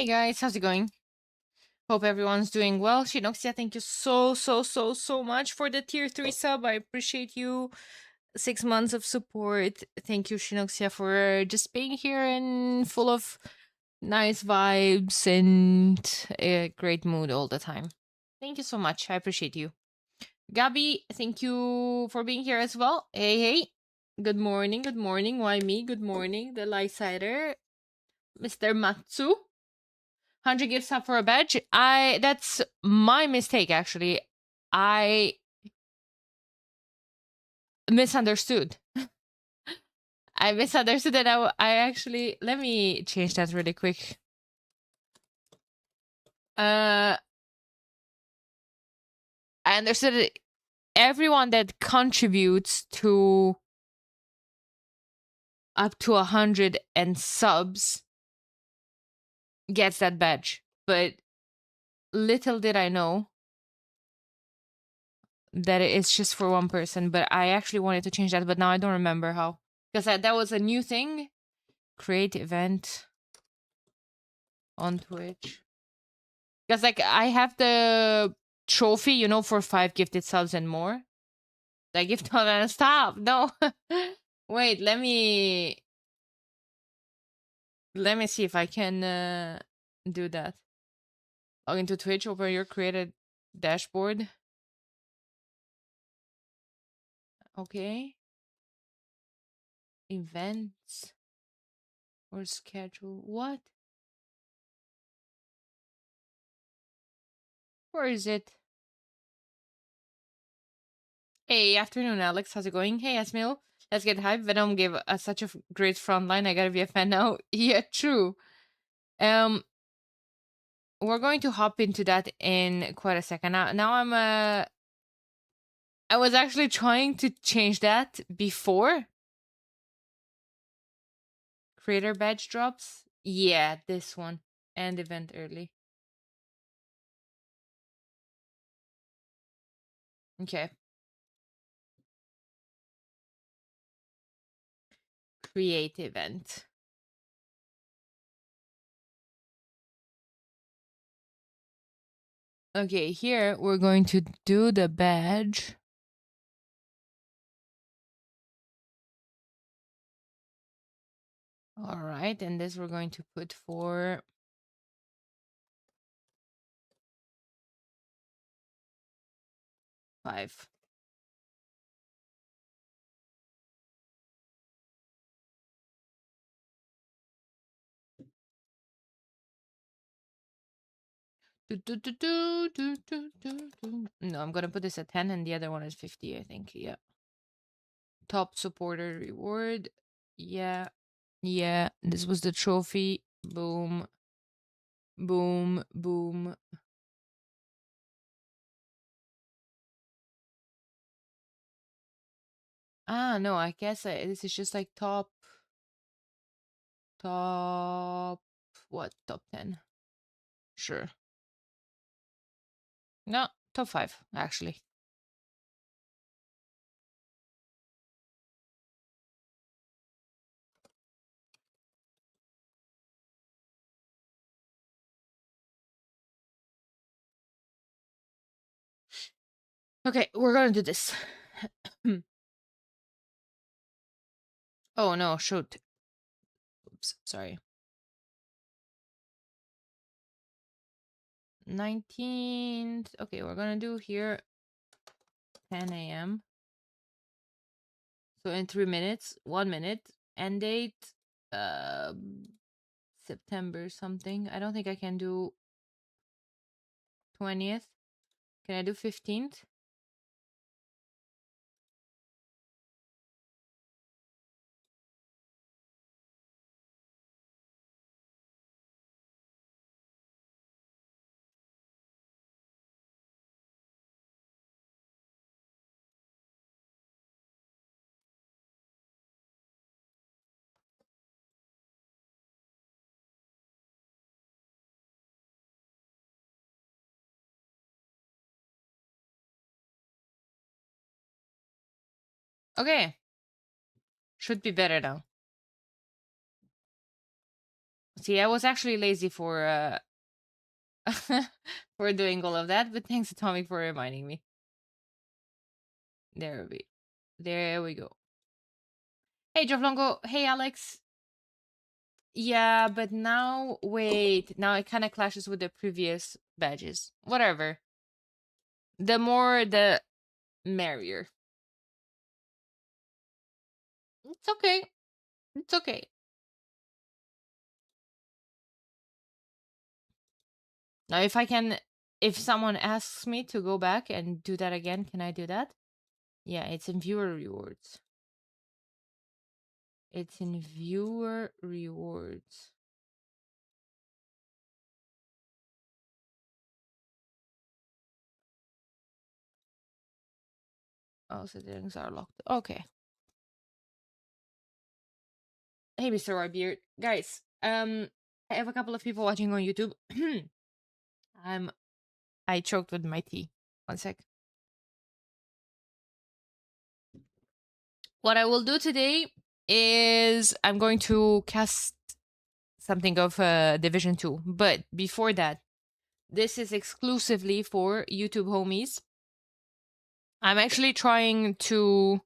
Hey guys, how's it going? Hope everyone's doing well. Shinoxia, thank you so much for the tier 3 sub. I appreciate you. 6 months of support. Thank you, Shinoxia, for just being here and full of nice vibes and a great mood all the time. Thank you so much. I appreciate you. Gabby, thank you for being here as well. Hey. Good morning, good morning. Why me? Good morning, the light sider. Mr. Matsu. 100 gifts up for a badge. That's my mistake actually. I misunderstood. I misunderstood that I actually let me change that really quick. I understood that everyone that contributes to up to 100 and subs gets that badge. But little did I know that it's just for one person, but I actually wanted to change that, but now I don't remember how. Because that was a new thing. Create event on Twitch. Because like I have the trophy, for 5 gifted subs and more. The gift on stop. No. Wait, let me see if I can do that. Log into Twitch, open your created dashboard. Okay. Events or schedule. What? Where is it? Hey, afternoon, Alex. How's it going? Hey, Asmil. Let's get hype. Venom gave us such a great front line. I gotta be a fan now. Yeah, true. We're going to hop into that in quite a second. Now I was actually trying to change that before. Creator badge drops. Yeah, this one. And event early. Okay. Create event. Okay, here we're going to do the badge. All right, and this we're going to put for 5. No, I'm gonna put this at 10 and the other one is 50, I think. Yeah. Top supporter reward. Yeah. Yeah. This was the trophy. Boom. Boom. Boom. No, I guess this is just like top. What? Top 10. Sure. No, top 5, actually. Okay, we're gonna do this. Oh no, shoot. Oops, sorry. 19th. Okay, we're gonna do here 10 a.m. So in 3 minutes, 1 minute, end date, September something. I don't think I can do 20th. Can I do 15th? Okay. Should be better now. See, I was actually lazy for for doing all of that, but thanks Atomic for reminding me. There we go. Hey Jovlongo, hey Alex. Yeah, but now wait, now it kind of clashes with the previous badges. Whatever. The more the merrier. It's okay. It's okay. Now if someone asks me to go back and do that again, can I do that? Yeah, it's in viewer rewards. It's in viewer rewards. Oh, settings are locked. Okay. Hey, Mr. Warbeard. Guys, I have a couple of people watching on YouTube. I choked with my tea. One sec. What I will do today is I'm going to cast something of Division 2. But before that, this is exclusively for YouTube homies. I'm actually trying to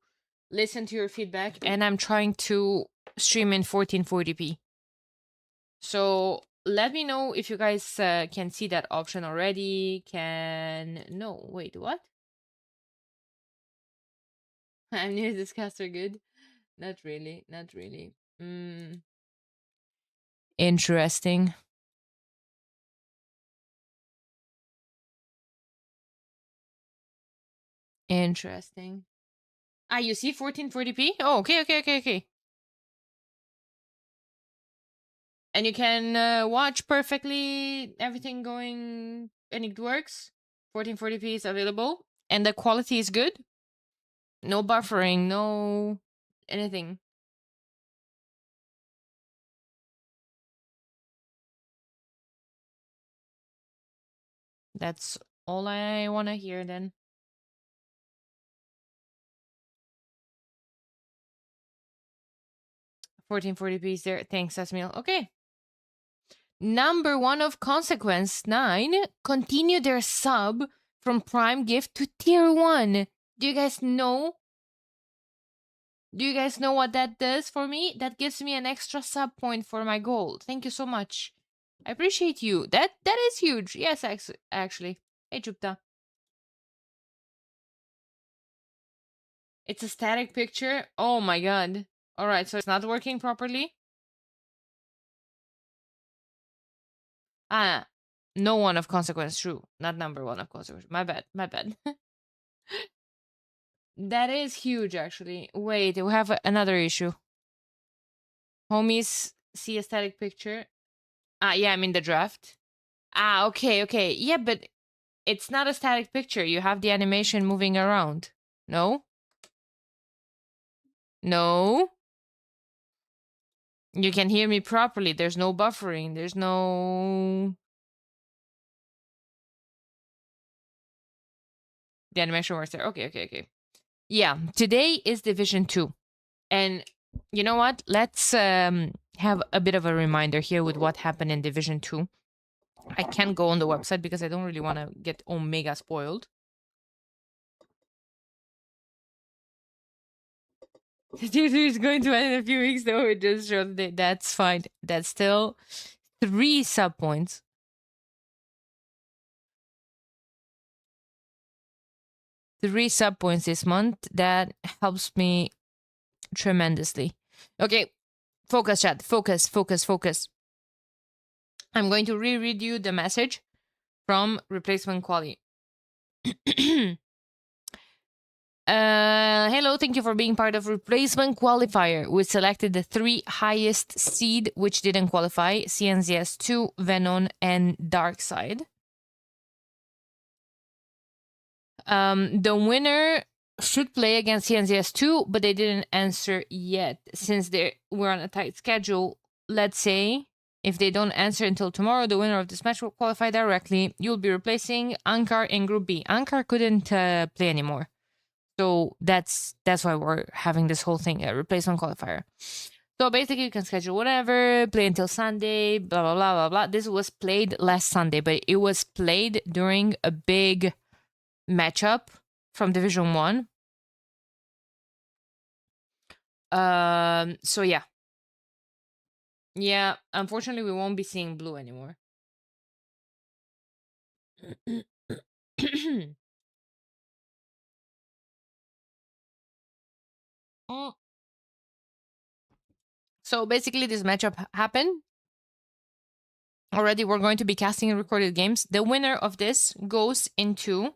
listen to your feedback and I'm trying to stream in 1440p. So let me know if you guys can see that option already. No, wait, what? I'm new to this caster, good? Not really, not really. Interesting. Interesting. Ah, you see 1440p? Oh, okay. And you can watch perfectly everything going and it works. 1440p is available and the quality is good. No buffering, no anything. That's all I want to hear then. 1440p is there. Thanks, Asmiel. Okay. Number 1 of consequence 9 continue their sub from prime gift to tier 1. Do you guys know? Do you guys know what that does for me? That gives me an extra sub point for my goal. Thank you so much. I appreciate you. That is huge. Yes, actually. Hey, Jupta. It's a static picture. Oh my god. All right, so it's not working properly. Ah, no one of consequence. True, not number 1 of consequence. My bad. My bad. That is huge, actually. Wait, we have another issue. Homies see a static picture. Ah, yeah, I'm in the draft. Ah, okay. Yeah, but it's not a static picture. You have the animation moving around. No? No? You can hear me properly. There's no buffering. There's no... The animation works there. Okay. Yeah, today is Division 2. And you know what? Let's have a bit of a reminder here with what happened in Division 2. I can't go on the website because I don't really want to get Omega spoiled. Tier 3 is going to end in a few weeks, though. It just showed that that's fine. That's still 3 sub points. 3 sub points this month. That helps me tremendously. Okay, focus, chat. Focus. I'm going to reread you the message from replacement quality. Hello, thank you for being part of replacement qualifier. We selected the 3 highest seed which didn't qualify: CNZS2, Venom, and Darkside. The winner should play against CNZS2, but they didn't answer yet. Since we're on a tight schedule, let's say if they don't answer until tomorrow, the winner of this match will qualify directly. You'll be replacing Ankar in Group B. Ankar couldn't play anymore. So that's why we're having this whole thing, a replacement qualifier. So basically, you can schedule whatever, play until Sunday, blah, blah, blah, blah, blah. This was played last Sunday, but it was played during a big matchup from Division 1. So yeah. Yeah, unfortunately, we won't be seeing blue anymore. Mm. So basically, this matchup happened. Already, we're going to be casting recorded games. The winner of this goes into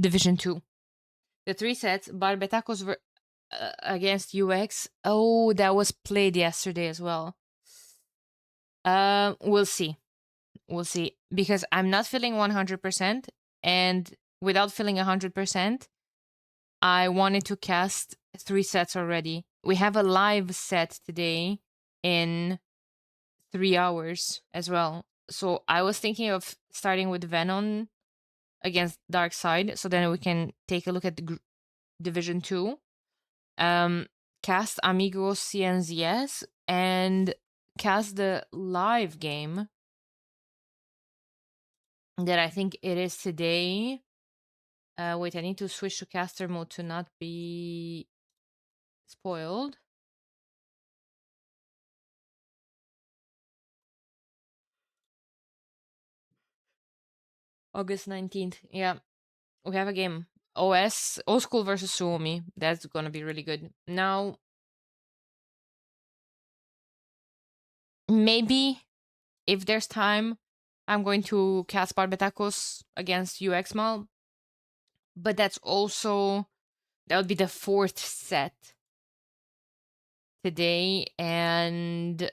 Division 2. The 3 sets, Barbetacos against UX. Oh, that was played yesterday as well. We'll see. We'll see. Because I'm not feeling 100%. And without feeling 100%, I wanted to cast 3 sets already. We have a live set today in 3 hours as well. So I was thinking of starting with Venom against Dark Side. So then we can take a look at the Division 2. Cast Amigos CNZS and cast the live game that I think it is today. Wait, I need to switch to caster mode to not be spoiled. August 19th. Yeah, we have a game. OS, Old School versus Suomi. That's gonna be really good. Now, maybe if there's time, I'm going to cast Barbetacos against UXMAL. But that's also, that would be the 4th set today. And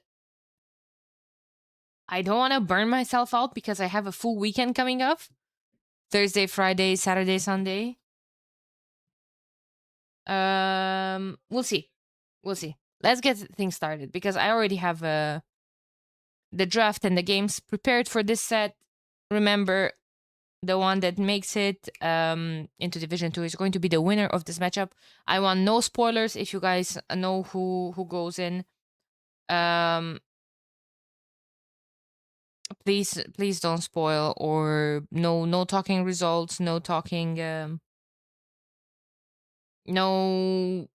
I don't want to burn myself out because I have a full weekend coming up. Thursday, Friday, Saturday, Sunday. We'll see. We'll see. Let's get things started because I already have the draft and the games prepared for this set. Remember, the one that makes it into Division 2 is going to be the winner of this matchup. I want no spoilers if you guys know who goes in. Please don't spoil, or no talking results, no talking no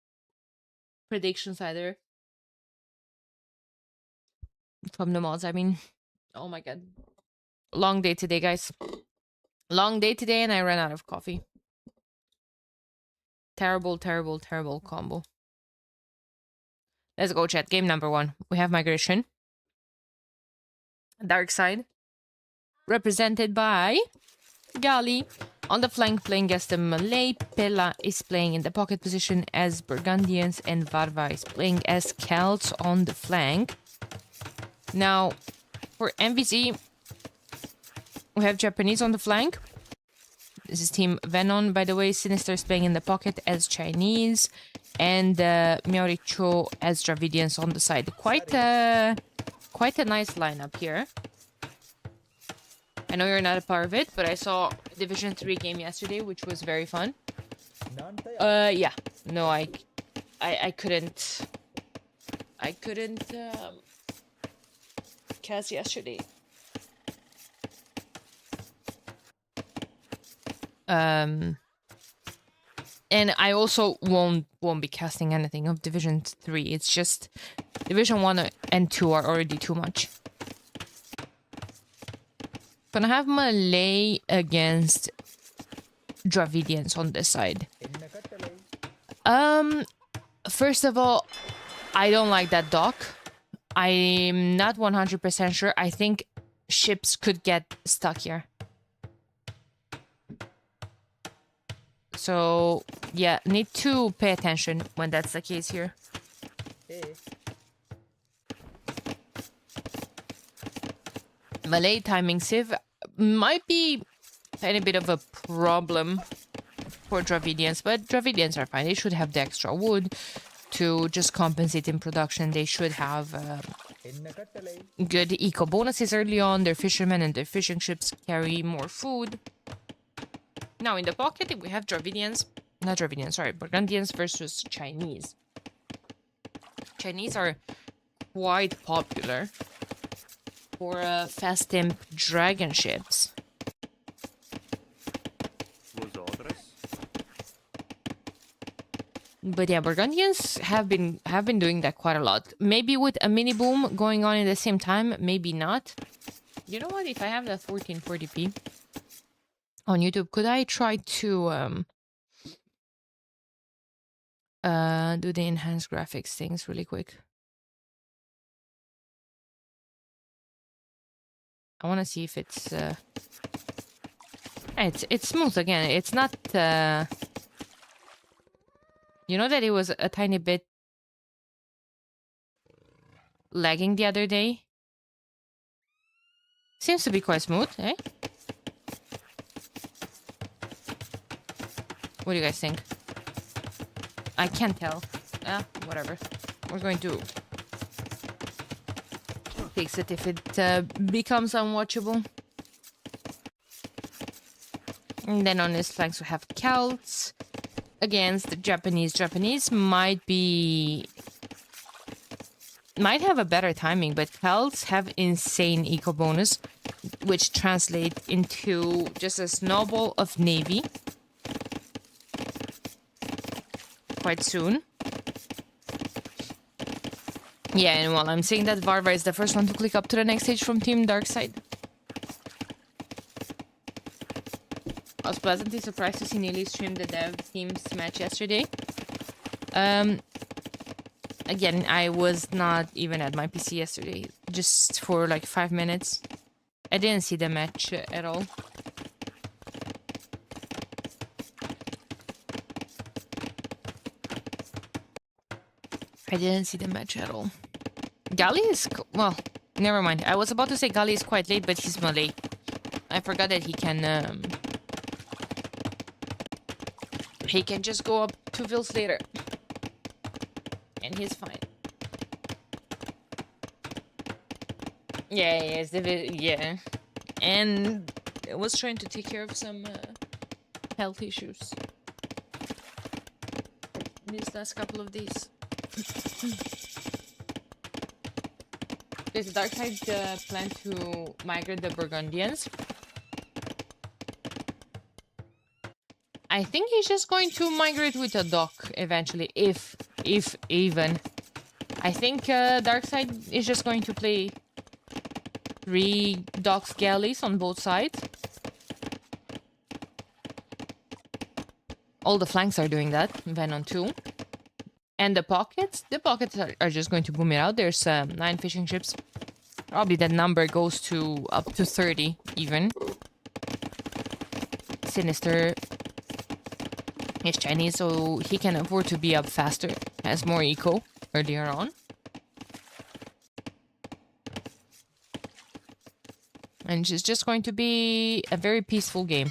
predictions either from the mods. I mean, oh my god. Long day today, guys. Long day today, and I ran out of coffee. Terrible, terrible, terrible combo. Let's go, chat. Game number 1. We have Migration. Dark Side. Represented by Gali. On the flank, playing as the Malay. Pella is playing in the pocket position as Burgundians, and Varva is playing as Celts on the flank. Now, for MVC, we have Japanese on the flank. This is Team Venom, by the way. Sinister is playing in the pocket as Chinese, and Miauricho as Dravidians on the side. Quite a nice lineup here. I know you're not a part of it, but I saw Division 3 game yesterday, which was very fun. Yeah. No, I couldn't cast yesterday. And I also won't be casting anything of Division 3. It's just Division 1 and 2 are already too much. Gonna have Malay against Dravidians on this side. First of all, I don't like that dock. I'm not 100% sure. I think ships could get stuck here. So, yeah, need to pay attention when that's the case here. Malay timing sieve might be a tiny bit of a problem for Dravidians, but Dravidians are fine. They should have the extra wood to just compensate in production. They should have good eco bonuses early on. Their fishermen and their fishing ships carry more food. Now in the pocket, we have Dravidians. Not Dravidians, sorry. Burgundians versus Chinese. Chinese are quite popular for fast imp dragon ships. But yeah, Burgundians have been doing that quite a lot. Maybe with a mini boom going on at the same time, maybe not. You know what? If I have that 1440p on YouTube, could I try to do the enhanced graphics things really quick? I want to see if it's smooth again. It's not you know that it was a tiny bit lagging the other day? Seems to be quite smooth, eh? What do you guys think? I can't tell. Whatever. We're going to fix it if it becomes unwatchable. And then on his flanks we have Celts against the Japanese. Japanese might have a better timing, but Celts have insane eco bonus, which translates into just a snowball of navy quite soon. Yeah, and while I'm saying that, Varvar is the first one to click up to the next stage from Team Darkside. I was pleasantly surprised to see Neely stream the dev team's match yesterday. Again, I was not even at my PC yesterday, just for like 5 minutes. I didn't see the match at all. Gali is... well, never mind. I was about to say Gali is quite late, but he's Malay. I forgot that he can just go up 2 vills later. And he's fine. Yeah, yes, yeah. And I was trying to take care of some health issues these last couple of days. Does the dark side plan to migrate the Burgundians? I think he's just going to migrate with a dock eventually, if even. I think Darkside is just going to play 3 docks galleys on both sides. All the flanks are doing that, Venom 2. And the pockets are just going to boom it out. There's 9 fishing ships. Probably that number goes to up to 30 even. Sinister is Chinese, so he can afford to be up faster. Has more eco earlier on. And it's just going to be a very peaceful game.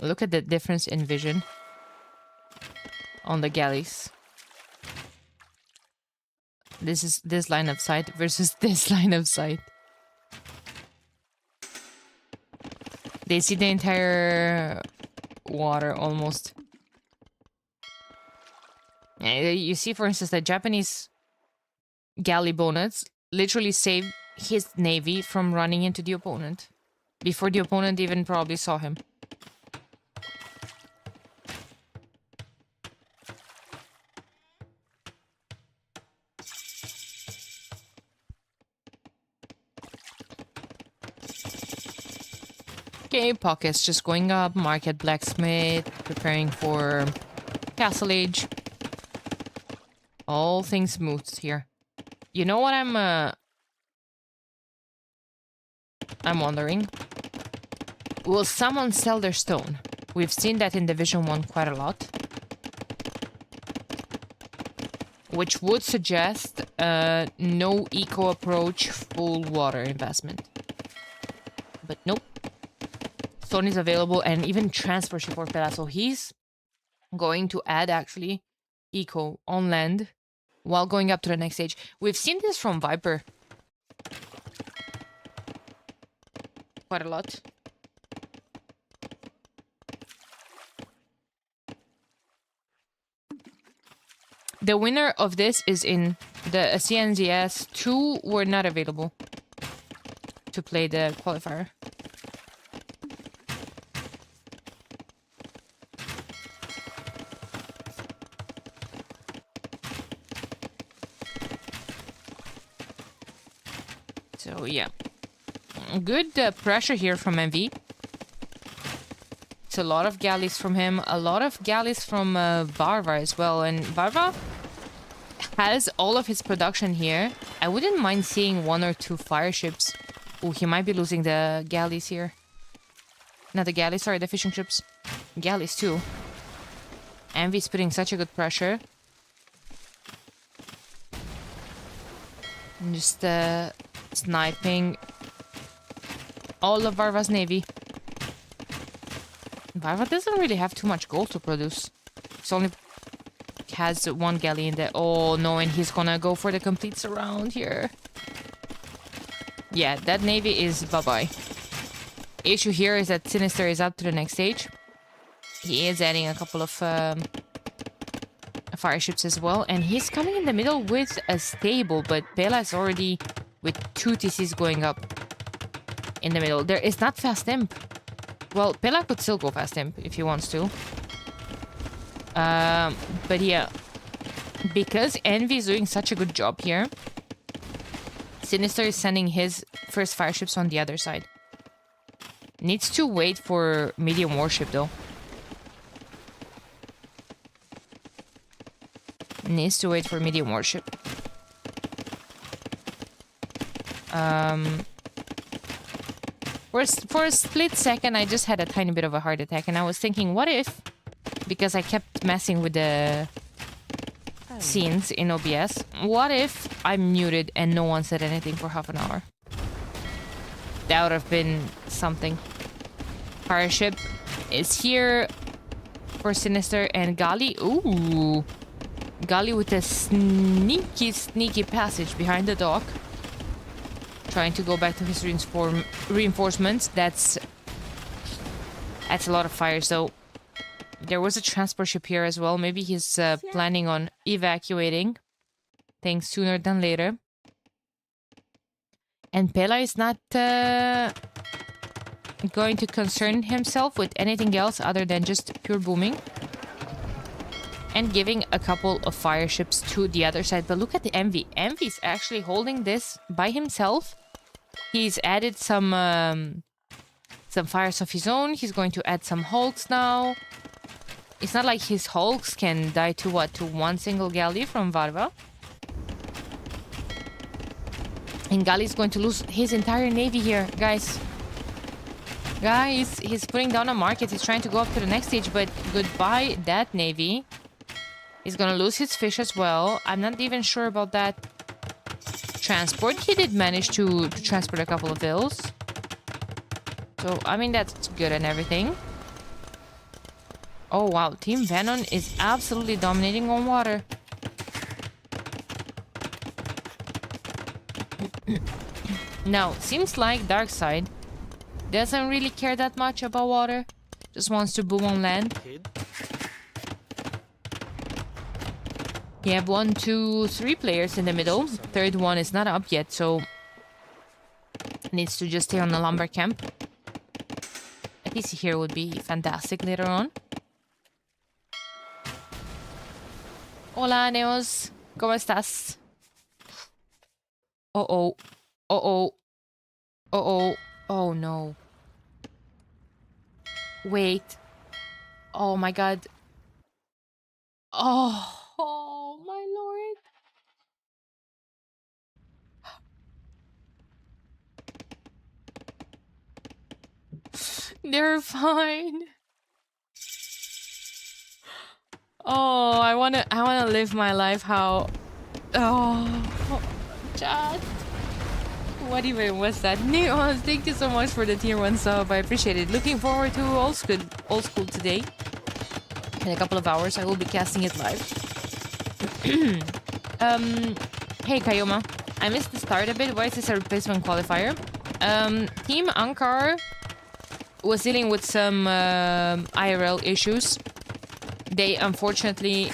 Look at the difference in vision on the galleys. This is this line of sight versus this line of sight. They see the entire water almost. You see, for instance, the Japanese galley bonnets literally saved his navy from running into the opponent before the opponent even probably saw him. Okay, pockets just going up. Market blacksmith preparing for castle age. All things smooth here. You know what I'm wondering? Will someone sell their stone? We've seen that in Division 1 quite a lot. Which would suggest no eco approach, full water investment. But nope. Stone is available and even transfer ship for Pela. So he's going to add actually eco on land while going up to the next stage. We've seen this from Viper. quite a lot. The winner of this is in. The CNZS 2 were not available to play the qualifier. So yeah, good pressure here from MV. It's a lot of galleys from him, a lot of galleys from Varva as well, and Varva has all of his production here. I wouldn't mind seeing 1 or 2 fire ships. Oh, he might be losing the galleys here. Not the galleys, sorry, the fishing ships. Galleys too. Envy's putting such a good pressure. And just sniping all of Varva's navy. Varva doesn't really have too much gold to produce. It's only has 1 galley in there. Oh no, and he's gonna go for the complete surround here. Yeah, that navy is bye-bye. Issue here is that Sinister is up to the next stage. He is adding a couple of fire ships as well, and he's coming in the middle with a stable, but Pela is already with 2 TCs going up in the middle. There is not fast imp. Well, Pela could still go fast imp if he wants to. But yeah, because Envy is doing such a good job here, Sinister is sending his first fire ships on the other side. Needs to wait for medium warship though. Needs to wait for medium warship. For a split second, I just had a tiny bit of a heart attack, and I was thinking, what if? Because I kept messing with the scenes in OBS. What if I'm muted and no one said anything for half an hour? That would have been something. Fire ship is here for Sinister and Gali. Ooh. Gali with a sneaky passage behind the dock. Trying to go back to his reinforcements. That's a lot of fire, so... There was a transport ship here as well. Maybe he's planning on evacuating things sooner than later. And Pela is not going to concern himself with anything else other than just pure booming. And giving a couple of fire ships to the other side. But look at the Envy. Envy's actually holding this by himself. He's added some fires of his own. He's going to add some hulks now. It's not like his hulks can die to what? To 1 single galley from Varva. And Gali is going to lose his entire navy here, guys. Guys, he's putting down a market. He's trying to go up to the next stage, but goodbye that navy. He's gonna lose his fish as well. I'm not even sure about that transport. He did manage to transport a couple of vills. So, I mean, that's good and everything. Oh, wow. Team Venom is absolutely dominating on water. Now, seems like Darkseid doesn't really care that much about water. Just wants to boom on land. You have 1, 2, 3 players in the middle. Third one is not up yet, so needs to just stay on the lumber camp. A TC here would be fantastic later on. Hola, Neos. ¿Cómo estás? Uh-oh. Uh-oh. Uh-oh. Oh, no. Wait. Oh, my God. Oh, my lord. They're fine. Oh, I wanna live my life how... Oh, chat. What even was that? Neos, thank you so much for the tier 1 sub. I appreciate it. Looking forward to old school today. In a couple of hours, I will be casting it live. Hey, Kayoma. I missed the start a bit. Why is this a replacement qualifier? Team Ankar was dealing with some IRL issues. They unfortunately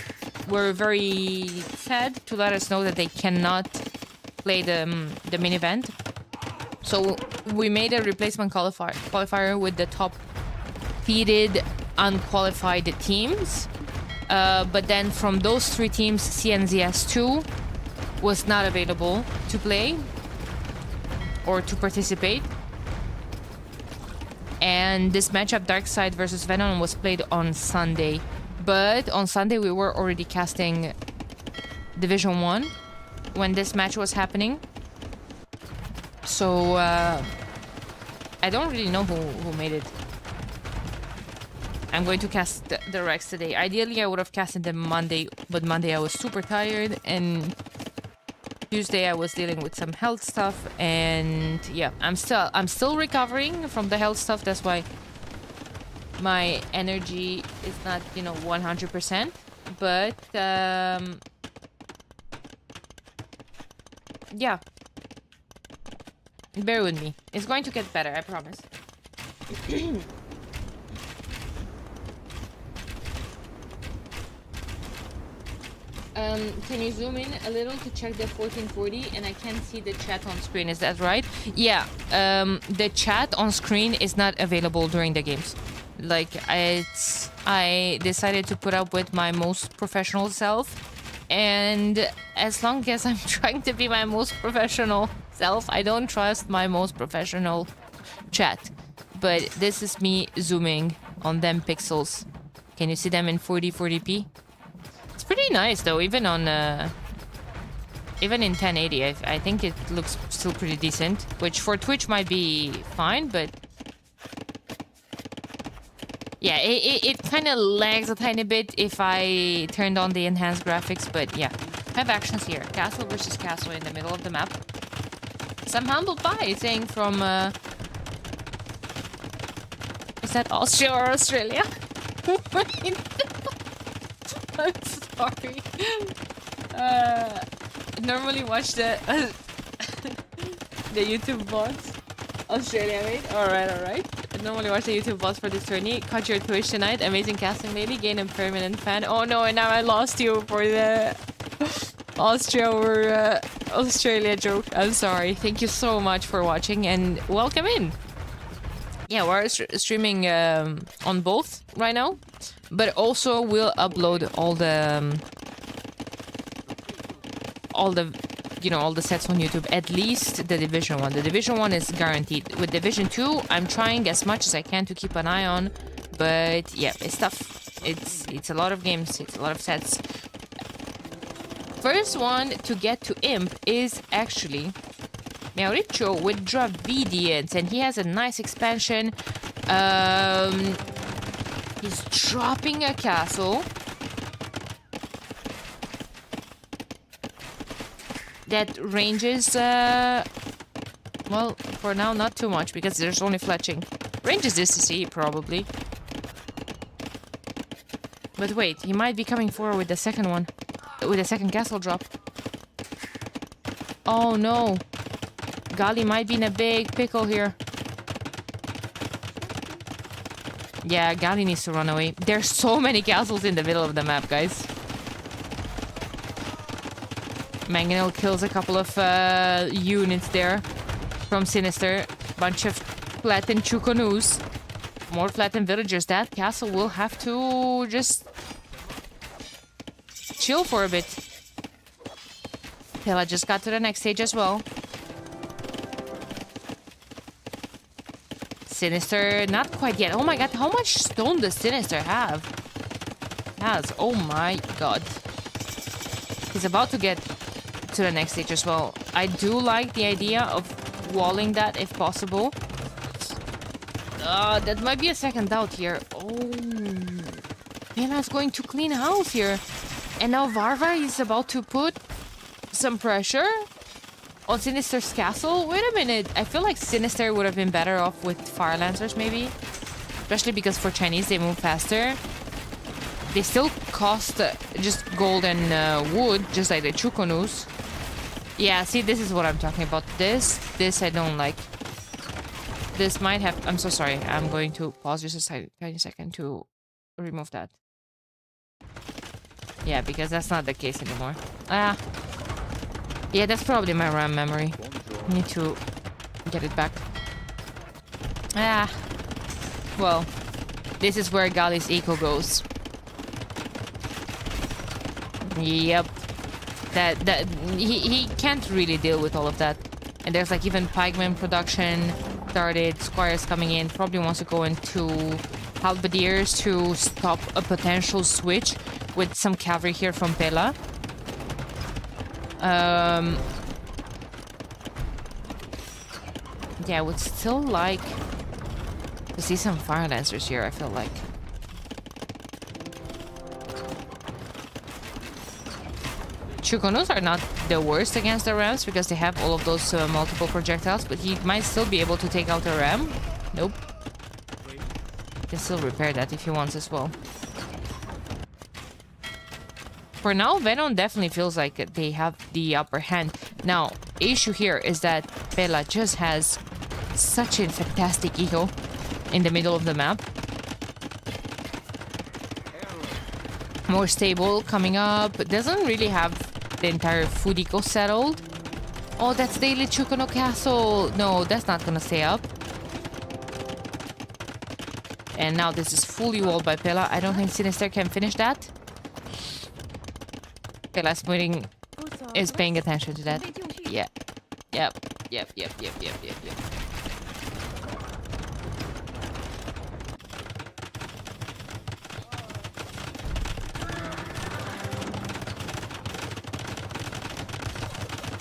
were very sad to let us know that they cannot play the main event. So we made a replacement qualifier with the top seeded unqualified teams. But then from those 3 teams, CNZS2 was not available to play or to participate. And this matchup, Darkside versus Venom, was played on Sunday. But on Sunday, we were already casting Division 1 when this match was happening. So, I don't really know who made it. I'm going to cast the Rex today. Ideally, I would have casted them Monday, but Monday I was super tired, and Tuesday I was dealing with some health stuff, and yeah, I'm still recovering from the health stuff. That's why my energy is not, 100%, but yeah, bear with me. It's going to get better, I promise. Can you zoom in a little to check the 1440? And I can't see the chat on screen. Is that right? Yeah. The chat on screen is not available during the games. Like, I decided to put up with my most professional self. And as long as I'm trying to be my most professional self, I don't trust my most professional chat. But this is me zooming on them pixels. Can you see them in 40p? It's pretty nice though, even on even in 1080. I think it looks still pretty decent, which for Twitch might be fine, but yeah, it kind of lags a tiny bit if I turned on the enhanced graphics. But yeah, I have actions here. Castle versus castle in the middle of the map. Some humble pie saying from is that Austria or Australia? I'm sorry. Normally watch the the YouTube bots. Australia, mate. Alright. I normally watch the YouTube bots for this tourney. Caught your Twitch tonight. Amazing casting lady. Gain a permanent fan. Oh no, and now I lost you for the Austria or Australia joke. I'm sorry. Thank you so much for watching and welcome in. Yeah, we're streaming on both right now, but also we'll upload all the all the sets on YouTube. At least the Division 1. The Division 1 is guaranteed. With Division 2, I'm trying as much as I can to keep an eye on, but yeah, it's tough. It's a lot of games. It's a lot of sets. First one to get to Imp is actually Mauricio with Dravidians, and he has a nice expansion. He's dropping a castle that ranges, well, for now not too much because there's only fletching. Ranges this to see probably. But wait, he might be coming forward with the second one, with the second castle drop. Oh no. Gali might be in a big pickle here. Yeah, Gali needs to run away. There's so many castles in the middle of the map, guys. Mangonel kills a couple of units there from Sinister. Bunch of flattened Chukonus. More flattened villagers. That castle will have to just chill for a bit. Tela just got to the next stage as well. Sinister, not quite yet. Oh my god, how much stone does Sinister have? Oh my god. He's about to get to the next stage as well. I do like the idea of walling that if possible. That might be a second doubt here. Oh, Pena's going to clean house here. And now Varvar is about to put some pressure on Sinister's castle? Wait a minute. I feel like Sinister would have been better off with Fire Lancers, maybe. Especially because for Chinese, they move faster. They still cost just gold and wood, just like the Chukonus. Yeah, see, this is what I'm talking about. This I don't like. This might have... I'm so sorry. I'm going to pause just a tiny second to remove that. Yeah, because that's not the case anymore. Ah. Yeah, that's probably my RAM memory. Need to get it back. Ah. Well, this is where Gali's eco goes. Yep. That he can't really deal with all of that. And there's like even pikeman production started, squires coming in, probably wants to go into halberdiers to stop a potential switch with some cavalry here from Pela. Yeah, I would still like to see some fire lancers here, I feel like. Chukonos are not the worst against the rams because they have all of those multiple projectiles, but he might still be able to take out a ram. Nope. Can still repair that if he wants as well. For now, Venom definitely feels like they have the upper hand. Now, issue here is that Bella just has such a fantastic eco in the middle of the map. More stable coming up. Doesn't really have the entire food eco settled. Oh, that's Daily Chukono Castle. No, that's not gonna stay up. And now this is fully walled by Pela. I don't think Sinister can finish that. Pela's putting is paying attention to that. Yeah. Yep.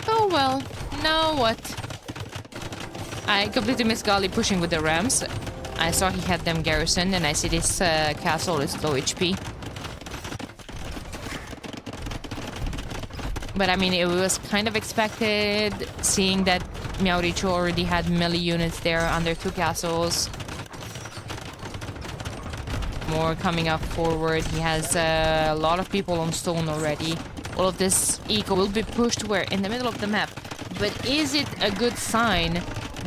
Oh well, now what? I completely missed Gali pushing with the rams. I saw he had them garrisoned, and I see this castle is low HP. But I mean, it was kind of expected, seeing that Miaurichu already had melee units there under 2 castles. More coming up forward. He has a lot of people on stone already. All of this eco will be pushed where? In the middle of the map. But is it a good sign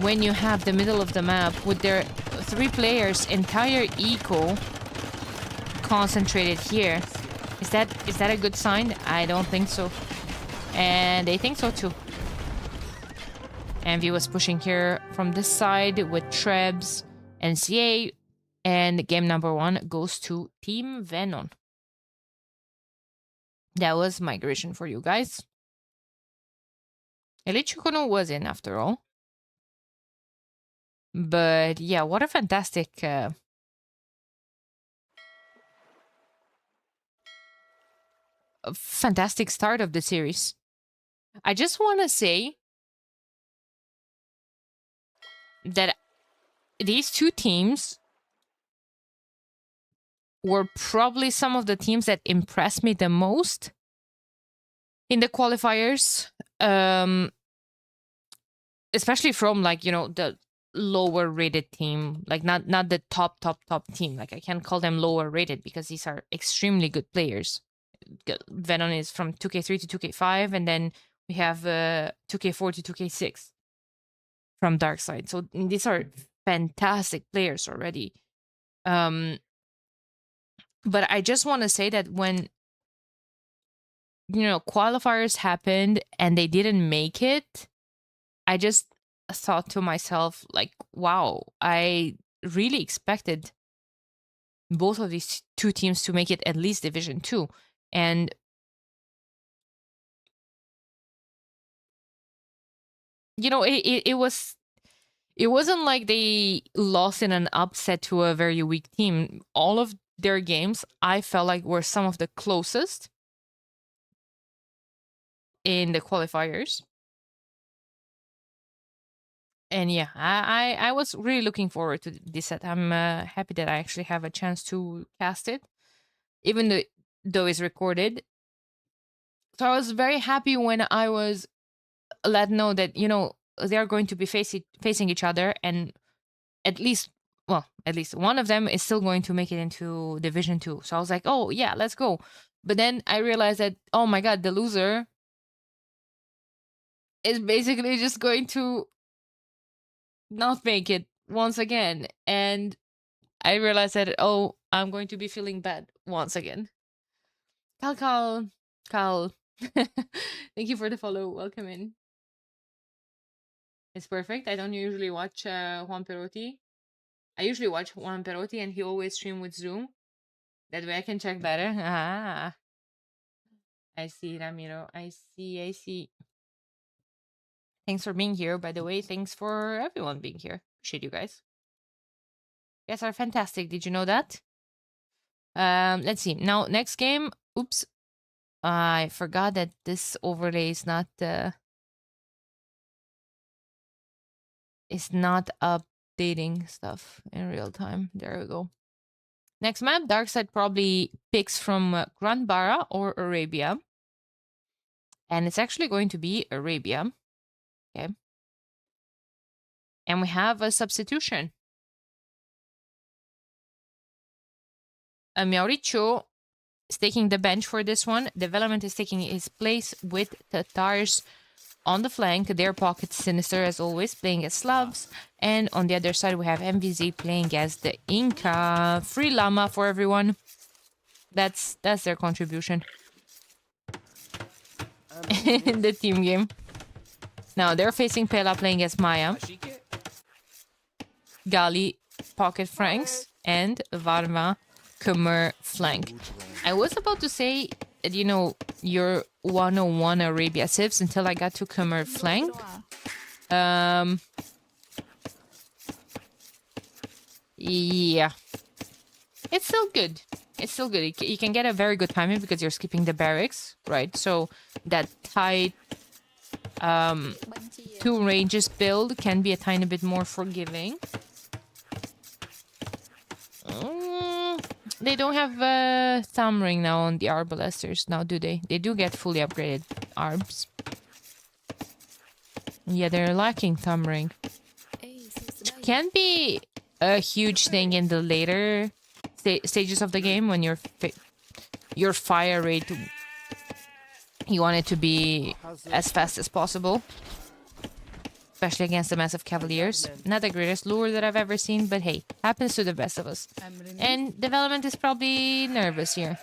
when you have the middle of the map with their 3 players' entire eco concentrated here? Is that a good sign? I don't think so. And they think so too. Envy was pushing here from this side with Trebs and CA. And game number 1 goes to Team Venom. That was migration for you guys. Elite Chukono was in after all. But yeah, what a fantastic... fantastic start of the series. I just want to say that these 2 teams were probably some of the teams that impressed me the most in the qualifiers. Especially from, like, you know, the lower rated team, like not the top team. Like, I can't call them lower rated because these are extremely good players. Venom is from 2K3 to 2K5, and then we have 2K4 to 2K6 from Dark Side. So these are fantastic players already. But I just want to say that when, you know, qualifiers happened and they didn't make it, I just thought to myself, like, wow, I really expected both of these 2 teams to make it at least Division 2. And you know, it wasn't like they lost in an upset to a very weak team. All of their games, I felt like, were some of the closest in the qualifiers. And yeah, I was really looking forward to this set. I'm happy that I actually have a chance to cast it, even though it's recorded. So I was very happy when I was let know that, you know, they are going to be facing each other, and at least one of them is still going to make it into Division 2. So I was like, oh yeah, let's go. But then I realized that, oh my god, the loser is basically just going to not make it once again. And I realized that, oh, I'm going to be feeling bad once again. Cal. Thank you for the follow. Welcome in. It's perfect. I don't usually watch Juan Perotti. I usually watch Juan Perotti and he always stream with Zoom. That way I can check better. Ah, I see, Ramiro. I see. Thanks for being here, by the way. Thanks for everyone being here. Appreciate you guys. You guys are fantastic. Did you know that? Let's see. Now, next game. Oops. I forgot that this overlay is not updating stuff in real time. There we go. Next map, Darkside probably picks from Grand Bara or Arabia. And it's actually going to be Arabia. Okay. And we have a substitution. Mauricio is taking the bench for this one. Development is taking his place with Tatars on the flank. Their pocket Sinister, as always, playing as Slavs. And on the other side, we have MVZ playing as the Inca. Free llama for everyone. That's their contribution in the team game. Now, they're facing Pela playing as Maya. Gali, Pocket Franks, and Varma, Kummer flank. I was about to say, you know, your 101 Arabia Civs until I got to Kummer flank. Yeah. It's still good. It's still good. You can get a very good timing because you're skipping the barracks, right? So that tight two ranges build can be a tiny bit more forgiving. They don't have thumb ring now on the arbalesters now, do they? They do get fully upgraded arbs. Yeah, they're lacking thumb ring. Which can be a huge thing in the later stages of the game when your fire rate, you want it to be as fast as possible. Especially against the massive cavaliers. Not the greatest lure that I've ever seen, but hey, happens to the best of us. And development is probably nervous here.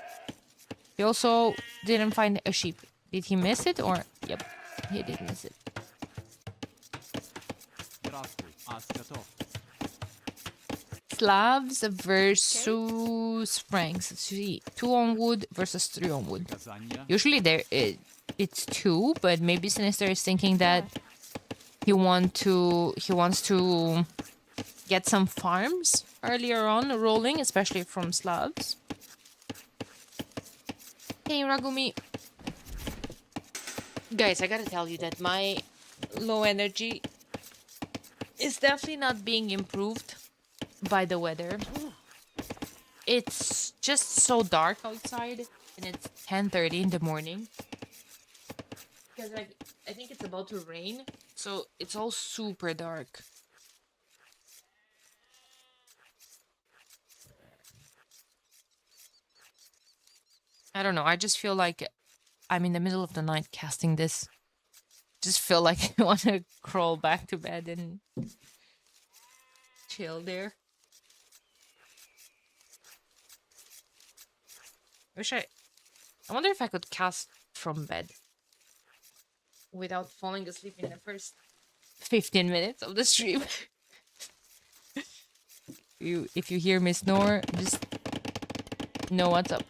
He also didn't find a sheep. Did he miss it or? Yep, he did miss it. Slavs versus Franks. Let's see, 2 on wood versus 3 on wood. Usually it's 2, but maybe Sinister is thinking that he wants to get some farms earlier on rolling, especially from Slavs. Hey, Ragumi. Guys, I gotta tell you that my low energy is definitely not being improved by the weather. It's just so dark outside, and it's 10:30 in the morning. Because I think it's about to rain, so it's all super dark. I don't know, I just feel like I'm in the middle of the night casting this. Just feel like I want to crawl back to bed and chill there. I wonder if I could cast from bed without falling asleep in the first 15 minutes of the stream. If you hear me snore, just know what's up.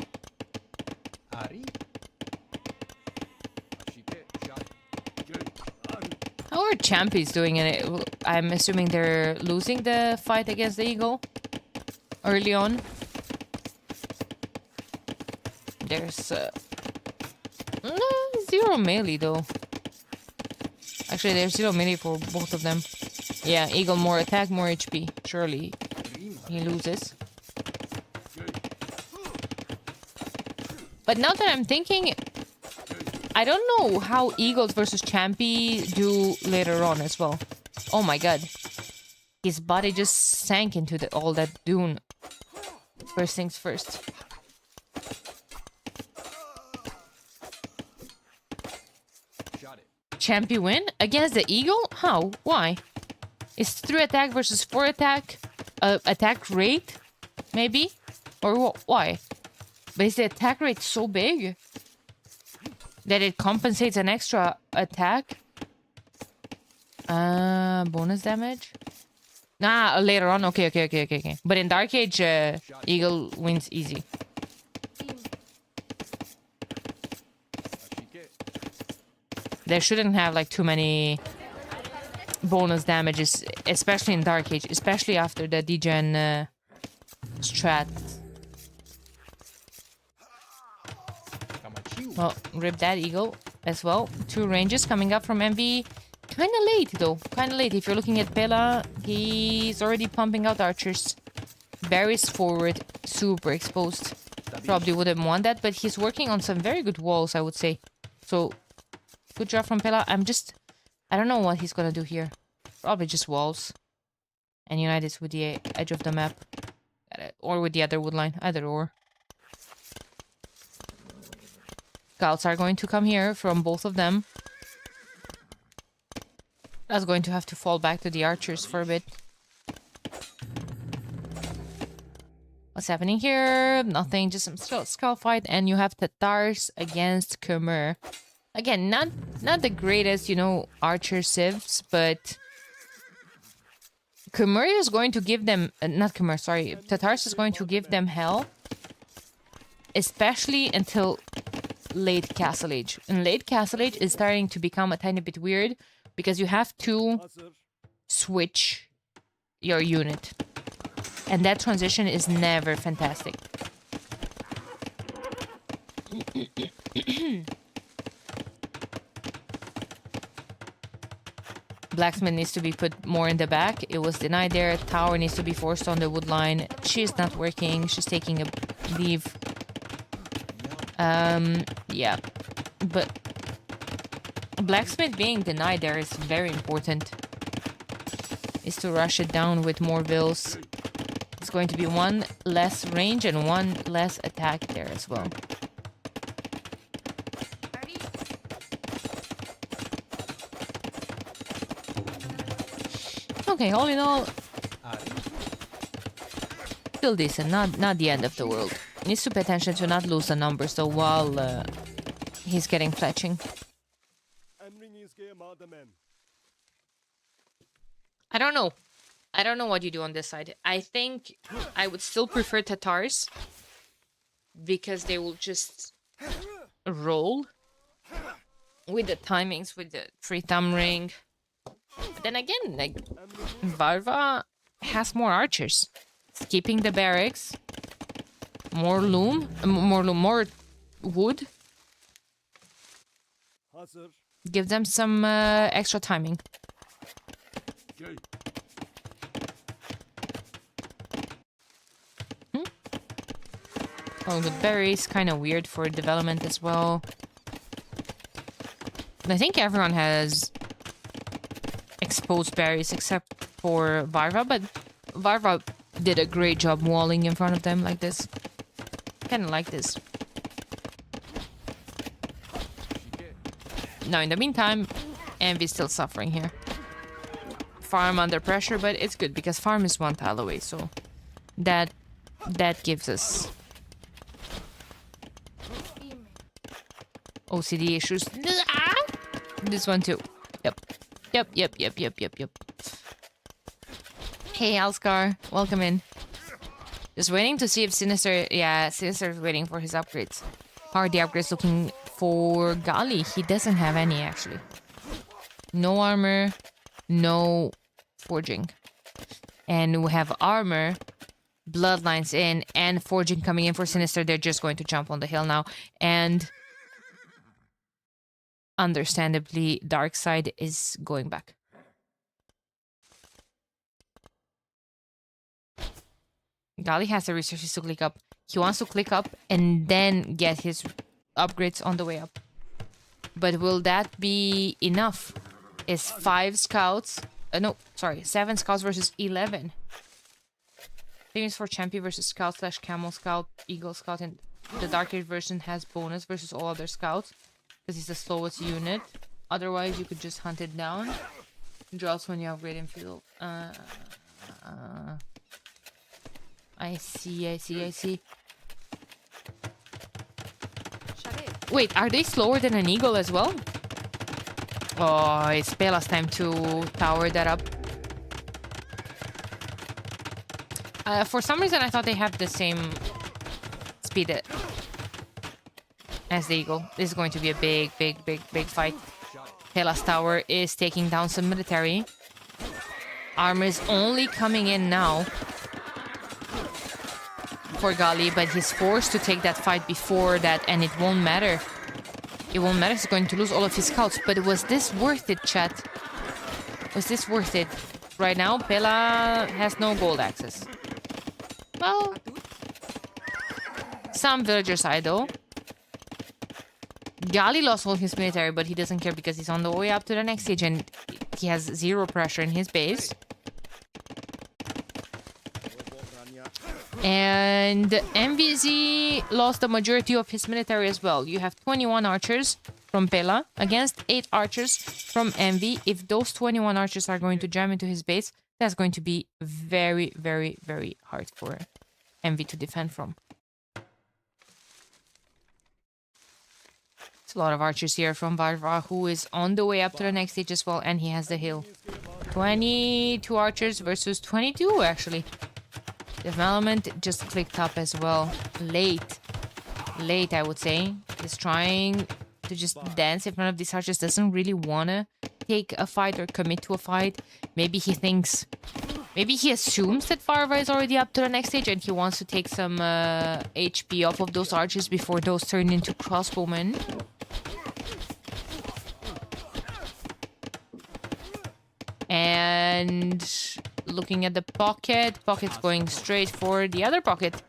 How are champions doing in it? I'm assuming they're losing the fight against the eagle early on. There's 0 melee though. Actually, there's 0 melee for both of them. Yeah, eagle more attack, more HP. Surely he loses. But now that I'm thinking, I don't know how eagles versus Champy do later on as well. Oh my god. His body just sank into all that dune. First things first. Champy win? Against the eagle? How? Why? Is 3 attack versus 4 attack attack rate? Maybe? Or why? But is the attack rate so big that it compensates an extra attack? Bonus damage? Nah, later on. Okay. But in Dark Age, Eagle wins easy. They shouldn't have like too many bonus damages, especially in Dark Age, especially after the degen strat. Well, rip that Eagle as well. 2 ranges coming up from MV. Kinda late though, kinda late. If you're looking at Pela, he's already pumping out archers. Barry's forward, super exposed. Probably wouldn't want that, but he's working on some very good walls, I would say. So, good job from Pela. I don't know what he's gonna do here. Probably just walls. And unite it with the edge of the map. Or with the other wood line, either or. Scouts are going to come here from both of them. That's going to have to fall back to the archers for a bit. What's happening here? Nothing, just some skull fight. And you have Tatars against Khmer. Again, not the greatest, you know, archer civs, but Khmer is going to give them... not Khmer, sorry. Tatars is going to give them hell. Especially until late Castle Age. And late Castle Age is starting to become a tiny bit weird. Because you have to switch your unit. And that transition is never fantastic. Blacksmith needs to be put more in the back. It was denied there. Tower needs to be forced on the wood line. She's not working. She's taking a leave. Yeah. But Blacksmith being denied there is very important. Is to rush it down with more bills. It's going to be 1 less range and 1 less attack there as well. Okay, all in all, still decent. Not the end of the world. Needs to pay attention to not lose the numbers though while he's getting fletching. I don't know. I don't know what you do on this side. I think I would still prefer Tatars. Because they will just roll. With the timings, with the 3 thumb ring. But then again, like, Varva has more archers. It's keeping the barracks. More loom. More wood. Give them some extra timing. Oh, the berries, kind of weird for development as well. I think everyone has exposed berries except for Varva, but Varva did a great job walling in front of them like this. Kind of like this. Now, in the meantime, Envy's still suffering here. Farm under pressure, but it's good because farm is 1 tile away, so that gives us OCD issues. This one too. Yep. Hey, Alskar, welcome in. Just waiting to see if Sinister... Yeah, Sinister is waiting for his upgrades. How are the upgrades looking for Gali? He doesn't have any, actually. No armor, no forging. And we have armor, bloodlines in, and forging coming in for Sinister. They're just going to jump on the hill now. And understandably, Dark Side is going back. Gali has the resources to click up. He wants to click up and then get his upgrades on the way up. But will that be enough? Is 5 scouts... no, sorry, 7 scouts versus 11. Things for Champion versus Scout / Camel Scout, Eagle Scout, and the Dark Age version has bonus versus all other scouts. Because he's the slowest unit. Otherwise, you could just hunt it down. Drops when you upgrade in field. I see. Wait, are they slower than an eagle as well? Oh, it's Bela's time to tower that up. For some reason, I thought they have the same speed as the eagle. This is going to be a big fight. Bela's tower is taking down some military. Armor is only coming in now for Gali, but he's forced to take that fight before that, and it won't matter. It won't matter, he's going to lose all of his scouts. But was this worth it, chat? Was this worth it? Right now, Bela has no gold access. Well, some villagers idle. Gali lost all his military, but he doesn't care because he's on the way up to the next stage and he has zero pressure in his base. And MVZ lost the majority of his military as well. You have 21 archers from Bela against 8 archers from MV. If those 21 archers are going to jam into his base, that's going to be very hard for MV to defend from. It's a lot of archers here from Varva, who is on the way up to the next stage as well, and he has the hill. 22 archers versus 22, actually. Development just clicked up as well. Late, I would say. He's trying to just dance in front of these archers. Doesn't really want to take a fight or commit to a fight. Maybe he thinks... Maybe he assumes that Farva is already up to the next stage and he wants to take some HP off of those archers before those turn into crossbowmen. And looking at the pocket's going straight for the other pocket.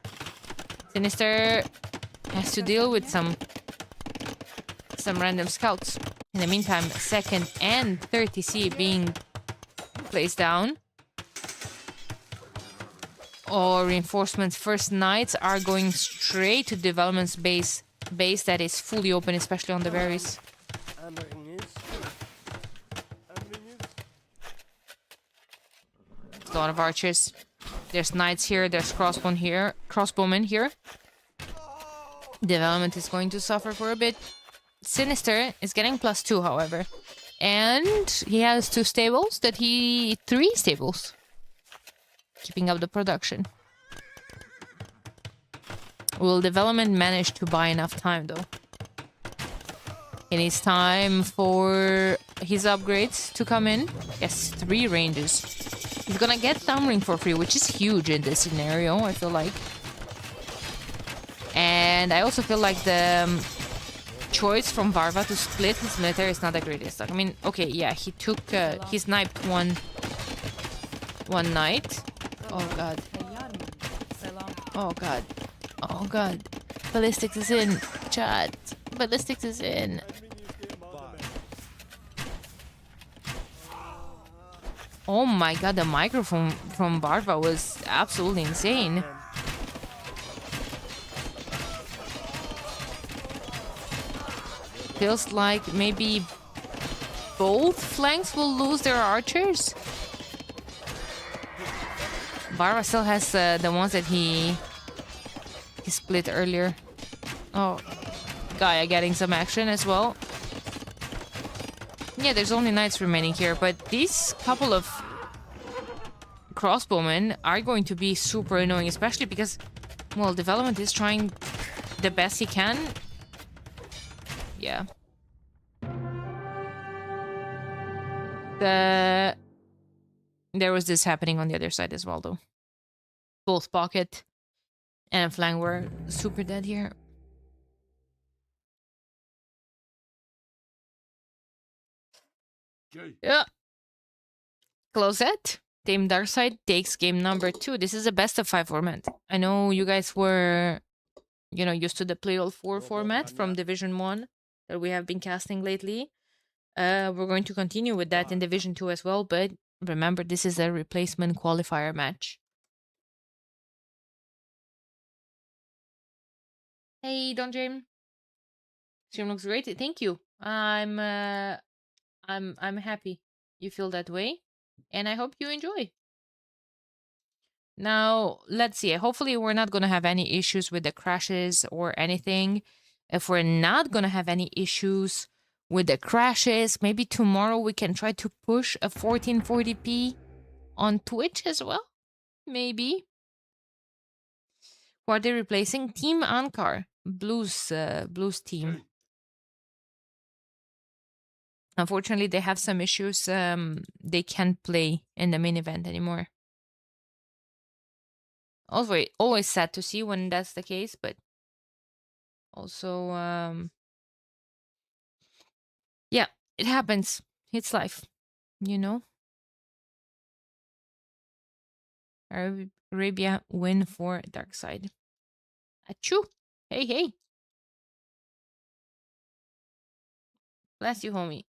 Sinister has to deal with some random scouts. In the meantime, second and third TC being placed down. Or reinforcements. First knights are going straight to development's base that is fully open, especially on the berries. A lot of archers. There's knights here, there's crossbowmen here. Development is going to suffer for a bit. Sinister is getting +2, however. And he has 2 stables, 3 stables. Keeping up the production. Will development manage to buy enough time, though? It is time for his upgrades to come in. Yes, 3 ranges. He's gonna get Thumb Ring for free, which is huge in this scenario, I feel like. And I also feel like the choice from Varva to split his military is not the greatest. Like, I mean, okay, yeah, he took... he sniped one knight. Oh god. Oh god. Oh god. Ballistics is in, chat. Ballistics is in. Oh my god, the microphone from Varva was absolutely insane. Feels like maybe both flanks will lose their archers. Varva still has the ones that he split earlier. Oh, Gaia getting some action as well. Yeah, there's only knights remaining here, but these couple of crossbowmen are going to be super annoying, especially because, well, development is trying the best he can. Yeah. There was this happening on the other side as well, though. Both pocket and flank were super dead here. Yeah. Closet. Team Darkside takes game number 2. This is a best of 5 format. I know you guys were, you know, used to the Play All 4 format from Division 1 that we have been casting lately. We're going to continue with that in Division 2 as well, but remember, this is a replacement qualifier match. Hey, Don Jim. Stream looks great. Thank you. I'm happy. you feel that way. And I hope you enjoy. Now, let's see. Hopefully, we're not going to have any issues with the crashes or anything. If we're not going to have any issues with the crashes, maybe tomorrow we can try to push a 1440p on Twitch as well. Maybe. Who are they replacing? Team Ankar, Blues team. Unfortunately, they have some issues. They can't play in the main event anymore. Always sad to see when that's the case, but also, yeah, it happens. It's life, you know. Arabia win for dark side. Achoo! Hey, hey! Bless you, homie.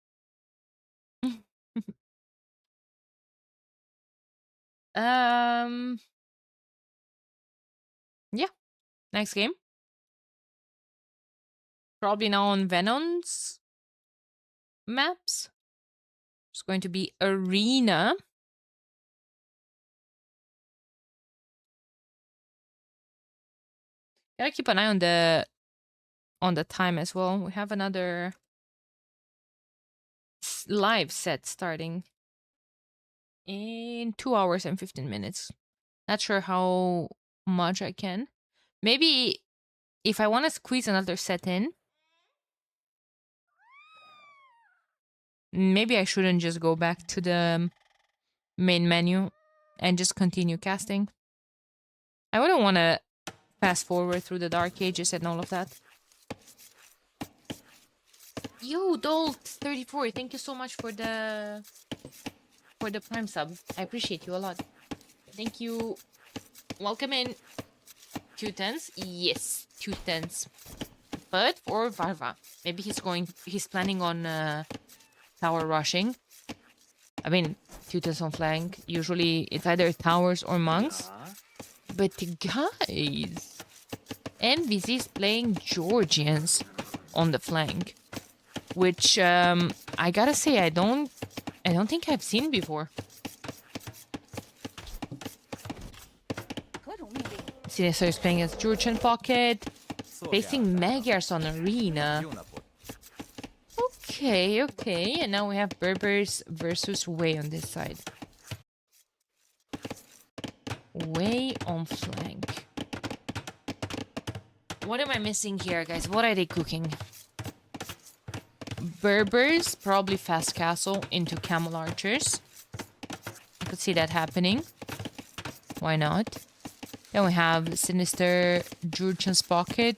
Yeah. Next game. Probably now on Venon's maps. It's going to be Arena. Gotta keep an eye on the time as well. We have another live set starting in 2 hours and 15 minutes. Not sure how much I can. Maybe if I want to squeeze another set in, maybe I shouldn't just go back to the main menu and just continue casting. I wouldn't want to fast forward through the Dark Ages and all of that. Yo, Dolt34, thank you so much for the Prime sub. I appreciate you a lot. Thank you. Welcome in. 2 tens? Yes, 2 tens. But for Varva, maybe he's planning on tower rushing. I mean, 2 tens on flank. Usually it's either towers or monks. But guys, NVZ is playing Georgians on the flank, which I gotta say I don't think I've seen before. CSR is playing as Georgian Pocket, facing Magyars on Arena. Okay, and now we have Berbers versus Way on this side. Way on flank. What am I missing here, guys? What are they cooking? Berbers, probably fast castle into camel archers. I could see that happening. Why not? Then we have Sinister Georgian's Pocket.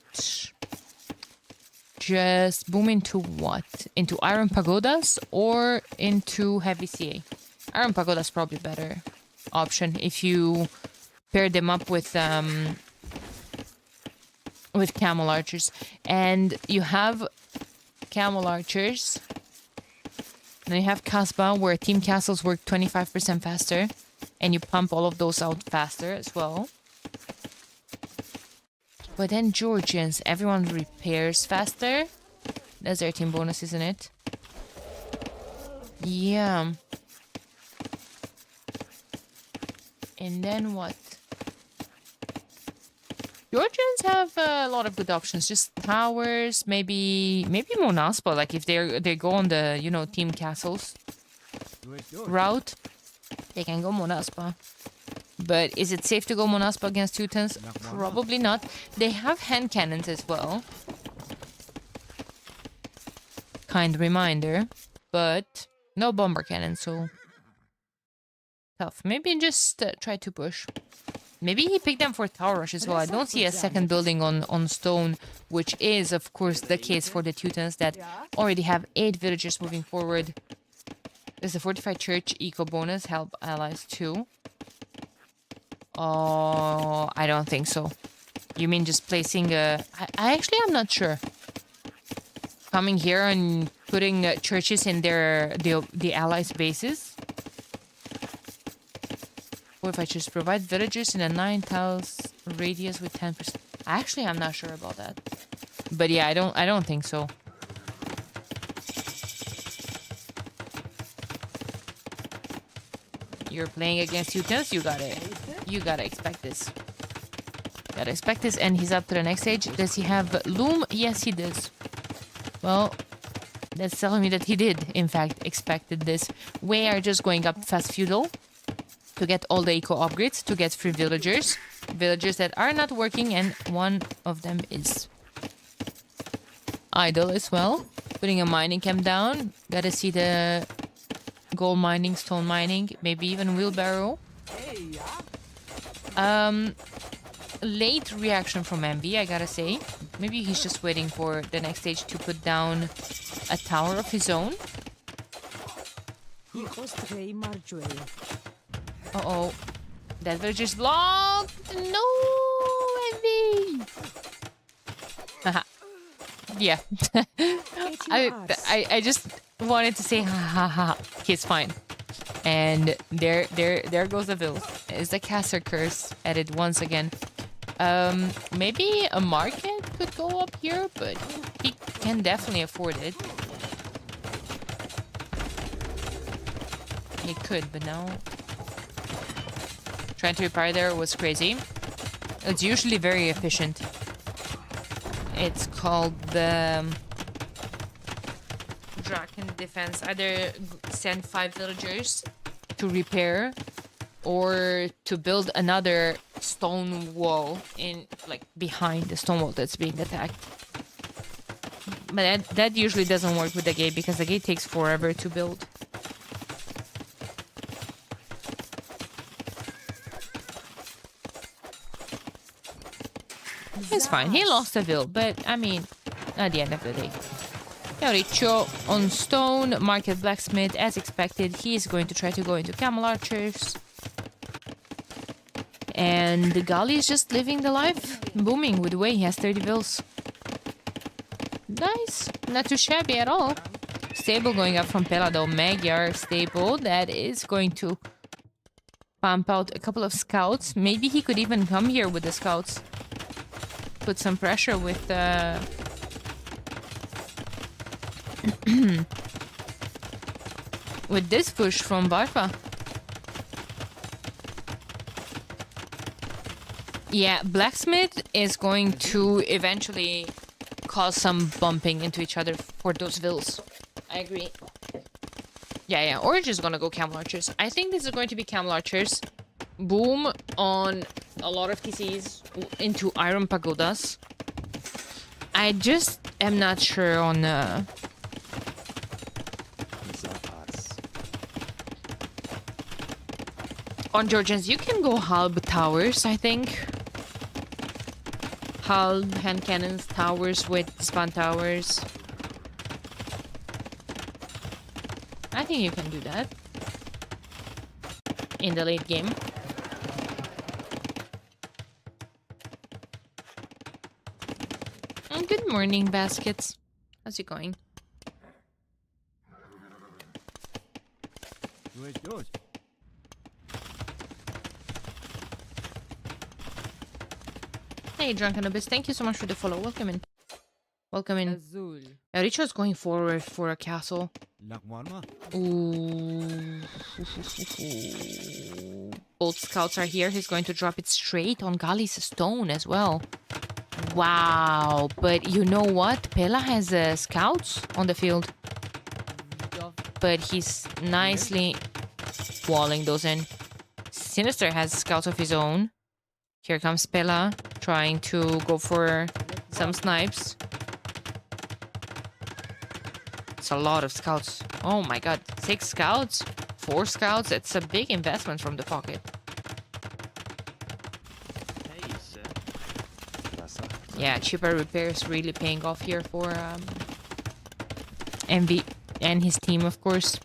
Just boom into what? Into Iron Pagodas or into Heavy CA? Iron Pagodas probably better option if you pair them up with camel archers. And you have camel archers. Then you have Kasbah, where team castles work 25% faster. And you pump all of those out faster as well. But then Georgians, everyone repairs faster. That's their team bonus, isn't it? Yeah. And then what? Georgians have a lot of good options. Just towers, maybe Monaspa. Like if they go on the team castles route, they can go Monaspa. But is it safe to go Monaspa against 2 tens? Probably not. They have hand cannons as well. Kind reminder. But no bomber cannon, so tough. Maybe just try to push. Maybe he picked them for tower rush as well. I don't see a second building on stone, which is, of course, the case for the 2 tens that already have 8 villagers moving forward. There's a fortified church eco bonus. Help allies too. Oh, I don't think so. You mean just placing a... I actually am not sure. Coming here and putting churches in the allies' bases. Or if I just provide villagers in a 9 tiles radius with 10%. Actually, I'm not sure about that. But yeah, I don't think so. You're playing against Utens. You gotta expect this. Gotta expect this. And he's up to the next stage. Does he have Loom? Yes, he does. Well, that's telling me that he did, in fact, expected this. We are just going up fast feudal to get all the eco upgrades, to get free villagers. Villagers that are not working, and one of them is idle as well. Putting a mining camp down. Gotta see the gold mining, stone mining, maybe even wheelbarrow. Late reaction from MB, I gotta say. Maybe he's just waiting for the next stage to put down a tower of his own. Uh-oh. That villager's blocked! No, MB! Haha. Yeah. I just wanted to say ha ha ha. He's fine. And there goes the Vills. Is the caster curse added once again? Maybe a market could go up here, but he can definitely afford it. He could, but now trying to repair there was crazy. It's usually very efficient. It's called the Draken defense. Either send 5 villagers to repair or to build another stone wall in, like, behind the stone wall that's being attacked. But that usually doesn't work with the gate because the gate takes forever to build. It's fine. He lost a Ville, but I mean, at the end of the day. Riccio on stone, market blacksmith, as expected. He is going to try to go into camel archers. And the Gali is just living the life, booming with the way he has 30 Vills. Nice, not too shabby at all. Stable going up from Pela though. Magyar stable that is going to pump out a couple of scouts. Maybe he could even come here with the scouts. Put some pressure with with this push from Pa4. Yeah, blacksmith is going to eventually cause some bumping into each other for those Vills. I agree. Yeah, Orange is gonna go camel archers. I think this is going to be camel archers. Boom on a lot of TCs into iron pagodas. I just am not sure on Georgians. You can go halb towers, I think. Halb hand cannons, towers with spawn towers. I think you can do that in the late game. And good morning, baskets. How's it going? Hey, Drunken Abyss, thank you so much for the follow. Welcome in. Welcome in. Richo's going forward for a castle. Ooh. Both scouts are here. He's going to drop it straight on Gali's stone as well. Wow. But you know what? Pela has scouts on the field. But he's nicely walling those in. Sinister has scouts of his own. Here comes Pela, trying to go for some snipes. It's a lot of scouts. Oh my god, 6 scouts? 4 scouts? It's a big investment from the pocket. Yeah, cheaper repairs really paying off here for MV and his team, of course.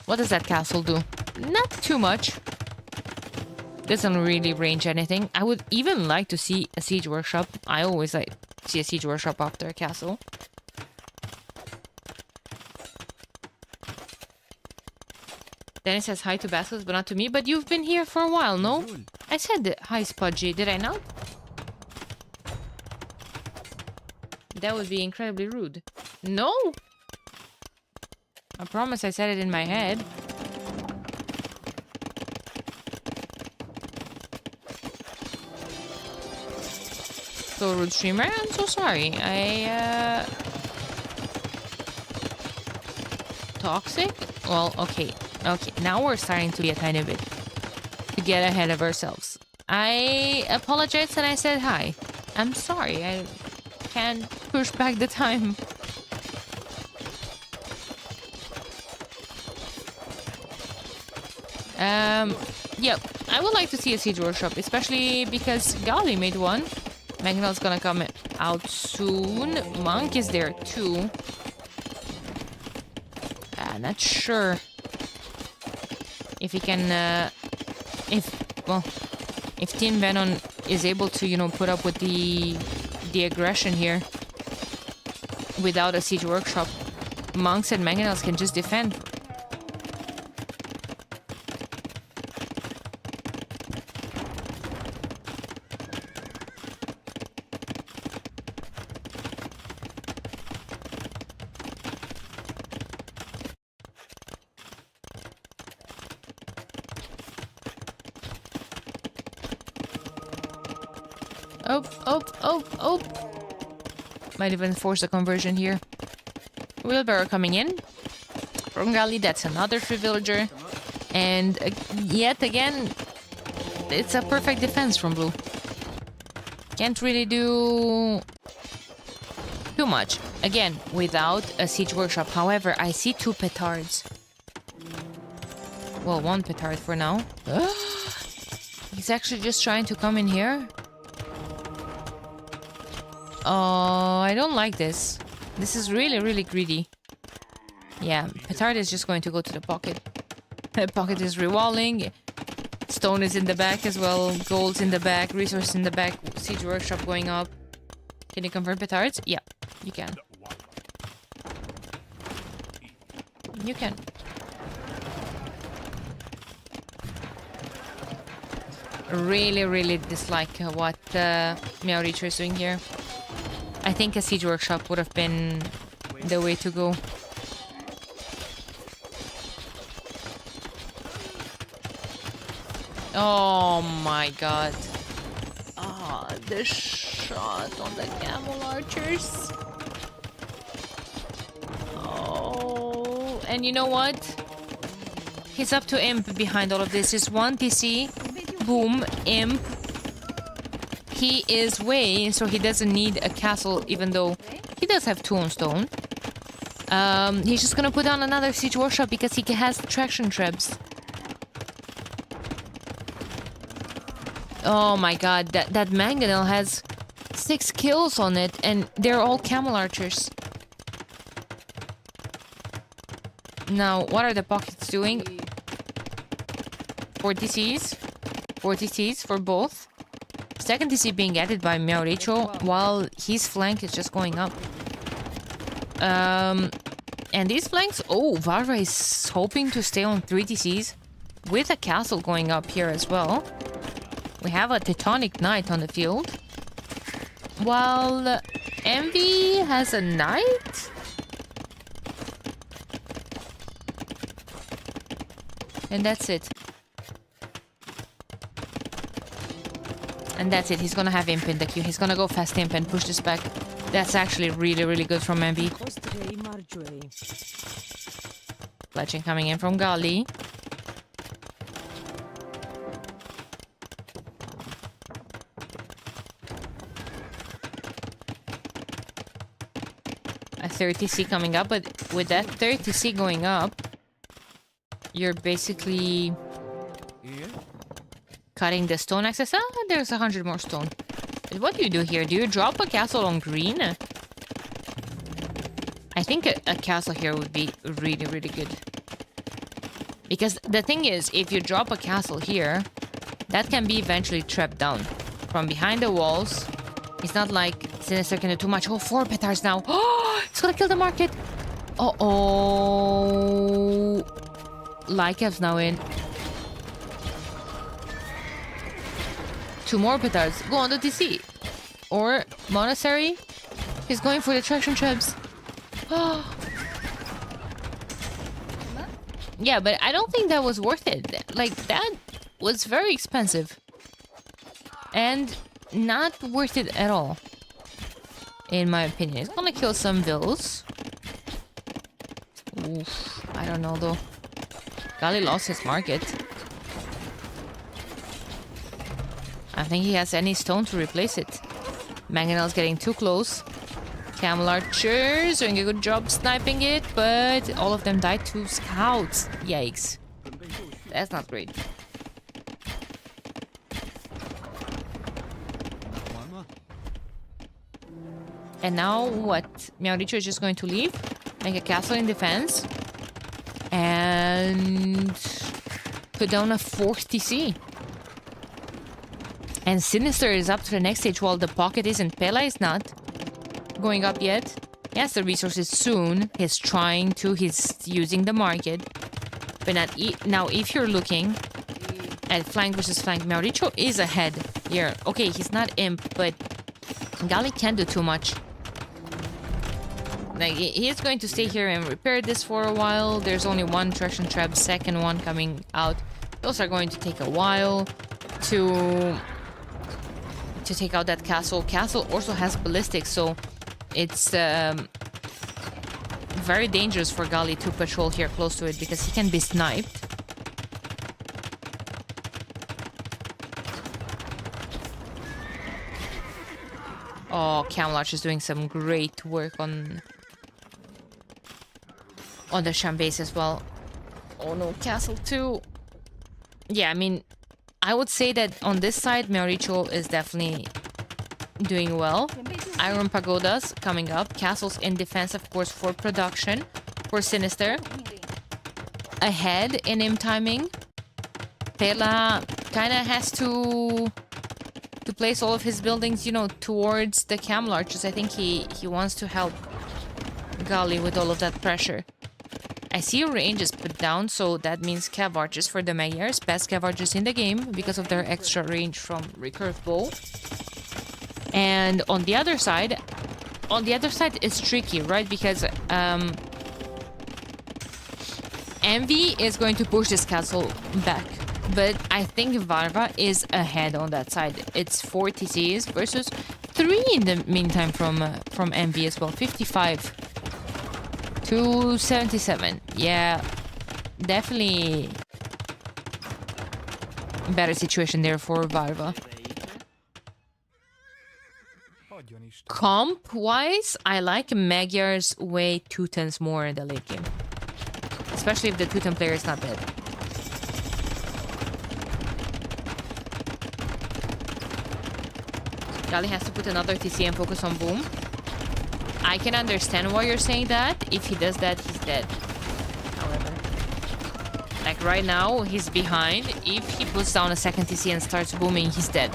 What does that castle do? Not too much. Doesn't really range anything. I would even like to see a siege workshop. I always like to see a siege workshop after a castle. Dennis says hi to baskets, but not to me. But you've been here for a while, no? I said hi, Spudgy. Did I not? That would be incredibly rude. No! I promise I said it in my head. So rude, streamer. I'm so sorry. Toxic? Well, okay. Okay, now we're starting to be a tiny bit to get ahead of ourselves. I apologized and I said hi. I'm sorry. I can't push back the time. Yep. I would like to see a siege workshop, especially because Gali made one. Magnel's gonna come out soon. Monk is there too. Not sure if he can, if Team Venom is able to, you know, put up with the aggression here without a siege workshop. Monks and Mangonels can just defend. Oh. Might even force a conversion here. Wheelbarrow coming in. From Gali, that's another free villager. And yet again, it's a perfect defense from Blue. Can't really do too much. Again, without a siege workshop. However, I see 2 petards. Well, 1 petard for now. He's actually just trying to come in here. Oh, I don't like this. This is really, really greedy. Yeah, petard is just going to go to the pocket. The pocket is rewalling. Stone is in the back as well. Gold's in the back. Resource in the back. Siege workshop going up. Can you convert petards? Yeah, you can. You can. Really, really dislike what Meow Reacher is doing here. I think a siege workshop would have been the way to go. Oh my god. Ah, the shot on the camel archers. Oh, and you know what? He's up to Imp behind all of this. Is 1 TC. Boom, Imp. He is way, so he doesn't need a castle, even though he does have 2 on stone. He's just gonna put down another siege workshop because he has traction trebs. Oh my god, that mangonel has 6 kills on it, and they're all camel archers. Now, what are the pockets doing? 4 TCs. 4 TCs for both. Second TC being added by Meow Rachel, while his flank is just going up. And these flanks... Oh, Varva is hoping to stay on 3 TCs with a castle going up here as well. We have a Teutonic Knight on the field. While Envy has a Knight? And that's it. And that's it. He's gonna have Imp in the queue. He's gonna go fast Imp and push this back. That's actually really, really good from Envy. Fletching coming in from Gali. A 30C coming up, but with that 30C going up, you're basically cutting the stone access. Ah, there's 100 more stone. But what do you do here? Do you drop a castle on green? I think a castle here would be really, really good. Because the thing is, if you drop a castle here, that can be eventually trapped down. From behind the walls, it's not like Sinister can do too much. Oh, 4 petards now. Oh, it's gonna kill the market. Uh-oh. Lycav's now in. 2 more petards. Go on the TC. Or Monastery. He's going for the traction trebs. Oh. Yeah, but I don't think that was worth it. Like, that was very expensive. And not worth it at all, in my opinion. It's gonna kill some vills. Oof, I don't know though. Gali lost his market. I think he has any stone to replace it. Mangonel's getting too close. Camel archers doing a good job sniping it, but all of them died to scouts. Yikes. That's not great. And now what? Mauricio is just going to leave, make a castle in defense, and put down a 4th TC. And Sinister is up to the next stage while the pocket isn't. Pela is not going up yet. He has the resources soon. He's trying to. He's using the market. But not now, if you're looking at flank versus flank, Mauricio is ahead here. Okay, he's not imp, but Gali can't do too much. Like, he's going to stay here and repair this for a while. There's only one traction trap, second one coming out. Those are going to take a while to take out that castle. Castle also has ballistics, so it's very dangerous for Gali to patrol here close to it because he can be sniped. Oh, Camelot is doing some great work on the Sham base as well. Oh no, castle too. Yeah, I mean, I would say that on this side, Mauricio is definitely doing well. Iron Pagodas coming up. Castles in defense, of course, for production. For Sinister. Ahead in imp timing. Pela kind of has to place all of his buildings, you know, towards the camel archers. I think he wants to help Gali with all of that pressure. I see range is put down, so that means cav archers for the Magyars. Best cav archers in the game because of their extra range from recurve bow. And on the other side it's tricky, right? Because Envy is going to push this castle back. But I think Varva is ahead on that side. It's 4 TCs versus 3 in the meantime from Envy as well. 55 to 77. Yeah, definitely better situation there for Varva. Comp-wise, I like Magyar's way Teutons more in the late game. Especially if the Teuton player is not dead. Gali has to put another TC and focus on boom. I can understand why you're saying that. If he does that, he's dead. However, like right now, he's behind. If he puts down a second TC and starts booming, he's dead.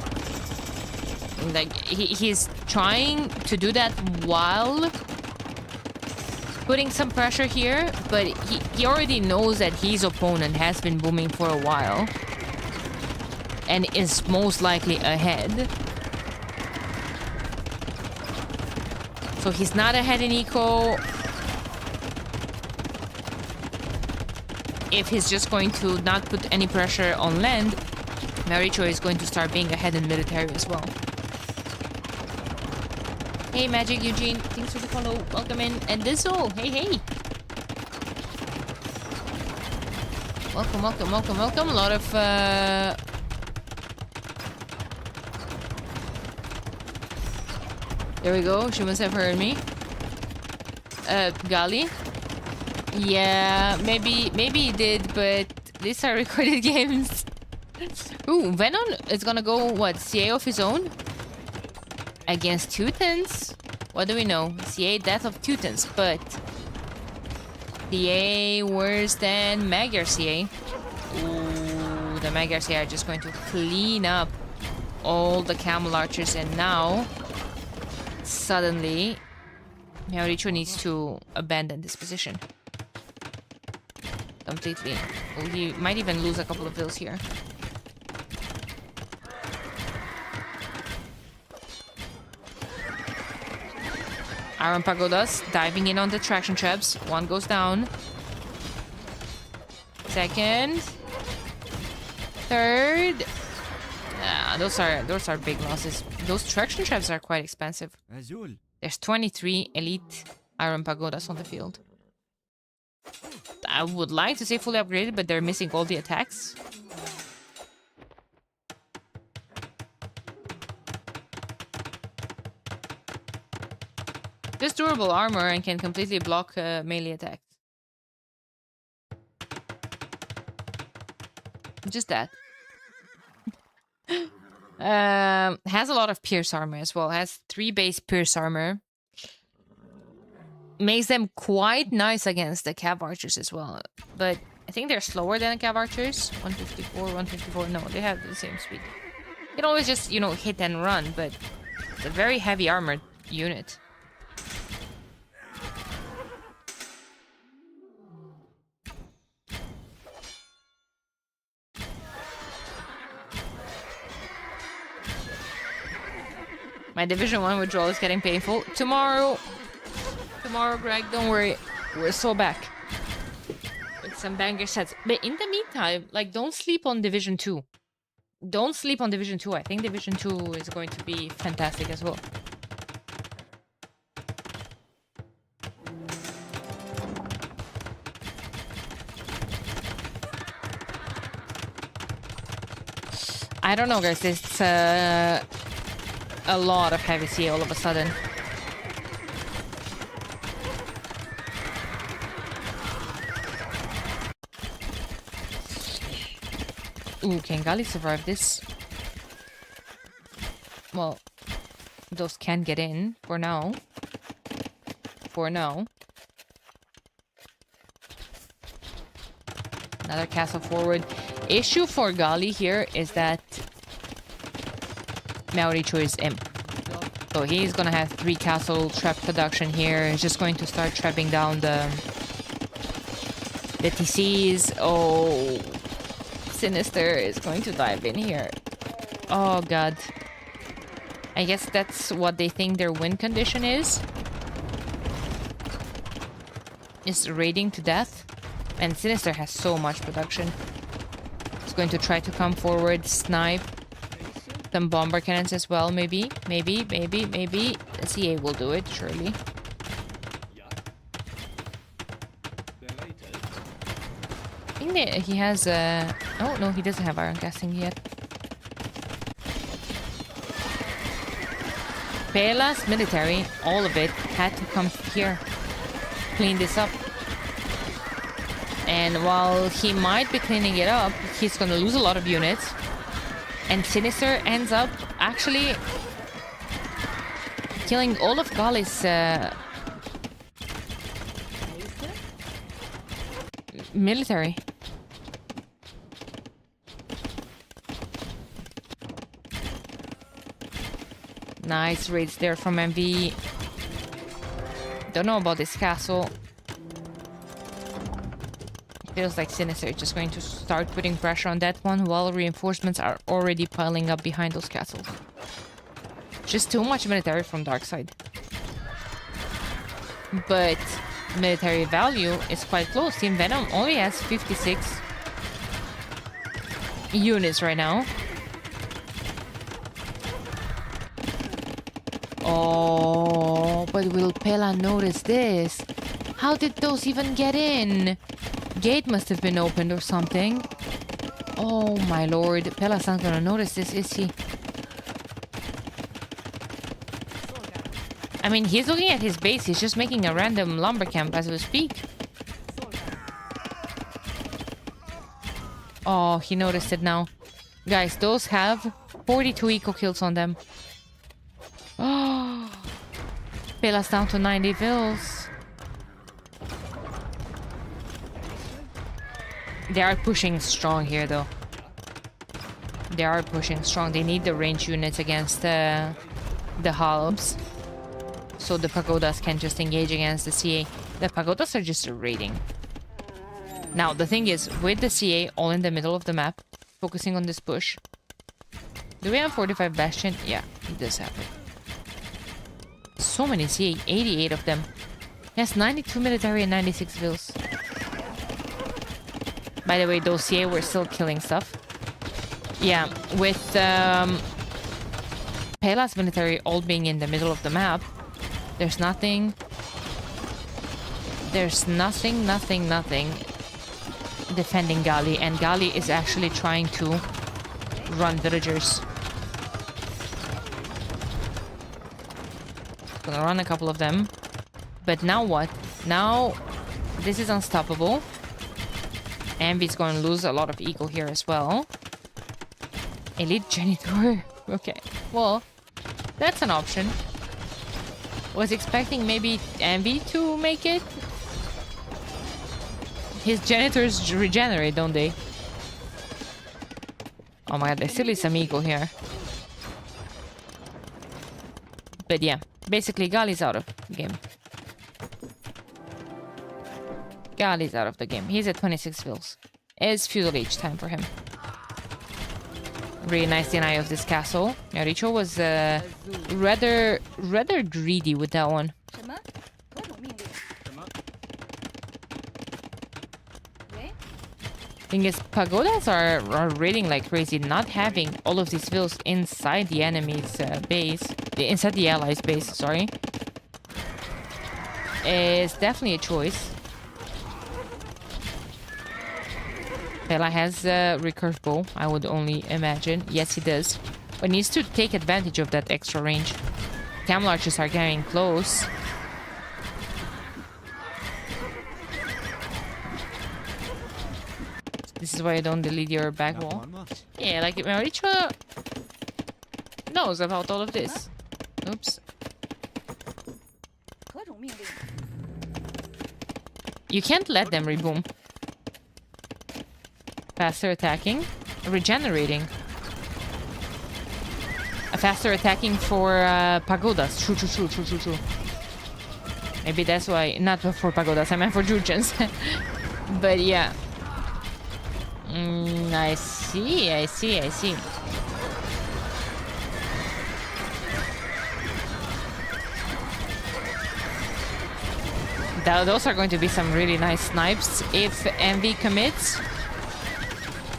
Like, he's trying to do that while putting some pressure here, but he already knows that his opponent has been booming for a while and is most likely ahead. So he's not ahead in eco. If he's just going to not put any pressure on land, Mauricio is going to start being ahead in military as well. Hey Magic Eugene, thanks for the follow. Welcome in. And Dizzle, hey. Welcome. A lot of there we go. She must have heard me. Gali. Yeah, maybe he did, but these are recorded games. Ooh, Venom is gonna go, what, CA of his own? Against Teutons? What do we know? CA death of Teutons, but CA worse than Magyar CA. Ooh, the Magyar CA are just going to clean up all the camel archers, and now suddenly Mauricio needs to abandon this position completely. Well, he might even lose a couple of vills here. Iron Pagodas diving in on the traction traps. One goes down. Second. Third. Those are big losses. those traction traps are quite expensive. Azul. There's 23 elite iron pagodas on the field. I would like to say fully upgraded, but they're missing all the attacks. Just durable armor and can completely block melee attacks. Just that. Has a lot of pierce armor as well. Has 3 base pierce armor. Makes them quite nice against the cav archers as well. But I think they're slower than the cav archers. 154, 154. No, they have the same speed. You can always just, you know, hit and run, but it's a very heavy armored unit. My Division 1 withdrawal is getting painful. Tomorrow, Greg, don't worry. We're so back. With some banger sets. But in the meantime, like, don't sleep on Division 2. Don't sleep on Division 2. I think Division 2 is going to be fantastic as well. I don't know, guys. It's a lot of heavy CA all of a sudden. Ooh, can Gali survive this? Well, those can get in for now. For now. Another castle forward. Issue for Gali here is that Mauricio is imp. So he's gonna have 3 castle trap production here. He's just going to start trapping down the TCs. Oh, Sinister is going to dive in here. Oh god. I guess that's what they think their win condition is. Is raiding to death. And Sinister has so much production. He's going to try to come forward, snipe. Some bomber cannons as well, maybe. Maybe. The CA will do it, surely. I think that he has oh, no, he doesn't have iron casting yet. Pela's military, all of it, had to come here. Clean this up. And while he might be cleaning it up, he's gonna lose a lot of units. And Sinister ends up actually killing all of Gali's military. Nice raids there from MV. Don't know about this castle. Feels like Sinister is just going to start putting pressure on that one while reinforcements are already piling up behind those castles. Just too much military from Darkside. But military value is quite close. Team Venom only has 56 units right now. Oh, but will Pela notice this? How did those even get in? Gate must have been opened or something. Oh my lord. Pela's not gonna notice this, is he? I mean, he's looking at his base. He's just making a random lumber camp as we speak. Oh, he noticed it now. Guys, those have 42 eco kills on them. Oh, Pela's down to 90 vills. They are pushing strong here, though. They are pushing strong. They need the range units against the halbs. So the pagodas can just engage against the CA. The pagodas are just raiding. Now, the thing is, with the CA all in the middle of the map, focusing on this push. Do we have 45 Bastion? Yeah, it does have it. So many CA, 88 of them. Yes, 92 military and 96 vills. By the way, those CA were still killing stuff. Yeah, with Pela's military all being in the middle of the map. There's nothing. There's nothing defending Gali, and Gali is actually trying to run villagers. Gonna run a couple of them. But now what? Now this is unstoppable. Envy's going to lose a lot of eco here as well. Elite Janitor. Okay. Well, that's an option. Was expecting maybe Envy to make it. His janitors regenerate, don't they? Oh my god, there's still is some eco here. But yeah, basically Gali's out of the game. Gali's out of the game. He's at 26 fills. It's feudal age time for him. Really nice deny of this castle. Yeah, Richo was rather greedy with that one. Thing is, pagodas are raiding like crazy. Not having all of these villas inside the enemy's base, inside the allies' base, sorry, is definitely a choice. Pela has a recurve bow, I would only imagine. Yes, he does. But needs to take advantage of that extra range. Camel archers are getting close. This is why you don't delete your back wall. Yeah, like Mauricio knows about all of this. Oops. You can't let them reboom. Faster attacking. Regenerating. A faster attacking for pagodas. True. Maybe that's why. Not for pagodas, I meant for Jurgens. But yeah. I see. Those are going to be some really nice snipes if Envy commits.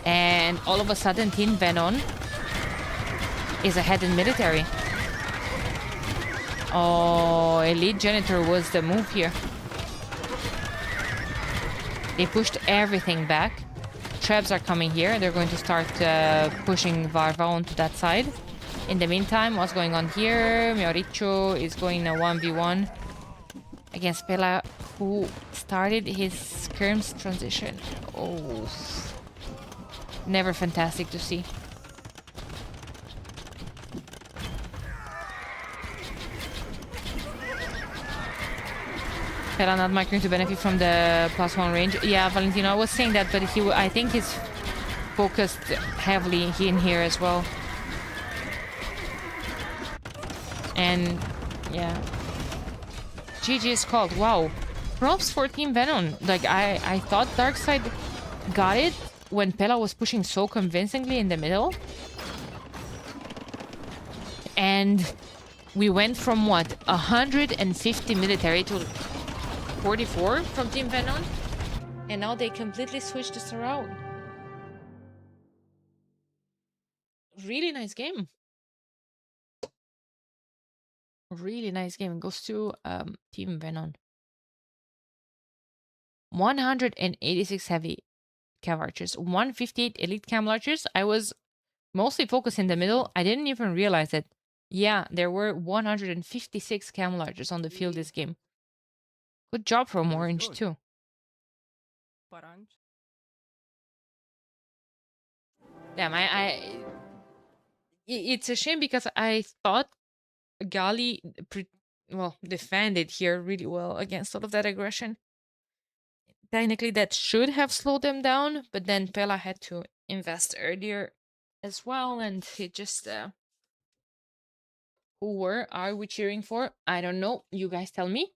And all of a sudden, Team Venom is ahead in military. Oh, Elite Janitor was the move here. They pushed everything back. Trebs are coming here. They're going to start pushing Varva onto that side. In the meantime, what's going on here? Mioricho is going a 1v1 against Pela, who started his skirms transition. Oh. Never fantastic to see. Pela not going to benefit from the +1 range. Yeah, Valentino, I was saying that, but I think he's focused heavily in here as well. And yeah. GG is called. Wow. Props for Team Venom. Like I thought Darkseid got it when Pela was pushing so convincingly in the middle. And we went from what? 150 military to 44 from Team Venom. And now they completely switched this around. Really nice game. Really nice game. It goes to Team Venom. 186 heavy cav archers, 158 elite camel archers. I was mostly focused in the middle. I didn't even realize that. Yeah, there were 156 camel archers on the field this game. Good job from Orange too. Damn, it's a shame because I thought Gali defended here really well against all of that aggression. Technically, that should have slowed them down, but then Pela had to invest earlier as well, and it just who are we cheering for? I don't know. You guys tell me.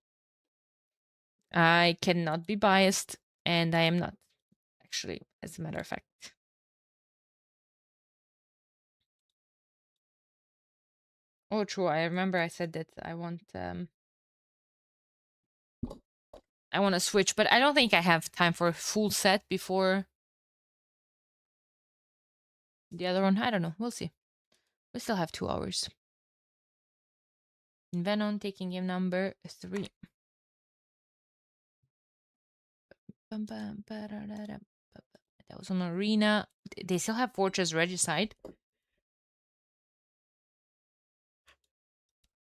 I cannot be biased, and I am not, actually, as a matter of fact. Oh, true. I remember I said that I want to switch, but I don't think I have time for a full set before the other one. I don't know. We'll see. We still have 2 hours. Venom taking game number 3. That was on Arena. They still have Fortress Regicide.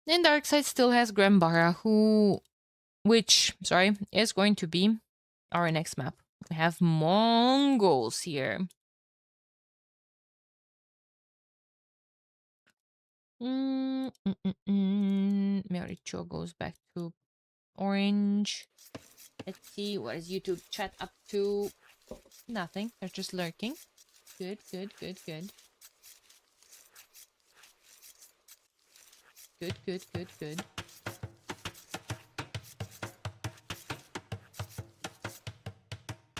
And Darkseid still has Grambara, which is going to be our next map. We have Mongols here. Mericho goes back to orange. Let's see, what is YouTube chat up to? Nothing. They're just lurking. Good, good, good, good. Good, good, good, good.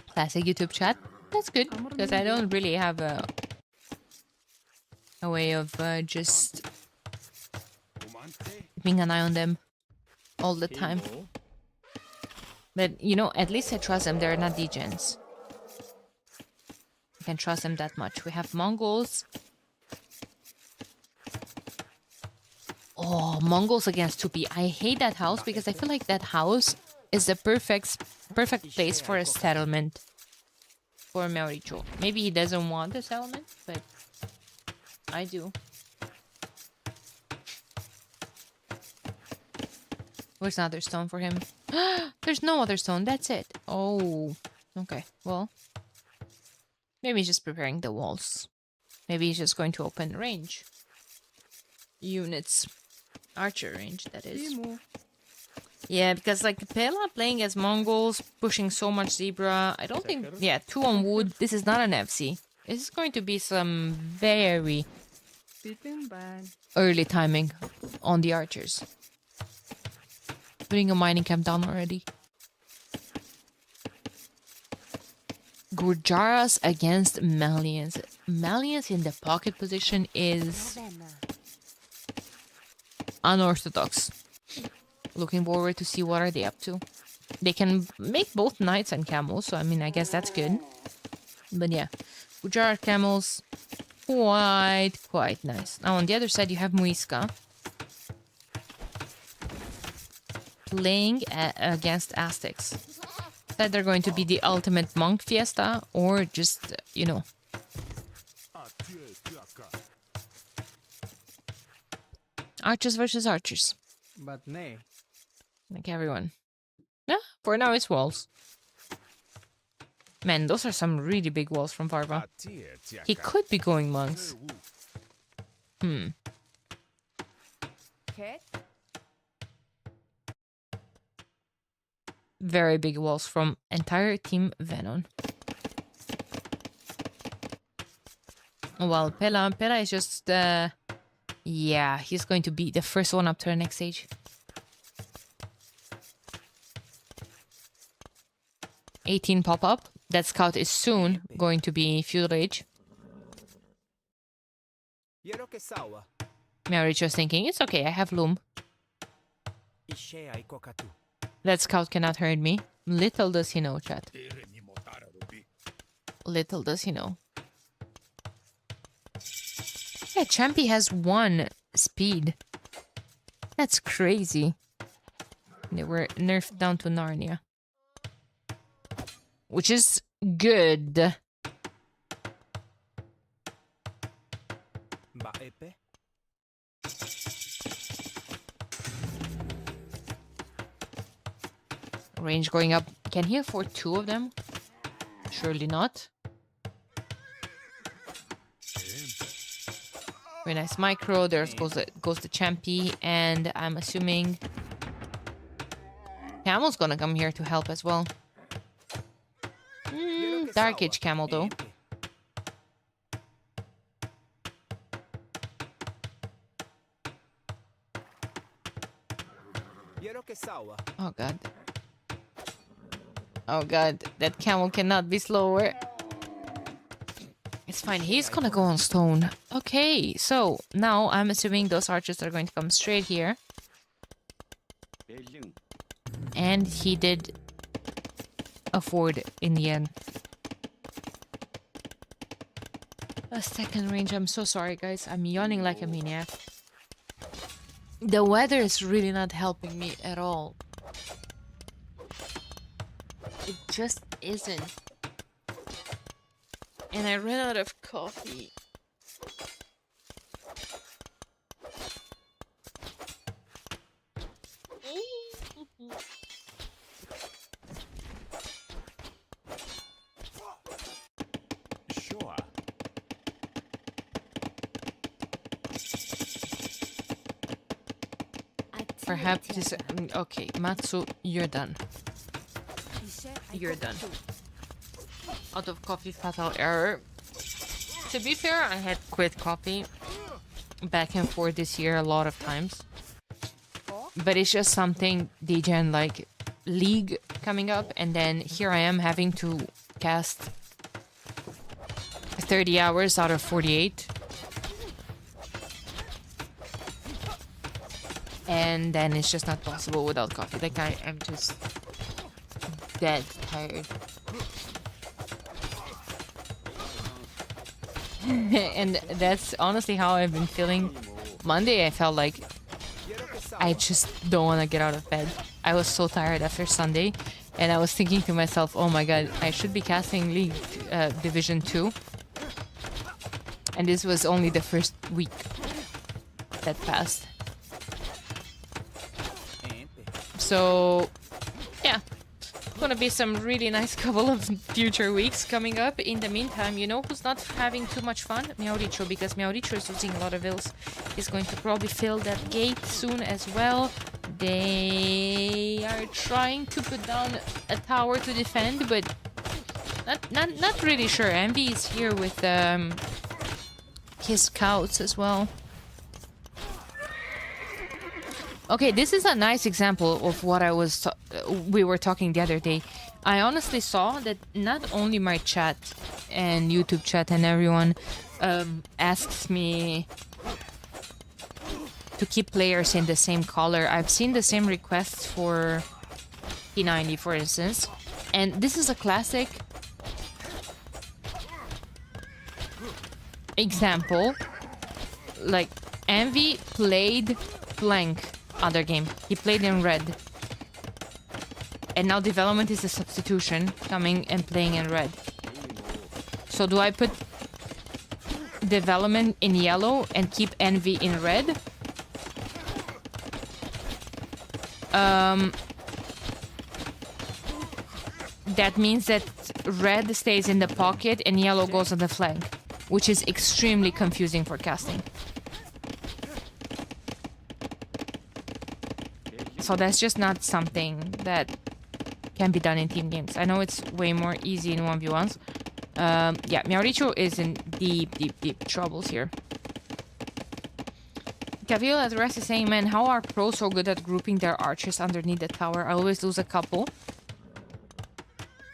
Classic YouTube chat. That's good, because I don't really have a way of just keeping an eye on them all the time. But, you know, at least I trust them. They're not degens. I can trust them that much. We have Mongols. Oh, Mongols against 2P. I hate that house because I feel like that house is the perfect place for a settlement for Mauricio. Maybe he doesn't want a settlement, but I do. Where's another stone for him? There's no other stone. That's it. Oh, okay. Well, maybe he's just preparing the walls. Maybe he's just going to open range units. Archer range, that is. Yeah, because like Pela playing as Mongols, pushing so much Zebra. I don't think... Yeah, 2 on wood. This is not an FC. This is going to be some very early timing on the archers. Putting a mining camp down already. Gurjaras against Malians. Malians in the pocket position is unorthodox. Looking forward to see what are they up to. They can make both knights and camels, so I mean, I guess that's good. But yeah, Gujarat camels, quite nice. Now on the other side you have Muisca playing against Aztecs. That they're going to be the ultimate monk fiesta, or just, you know, archers versus archers. But nay. Like everyone. Yeah, for now it's walls. Man, those are some really big walls from Varva. He could be going monks. Very big walls from entire team Venom. Well, Pela is just... yeah, he's going to be the first one up to the next stage. 18 pop-up. That scout is soon going to be Feudal Age. Mary just thinking, it's okay, I have Loom. That scout cannot hurt me. Little does he know, chat. Little does he know. Yeah, Champy has 1 speed. That's crazy. They were nerfed down to Narnia. Which is good. Range going up. Can he afford 2 of them? Surely not. Very nice micro. There goes the Champy, and I'm assuming Camel's gonna come here to help as well. Dark Age Camel though. Oh god. Oh god, that camel cannot be slower. It's fine, he's gonna go on stone. Okay, so now I'm assuming those archers are going to come straight here. And he did afford in the end. A second range, I'm so sorry guys, I'm yawning like a maniac. The weather is really not helping me at all. It just isn't. And I ran out of coffee. Sure. Perhaps this. Okay, Matsu, you're done. You're done. Out of coffee, fatal error. To be fair, I had quit coffee back and forth this year a lot of times. But it's just something DJing like League coming up, and then here I am having to cast 30 hours out of 48. And then it's just not possible without coffee. Like I am just dead tired. And that's honestly how I've been feeling. Monday I felt like I just don't want to get out of bed. I was so tired after Sunday, and I was thinking to myself, oh my god, I should be casting League Division 2. And this was only the first week that passed. So, yeah. Gonna be some really nice couple of future weeks coming up. In the meantime, you know who's not having too much fun? Miauricho, because Miauricho is losing a lot of ills. He's going to probably fill that gate soon as well. They are trying to put down a tower to defend, but not really sure. Envy is here with his scouts as well. Okay, this is a nice example of what we were talking the other day. I honestly saw that not only my chat and YouTube chat and everyone asks me to keep players in the same color. I've seen the same requests for P90, for instance. And this is a classic example. Like, Envy played blank other game. He played in red. And now development is a substitution, coming and playing in red. So do I put development in yellow and keep Envy in red? That means that red stays in the pocket and yellow goes on the flank, which is extremely confusing for casting. So that's just not something that can be done in team games. I know it's way more easy in 1v1s. Yeah, Miauricho is in deep troubles here. Cavill at rest is saying, man, how are pros so good at grouping their archers underneath the tower? I always lose a couple.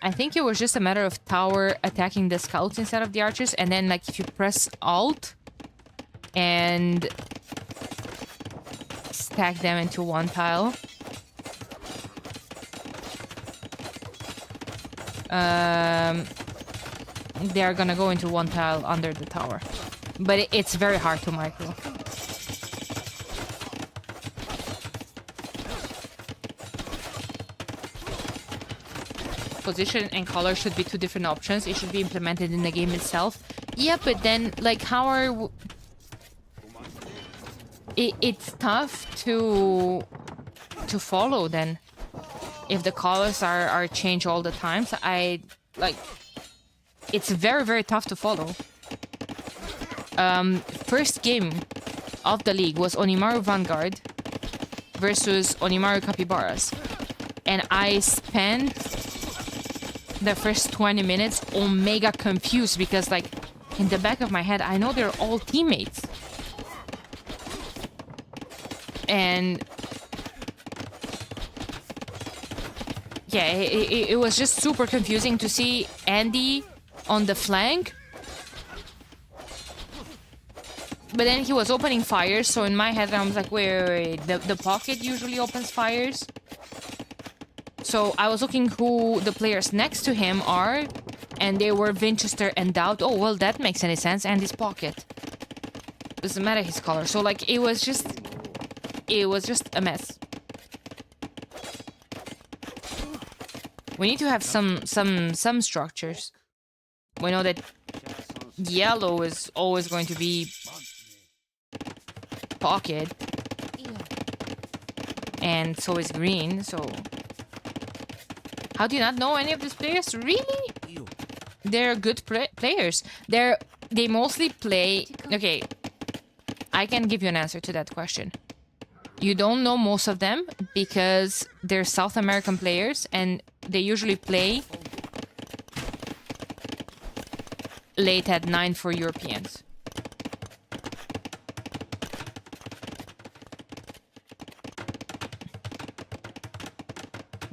I think it was just a matter of tower attacking the scouts instead of the archers. And then, like, if you press Alt and stack them into one tile. They're gonna go into one tile under the tower. But it's very hard to micro. Position and color should be two different options. It should be implemented in the game itself. Yeah, but then, like, how are... It's tough to follow then. If the colors are changed all the time, so it's very, very tough to follow. First game of the league was Onimaru Vanguard versus Onimaru Capybaras. And I spent the first 20 minutes omega confused because, like, in the back of my head, I know they're all teammates. And yeah, it was just super confusing to see Andy on the flank. But then he was opening fires, so in my head I was like, wait. The pocket usually opens fires. So I was looking who the players next to him are, and they were Winchester and Dowd. Oh, well, that makes any sense. Andy's pocket. Doesn't matter his color. So, like, it was just... it was just a mess. We need to have some structures. We know that yellow is always going to be pocket, and so is green. So how do you not know any of these players? Really? They're good players. They mostly play. Okay, I can give you an answer to that question. You don't know most of them because they're South American players and they usually play late at 9 for Europeans.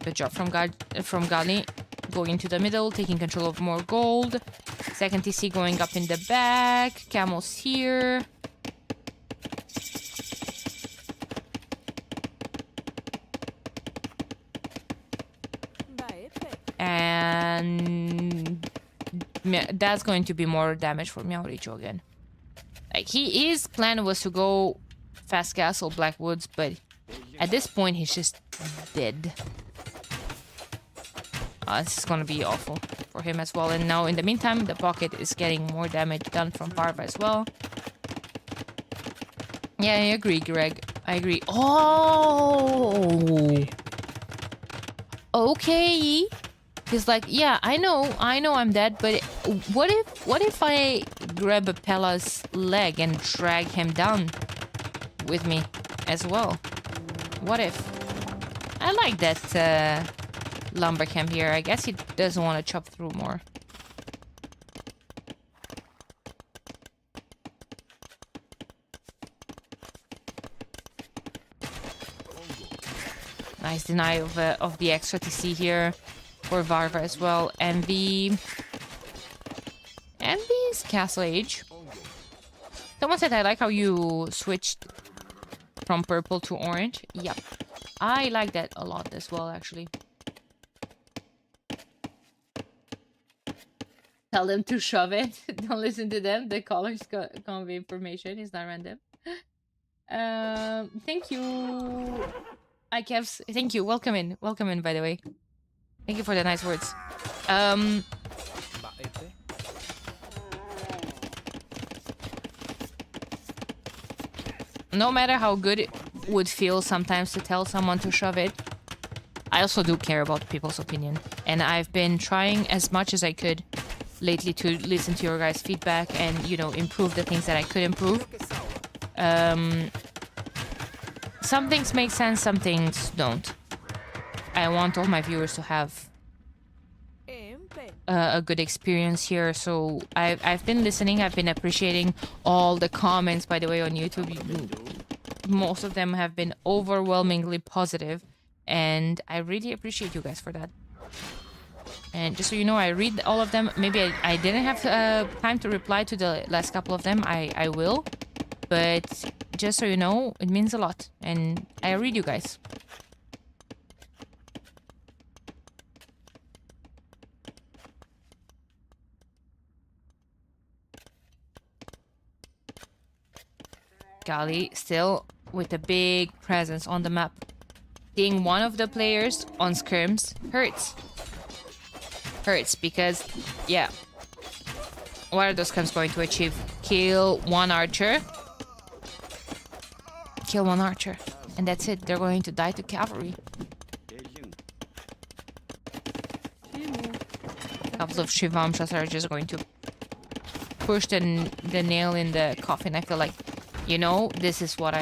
Good job from Gali. Going into the middle, taking control of more gold. Second TC going up in the back. Camels here. And that's going to be more damage for Miauricio again. Like, his plan was to go Fast Castle, Blackwoods, but at this point he's just dead. This is gonna be awful for him as well. And now in the meantime, the pocket is getting more damage done from Pa4 as well. Yeah, I agree, Greg. I agree. Oh, okay. He's like, yeah, I know I'm dead, but what if I grab a Pella's leg and drag him down with me as well? What if? I like that lumber camp here. I guess he doesn't want to chop through more. Nice deny of the extra TC here for Varva as well. Envy's Castle Age. Someone said, I like how you switched from purple to orange. Yep. I like that a lot as well, actually. Tell them to shove it. Don't listen to them. The colors convey information. It's not random. Thank you. Kevs. Thank you. Welcome in. Welcome in, by the way. Thank you for the nice words. No matter how good it would feel sometimes to tell someone to shove it, I also do care about people's opinion. And I've been trying as much as I could lately to listen to your guys' feedback and, you know, improve the things that I could improve. Some things make sense, some things don't. I want all my viewers to have a good experience here, so I've been listening. I've been appreciating all the comments, by the way, on YouTube. Most of them have been overwhelmingly positive, and I really appreciate you guys for that. And just so you know, I read all of them. Maybe I didn't have time to reply to the last couple of them. I will. But just so you know, it means a lot. And I read you guys. Gali still with a big presence on the map. Seeing one of the players on scrims hurts. Hurts because, yeah. What are those scrims going to achieve? Kill one archer. Kill one archer. And that's it. They're going to die to cavalry. A couple of Shivamshas are just going to push the nail in the coffin. I feel like, you know, this is what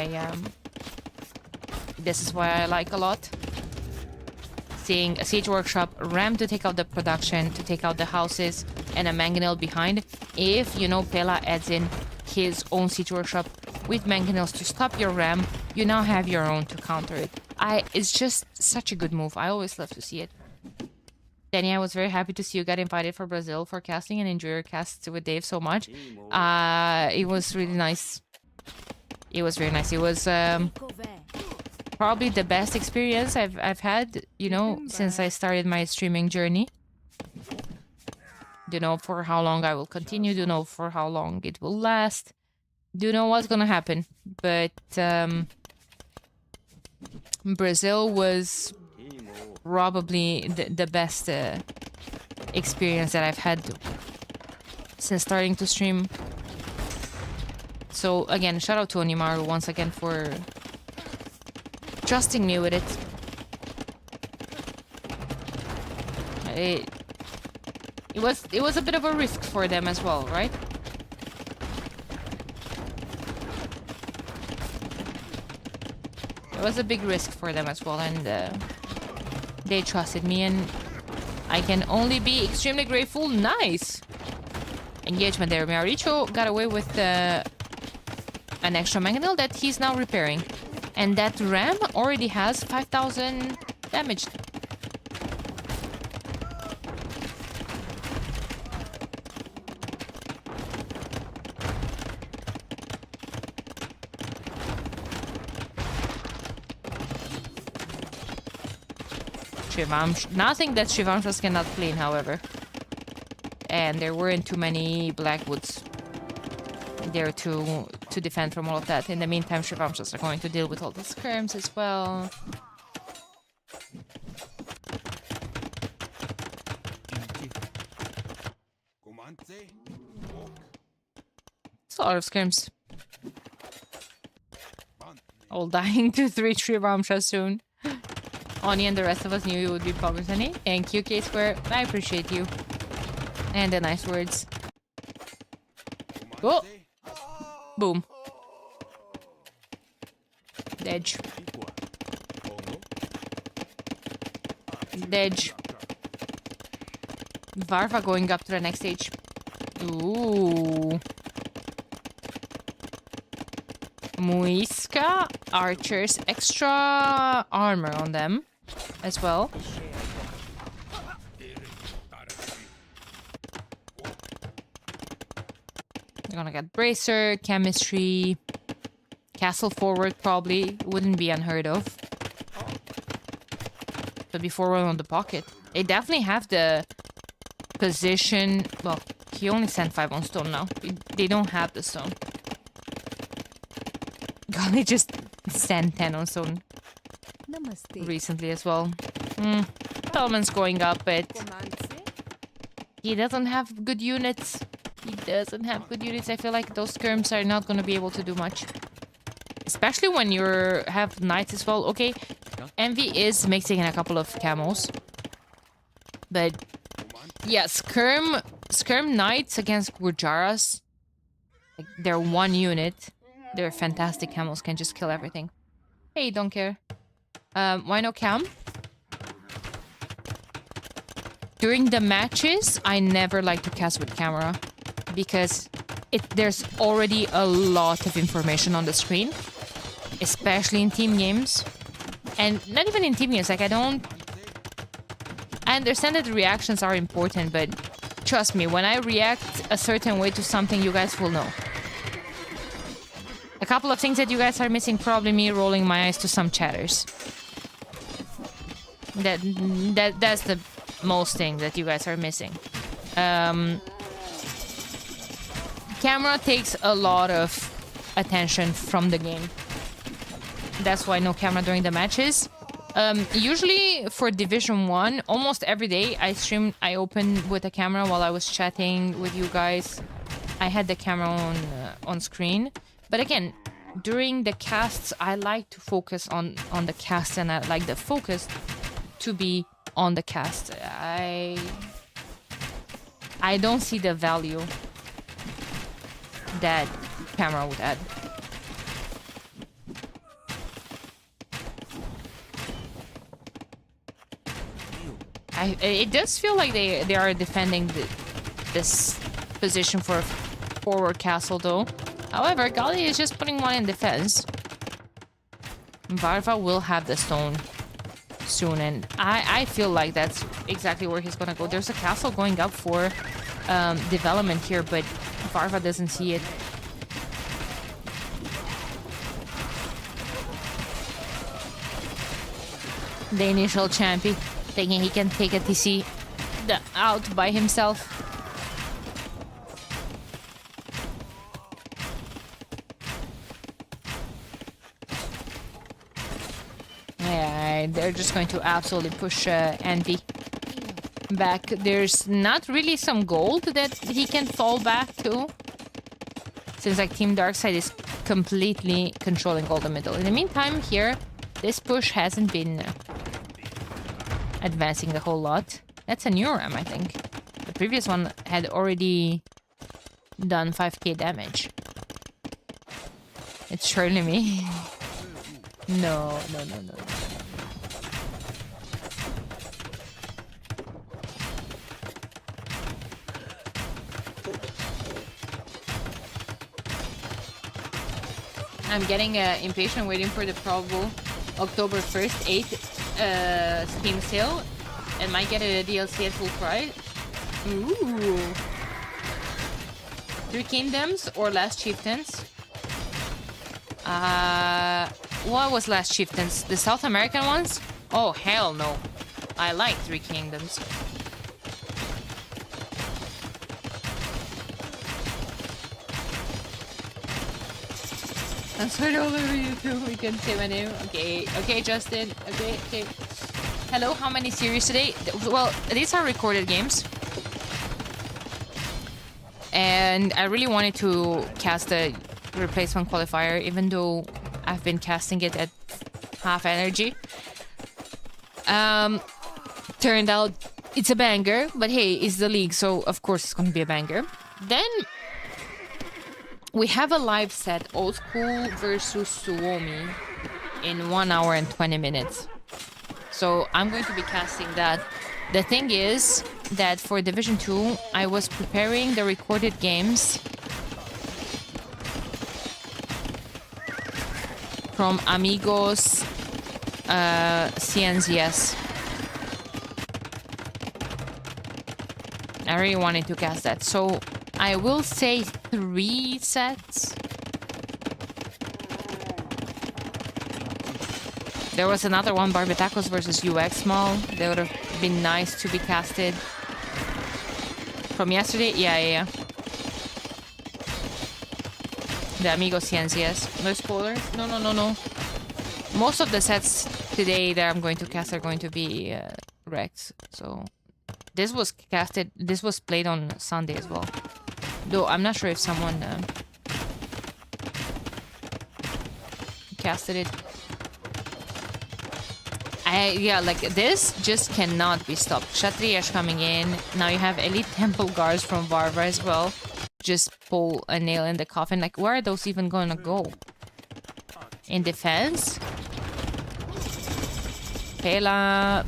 this is what I like a lot. Seeing a siege workshop, ram to take out the production, to take out the houses, and a mangonel behind. If, you know, Pela adds in his own siege workshop with mangonels to stop your ram, you now have your own to counter it. It's just such a good move. I always love to see it. Danny, I was very happy to see you got invited for Brazil for casting and enjoy your casts with Dave so much. It was really nice. It was very nice. It was probably the best experience I've had, you know, since I started my streaming journey. Don't know for how long I will continue. Don't know for how long it will last. Don't know what's gonna happen. But Brazil was probably the best experience that I've had since starting to stream. So again, shout out to Onimaru once again for trusting me with it. It was a bit of a risk for them as well, right? It was a big risk for them as well, and they trusted me, and I can only be extremely grateful. Nice engagement there. Miaricho got away with an extra mangonel that he's now repairing, and that ram already has 5,000 damage. Nothing that Shivamshas cannot clean, however. And there weren't too many Blackwoods there to defend from all of that. In the meantime, Shivamshas are going to deal with all the skirms as well. It's a lot of skirms. All dying to 3 Shivamshas soon. Oni and the rest of us knew you would be poggers, honey. Thank you, K-Square. I appreciate you. And the nice words. Oh! Boom. Dedge. Dedge. Varva going up to the next stage. Ooh. Muisca archers, extra armor on them as well. They're gonna get bracer, chemistry, castle forward probably wouldn't be unheard of. But before we're on the pocket, they definitely have the position. Well, he only sent 5 on stone now. They don't have the stone. God, they just sent 10 on stone recently as well. Development's going up, but he doesn't have good units. He doesn't have good units. I feel like those skirms are not going to be able to do much. Especially when you have knights as well. Okay, Envy is mixing in a couple of camos. But yeah, skirm knights against Gurjaras. Like, they're one unit. They're fantastic camos, can just kill everything. Hey, don't care. Why no cam? During the matches, I never like to cast with camera. Because there's already a lot of information on the screen. Especially in team games. And not even in team games, like I understand that the reactions are important, but trust me, when I react a certain way to something, you guys will know. A couple of things that you guys are missing, probably me rolling my eyes to some chatters. That's the most thing that you guys are missing. Camera takes a lot of attention from the game. That's why no camera during the matches. Usually for Division 1, almost every day I opened with a camera while I was chatting with you guys. I had the camera on screen. But again, during the casts, I like to focus on the cast, and I like the focus to be on the cast. I don't see the value that camera would add. It does feel like they are defending this position for forward castle though. However, Gali is just putting one in defense. Varva will have the stone soon, and I feel like that's exactly where he's gonna go. There's a castle going up for development here, but Varva doesn't see it. The initial champion thinking he can take a TC out by himself. They're just going to absolutely push Envy back. There's not really some gold that he can fall back to. Seems like Team Darkseid is completely controlling gold in the middle. In the meantime, here, this push hasn't been advancing a whole lot. That's a new ram, I think. The previous one had already done 5k damage. It's surely me. No, no, no, no. I'm getting impatient waiting for the probable October 1st, 8th Steam sale. And might get a DLC at full price. Ooh. Three Kingdoms or Last Chieftains? What was Last Chieftains? The South American ones? Oh, hell no. I like Three Kingdoms. I'm sorry all over YouTube. We can say my name. Okay, okay, Justin. Okay, okay. Hello, how many series today? Well, these are recorded games. And I really wanted to cast a replacement qualifier, even though I've been casting it at half energy. Turned out it's a banger, but hey, it's the league, so of course it's gonna be a banger. Then we have a live set, Old School versus Suomi, in 1 hour and 20 minutes. So I'm going to be casting that. The thing is that for Division 2, I was preparing the recorded games from Amigos CNZS. I really wanted to cast that. So I will say 3 sets. There was another one, Barbitacos versus UX Mall. They would have been nice to be casted. From yesterday? Yeah. The Amigo CNCS. No spoilers? No. Most of the sets today that I'm going to cast are going to be wrecked. So this was casted, this was played on Sunday as well. Though I'm not sure if someone casted it. Yeah, like this just cannot be stopped. Kshatriyash coming in. Now you have Elite Temple Guards from Varva as well. Just pull a nail in the coffin. Like, where are those even gonna go? In defense? Pela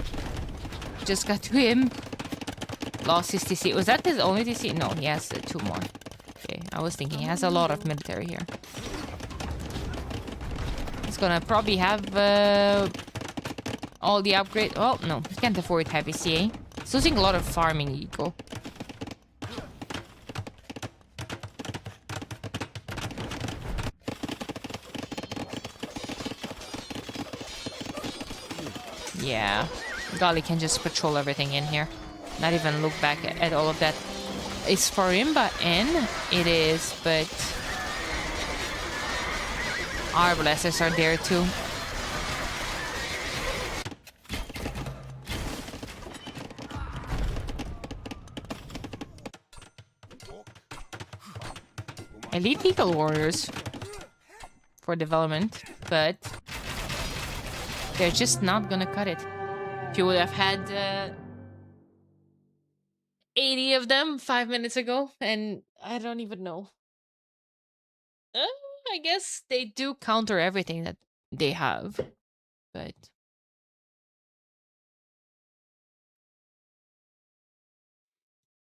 just got to him. Lost his TC. Was that his only TC? No, he has 2 more. Okay, I was thinking he has a lot of military here. He's gonna probably have all the upgrade. Oh, no, he can't afford heavy CA. He's losing a lot of farming eco. Yeah, Gali can just patrol everything in here. Not even look back at all of that. Is Farimba in? It is, but our blessers are there too. Elite Eagle Warriors for development, but they're just not gonna cut it. If you would have had 80 of them 5 minutes ago, and I don't even know. I guess they do counter everything that they have, but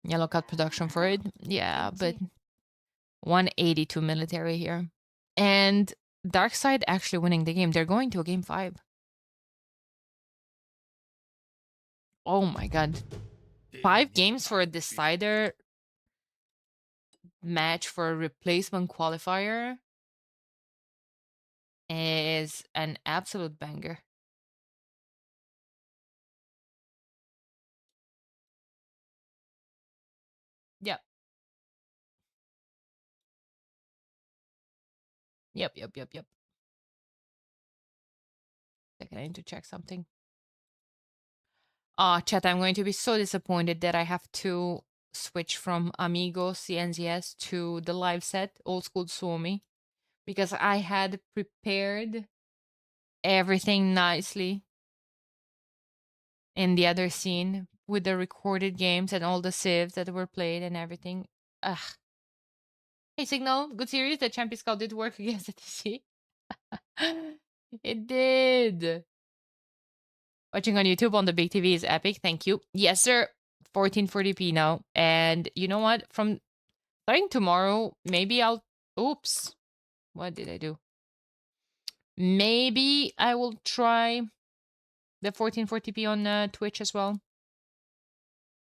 yellow cut production for it. Yeah, but 182 military here. And Darkseid actually winning the game. They're going to a game 5. Oh my god. 5 games for a decider match for a replacement qualifier is an absolute banger. Yep. Yep. Second, I need to check something. Chat, I'm going to be so disappointed that I have to switch from Amigo CNZS to the live set, Old School Suomi, because I had prepared everything nicely in the other scene with the recorded games and all the civs that were played and everything. Ugh. Hey, Signal, good series. The Champion Scout did work against the TC. It did. Watching on YouTube on the big TV is epic. Thank you. Yes, sir. 1440p now. And you know what? From starting tomorrow, maybe I'll. Oops. What did I do? Maybe I will try the 1440p on Twitch as well.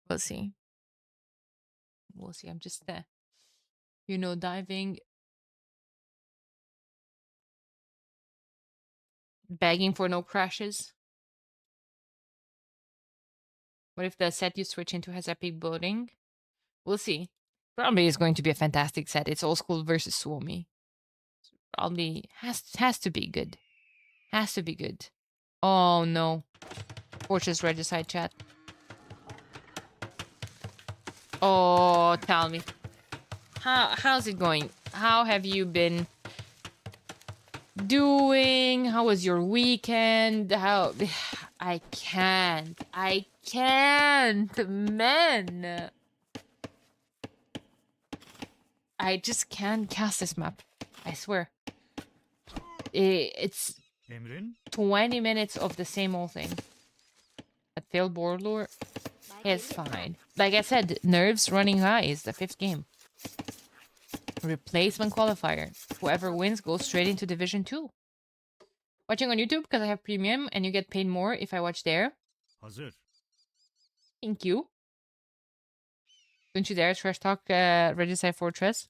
We'll see. We'll see. I'm just, diving, begging for no crashes. What if the set you switch into has epic boating? We'll see. Probably is going to be a fantastic set. It's old school versus Suomi. Probably has to be good. Has to be good. Oh no. Fortress Regicide chat. Oh, tell me. How's it going? How have you been doing? How was your weekend? How I can't. Man. I just can't cast this map. I swear. It's Emrin? 20 minutes of the same old thing. That failed board lure is fine. Like I said, nerves running high is the 5th game. Replacement qualifier. Whoever wins goes straight into Division 2. Watching on YouTube because I have premium and you get paid more if I watch there. Hazır. Thank you. Don't you dare trash talk Regicide Fortress.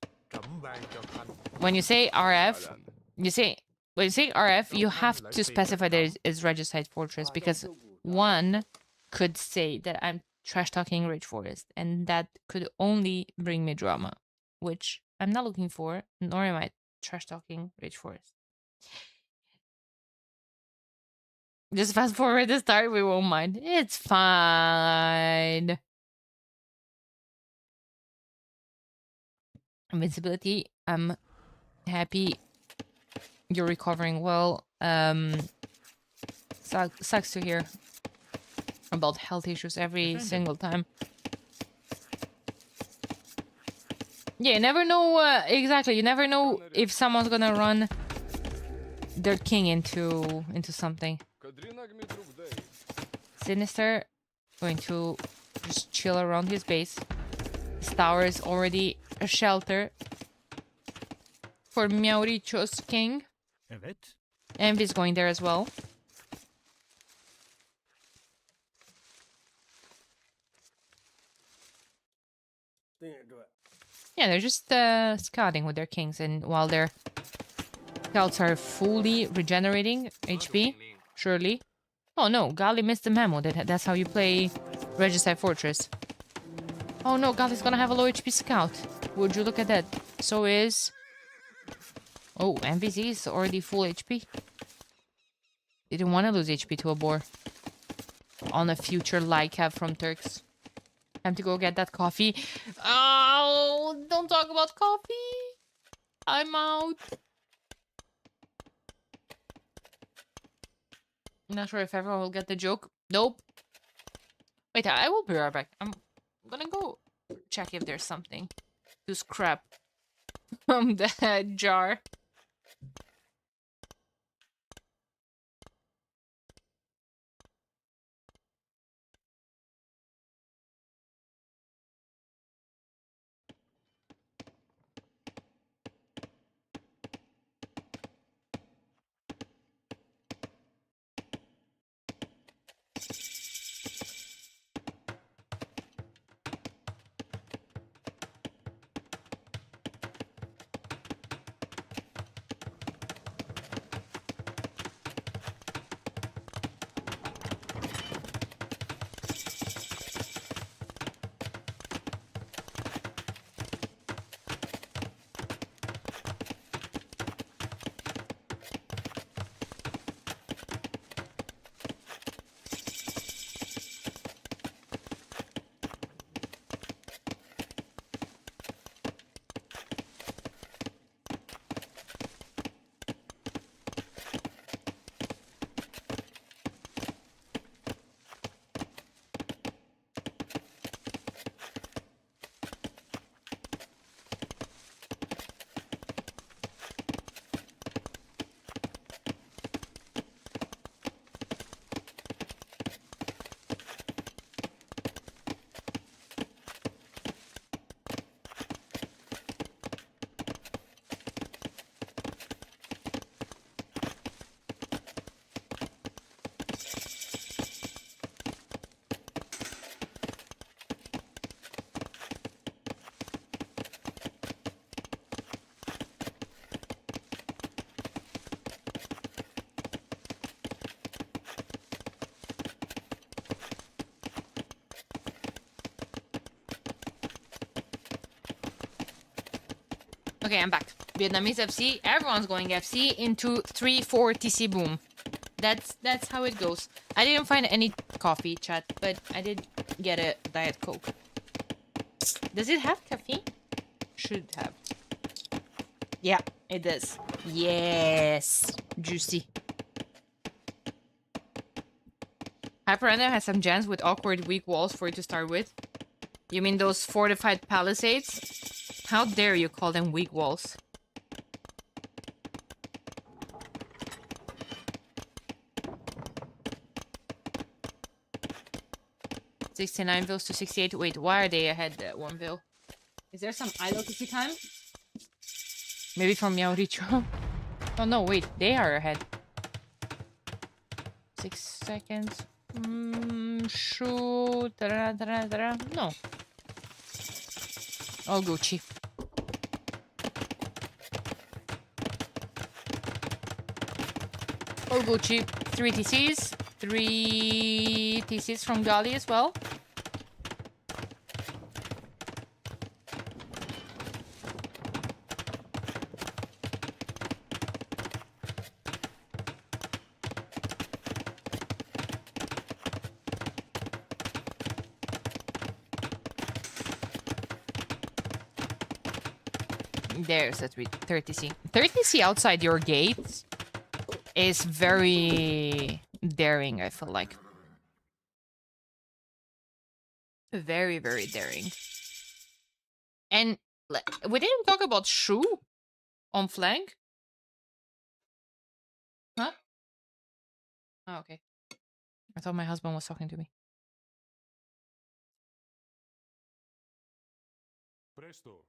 When you say RF, when you say RF, you have to specify that it's Regicide Fortress because one could say that I'm trash talking Rage Forest, and that could only bring me drama, which I'm not looking for, nor am I trash talking Rage Forest. Just fast forward the start, we won't mind. It's fine. Invincibility, I'm happy you're recovering well. Sucks to hear about health issues every single time. Yeah, you never know exactly. You never know if someone's gonna run their king into something. Sinister going to just chill around his base. His tower is already a shelter for Mauriccio's king. Evet. Envy's going there as well. Yeah, they're just scouting with their kings, and while their scouts are fully regenerating HP, surely. Oh no, Gali missed the memo. That's how you play Regicide Fortress. Oh no, Gali's gonna have a low HP scout. Would you look at that? So is... Oh, MVZ is already full HP. Didn't want to lose HP to a boar. On a future like have from Turks. Time to go get that coffee. Oh, don't talk about coffee. I'm out. Not sure if everyone will get the joke. Nope. Wait, I will be right back. I'm gonna go check if there's something to scrap from the jar. Okay, I'm back. Vietnamese FC. Everyone's going FC into 3-4 TC boom. That's how it goes. I didn't find any coffee, chat, but I did get a Diet Coke. Does it have caffeine? Should have. Yeah, it does. Yes. Juicy. Hyperanda has some gens with awkward weak walls for you to start with. You mean those fortified palisades? How dare you call them weak walls? $69 vills to 68. Wait, why are they ahead that one bill? Is there some idle PC time? Maybe from Yauricho? Oh no, wait, they are ahead. 6 seconds. Shoot. No. All Gucci. All Gucci. 3 TCs. 3 TCs from Gali as well. There's a 30C. 30C outside your gates is very daring, I feel like. Very, very daring. And we didn't talk about Shu on flank. Huh? Oh, okay. I thought my husband was talking to me. Presto.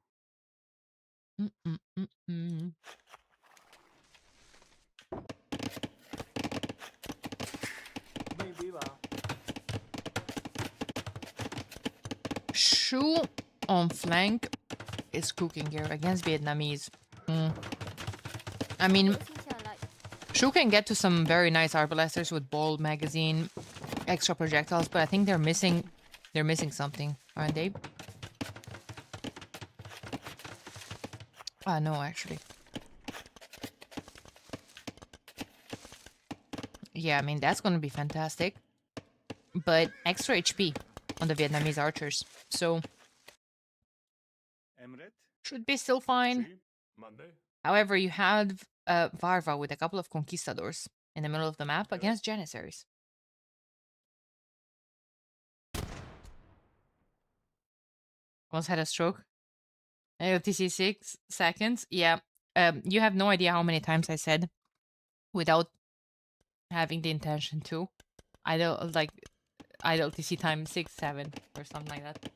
Shu on flank is cooking here against Vietnamese. I mean, Shu can get to some very nice arbalesters with bold magazine, extra projectiles, but I think they're missing something, aren't they? No, actually. Yeah, I mean, that's gonna be fantastic. But extra HP on the Vietnamese archers. So should be still fine. However, you have Varva with a couple of conquistadors in the middle of the map against Janissaries. Almost had a stroke. LTC 6 seconds. Yeah. You have no idea how many times I said without having the intention to. Idle TC time 6, 7 or something like that.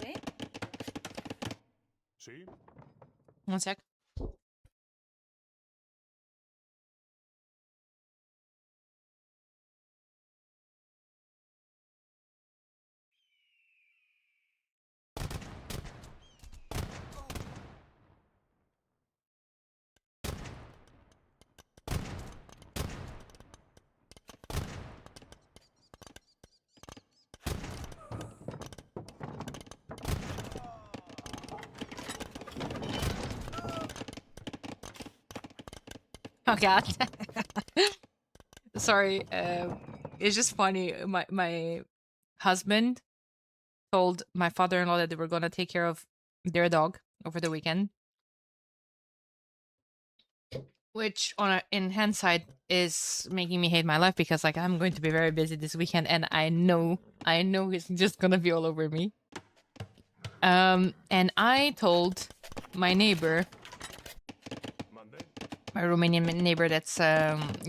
Wait. See? 1 sec. Oh god. Sorry. It's just funny. My husband told my father-in-law that they were gonna take care of their dog over the weekend, which in hindsight is making me hate my life because like I'm going to be very busy this weekend, and I know he's just gonna be all over me. And I told my neighbor, my Romanian neighbor that's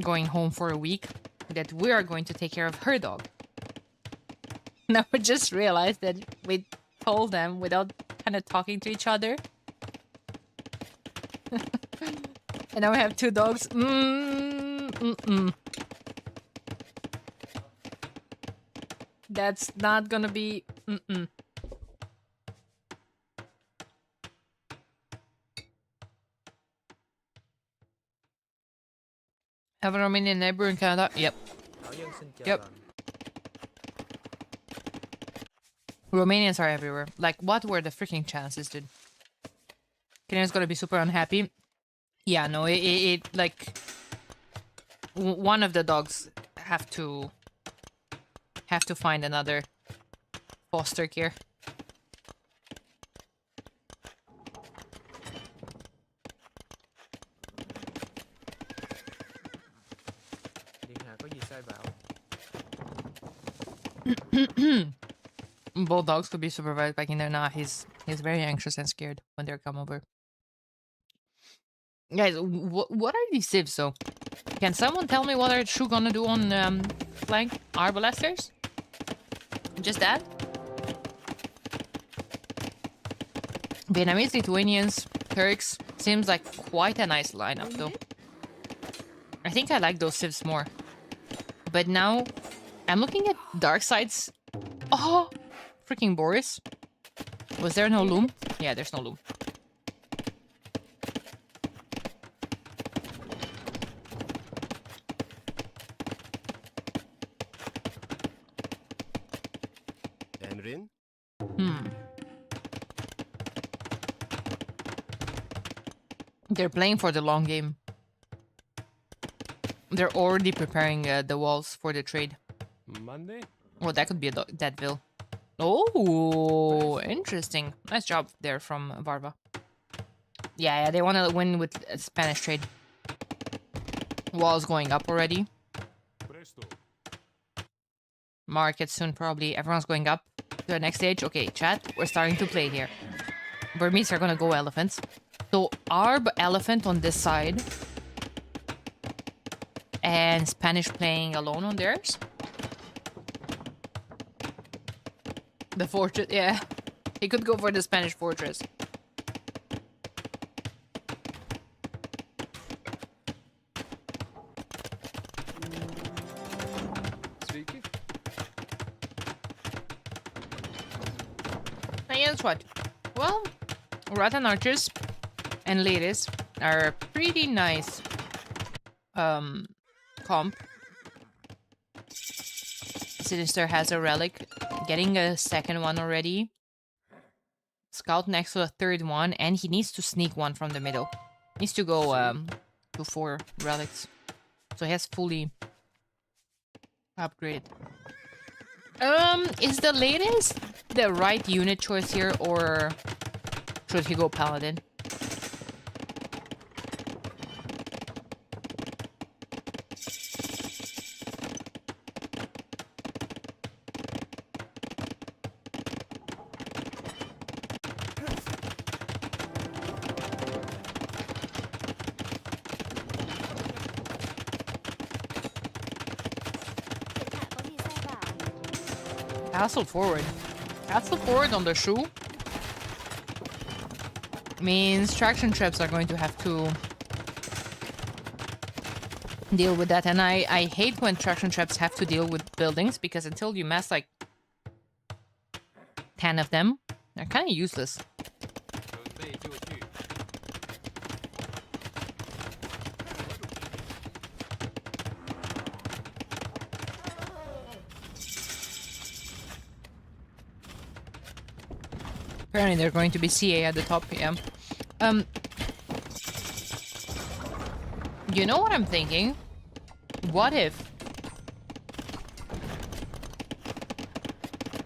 going home for a week, that we are going to take care of her dog. Now I just realized that we told them without kind of talking to each other. And now we have 2 dogs. That's not gonna be. Have a Romanian neighbor in Canada? Yep. Yep. Romanians are everywhere. Like, what were the freaking chances, dude? Canada's gonna be super unhappy. Yeah, no, it like... one of the dogs have to find another foster care. Both dogs could be supervised back in there. Nah, he's very anxious and scared when they come over. Guys, what are these civs? So, can someone tell me what are Shu gonna do on flank arbalesters? Just that? Vietnamese, Lithuanians, Turks seems like quite a nice lineup though. I think I like those civs more. But now I'm looking at dark sides. Oh, freaking Boris. Was there no loom? Yeah, there's no loom. Enrin? They're playing for the long game. They're already preparing the walls for the trade. Monday? Oh, that could be a Deadville. Oh, interesting. Nice job there from Varva. Yeah, they want to win with a Spanish trade. Walls going up already. Presto. Market soon, probably. Everyone's going up to the next stage. Okay, chat, we're starting to play here. Burmese are gonna go elephants. So, Arb elephant on this side. And Spanish playing alone on theirs. The fortress, yeah. He could go for the Spanish fortress. Sveiki. And guess what? Well, Rattan Archers and Ladies are pretty nice comp. Sinister has a relic, getting a second one already. Scout next to a third one, and he needs to sneak one from the middle. Needs to go to 4 relics. So he has fully upgraded. Is the latest the right unit choice here, or should he go Paladin? Castle forward. Castle forward on the shoe means traction traps are going to have to deal with that. And I hate when traction traps have to deal with buildings, because until you mass like 10 of them, they're kind of useless. Apparently they're going to be CA at the top, yeah. You know what I'm thinking? What if...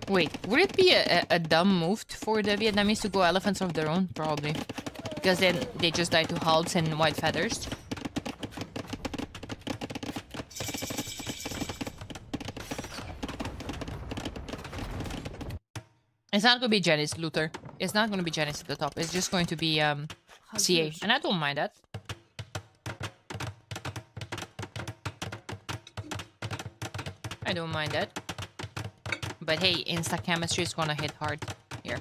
Wait, would it be a dumb move for the Vietnamese to go elephants of their own? Probably. Because then they just die to halts and white feathers. It's not going to be Janice, Luther. It's not going to be Janice at the top. It's just going to be CA. And I don't mind that. I don't mind that. But hey, insta-chemistry is going to hit hard here.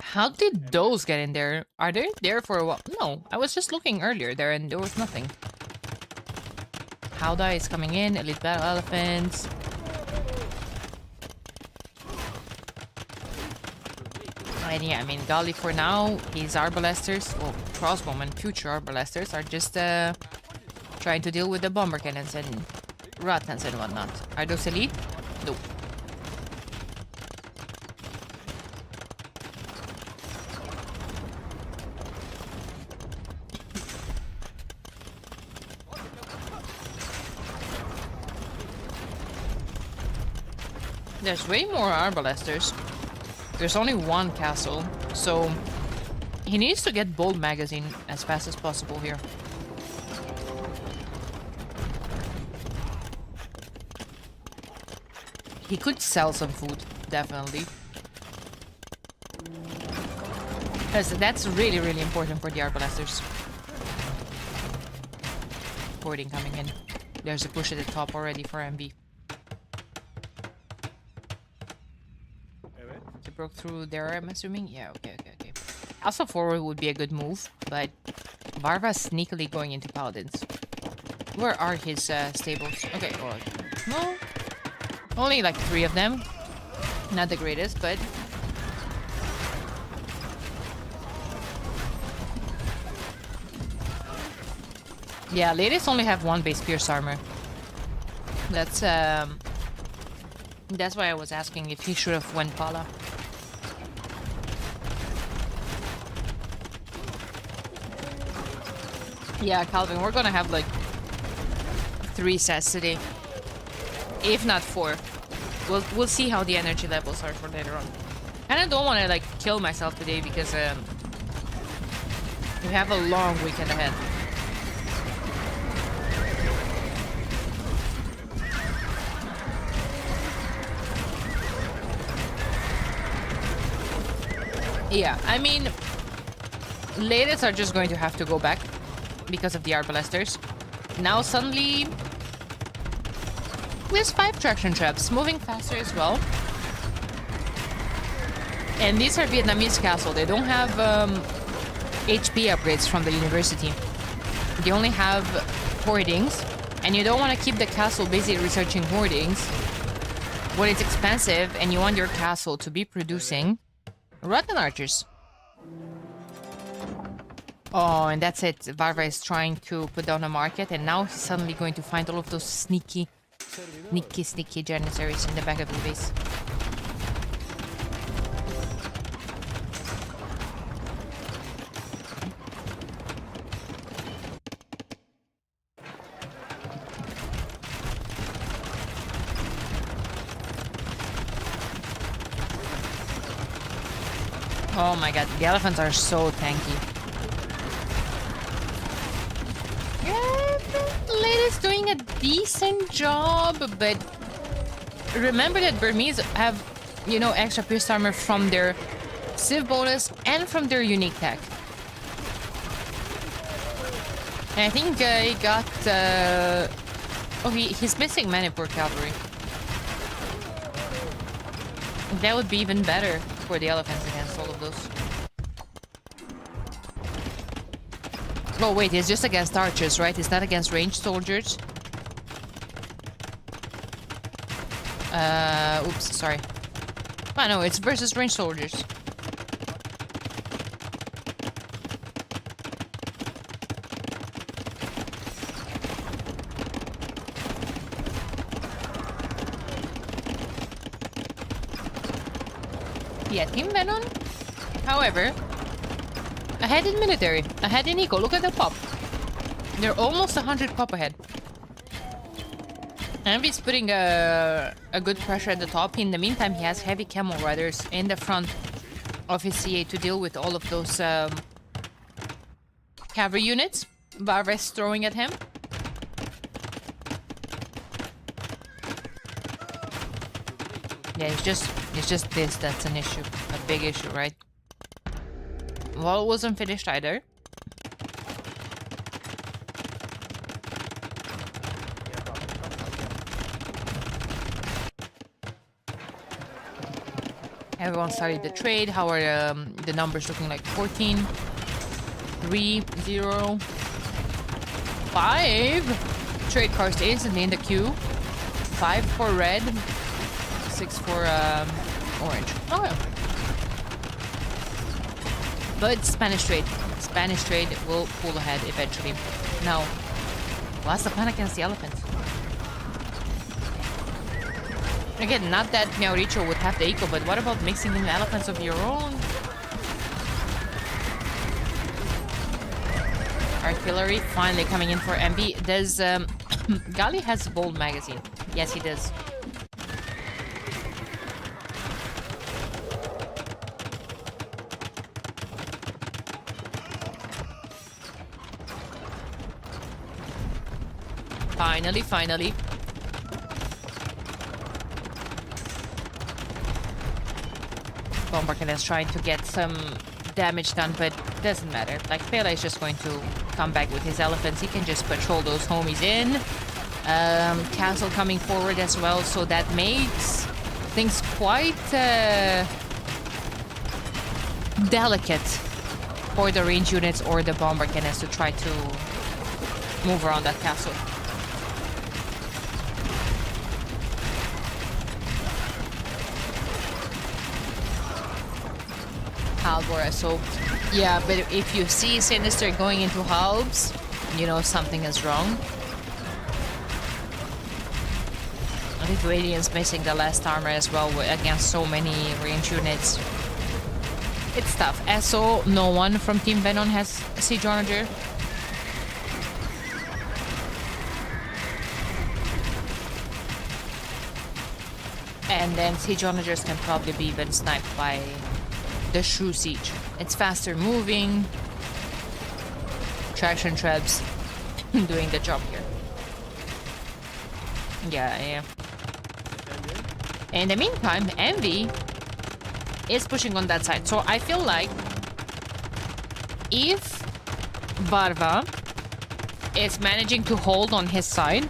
How did those get in there? Are they there for a while? No, I was just looking earlier there and there was nothing. Howda is coming in, elite battle elephants. And yeah, I mean, Gali for now, his arbalesters, well, crossbowmen, future arbalesters, are just trying to deal with the bomber cannons and ratans and whatnot. Are those elite? Nope. There's way more arbalesters. There's only one castle, so he needs to get bold magazine as fast as possible here. He could sell some food, definitely. Because that's really, really important for the arbalesters. Hoarding coming in. There's a push at the top already for MB. He broke through there, I'm assuming? Yeah, okay. Also forward would be a good move, but Varva's sneakily going into Paladins. Where are his stables? Okay, well, no. Only like 3 of them. Not the greatest, but... yeah, ladies only have 1 base pierce armor. That's why I was asking if he should have went Pala. Yeah, Calvin, we're gonna have like 3 sets today. If not 4. We'll see how the energy levels are for later on. And I don't want to like kill myself today because we have a long weekend ahead. Yeah, I mean, ladies are just going to have to go back because of the arbalesters. Now suddenly, there's 5 traction traps, moving faster as well. And these are Vietnamese castle. They don't have HP upgrades from the university. They only have hoardings, and you don't want to keep the castle busy researching hoardings when it's expensive and you want your castle to be producing rotten archers. Oh, and that's it. Varva is trying to put down a market, and now he's suddenly going to find all of those sneaky janissaries in the back of the base. Oh my god, the elephants are so tanky. Lady's doing a decent job, but remember that Burmese have, you know, extra pierce armor from their Civ bonus and from their unique tech. And I think he got... oh, he's missing Manipur cavalry. That would be even better for the elephants against all of those. Oh wait, it's just against archers, right? It's not against ranged soldiers. Oops, sorry. Oh no, it's versus ranged soldiers. Yeah, Team Venom, however, ahead in military, ahead in eco. Look at the pop. They're almost 100 pop ahead. Envy's putting a good pressure at the top. In the meantime, he has heavy camel riders in the front of his CA to deal with all of those cavalry units. Varves throwing at him. Yeah, it's just this that's an issue. A big issue, right? Well, it wasn't finished either. Everyone started the trade. How are the numbers looking like? 14, 3, 0, 5. Trade cars instantly in the queue. 5 for red. 6 for orange. Oh yeah. But Spanish trade will pull ahead eventually. Now, what's the plan against the elephants? Again, not that Mauricio would have the eco, but what about mixing in elephants of your own? Artillery finally coming in for MB. Does Gali has a bold magazine? Yes, he does. Finally. Bombardier is trying to get some damage done, but doesn't matter. Like, Pele is just going to come back with his elephants. He can just patrol those homies in. Castle coming forward as well, so that makes things quite delicate for the range units or the bomber cannons to try to move around that castle. Halbor, so yeah, but if you see Sinister going into halbs, you know something is wrong. Lithuanians missing the last armor as well against so many range units. It's tough. SO, no one from Team Venom has Siege Onager. And then Siege Onagers can probably be even sniped by the Shrew Siege. It's faster moving. Traction Trebs doing the job here. Yeah. In the meantime, Envy is pushing on that side. So I feel like if Barva is managing to hold on his side,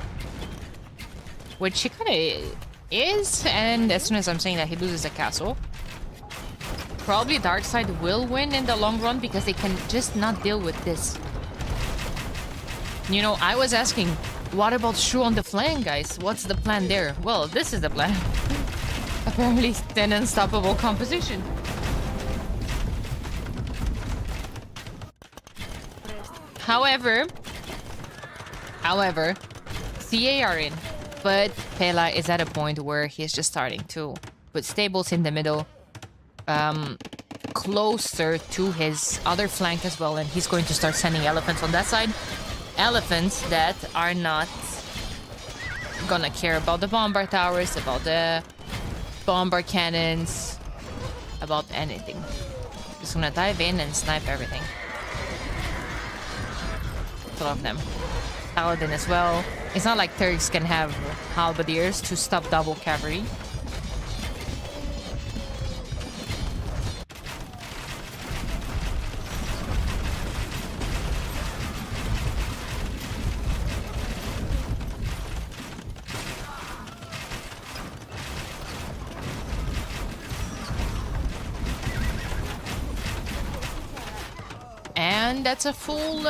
which he kind of is, and as soon as I'm saying that, he loses a castle, probably Dark Side will win in the long run because they can just not deal with this. You know, I was asking, what about Shrew on the flank, guys? What's the plan there? Well, this is the plan. Apparently, an unstoppable composition. However, CA are in, but Pela is at a point where he's just starting to put stables in the middle, closer to his other flank as well, and he's going to start sending elephants on that side. Elephants that are not gonna care about the bombard towers, about the bombard cannons, about anything. Just gonna dive in and snipe everything. A lot of them. Paladin as well. It's not like Turks can have halberdiers to stop double cavalry. And that's a full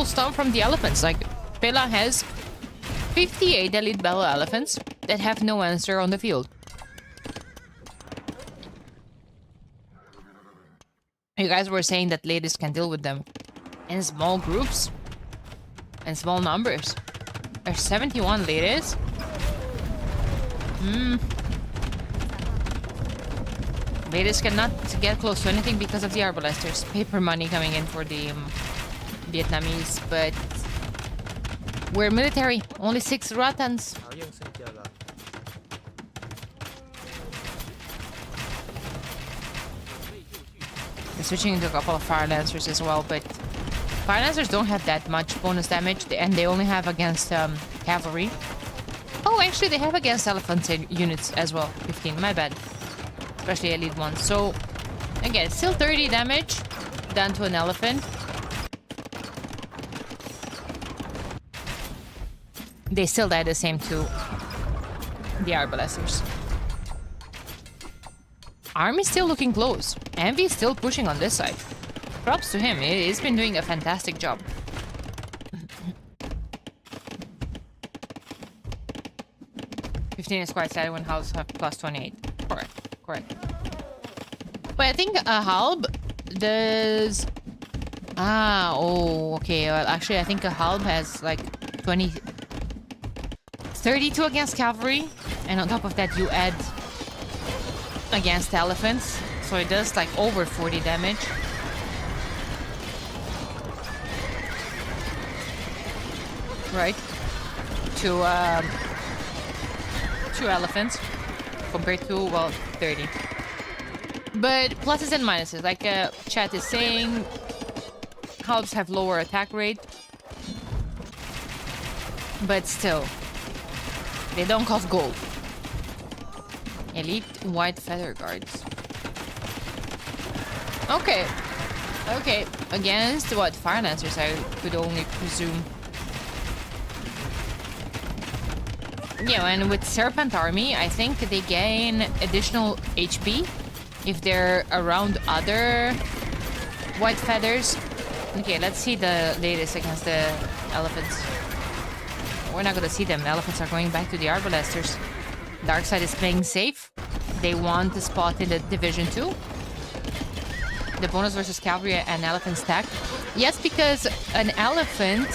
stomp from the elephants. Like, Pela has 58 elite battle elephants that have no answer on the field. You guys were saying that ladies can deal with them in small groups and small numbers. There's 71 ladies. Ladies cannot get close to anything because of the Arbalest. There's paper money coming in for the Vietnamese, but we're military. Only 6 Ratans. They're switching into a couple of Fire Lancers as well, but Fire Lancers don't have that much bonus damage, and they only have against cavalry. Oh, actually, they have against elephant units as well. 15, my bad. Especially elite ones. So, again, still 30 damage done to an elephant. They still die the same to the Arbalesters. Army's still looking close. Envy is still pushing on this side. Props to him. He's been doing a fantastic job. +15 is quite sad when houses have +28. Correct. But I think a halb does... Ah, oh, okay. Well, actually, I think a halb has like 32 against cavalry. And on top of that, you add against elephants. So it does like over 40 damage. Right? To elephants. Compared to, well, 30. But pluses and minuses. Like chat is saying, halves have lower attack rate. But still, they don't cost gold. Elite white feather guards. Okay. Okay. Against what? Fire lancers, I could only presume. Yeah, and with Serpent Army, I think they gain additional HP if they're around other white feathers. Okay, let's see the latest against the elephants. We're not gonna see them. The elephants are going back to the Arbalesters. Darkside is playing safe. They want a spot in the Division 2. The bonus versus cavalry and elephant stack. Yes, because an elephant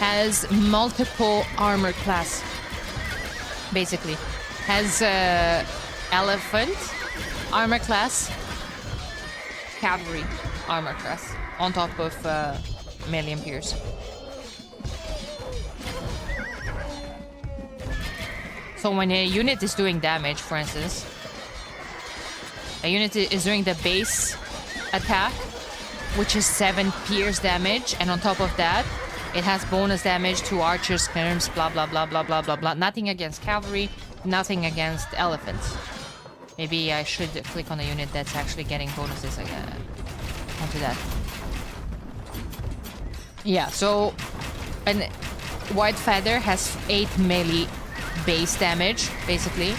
has multiple armor class. Basically. Has elephant armor class, cavalry armor class, on top of melee and pierce. So when a unit is doing damage, for instance, a unit is doing the base attack, which is 7 pierce damage, and on top of that, it has bonus damage to archers, skirms, blah blah blah blah blah blah blah. Nothing against cavalry, nothing against elephants. Maybe I should click on a unit that's actually getting bonuses onto that. Yeah, so an white feather has 8 melee base damage, basically.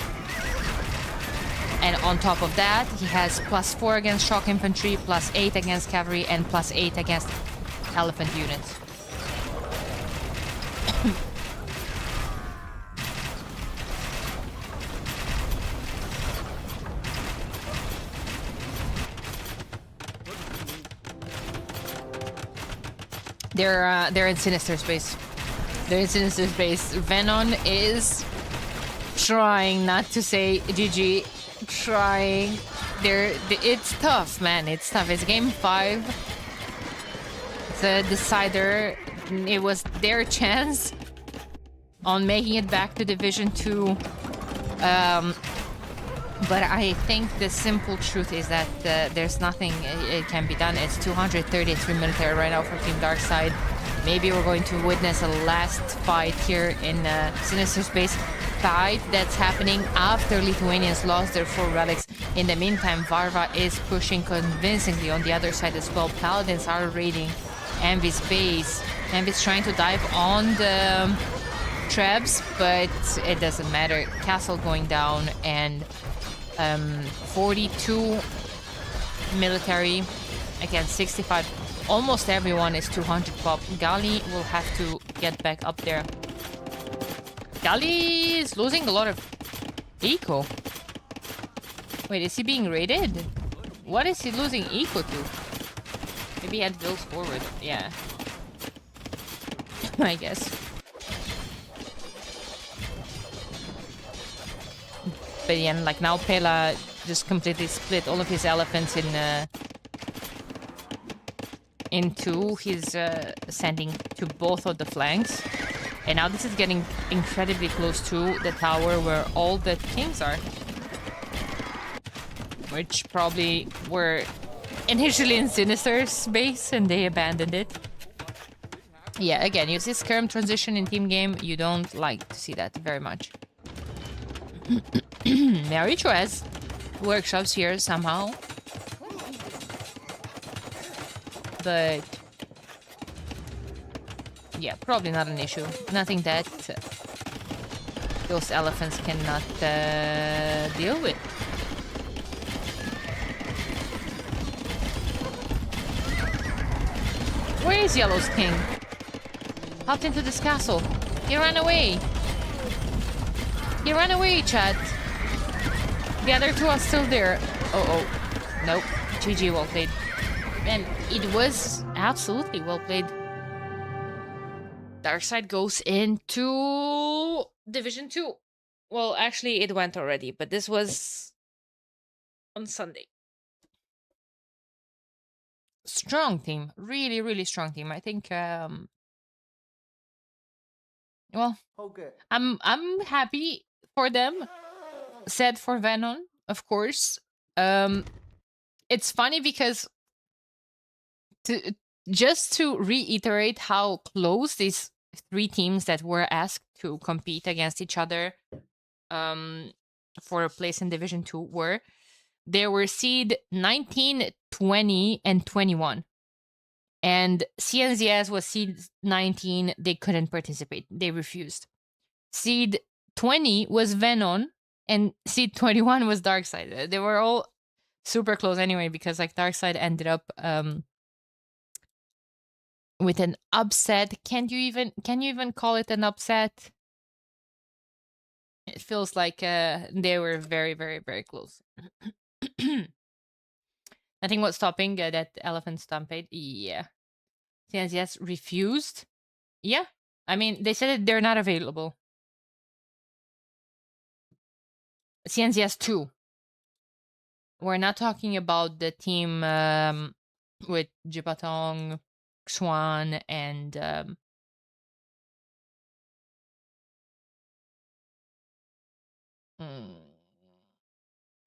And on top of that, he has +4 against shock infantry, +8 against cavalry, and +8 against elephant units. They're in Sinister Space. They're in Sinister Space. Venom is trying not to say GG. Trying. It's tough, man. It's tough. It's game 5. It's a decider. It was their chance on making it back to Division 2. But I think the simple truth is that there's nothing it can be done. It's 233 military right now for Team Darkside. Maybe we're going to witness a last fight here in Sinister Space. Fight that's happening after Lithuanians lost their 4 relics. In the meantime, Varva is pushing convincingly on the other side as well. Paladins are raiding Envy's base. Envy's trying to dive on the Trebs, but it doesn't matter. Castle going down and 42 military against 65. Almost everyone is 200 pop. Gali will have to get back up there. Gali is losing a lot of eco. Wait, is he being raided? What is he losing eco to? Maybe he had builds forward. Yeah. I guess. But yeah, like now Pela just completely split all of his elephants in two. He's sending to both of the flanks. And now this is getting incredibly close to the tower where all the kings are. Which probably were initially in Sinister's base and they abandoned it. Yeah, again, you see skirm transition in team game. You don't like to see that very much. Maricho has workshops here somehow. But yeah, probably not an issue. Nothing that those elephants cannot deal with. Where is Yellow's king? Hopped into this castle. He ran away. He ran away, chat. The other two are still there. Oh. Nope. GG, well played. And it was absolutely well played. Darkside goes into Division 2. Well, actually, it went already, but this was on Sunday. Strong team. Really, really strong team. I think, well, Okay. I'm happy for them. Sad for Venom, of course. It's funny because to just to reiterate how close these three teams that were asked to compete against each other um for a place in Division 2 were, there were seed 19, 20, and 21. And CNZS was seed 19. They couldn't participate. They refused. Seed 20 was Venom, and seed 21 was Darkseid. They were all super close anyway, because like Darkseid ended up with an upset. Can you even call it an upset? It feels like they were very, very, very close. Nothing was stopping that elephant stampede. Yeah. CNCS refused. Yeah. I mean, they said that they're not available. CNCS 2. We're not talking about the team with Jipatong, Xuan, and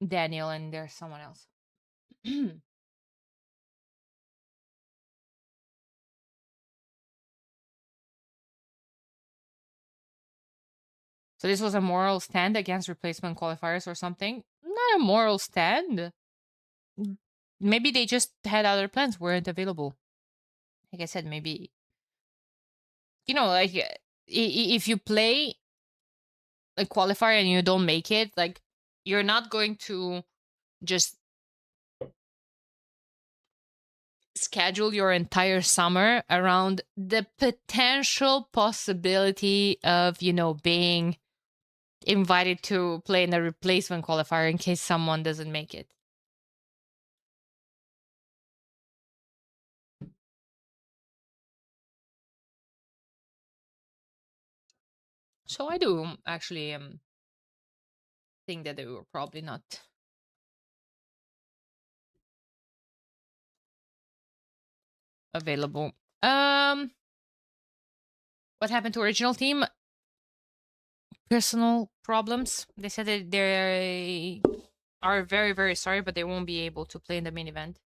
Daniel, and there's someone else. So this was a moral stand against replacement qualifiers or something? Not a moral stand. Maybe they just had other plans, weren't available. Like I said, maybe, like if you play a qualifier and you don't make it, like you're not going to just schedule your entire summer around the potential possibility of, being invited to play in a replacement qualifier in case someone doesn't make it. So I do actually think that they were probably not available. What happened to original team? Personal problems. They said that they are very, very sorry, but they won't be able to play in the main event.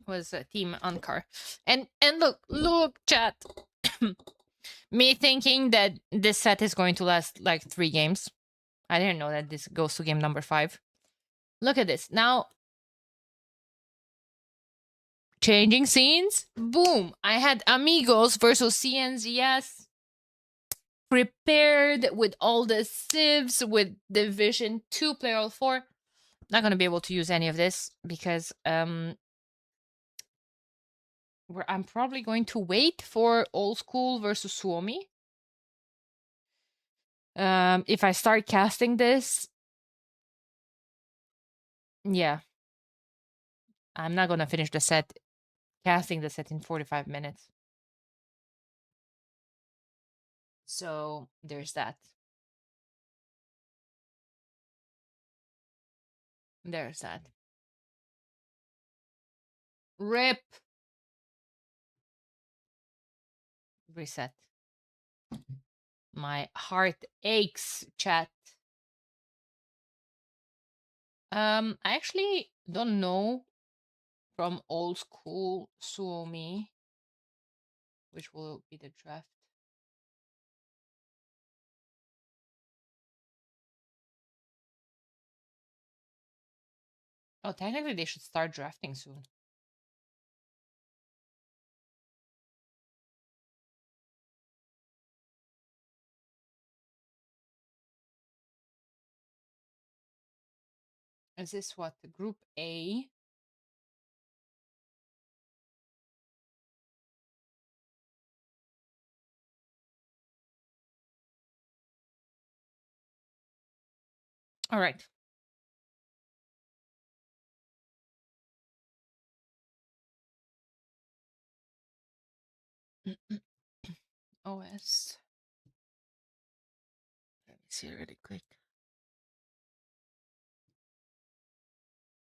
Was Team Ankar. And look, chat. Me thinking that this set is going to last like 3 games. I didn't know that this goes to game number 5. Look at this. Now, changing scenes. Boom. I had Amigos versus CNZS prepared with all the civs, with Division 2 player all 4. Not going to be able to use any of this because I'm probably going to wait for Old School versus Suomi. If I start casting this, yeah, I'm not going to finish the set, casting the set in 45 minutes. So there's that. There's that. Rip. Reset. My heart aches, chat. I actually don't know from Old School Suomi which will be the draft. Oh, technically they should start drafting soon. Is this what? The Group A? All right. OS. Let me see really quick.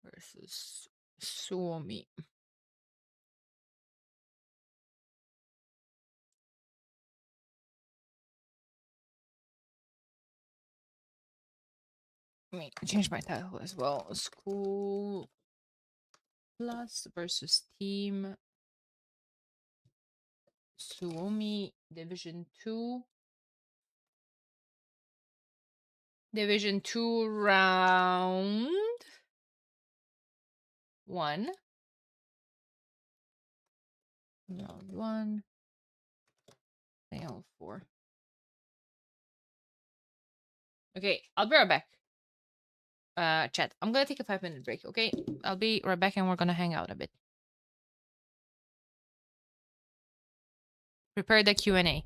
Versus Suomi. Let me change my title as well. School Plus versus Team Suomi Division 2. Division 2 round 1. Round 1. Round 4. Okay, I'll be right back. Chat. I'm gonna take a 5-minute break, okay? I'll be right back and we're gonna hang out a bit. Prepare the Q&A.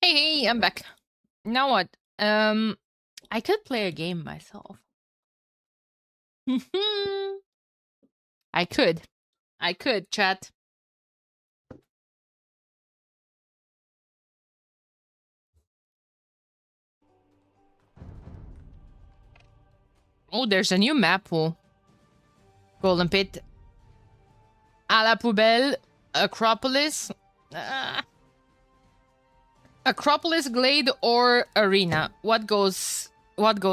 Hey, I'm back. Now what? I could play a game myself. I could. I could, chat. Oh, there's a new map pool. Golden Pit. A la Poubelle. Acropolis. Acropolis, Glade, or Arena. What goes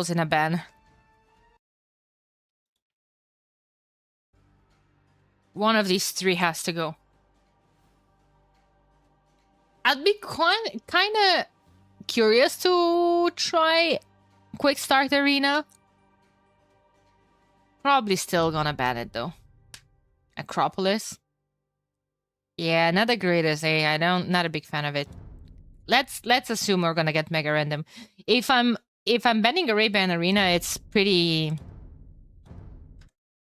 in a ban? One of these three has to go. I'd be kind of curious to try Quick Start Arena. Probably still gonna ban it though. Acropolis. Yeah, not the greatest, eh? Not a big fan of it. Let's assume we're gonna get mega random. If I'm banning Arabian Arena, it's pretty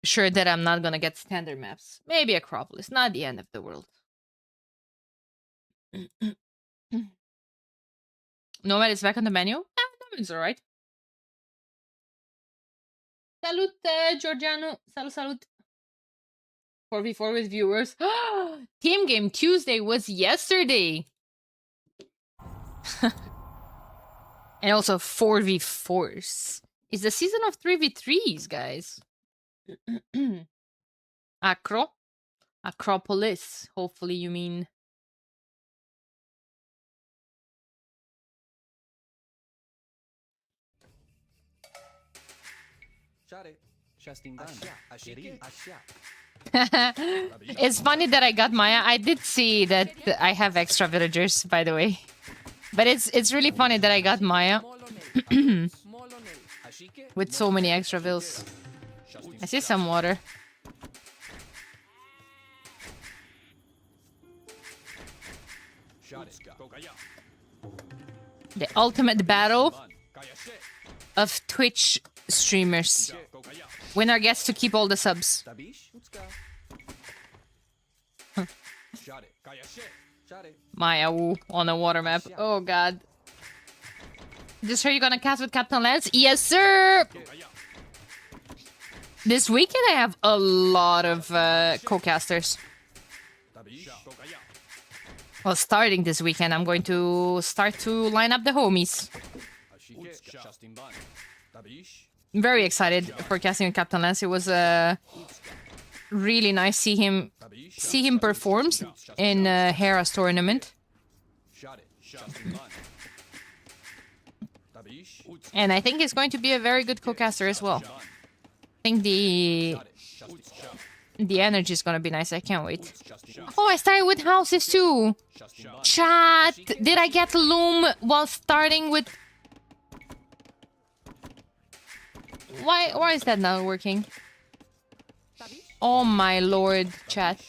sure that I'm not gonna get standard maps. Maybe Acropolis, not the end of the world. Nomad is back on the menu. Nomad's alright. Salut, Giorgiano. Salut. 4v4 with viewers. Team game Tuesday was yesterday. And also 4v4s. It's the season of 3v3s, guys. Acropolis. Hopefully you mean. It's funny that I got Maya. I did see that I have extra villagers, by the way. But it's really funny that I got Maya. With so many extra vills. I see some water. The ultimate battle of Twitch streamers. Winner gets to keep all the subs. Maya Wu on a water map. Oh god. Just sure you're gonna cast with Captain Lance? Yes, sir! This weekend I have a lot of co-casters. Well, starting this weekend, I'm going to start to line up the homies. I'm very excited for casting with Captain Lance. It was really nice see him perform in Hera's tournament. And I think he's going to be a very good co-caster as well. I think the energy is gonna be nice. I can't wait. Oh, I started with houses too. Chat, did I get Loom while starting with? Why is that not working? Oh my lord, chat.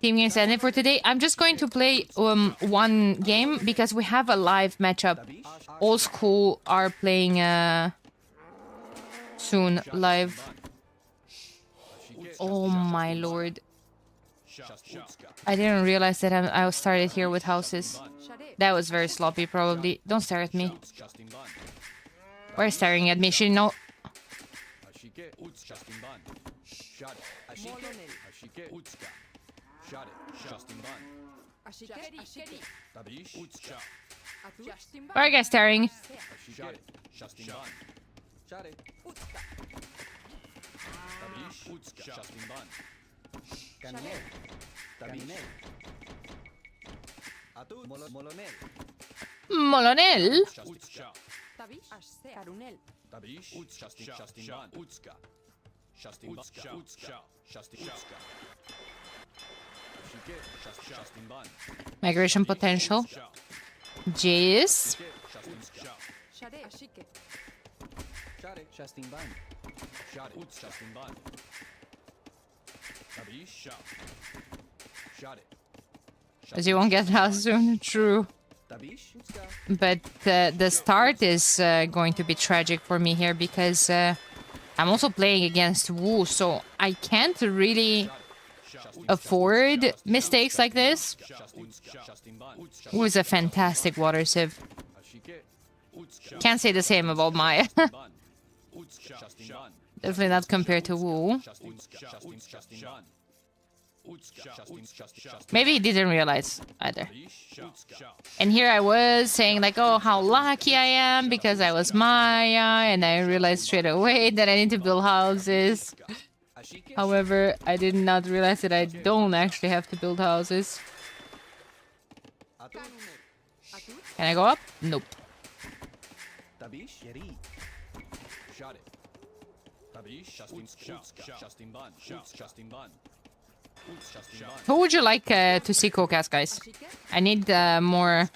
Team games ended for today. I'm just going to play one game because we have a live matchup. Old School are playing soon live. Oh my lord. I didn't realize that I started here with houses. That was very sloppy probably. Don't stare at me. Why are you staring at me? She know. Why are you guys staring? Molonel? Migration potential. Jace. As you won't get house soon, true. But the start is going to be tragic for me here because I'm also playing against Wu, so I can't really afford mistakes like this was a fantastic water sieve. Can't say the same about Maya. Definitely not compared to Wu. Maybe he didn't realize either. And here I was saying like, oh, how lucky I am because I was Maya, and I realized straight away that I need to build houses. However, I did not realize that I don't actually have to build houses. Can I go up? Nope. Who would you like to see co-cast, guys? I need more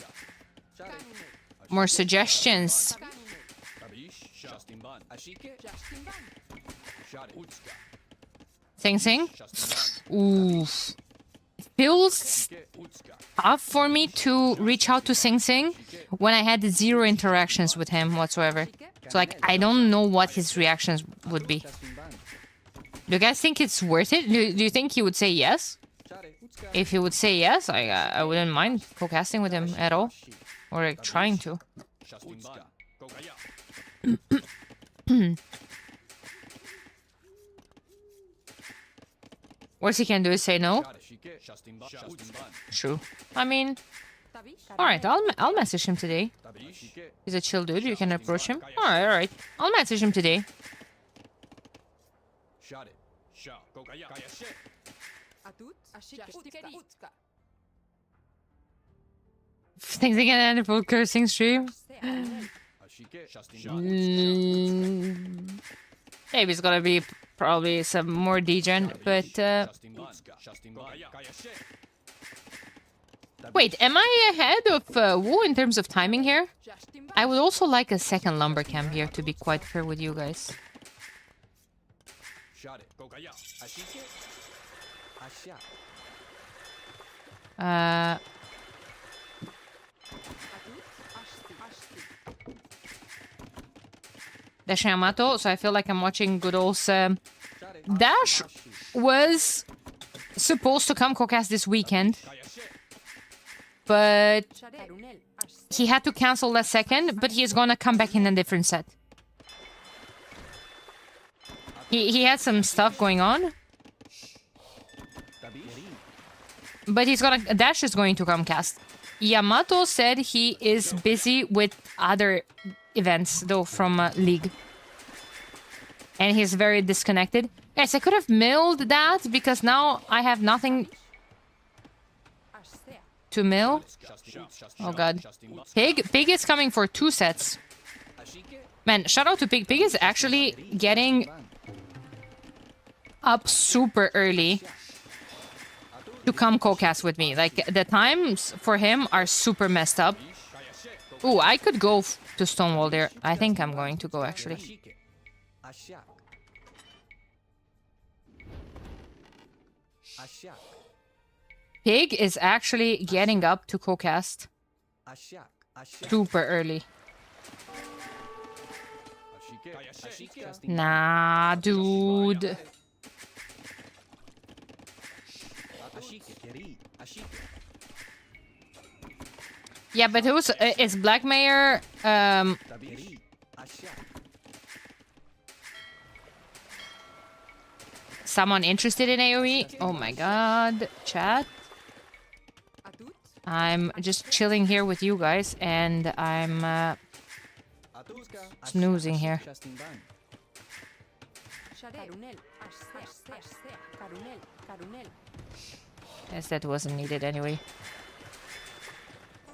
suggestions. Sing Sing? Oof. It feels tough for me to reach out to Sing Sing when I had 0 interactions with him whatsoever. So, like, I don't know what his reactions would be. Do you guys think it's worth it? Do you think he would say yes? If he would say yes, I wouldn't mind co-casting with him at all. Or, like, trying to. Worst he can do is say no. True. I mean, alright, I'll message him today. He's a chill dude, you can approach him. Alright. I'll message him today. Things again and a full cursing stream. Maybe it's gonna be probably some more degen, but wait, am I ahead of Wu in terms of timing here? I would also like a second lumber camp here, to be quite fair with you guys. Dash Yamato, so I feel like I'm watching good old Dash was supposed to come co-cast this weekend, but he had to cancel last second, but he's gonna come back in a different set. He had some stuff going on, but Dash is going to come cast. Yamato said he is busy with other events, though, from League. And he's very disconnected. Guys, I could have milled that, because now I have nothing to mill. Oh god. Pig is coming for 2 sets. Man, shout out to Pig. Pig is actually getting up super early to come co-cast with me. Like, the times for him are super messed up. Ooh, I could go to Stonewall there. I think I'm going to go, actually. Pig is actually getting up to co-cast super early. Nah, dude. Yeah, but it's Black Mayor, someone interested in AoE? Oh my god, chat. I'm just chilling here with you guys, and I'm snoozing here. Guess that wasn't needed anyway.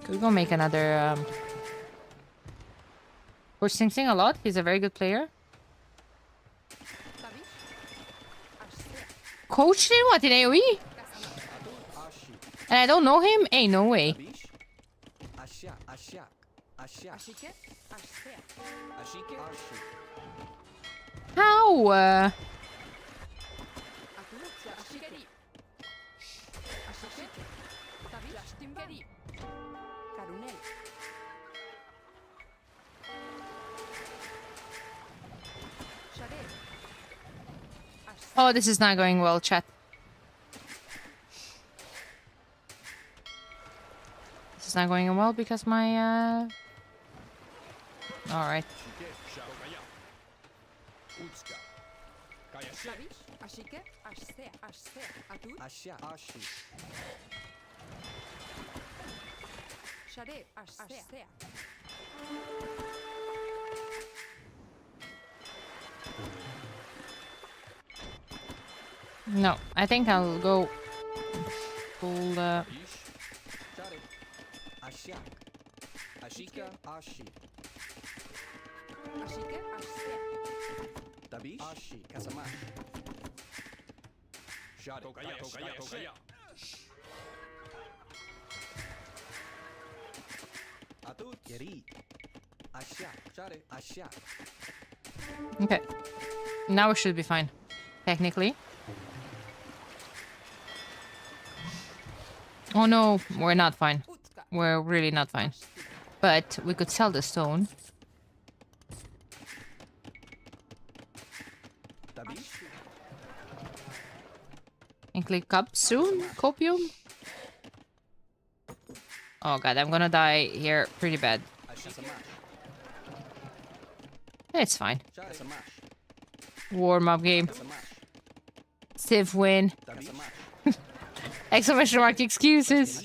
Could we go make another Coach Sing Sing a lot? He's a very good player. Coached him? What, in AoE? And I don't know him? Ain't no way. How? Oh, this is not going well, chat. It's not going well because my Alright. No, I think I'll go full Okay. Now we should be fine. Technically. Oh no, we're not fine. We're really not fine. But we could sell the stone. And click up soon? Copium? Oh god, I'm gonna die here pretty bad. It's fine. Warm-up game. Civ win. Exclamation mark excuses.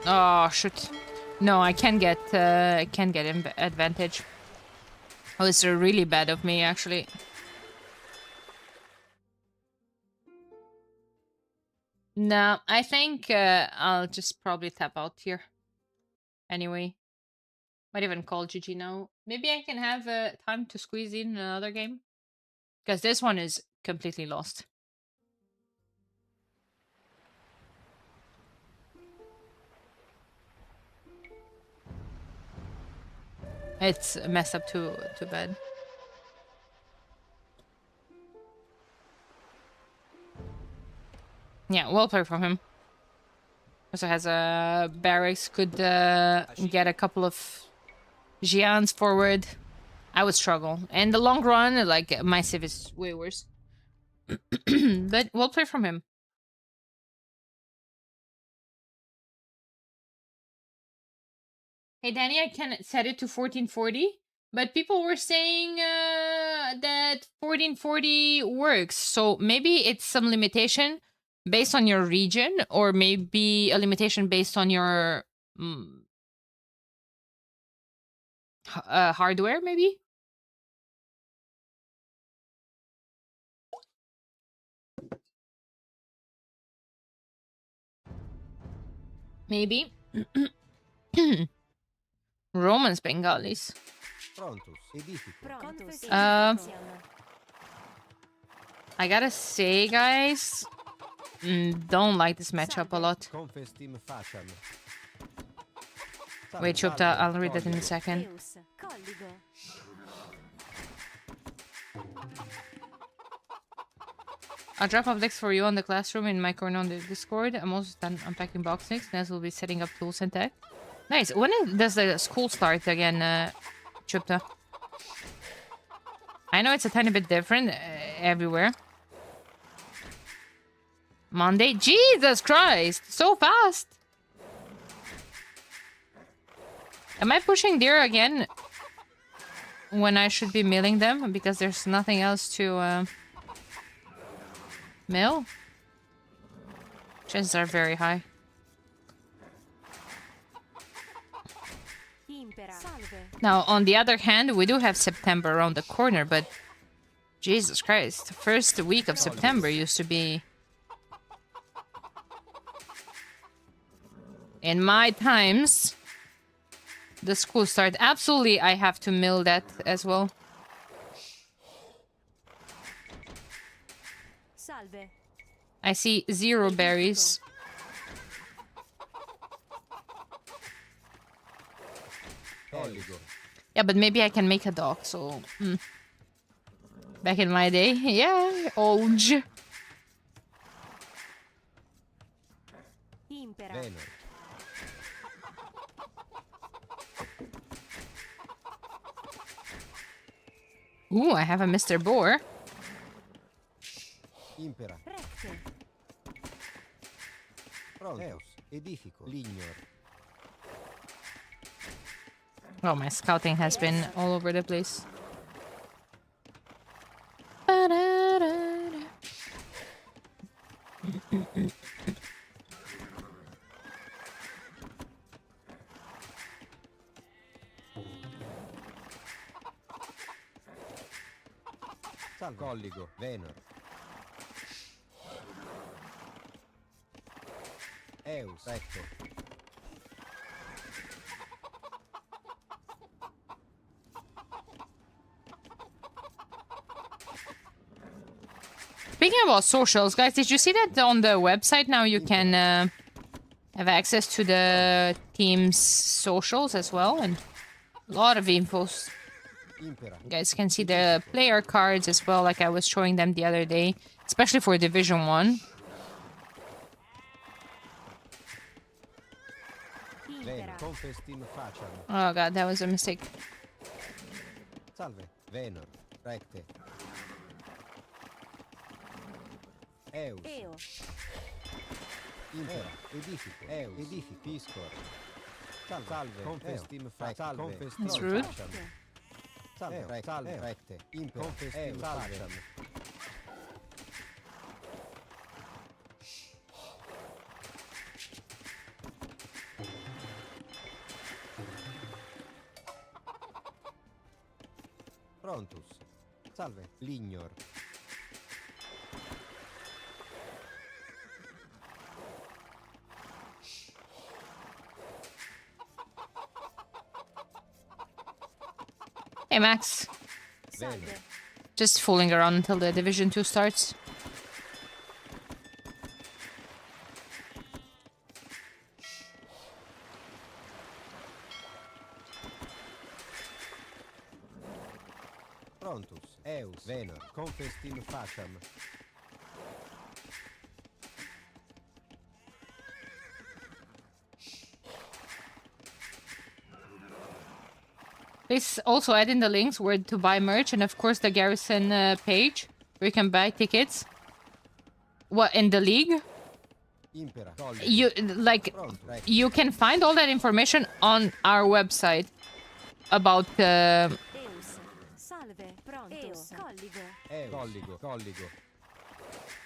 Oh shoot. No, I can't get advantage. Oh, it's really bad of me actually. No, I think I'll just probably tap out here. Anyway. Might even call GG now. Maybe I can have time to squeeze in another game. Because this one is completely lost. It's messed up too bad. Yeah, well played from him. Also has a barracks, could get a couple of Giants forward. I would struggle. In the long run, like, my civ is way worse. But well played from him. Hey, Danny, I can set it to 1440. But people were saying that 1440 works. So maybe it's some limitation based on your region, or maybe a limitation based on your hardware, maybe? Maybe. Romans Bengalis. I gotta say, guys, don't like this matchup a lot. Wait, Chupta, I'll read it in a second. I'll drop up next for you on the classroom in my corner on the Discord. I'm also done unpacking box next. Nez will be setting up tools and tech. Nice. When does the school start again, Chupta? I know it's a tiny bit different everywhere. Monday? Jesus Christ! So fast! Am I pushing deer again when I should be milling them? Because there's nothing else to mill? Chances are very high. Now, on the other hand, we do have September around the corner, but Jesus Christ, the first week of September used to be... In my times, the school start. Absolutely, I have to mill that as well. I see 0 berries. Yeah, but maybe I can make a dock, so... Back in my day, yeah, old. Ooh, I have a Mr. Boar. Impera. Recte. Prontus. Edifico. Lignor. Oh, my scouting has been all over the place. Ba-da-da-da. Salve. Colligo. Venor. Eus. Recto. Speaking about socials, guys, did you see that on the website now you can have access to the team's socials as well? And a lot of infos. Impera. You guys can see the player cards as well, like I was showing them the other day, especially for Division 1. Venor. Confestim facem. Oh god, that was a mistake. Salve. Venor. Recte. Eus. Eo. Impera. Edifico. Eus. Edifico. Piscor. Salve. Salve. Confestim facem. Salve. Confestim That's rude. facem. Salve. Recte. Salve. Recte. Impera. Confestim facem. Prontus. Salve. Lignor. Hey Max, Salve. just fooling around until the Division 2 starts. Prontus. Eus. Venor. Confestim facem. Please also add in the links where to buy merch and of course the Garrison page where you can buy tickets. What, in the league? Impera. You like Prontus. Recte. you can find all that information on our website about Eus. Salve. Prontus. Colligo. Eus. Colligo. Colligo.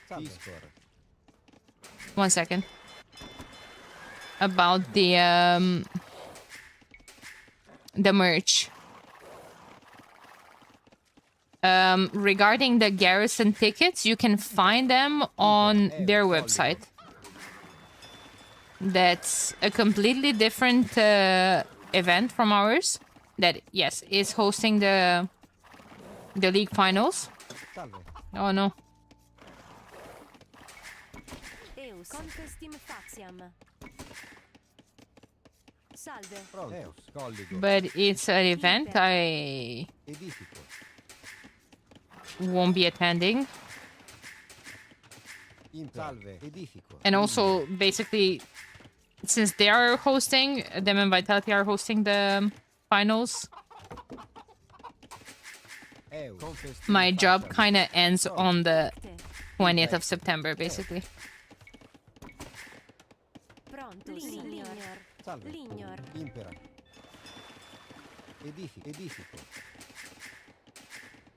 Salve. Piscor. 1 second. About the merch. Regarding the Garrison tickets, you can find them on their website. That's a completely different event from ours. That, yes, is hosting the league finals. Salve. Oh no. Eus. Confestim faciam. Salve. Prontus. Eus. Colligo. But it's an event I Edifico. won't be attending. Impera. Salve. Edifico. And also, basically, since they are hosting, them and Vitality are hosting the finals, Eus. Confestim my job facem. kind of ends on the Recte. 20th of September, basically. Prontus. Lignor. Salve. Lignor. Impera. Edifico. Edifico.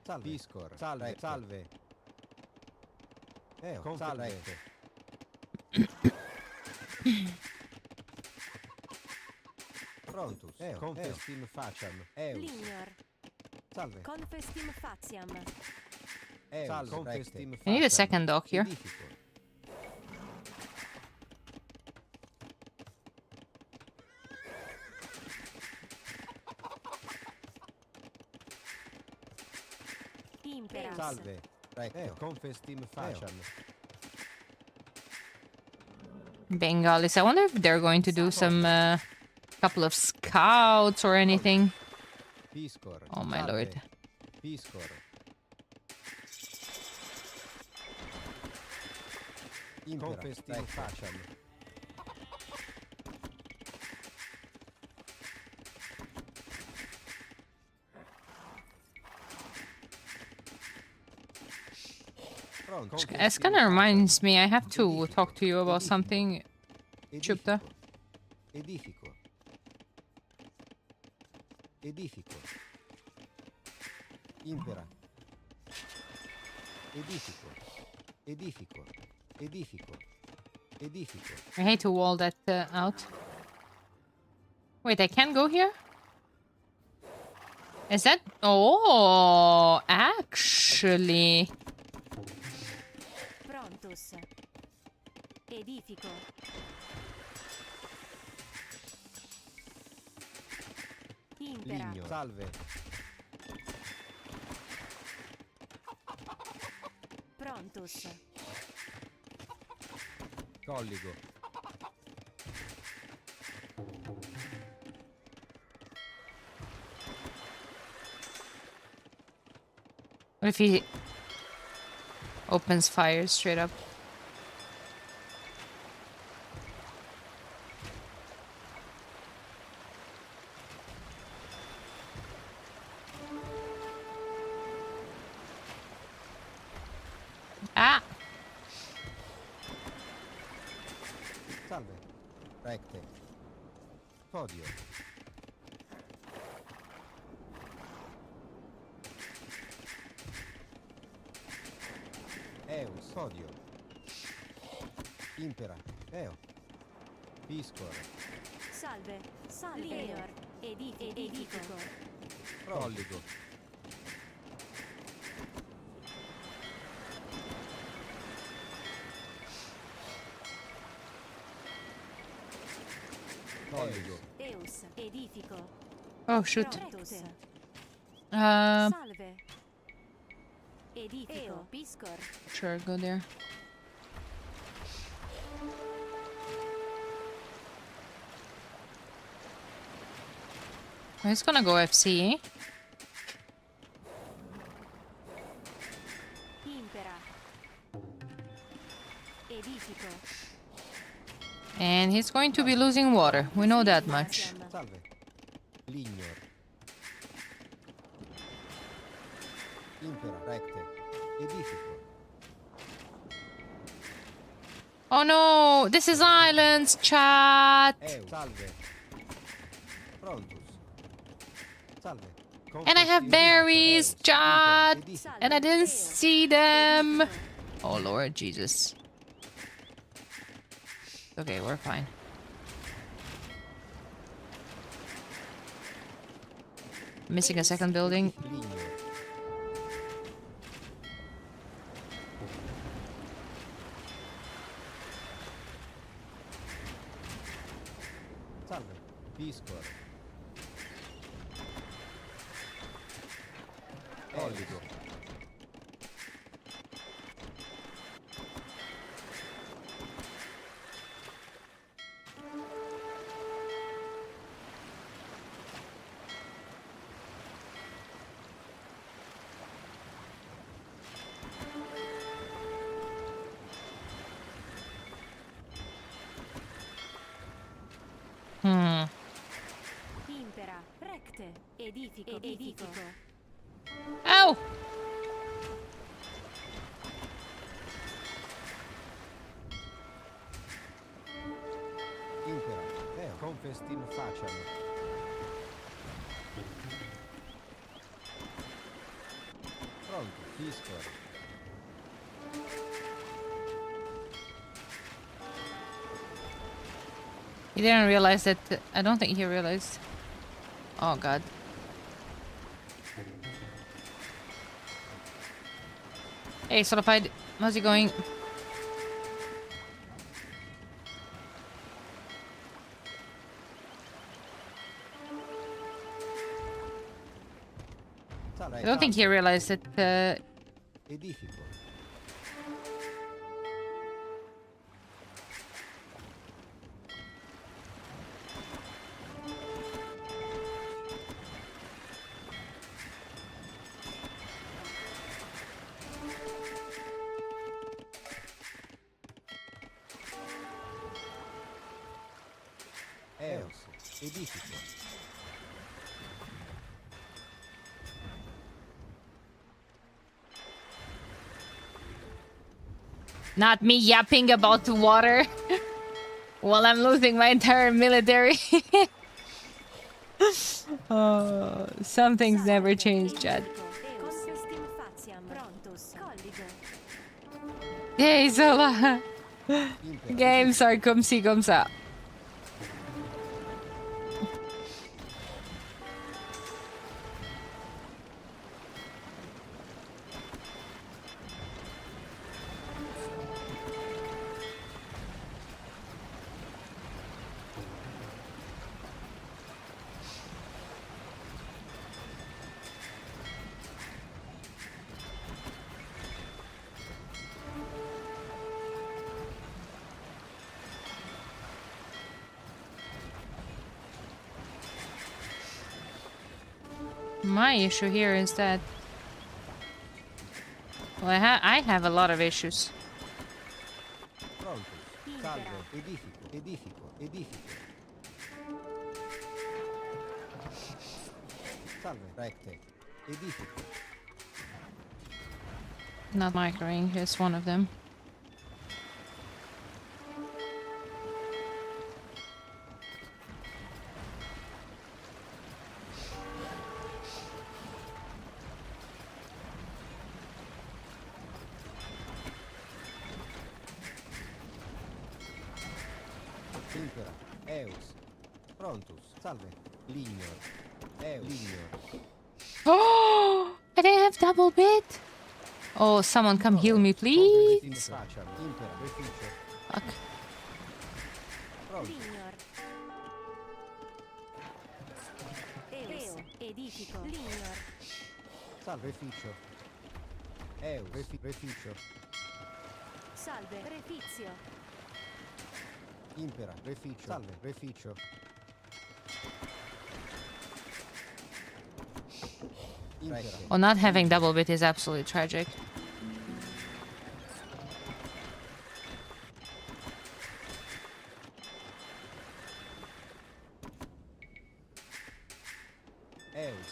Salve. Piscor. Salve. Recte. Salve. Eus. Salve. Prontus. Eus. Confestim facem. Eus. Lignor. Salve. Confestim faciam. Eus. Salve. Confestim I need a facem. second dock here. Edifico. Imperas. Salve. Recte. Confestim facem. Bengalis. I wonder if they're going to do some couple of scouts or anything. Piscor. Oh my Salve. lord. Piscor. Confestim facem. Pronto. It kind of reminds me, I have to talk to you about something, Chupta. Edifico. Edifico. Impera. Edifico. Edifico. Edifico. Edifico. I hate to wall that out. Wait, I can't go here? Is that... Oh, actually. Prontus. Edifico. Impera. Ligno. Salve. Prontus. Colligo. What if he opens fire straight up? Ah! Salve. Recte. Podio. Eus. Podio. Impera. Eo. Piscor. Salve. Salve. Lignor. Edifico. Colligo. Colligo. Eus. Edifico. Oh, shoot. Prontus. Uh, Salve. Edifico. Piscor. sure, go there. He's gonna go FC. Impera. Edifico. And he's going to be losing water. We know that much. Salve. Lignor. Impera. Recte. Edifico. Oh no! This is islands, chat! Eus. Salve. Prontus. Salve. And I have berries, Eus. chat! Edifico. Salve. And I didn't Eo. see them! Edifico. Oh Lord Jesus. Okay, we're fine. Missing a second building. Lignor. Salve. Piscor. Colligo. Impera. Recte. Edifico. Ow! Impera. Eo. Confestim faciam. Pronto. Piscor. He didn't realize that. I don't think he realized. Oh god. Hey, Solidified. How's it going? Salve. I don't think he realized that. Edifico. Eos. Edifico. Not me yapping about the water while I'm losing my entire military. Oh, some things never change, Chad. Confestim faciam. Prontus. Colligo. Yay, Zola! Games are comme ci, comme ça. My issue here is that... Well, I have a lot of issues. Prontus. Salve. Edifico. Edifico. Edifico. Salve. Recte. Edifico. Not microing is one of them. Impera. Eus. Prontus. Salve. Lignor. Eus. Lignor. Oh! I didn't have double bit! Oh, someone come heal me, please! Confestim faciam. Impera. Reficio. Fuck. Prontus. Lignor. Eus. Edifico. Lignor. Salve. Reficio. Eus. Reficio. Salve. Refizio. Impera. Reficio. Salve. Reficio. Impera. Well, not having double bit is absolutely tragic. Eus.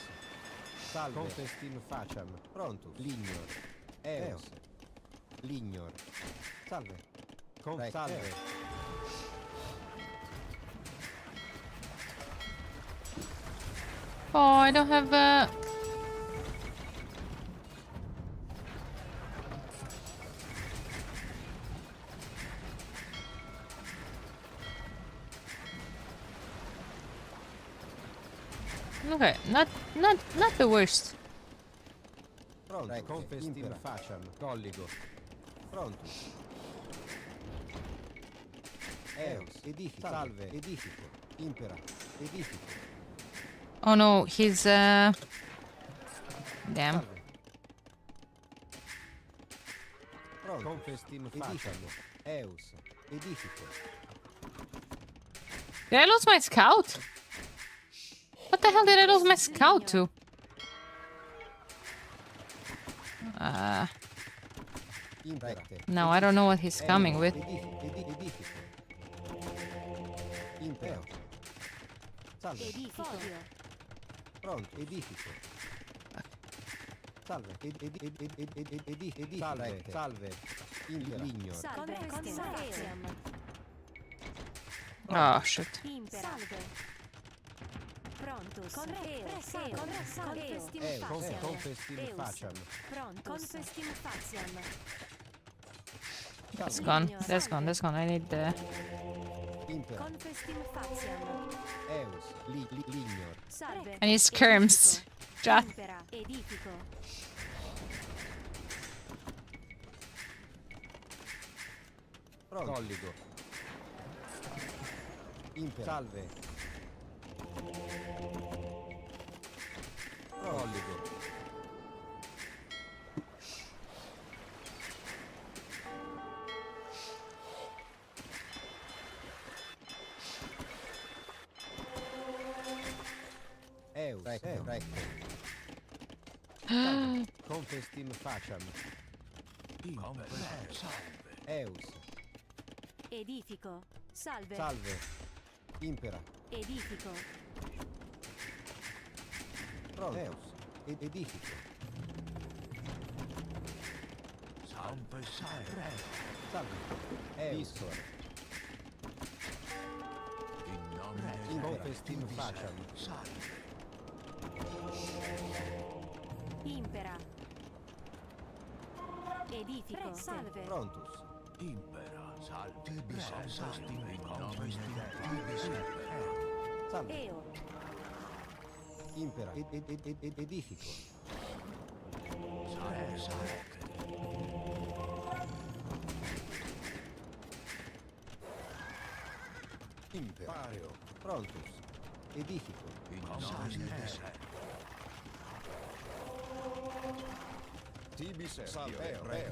Salve. Confestim faciam. Prontus. Lignor. Eus. Lignor. Salve. Salve. Oh, I don't have a... Okay, not the worst. Pronto. Confestim faciam. Colligo. Prontus. Eus. Edifico. Salve. Edifico. Impera. Edifico. Oh no, he's Damn. Salve. Pronto. Confestim faciam. Eus. Edifico. Did I lose my scout? What the hell did I lose my scout to? Impera. No, I don't know what he's coming with. Edifico. Impera. Salve. Edifico. Pronto. Edifico. Salve. Edifico. Salve. Salve. Lignor. Salve. Confestim. Oh shit. Impera. Salve. Prontus. Confestim faciam. Confestim faciam. Prontus. Confestim faciam. That's gone. That's gone. That's gone. I need the... Impera. Confestim faciam. Eus. Lignor. Salve. I need skirms. Just... Impera. Edifico. Pronto. Colligo. Impera. Salve. Colligo. Eus. Recte. Confestim faciam. Eus. Edifico. Salve. Salve. Impera. Edifico. Pronto. Eus. Edifico. Salve. Piscor. Confestim facem. Impera. Edifico. Salve. Prontus. Salve. Eo. Impera. Edifico. Impera. Pareo. Prontus. Edifico. Tibi salve. Reo.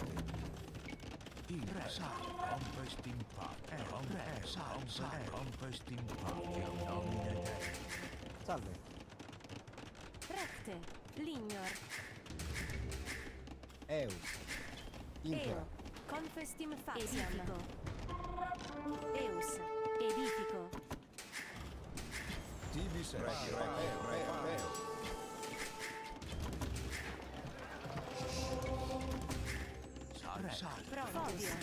Salve. Recte. Lignor. Eus. Impera. Eo. Confestim faciam. Edifico. Eus. Edifico. Tibi Reo. Prontus.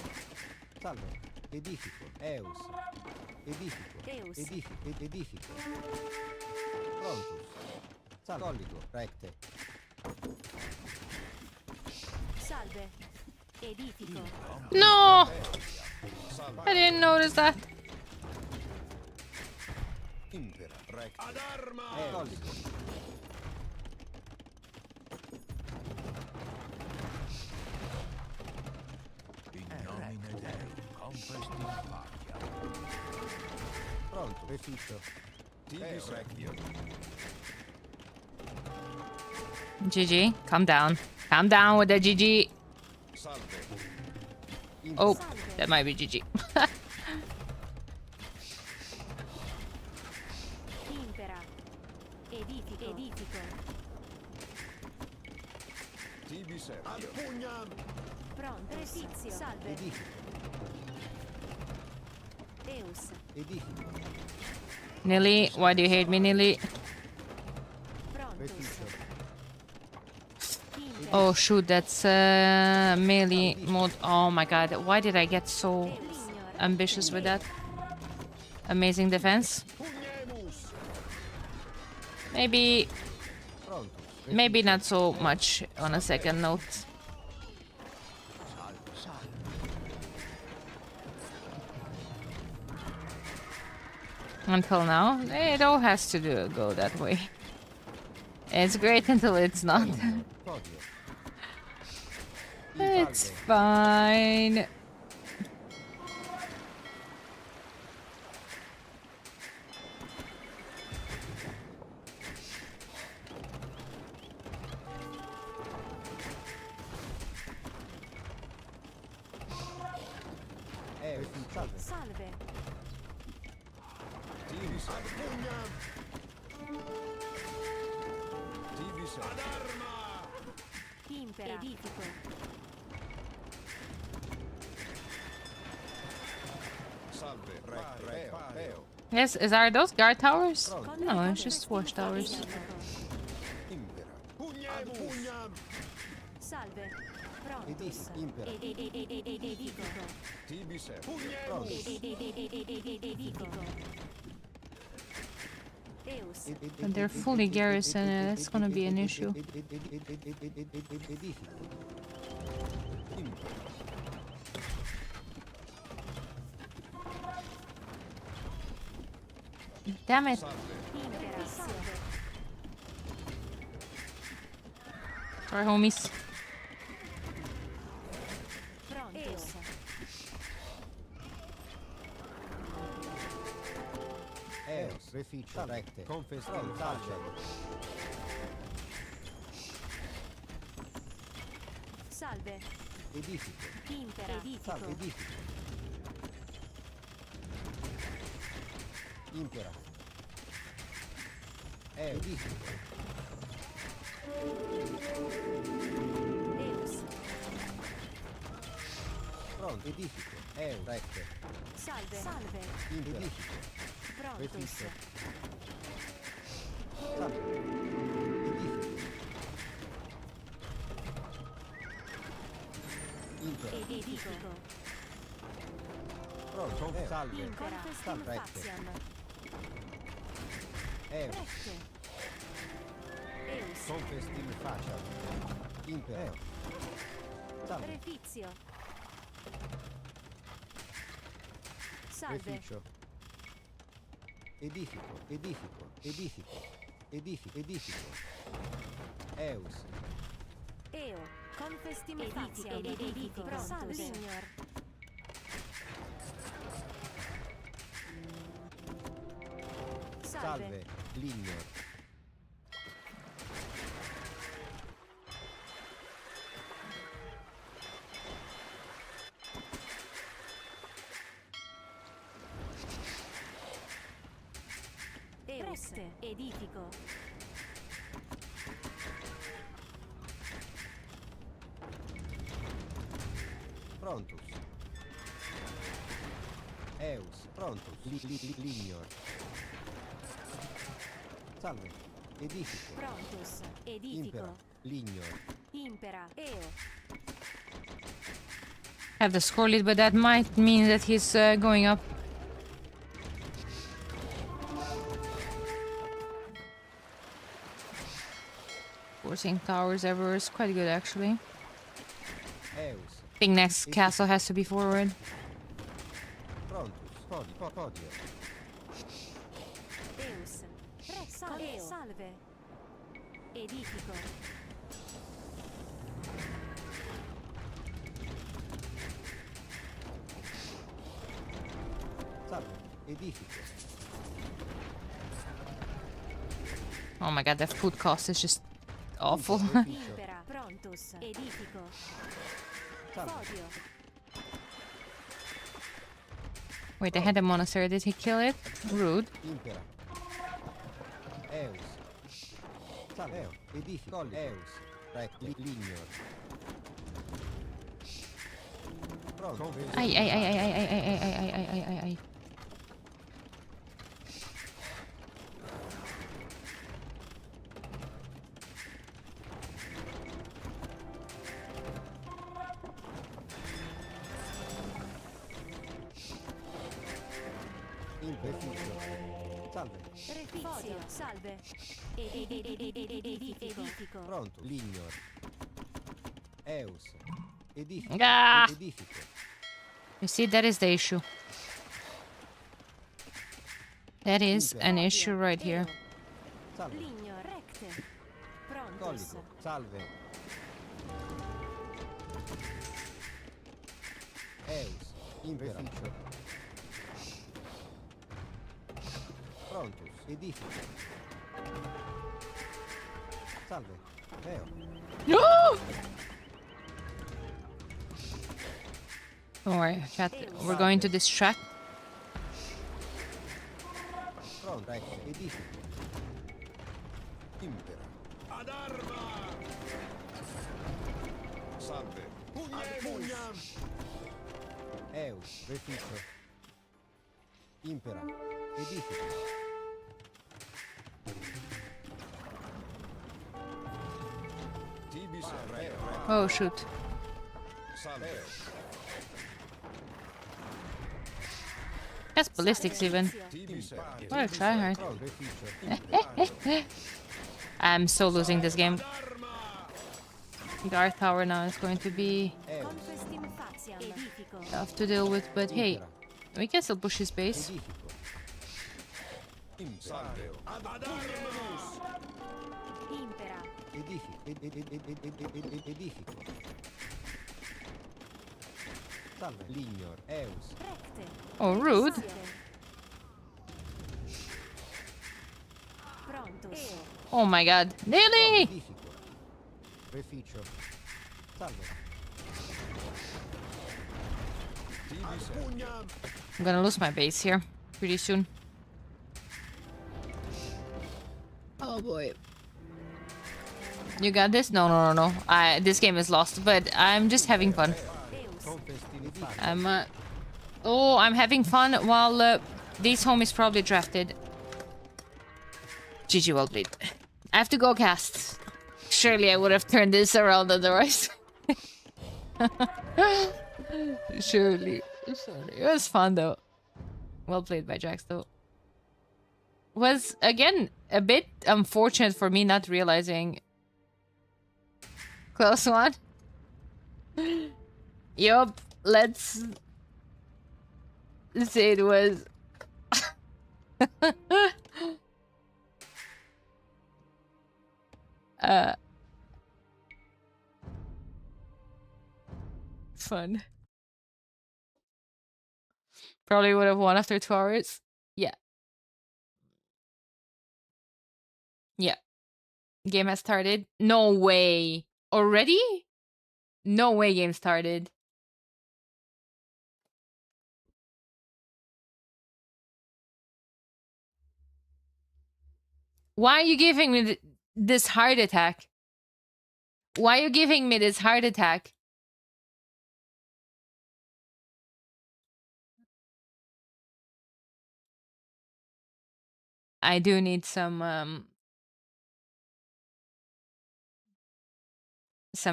Salve. Edifico. Eus. Edifico. Eus. Edifico. Prontus. Salve. Colligo. Recte. Salve. Edifico. No! Salve. I didn't notice that. Impera. Recte. Ad arma. Colligo. Pronto. Refitto. Tibi Rectio. GG, calm down. Calm down with the GG. Salve. Oh, Salve. that might be GG. Impera. Edifico. Edifico. Tibi Sergio. Pronto. Refizio. Salve. Edifico. Eus. Edifico. Nilly, why do you hate me, Nilly? Prontus. Refitto. Impera. Oh shoot, that's melee mode. Oh my god, why did I get so Lignor. ambitious with that? Amazing defense. Maybe, Pronto. maybe not so much on a second note. Until now, it all has to go that way. It's great until it's not. Podio. It's fine. Salve. Salve. Tibi Sergio. Tibi Sergio. Impera. Edifico. Salve. Reo. Yes, are those guard towers? Pronto. No, it's just watchtowers. Impera. Salve. Prontus. Edifico. Impera. Edifico. Tibi Sergio. Pronto. Edifico. Eus. When they're fully garrisoned, that's gonna be an issue. Edifico. Impera. Damn it. Salve. Impera. Salve. Sorry, homies. Prontus. Eos. Refitto. Recte. Confessor. Salve. Salve. Edifico. Impera. Salve. Edifico. Edifico. Impera. Edifico. Eus. Pronto. Edifico. Recte. Salve. Salve. Impera. Prontus. Refitto. Salve. Edifico. Impera. Impera. Edifico. Pronto? Salve. Impera. Salve. Faziam. Eus. Recte. Eus. Confestim faciam. Impera. Salve. Refizio. Salve. Reficio. Edifico. Edifico. Edifico. Edifico. Edifico. Eus. Eo. Confestim faziam. Edifico. Pronto. Signor. Salve. Lignor. Eus. Edifico. Prontus. Eus. Prontus. Lignor. Salve. Edifico. Prontus. Edifico. Impera. Lignor. Impera. Eo. Have the score lead, but that might mean that he's going up. Forcing towers everywhere is quite good, actually. Eus. I think next castle has to be forward. Prontus. Podio. Eus. Salve. Salve. Edifico. Salve. Edifico. Oh my god, that food cost is just awful. Reficio. Impera. Prontus. Edifico. Salve. Podio. Wait, they had a monastery. Did he kill it? Rude. Impera. Eus. Salve. Edifico. Eus. Lignor. Pronto. Ay, ay, ay, ay, ay, ay, ay, ay, ay, ay, ay, ay, ay. Reficio. Salve. Refizio. Salve. Edifico. Pronto. Lignor. Eus. Edifico. Ah! Edifico. You see, that is the issue. That is an issue right here. Salve. Ligno. Recte. Prontus. Collico. Salve. Eus. Impera. Reficio. Prontus. Edifico. Salve. Eo. No! Don't worry, chat. We're going to distract. Pronto. Edifico. Impera. Ad arma! Salve. Pugnemus! Eus. Reficio. Impera. Edifico. Tibis re. Oh shoot. Salve. That's ballistics even. Tibis What a tryhard. Pronto. Reficio. I'm so losing this game. Guard tower now is going to be Eus. Confestim faciam. Edifico. tough to deal with, but hey, we can still push his base. Edifico. Salve. Ad arma! Impera. Edifico. Edifico. Salve. Lignor. Eus. Recte. Oh, rude. Prontus. Eo. Oh my god. Nearly! Edifico. Reficio. Salve. Tibis pugnam! I'm gonna lose my base here pretty soon. Oh boy. You got this? No, no, no, no. This game is lost, but I'm just having fun. Eus. Confestini faciam. I'm having fun while this home is probably drafted. GG well played. I have to go cast. Surely I would have turned this around otherwise. Surely. Surely. It was fun though. Well played by Jax though. Was again a bit unfortunate for me not realizing. Close one. Yup. Let's say it was. uh Fun. Probably would have won after 2 hours. Yeah. Yeah. Game has started. No way. Already? No way game started. Why are you giving me this heart attack? Why are you giving me this heart attack? I do need some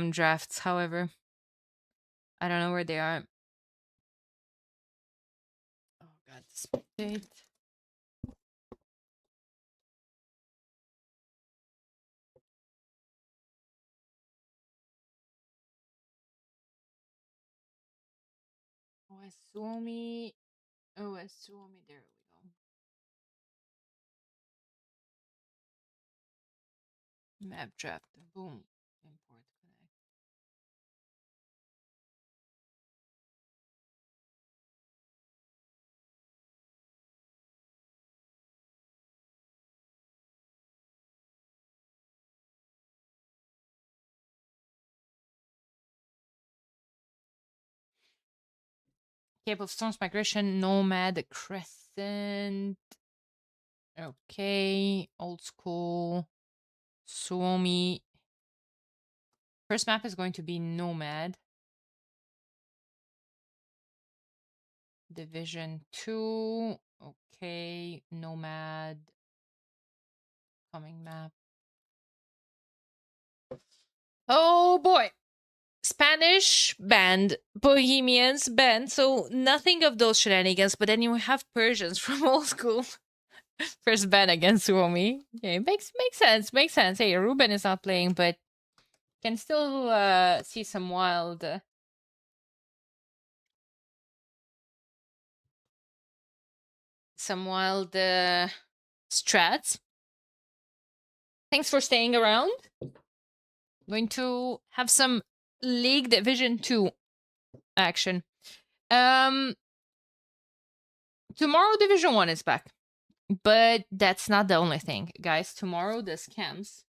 drafts, however. I don't know where they are. Oh god, spectate. Oh, Suomi. Oh, Suomi. There we go. Map draft. Boom. Import connect. Cape of Stones migration. Nomad Crescent. Okay. Old school. Suomi. First map is going to be Nomad. Division 2. Okay. Nomad. Coming map. Oh boy. Spanish banned. Bohemians banned. So nothing of those shenanigans. But then you have Persians from old school. First ban against Suomi. Okay, makes sense. Makes sense. Hey, Ruben is not playing, but can still see some wild strats. Thanks for staying around. Going to have some League Division 2 action. Tomorrow Division 1 is back. But that's not the only thing, guys. Tomorrow the scams.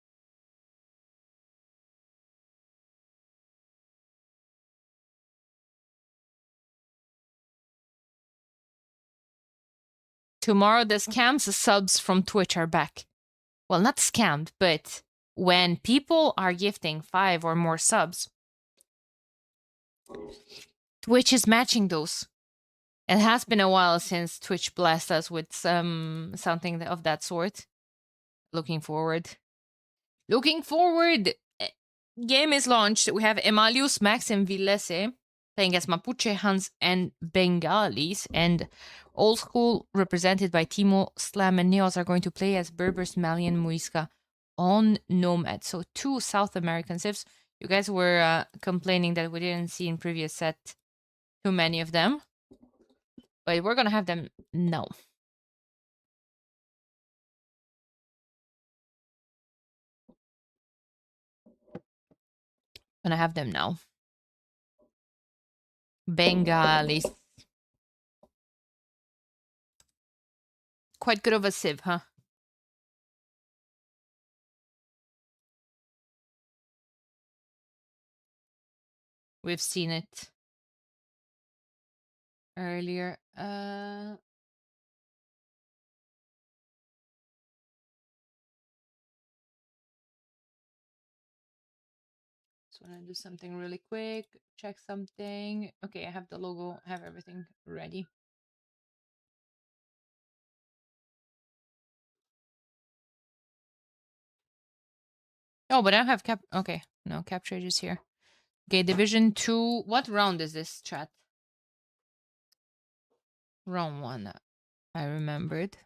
Tomorrow the scams subs from Twitch are back. Well, not scammed, but when people are gifting 5 or more subs, Twitch is matching those. It has been a while since Twitch blessed us with something of that sort. Looking forward. Looking forward! Game is launched. We have Emalius, Max, and Villese playing as Mapuche, Hans, and Bengalis. And Old School, represented by Timo, Slam, and Neos, are going to play as Berbers, Malian, Muisca on Nomad. So 2 South American civs. You guys were complaining that we didn't see in previous set too many of them. But we're gonna have them now. Gonna have them now. Bengalis. Quite good of a civ, huh? We've seen it earlier. Just want to do something really quick. Check something. Okay, I have the logo. I have everything ready. Oh, but I don't have okay, no, capture is here. Okay, Division 2. What round is this, chat? Round 1. I remembered.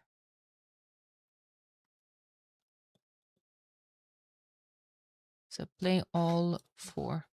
So play all 4.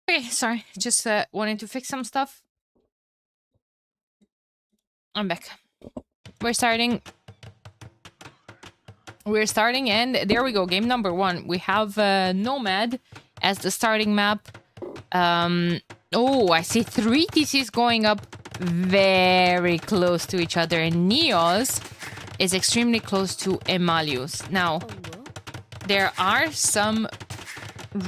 Okay, sorry. Just wanted to fix some stuff. I'm back. We're starting. And there we go. Game number 1. We have Nomad as the starting map. Oh, I see 3 TCs going up very close to each other. And Neos is extremely close to Emalius. Now, there are some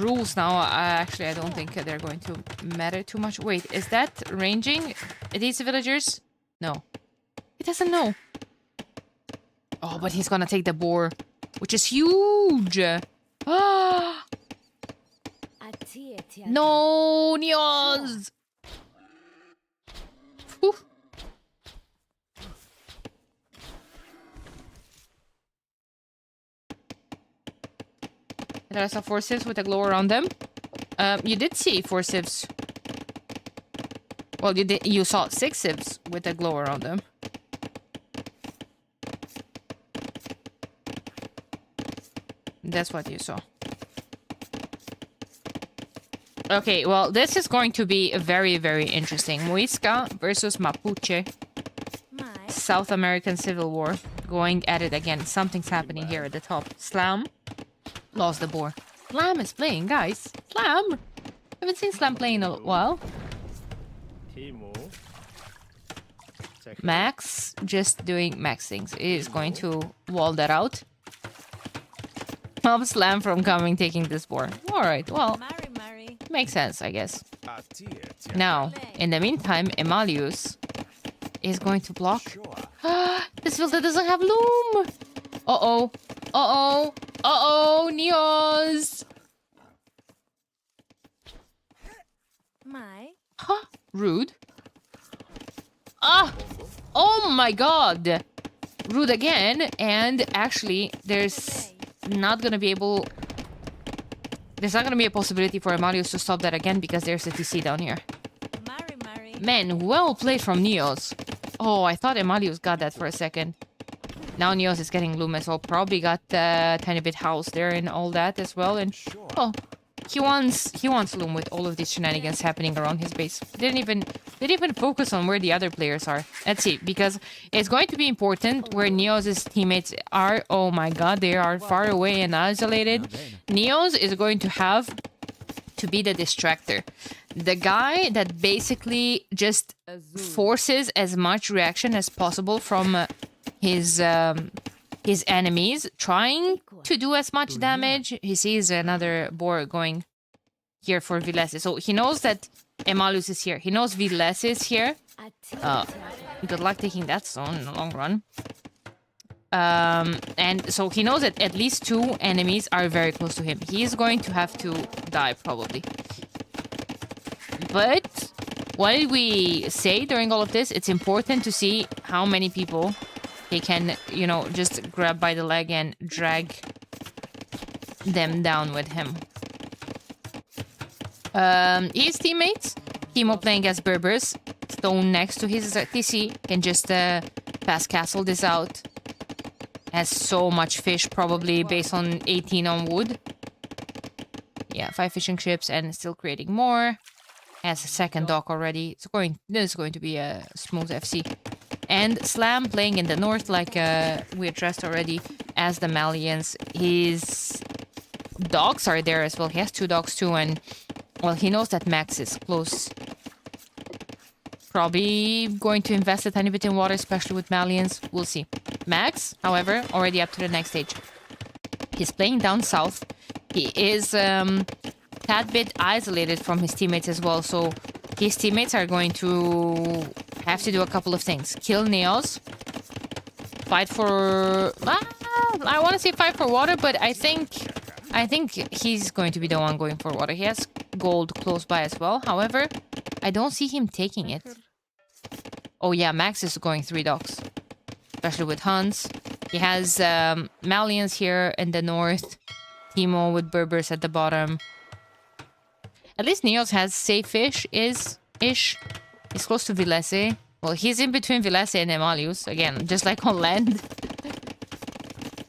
rules now. Actually, I don't think they're going to matter too much. Wait, is that ranging these villagers? No. He doesn't know. Oh, but he's gonna take the boar, which is huge. Ah! No, Neos! Whew. There are some 4 civs with a glow around them. You did see 4 civs. Well, you saw 6 civs with a glow around them. That's what you saw. Okay, well, this is going to be very, very interesting. Muisca versus Mapuche. South American Civil War. Going at it again. Something's happening here at the top. Slam lost the boar. Slam is playing, guys. Slam! Haven't seen Slam play in a while. Max just doing Max things. He is going to wall that out. Stop Slam from coming, taking this boar. Alright, well, makes sense, I guess. Now, in the meantime, Emalius is going to block. This filter doesn't have loom! Uh-oh. Uh-oh. Uh-oh, Neos! Huh? Rude. Ah! Oh my god! Rude again, and actually, there's not gonna be able... There's not gonna be a possibility for Emalius to stop that again because there's a TC down here. Man, well played from Neos. Oh, I thought Emalius got that for a second. Now Neos is getting loom as well. Probably got a tiny bit house there and all that as well. And oh, he wants loom with all of these shenanigans happening around his base. Didn't even focus on where the other players are. Let's see, because it's going to be important where Neos' teammates are. Oh my god, they are far away and isolated. Neos is going to have to be the distractor. The guy that basically just forces as much reaction as possible from his enemies, trying to do as much damage. He sees another boar going here for Villes. So he knows that Emalius is here. He knows Villes is here. Good luck taking that zone in the long run. And so he knows that at least 2 enemies are very close to him. He is going to have to die, probably. But what did we say during all of this? It's important to see how many people he can, you know, just grab by the leg and drag them down with him. His teammates, Timo playing as Berbers, stone next to his TC, can just pass castle this out. Has so much fish, probably based on 18 on wood. Yeah, 5 fishing ships and still creating more. Has a second dock already. This is going to be a smooth FC. And Slam playing in the north like we addressed already as the Malians. His dogs are there as well. He has 2 dogs too, and well, he knows that Max is close. Probably going to invest a tiny bit in water, especially with Malians. We'll see. Max, however, already up to the next stage. He's playing down south. He is tad bit isolated from his teammates as well, so his teammates are going to have to do a couple of things. Kill Neos. Fight for... I want to say fight for water, but I think he's going to be the one going for water. He has gold close by as well. However, I don't see him taking it. Oh yeah, Max is going 3 docks. Especially with Hans. He has Malians here in the north. Timo with Berbers at the bottom. At least Neos has safe-ish. He's close to Villese. Well, he's in between Villese and Emalius. Again, just like on land.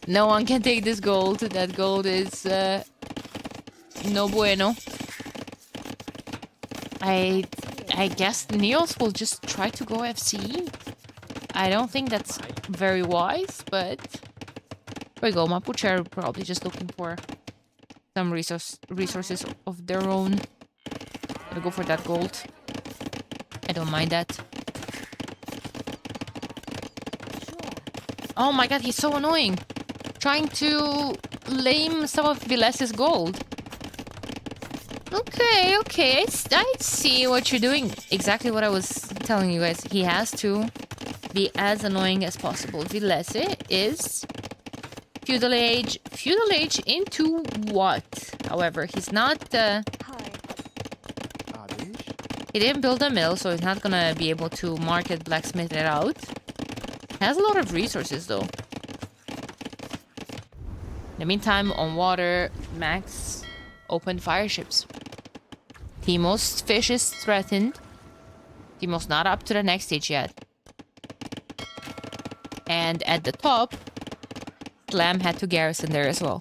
No one can take this gold. That gold is no bueno. I guess Neos will just try to go FC. I don't think that's very wise, but there we go. Pa4 probably just looking for some resources of their own. Gonna go for that gold. I don't mind that. Oh my god, he's so annoying. Trying to lame some of Vilese's gold. Okay. I see what you're doing. Exactly what I was telling you guys. He has to be as annoying as possible. Villese is feudal age. Feudal age into what? However, he's not... he didn't build a mill, so he's not gonna be able to market blacksmith it out. Has a lot of resources, though. In the meantime, on water, Max opened fire ships. Timo's fish is threatened. Timo's not up to the next stage yet. And at the top, Slam had to garrison there as well.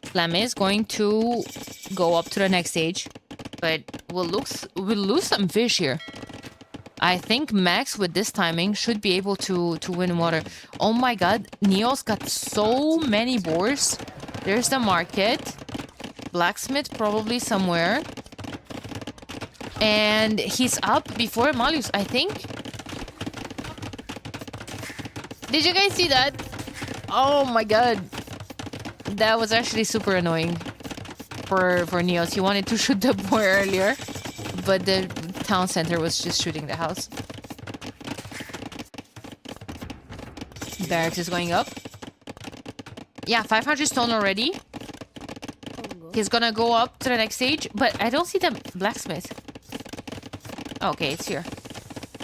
Slam is going to go up to the next stage, but we'll lose some fish here. I think Max, with this timing, should be able to win water. Oh my god, Neos got so many boars. There's the market. Blacksmith probably somewhere. And he's up before Malius, I think. Did you guys see that? Oh my god. That was actually super annoying for Neos. He wanted to shoot the boy earlier, but the town center was just shooting the house. Barracks is going up. Yeah, 500 stone already. He's gonna go up to the next stage, but I don't see the blacksmith. Okay, it's here.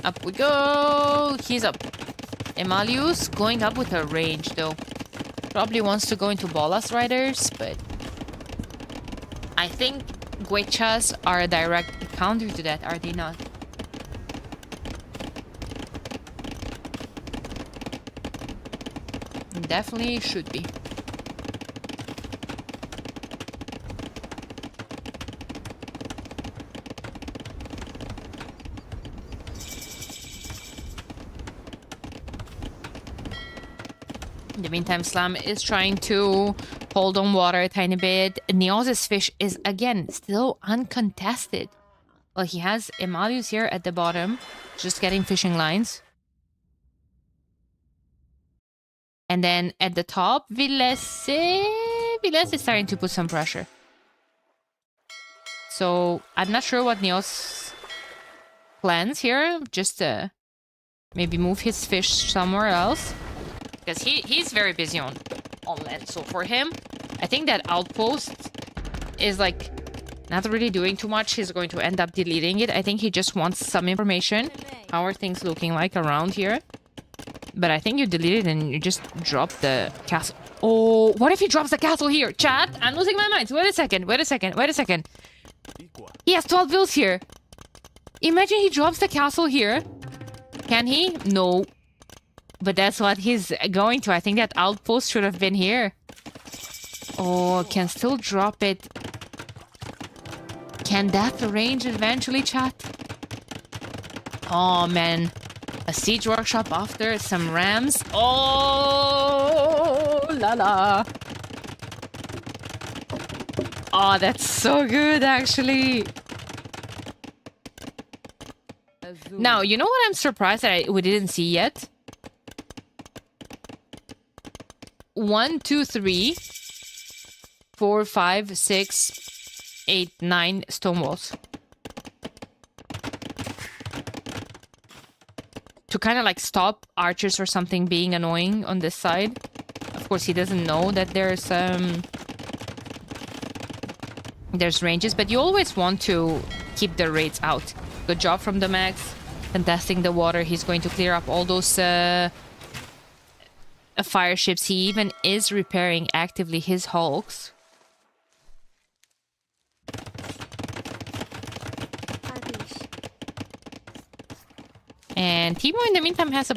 Up we go. He's up. Emalius going up with a range, though. Probably wants to go into Bolas Riders, but I think Guechas are a direct counter to that, are they not? Definitely should be. In the meantime, Slam is trying to hold on water a tiny bit. Neos' fish is, again, still uncontested. Well, he has Emalius here at the bottom, just getting fishing lines. And then at the top, Villese is starting to put some pressure. So, I'm not sure what Neos plans here. Just maybe move his fish somewhere else. Because he's very busy on land. So for him, I think that outpost is like not really doing too much. He's going to end up deleting it. I think he just wants some information. How are things looking like around here? But I think you delete it and you just drop the castle. Oh, what if he drops the castle here? Chat, I'm losing my mind. Wait a second. He has 12 bills here. Imagine he drops the castle here. Can he? No. But that's what he's going to. I think that outpost should have been here. Oh, can still drop it. Can that range eventually, chat? Oh, man. A siege workshop after some rams. Oh, la la. Oh, that's so good, actually. Now, you know what I'm surprised that we didn't see yet? 1, 2, 3, 4, 5, 6, 8, 9 stone walls. To kind of like stop archers or something being annoying on this side. Of course, he doesn't know that there's ranges, but you always want to keep the raids out. Good job from the Max. Contesting the water. He's going to clear up all those fire ships. He even is repairing actively his hulks. And Timo, in the meantime, has a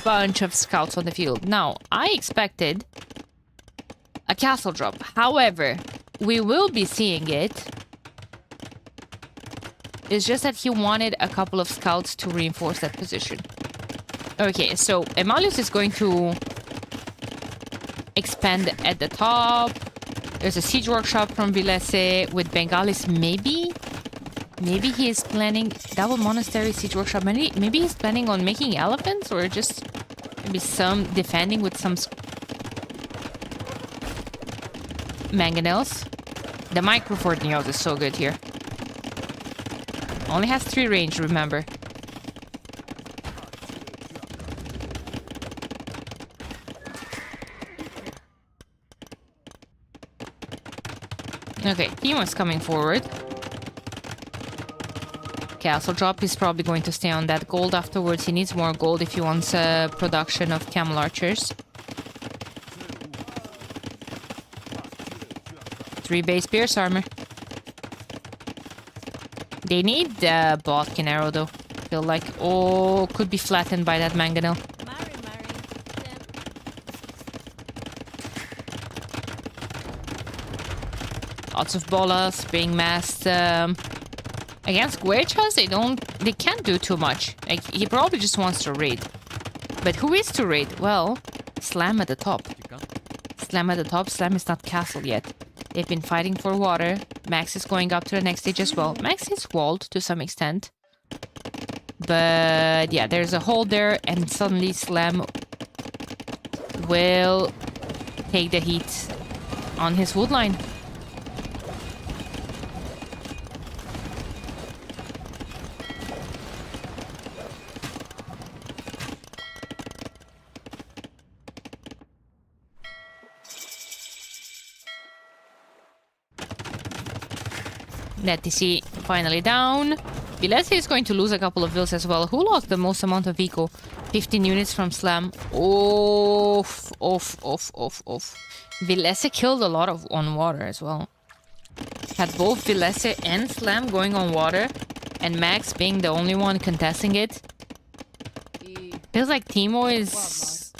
bunch of scouts on the field. Now, I expected a castle drop. However, we will be seeing it. It's just that he wanted a couple of scouts to reinforce that position. Okay, so Emalius is going to expand at the top. There's a siege workshop from Vilese with Bengalis, maybe? Maybe he is planning double monastery siege workshop. Maybe he's planning on making elephants or just maybe some defending with some mangonels. The microfort Neos is so good here. Only has 3 range, remember. Okay, Timo's coming forward. Castle drop. He's probably going to stay on that gold afterwards. He needs more gold if he wants production of camel archers. 3 base pierce armor. They need the Botkin arrow though. Feel like, oh, could be flattened by that mangonel. Lots of bolas being massed. Against Guechas, they can't do too much. Like, he probably just wants to raid. But who is to raid? Well, Slam at the top. Slam at the top. Slam is not castle yet. They've been fighting for water. Max is going up to the next stage as well. Max is walled to some extent. But yeah, there's a hole there and suddenly Slam will take the heat on his wood line. Netisi finally down. Vilesi is going to lose a couple of vills as well. Who lost the most amount of eco? 15 units from Slam. Oof. Vilesi killed a lot on water as well. Had both Vilesi and Slam going on water. And Max being the only one contesting it. Feels like Timo is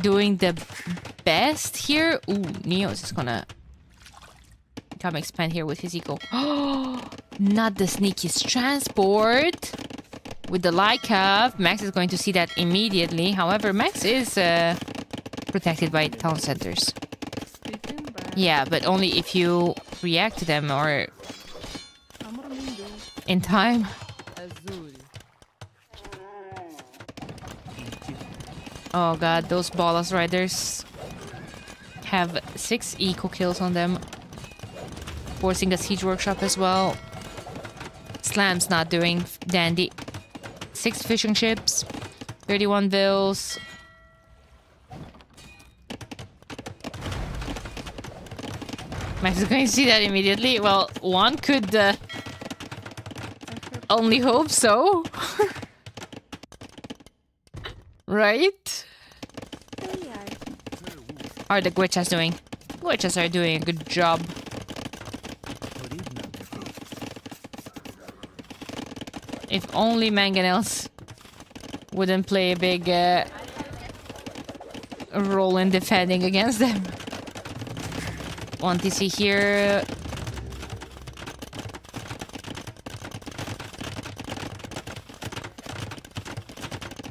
doing the best here. Ooh, Neos is gonna come expand here with his eco. Oh, not the sneakiest transport. With the Lycav, Max is going to see that immediately. However, Max is protected by town centers. Yeah, but only if you react to them or in time. Oh god, those Bolas Riders have 6 eco kills on them. Forcing a siege workshop as well. Slam's not doing dandy. 6 fishing ships. 31 vills. Max is going to see that immediately. Well, one could only hope so. Right? How are the Guechas doing? Guechas are doing a good job. If only mangonels wouldn't play a big role in defending against them. One TC here.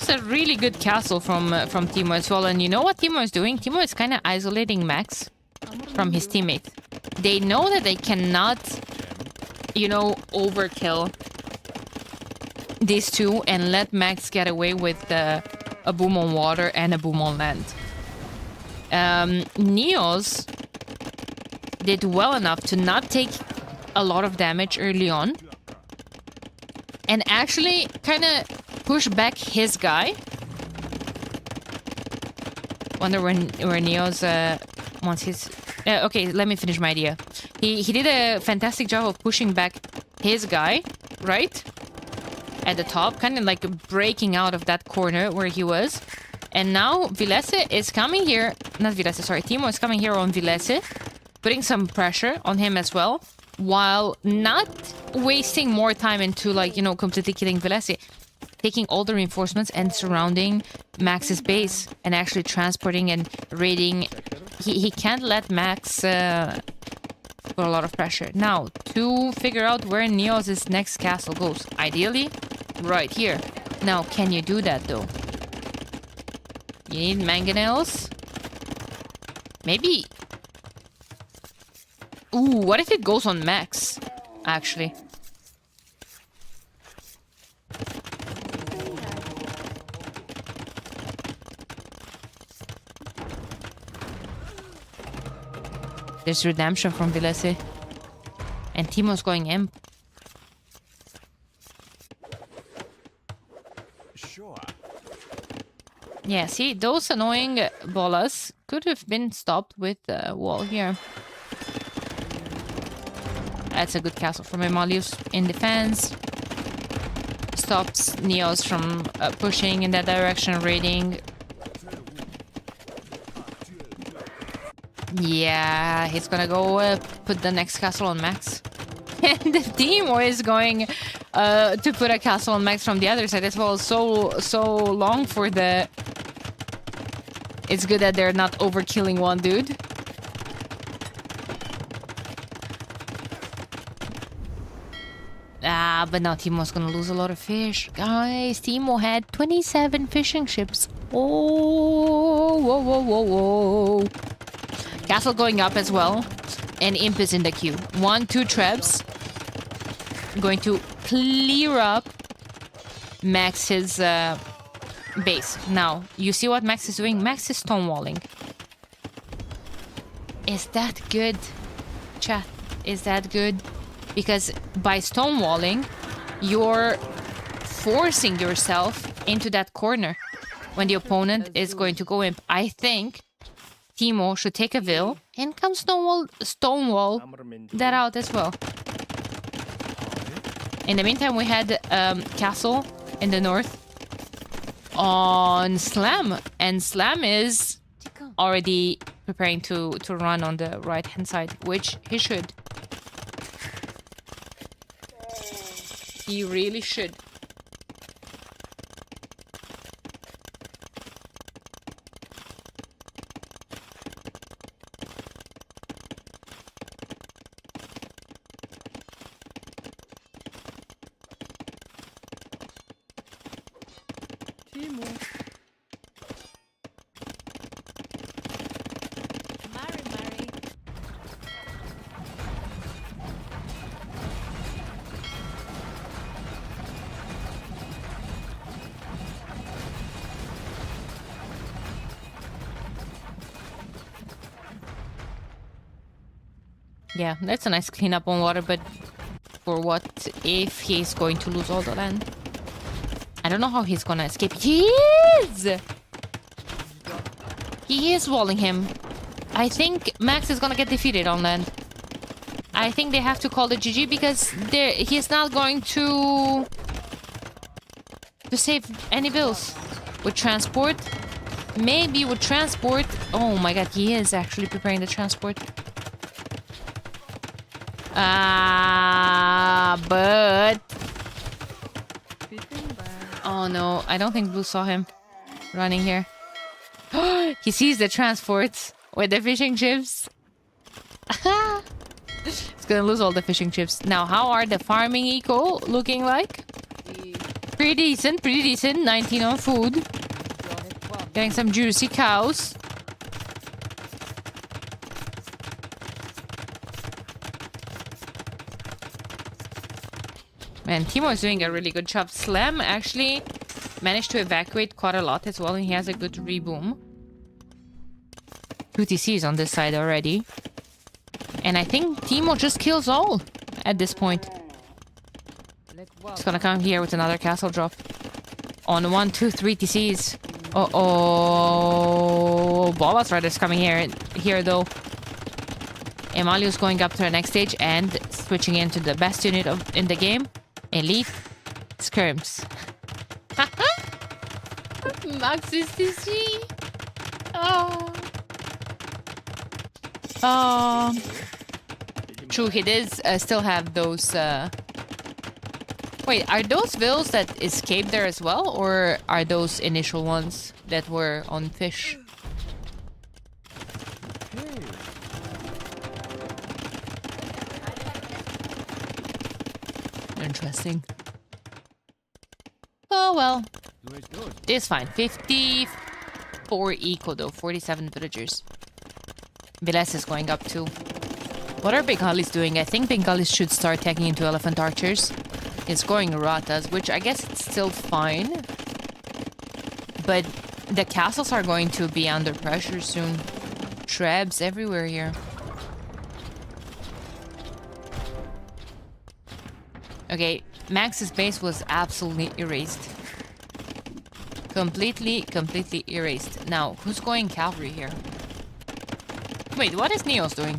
was a really good castle from Timo as well. And you know what Timo is doing? Timo is kind of isolating Max from his teammate. They know that they cannot, you know, overkill these two and let Max get away with a boom on water and a boom on land. Neos did well enough to not take a lot of damage early on and actually kind of push back his guy. Wonder where Neos wants his... okay, let me finish my idea. He did a fantastic job of pushing back his guy, right? At the top, kind of like breaking out of that corner where he was. And now Vilese is coming here. Not Vilese, sorry. Timo is coming here on Vilese, putting some pressure on him as well, while not wasting more time into, like, you know, completely killing Vilese. Taking all the reinforcements and surrounding Max's base and actually transporting and raiding. He can't let Max put a lot of pressure. Now, to figure out where Neos' next castle goes. Ideally, right here. Now, can you do that, though? You need mangonels? Maybe... Ooh, what if it goes on Max? Actually. There's redemption from Vilese. And Timo's going imp. Sure. Yeah, see, those annoying bolas could have been stopped with the wall here. That's a good castle from Emalius in defense. Stops Neos from pushing in that direction, raiding. Yeah, he's gonna go put the next castle on Max. And Timo is going to put a castle on Max from the other side as well. So long for the... It's good that they're not overkilling one dude. Ah, but now Timo's gonna lose a lot of fish. Guys, Timo had 27 fishing ships. Oh, whoa, whoa, whoa, whoa. Castle going up as well. And Imp is in the queue. 1, 2 trebs. Going to clear up Max's base. Now, you see what Max is doing? Max is stonewalling. Is that good? Chat, is that good? Because by stonewalling, you're forcing yourself into that corner when the opponent is going to go imp. I think Timo should take a Vil and come stonewall that out as well. In the meantime, we had Castle in the north on Slam. And Slam is already preparing to run on the right-hand side, which he should. He really should. Yeah, that's a nice cleanup on water, but for what if he's going to lose all the land? I don't know how he's gonna escape. He is! He is walling him. I think Max is gonna get defeated on land. I think they have to call the GG because he's not going to save any bills. With transport? Maybe with transport. Oh my god, he is actually preparing the transport. But... Oh no, I don't think Blue saw him running here. He sees the transports with the fishing chips. He's gonna lose all the fishing chips. Now, how are the farming eco looking like? Pretty decent, pretty decent. 19 on food. Getting some juicy cows. Man, Timo is doing a really good job. Slam actually managed to evacuate quite a lot as well, and he has a good reboom. 2 TCs on this side already. And I think Timo just kills all at this point. He's gonna come here with another castle drop. On 1, 2, 3 TCs. Uh-oh. Bolas Rider's coming here though. Emaliu's going up to the next stage and switching into the best unit in the game. Elite Skirms. Max is TC. Oh. True, he does still have those... Wait, are those vills that escaped there as well? Or are those initial ones that were on fish? Interesting. Oh well. It's fine. 54 eco though. 47 villagers. Viles is going up too. What are Bengalis doing? I think Bengalis should start tagging into elephant archers. It's going ratas, which I guess it's still fine. But the castles are going to be under pressure soon. Trebs everywhere here. Okay, Max's base was absolutely erased. Completely erased. Now, who's going cavalry here? Wait, what is Neos doing?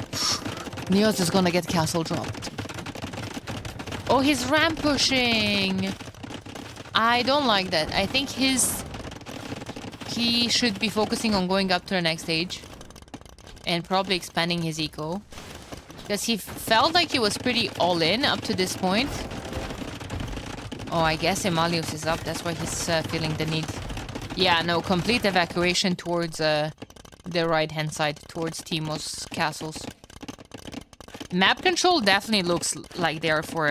Neos is gonna get castle dropped. Oh, he's ramp pushing. I don't like that. I think he should be focusing on going up to the next stage. And probably expanding his eco. Because he felt like he was pretty all in up to this point. Oh, I guess Emalius is up. That's why he's feeling the need. Yeah, no, complete evacuation towards the right-hand side, towards Timo's castles. Map control definitely looks like they're for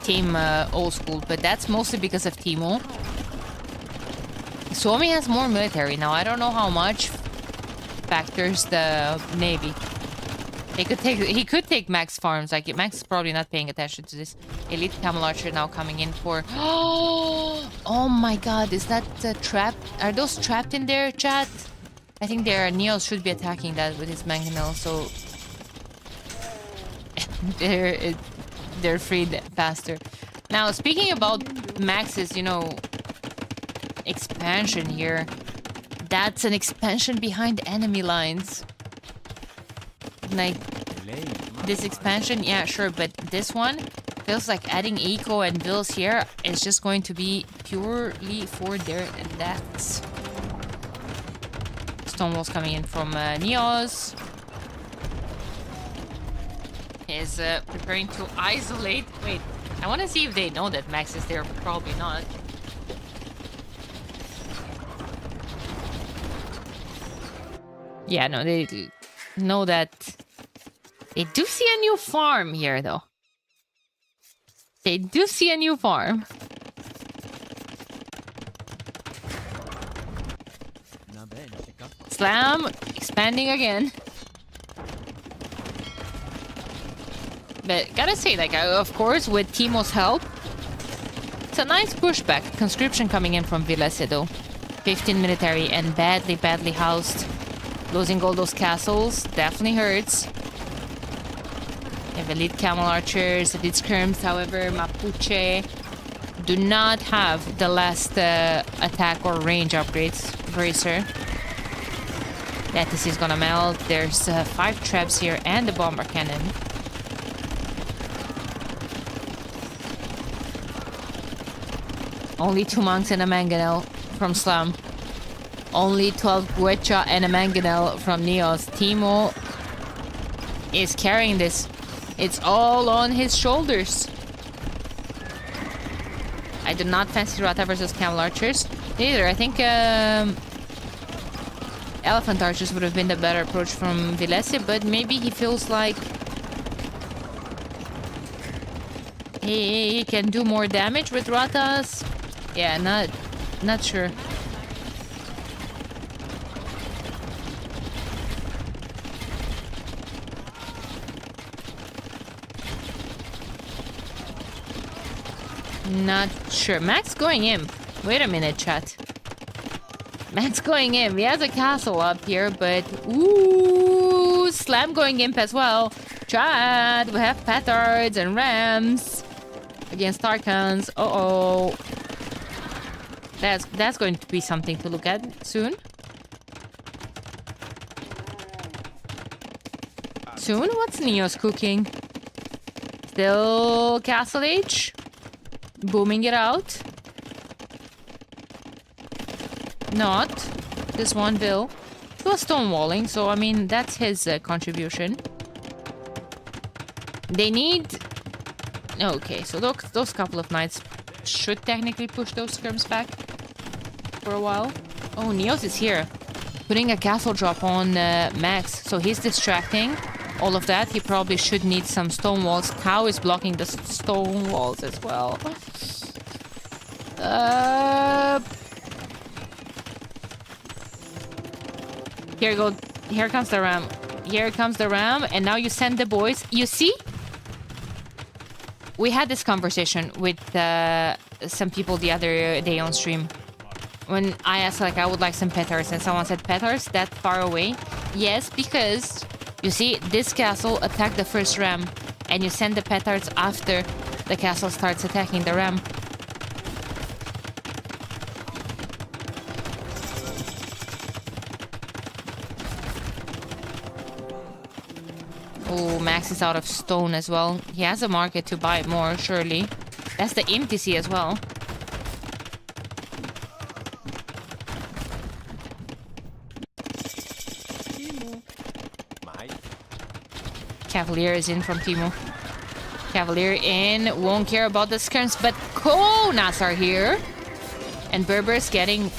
Team Old School, but that's mostly because of Timo. Suomi has more military now. I don't know how much factors the navy. He could take Max farms. Like Max is probably not paying attention to this. Elite Camel Archer now coming in for. Oh my God! Is that trapped? Are those trapped in there, chat? I think their Neos should be attacking that with his mangonel. So they're freed faster. Now speaking about Max's, expansion here. That's an expansion behind enemy lines. Like this expansion, yeah, sure, but this one feels like adding eco and vills here is just going to be purely for their deaths. Stonewall's coming in from Neos. Is preparing to isolate. Wait, I want to see if they know that Max is there, but probably not. Yeah, no, they know that. They do see a new farm here, though. They do see a new farm. Slam, expanding again. But gotta say, like, of course, with Timo's help, it's a nice pushback. Conscription coming in from Vilese, though. 15 military and badly housed. Losing all those castles definitely hurts. We have elite camel archers, elite skirms, however, Mapuche do not have the last attack or range upgrades. Bracer. Lattice is gonna melt. There's 5 traps here and the bomber cannon. Only 2 monks and a mangonel from Slum. Only 12 Guecha and a mangonel from Neos. Timo is carrying this. It's all on his shoulders. I do not fancy Rata versus Camel Archers. Neither. I think Elephant Archers would have been the better approach from Vilese, but maybe he feels like He can do more damage with Ratas. Yeah, not sure. Not sure. Max going in. Wait a minute, chat. Max going in. He has a castle up here, but ooh, Slam going imp as well. Chat, we have petards and rams against Tarkans. Uh-oh. That's going to be something to look at soon. Soon? What's Neo's cooking? Still Castle Age? Booming it out? Not. This one will. He was stonewalling, so I mean, that's his contribution. They need... Okay, so those couple of knights should technically push those skirms back for a while. Oh, Neos is here. Putting a castle drop on Max, so he's distracting all of that. He probably should need some stone walls. Cow is blocking the stone walls as well. Here comes the ram. Here comes the ram, and now you send the boys. You see? We had this conversation with some people the other day on stream. When I asked, like, I would like some petards, and someone said, petards that far away? Yes, because, you see, this castle attacked the first ram, and you send the petards after the castle starts attacking the ram. Oh, Max is out of stone as well. He has a market to buy more, surely. That's the MTC as well. Cavalier is in from Timo. Cavalier in. Won't care about the skirms, but Konas are here. And Berber's getting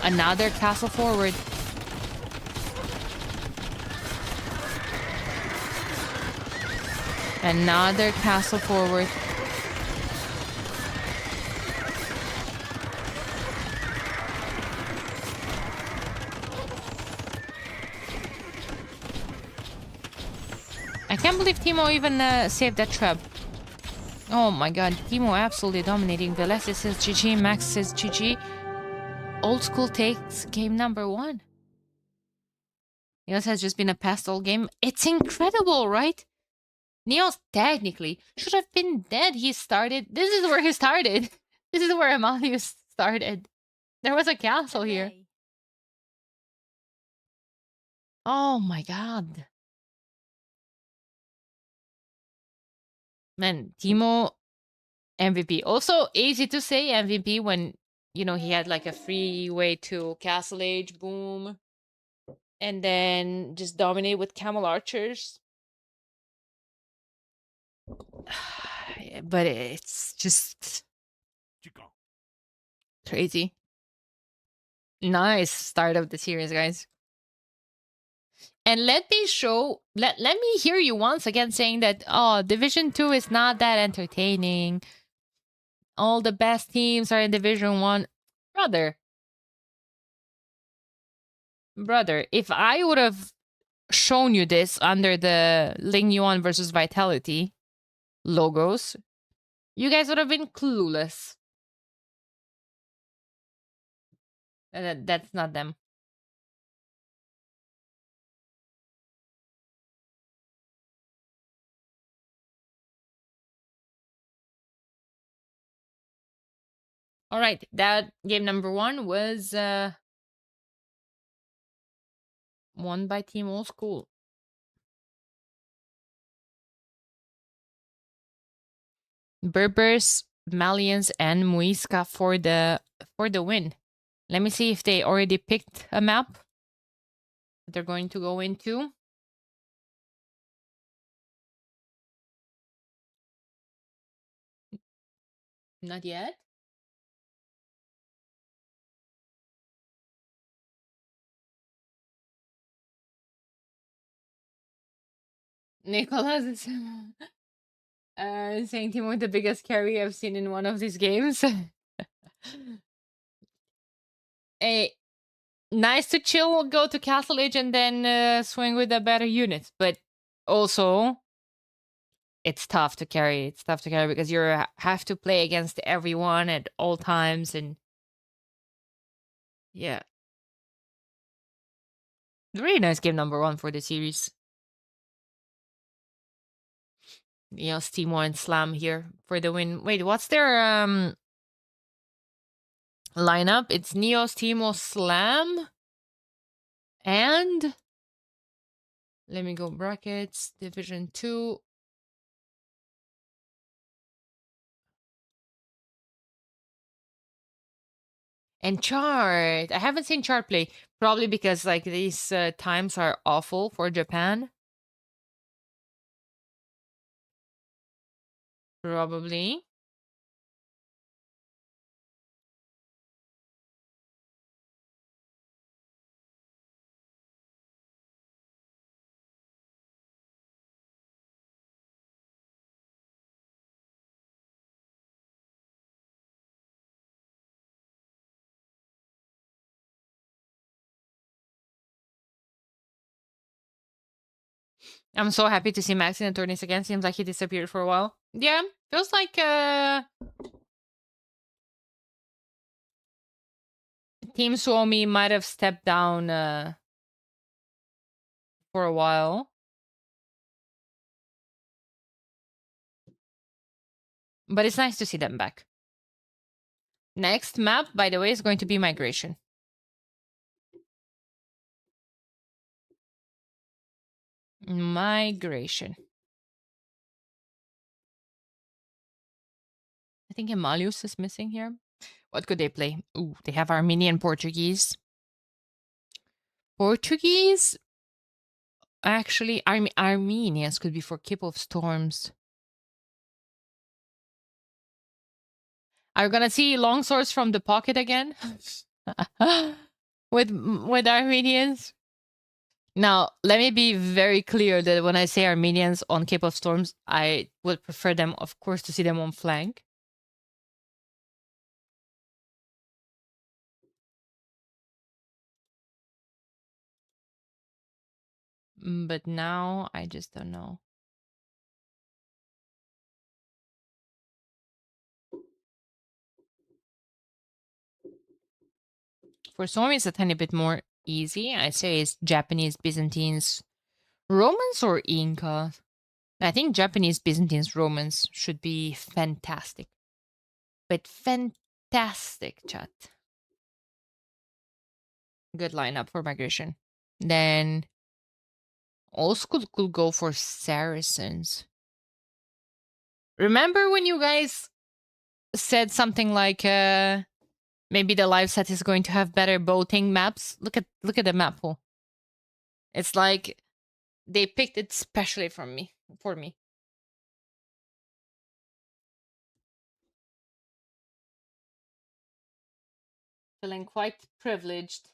another castle forward. Another castle forward. I can't believe Timo even saved that trap. Oh my god, Timo absolutely dominating. Velesi says GG, Max says GG. Old school takes game number 1. Neos has just been a pastel game. It's incredible, right? Neos technically should have been dead. He started. This is where he started. This is where Amalius started. There was a castle here. Oh my god. Man, Timo MVP. Also easy to say MVP when, you know, he had like a free way to Castle Age, boom. And then just dominate with Camel Archers. But it's just crazy. Nice start of the series, guys. And let me hear you once again saying that, oh, Division 2 is not that entertaining. All the best teams are in Division 1. Brother, if I would have shown you this under the Ling Yuan versus Vitality logos, you guys would have been clueless. That's not them. All right, that game number 1 was won by Team Old School. Berbers, Malians, and Muisca for the win. Let me see if they already picked a map they're going to go into. Not yet. Nicholas is Saying Timo the biggest carry I've seen in one of these games. Hey, nice to chill, go to Castle Age, and then swing with a better unit. But also, it's tough to carry. It's tough to carry because you have to play against everyone at all times, and yeah, really nice game number one for the series. Yes, Timo and Slam here for the win. Wait, what's their lineup? It's Neos, Timo, Slam, and let me go brackets. Division 2. And Chart. I haven't seen Chart play. Probably because like these times are awful for Japan. Probably. I'm so happy to see Max in the tourneys again. Seems like he disappeared for a while. Yeah, feels like Team Suomi might have stepped down for a while. But it's nice to see them back. Next map, by the way, is going to be Migration. Migration. I think Emalius is missing here. What could they play? Ooh, they have Armenian Portuguese. Portuguese? Actually, Armenians could be for Keep of Storms. Are we gonna see long swords from the pocket again? with Armenians? Now, let me be very clear that when I say Armenians on Cape of Storms, I would prefer them, of course, to see them on flank. But now, I just don't know. For some, it's a tiny bit more easy. I'd say it's Japanese, Byzantines, Romans, or Inca. I think Japanese, Byzantines, Romans should be fantastic. But fantastic, chat. Good lineup for Migration. Then old school could go for Saracens. Remember when you guys said something like maybe the live set is going to have better boating maps? Look at the map pool. It's like they picked it specially for me. Feeling quite privileged.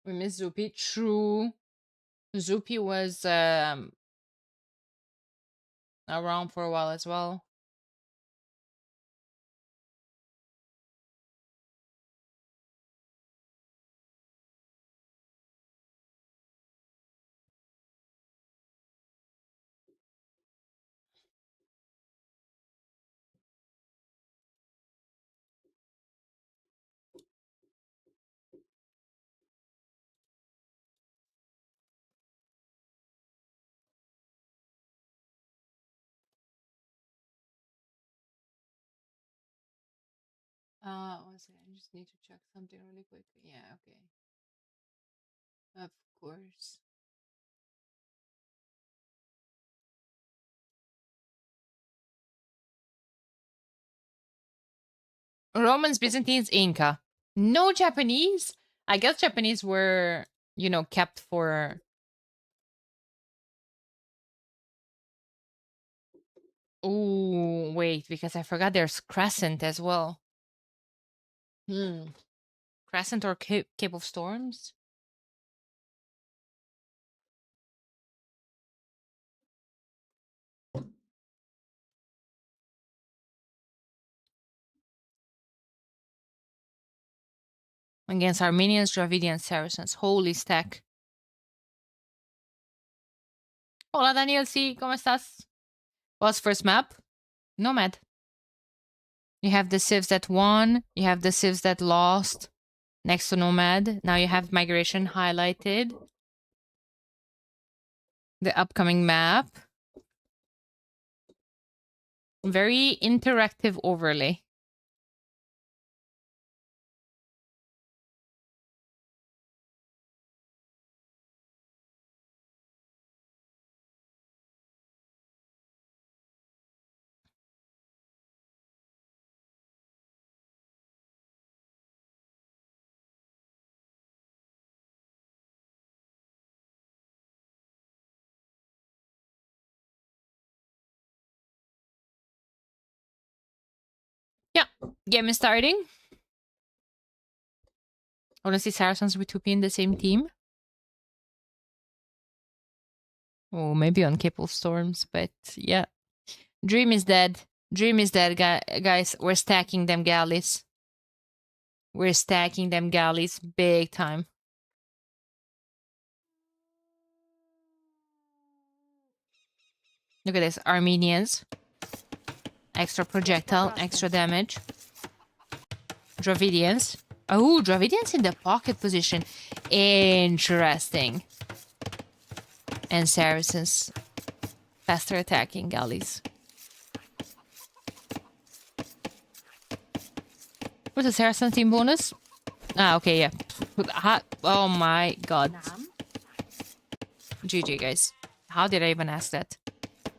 We miss Zupi. True. Zupi was around for a while as well. One second. I just need to check something really quick. Yeah, okay. Of course. Romans, Byzantines, Inca. No Japanese. I guess Japanese were, kept for Oh, wait, because I forgot there's Crescent as well. Hmm. Crescent or Cape of Storms? Against Armenians, Dravidians, Saracens. Holy stack. Hola, Daniel, sí, ¿cómo estás? What's first map? Nomad. You have the civs that won. You have the civs that lost next to Nomad. Now you have Migration highlighted. The upcoming map. Very interactive overlay. Yeah, game is starting. Honestly, Saracens with 2P in the same team. Oh, maybe on Cape of Storms, but yeah. Dream is dead. Dream is dead, guys. We're stacking them galleys. We're stacking them galleys big time. Look at this. Armenians. Extra projectile, extra damage. Dravidians. Oh, Dravidians in the pocket position. Interesting. And Saracens. Faster attacking galleys. What's the Saracen team bonus? Ah, okay, yeah. Oh my god. Nam. GG, guys. How did I even ask that?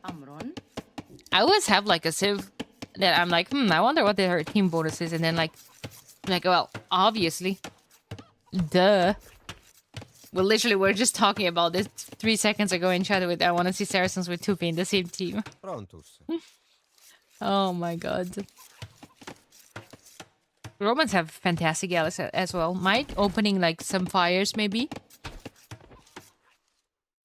Amron. I always have like a civ that I'm like, I wonder what their team bonus is. And then like, well, obviously. Duh. Well, literally, we're just talking about this 3 seconds ago in chat with I want to see Saracens with 2P in the same team. Prontus. Oh my god. Romans have fantastic galleys as well. Might opening like some fires maybe.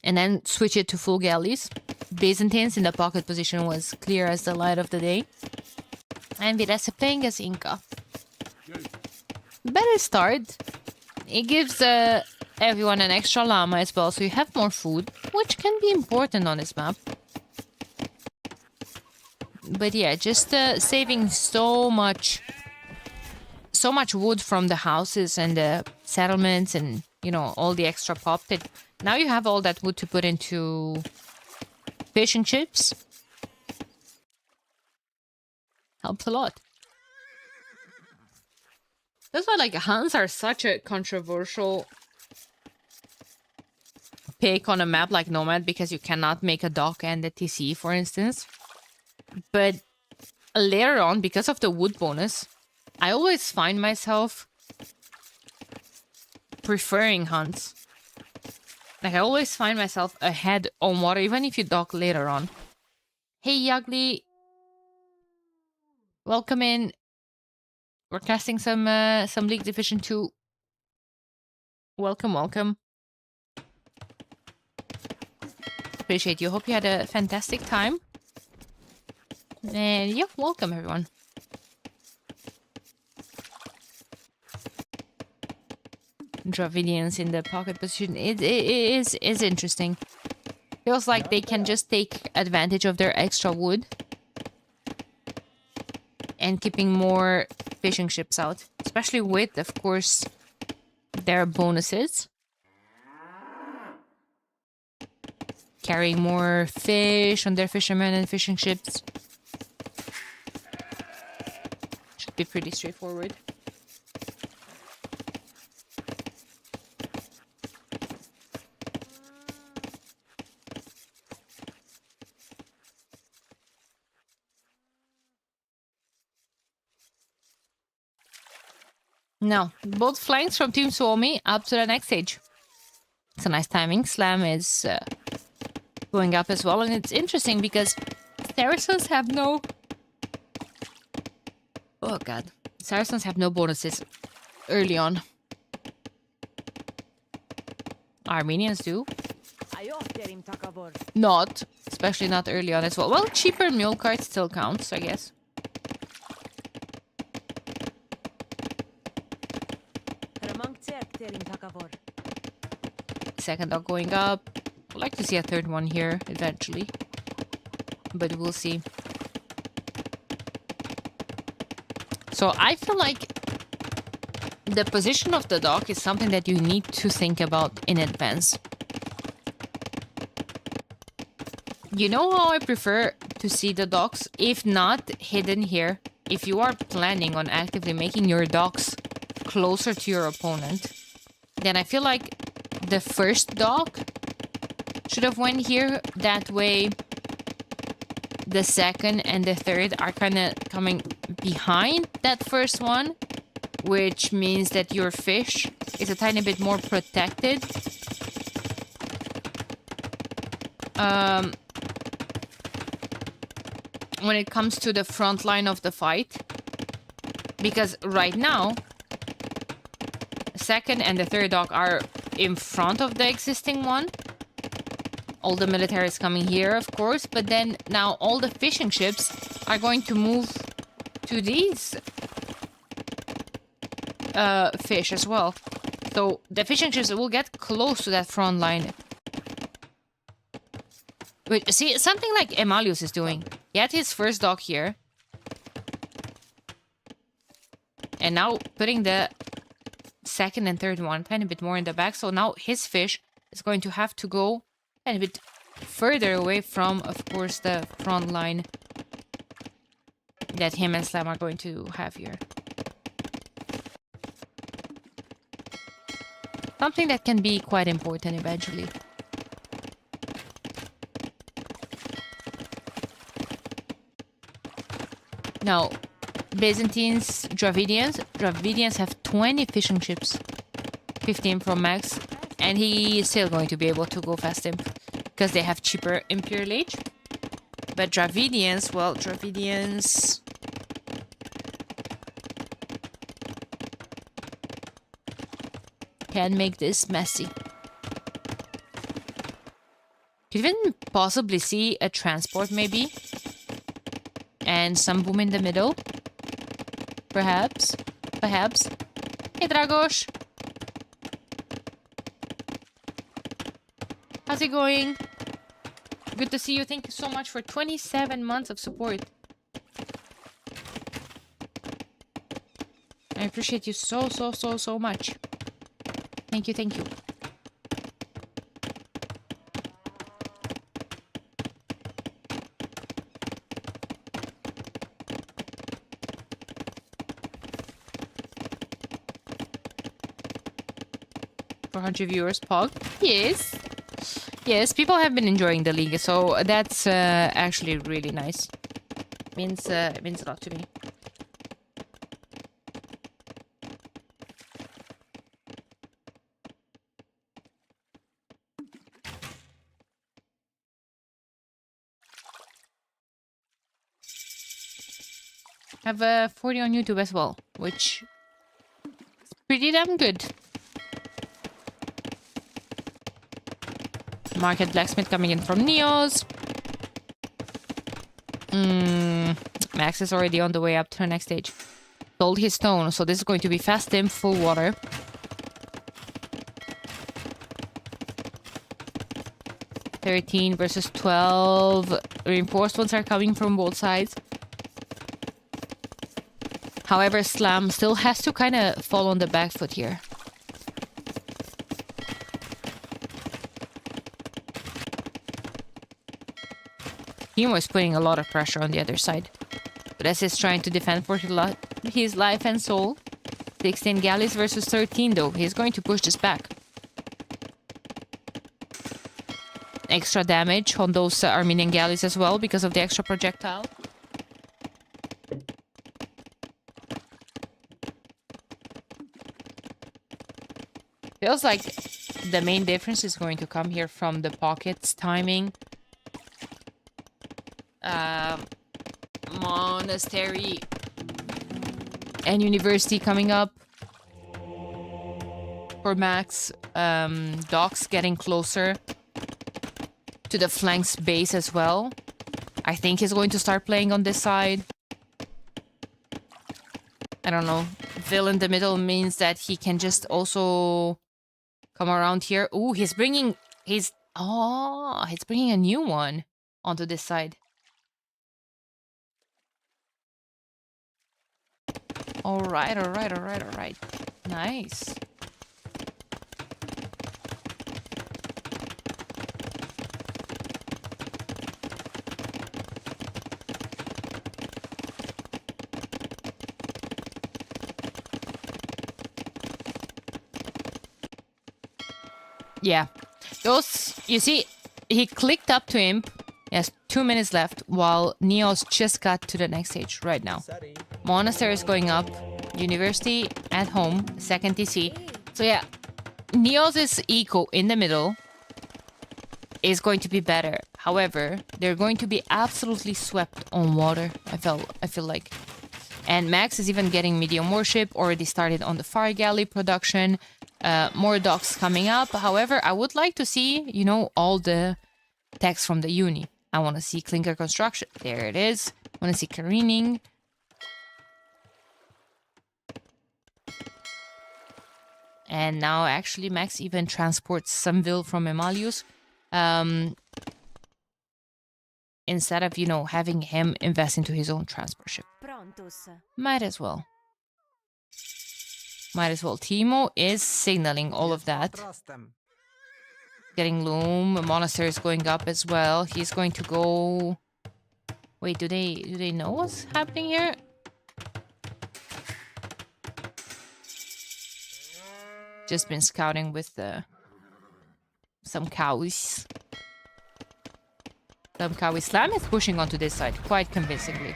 And then switch it to full galleys. Byzantines in the pocket position was clear as the light of the day. And Videsse playing as Inca. Better start. It gives everyone an extra llama as well, so you have more food, which can be important on this map. But yeah, just saving so much wood from the houses and the settlements and, you know, all the extra pop that now you have all that wood to put into fish and chips. Helps a lot. That's why, like, Huns are such a controversial pick on a map like Nomad, because you cannot make a dock and a TC, for instance. But later on, because of the wood bonus, I always find myself preferring Huns. Like, I always find myself ahead on water, even if you dock later on. Hey, Yagli. Welcome in. We're casting some League Division 2. Welcome, welcome. Appreciate you. Hope you had a fantastic time. And yeah, welcome everyone. Dravidians in the pocket position. It is interesting. Feels like they can just take advantage of their extra wood. And keeping more fishing ships out. Especially with, of course, their bonuses. Carrying more fish on their fishermen and fishing ships. Should be pretty straightforward. Now, both flanks from Team Suomi up to the next stage. It's a nice timing. Slam is going up as well. And it's interesting because Saracens have no... Oh god. Saracens have no bonuses early on. Armenians do. Ajohterim takavor. Not. Especially not early on as well. Well, cheaper mule carts still counts, I guess. Ramangtserterim takavor. Second dog going up. I'd like to see a third one here eventually. But we'll see. So I feel like the position of the dog is something that you need to think about in advance. You know how I prefer to see the dogs? If not hidden here, if you are planning on actively making your dogs closer to your opponent, then I feel like the first dog should have went here. That way the second and the third are kind of coming behind that first one, which means that your fish is a tiny bit more protected. When it comes to the front line of the fight. Because right now, second and the third dog are in front of the existing one. All the military is coming here, of course, but then now all the fishing ships are going to move to these fish as well. So the fishing ships will get close to that front line. Wait, see, something like Emalius is doing. He had his first dog here. And now putting the second and third one a tiny bit more in the back. So now his fish is going to have to go a bit further away from, of course, the front line that him and Slam are going to have here. Something that can be quite important eventually. Now, Byzantines, Dravidians have 20 fishing ships, 15 from Max, and he is still going to be able to go fast imp because they have cheaper Imperial Age. But Dravidians, well, Dravidians can make this messy. Could even possibly see a transport maybe. And some boom in the middle. Perhaps. Perhaps. Hey, Dragos. How's it going? Good to see you. Thank you so much for 27 months of support. I appreciate you so much. Thank you, thank you. Viewers, Pog. Yes. Yes, people have been enjoying the league, so that's actually really nice. Means a lot to me. Have 40 on YouTube as well, which is pretty damn good. Market Blacksmith coming in from Neos. Max is already on the way up to the next stage. Sold his stone, so this is going to be fast in full water. $13 versus $12. Reinforced ones are coming from both sides. However, Slam still has to kind of fall on the back foot here. Timo is putting a lot of pressure on the other side. But as he's trying to defend for his life and soul. 16 galleys versus 13 though. He's going to push this back. Extra damage on those Armenian galleys as well because of the extra projectile. Feels like the main difference is going to come here from the pockets timing. Monastery and University coming up for Max. Docks getting closer to the flanks base as well. I think he's going to start playing on this side. I don't know. Vil in the middle means that he can just also come around here. Ooh, he's bringing a new one onto this side. All right. Nice. Yeah. Those, you see, he clicked up to him. He has 2 minutes left, while Neos just got to the next stage right now. Monastery is going up. University at home. Second TC. So yeah, Neos' eco in the middle is going to be better. However, they're going to be absolutely swept on water, I feel like. And Max is even getting medium warship, already started on the fire galley production. More docks coming up. However, I would like to see, you know, all the text from the uni. I want to see clinker construction. There it is. I want to see careening. And now actually Max even transports some Vil from Emalius. Instead of, you know, having him invest into his own transport ship. Might as well. Timo is signaling all of that. Getting loom. A monastery is going up as well. He's going to go... Wait, do they know what's happening here? Just been scouting with some cowies. Slam is pushing onto this side quite convincingly.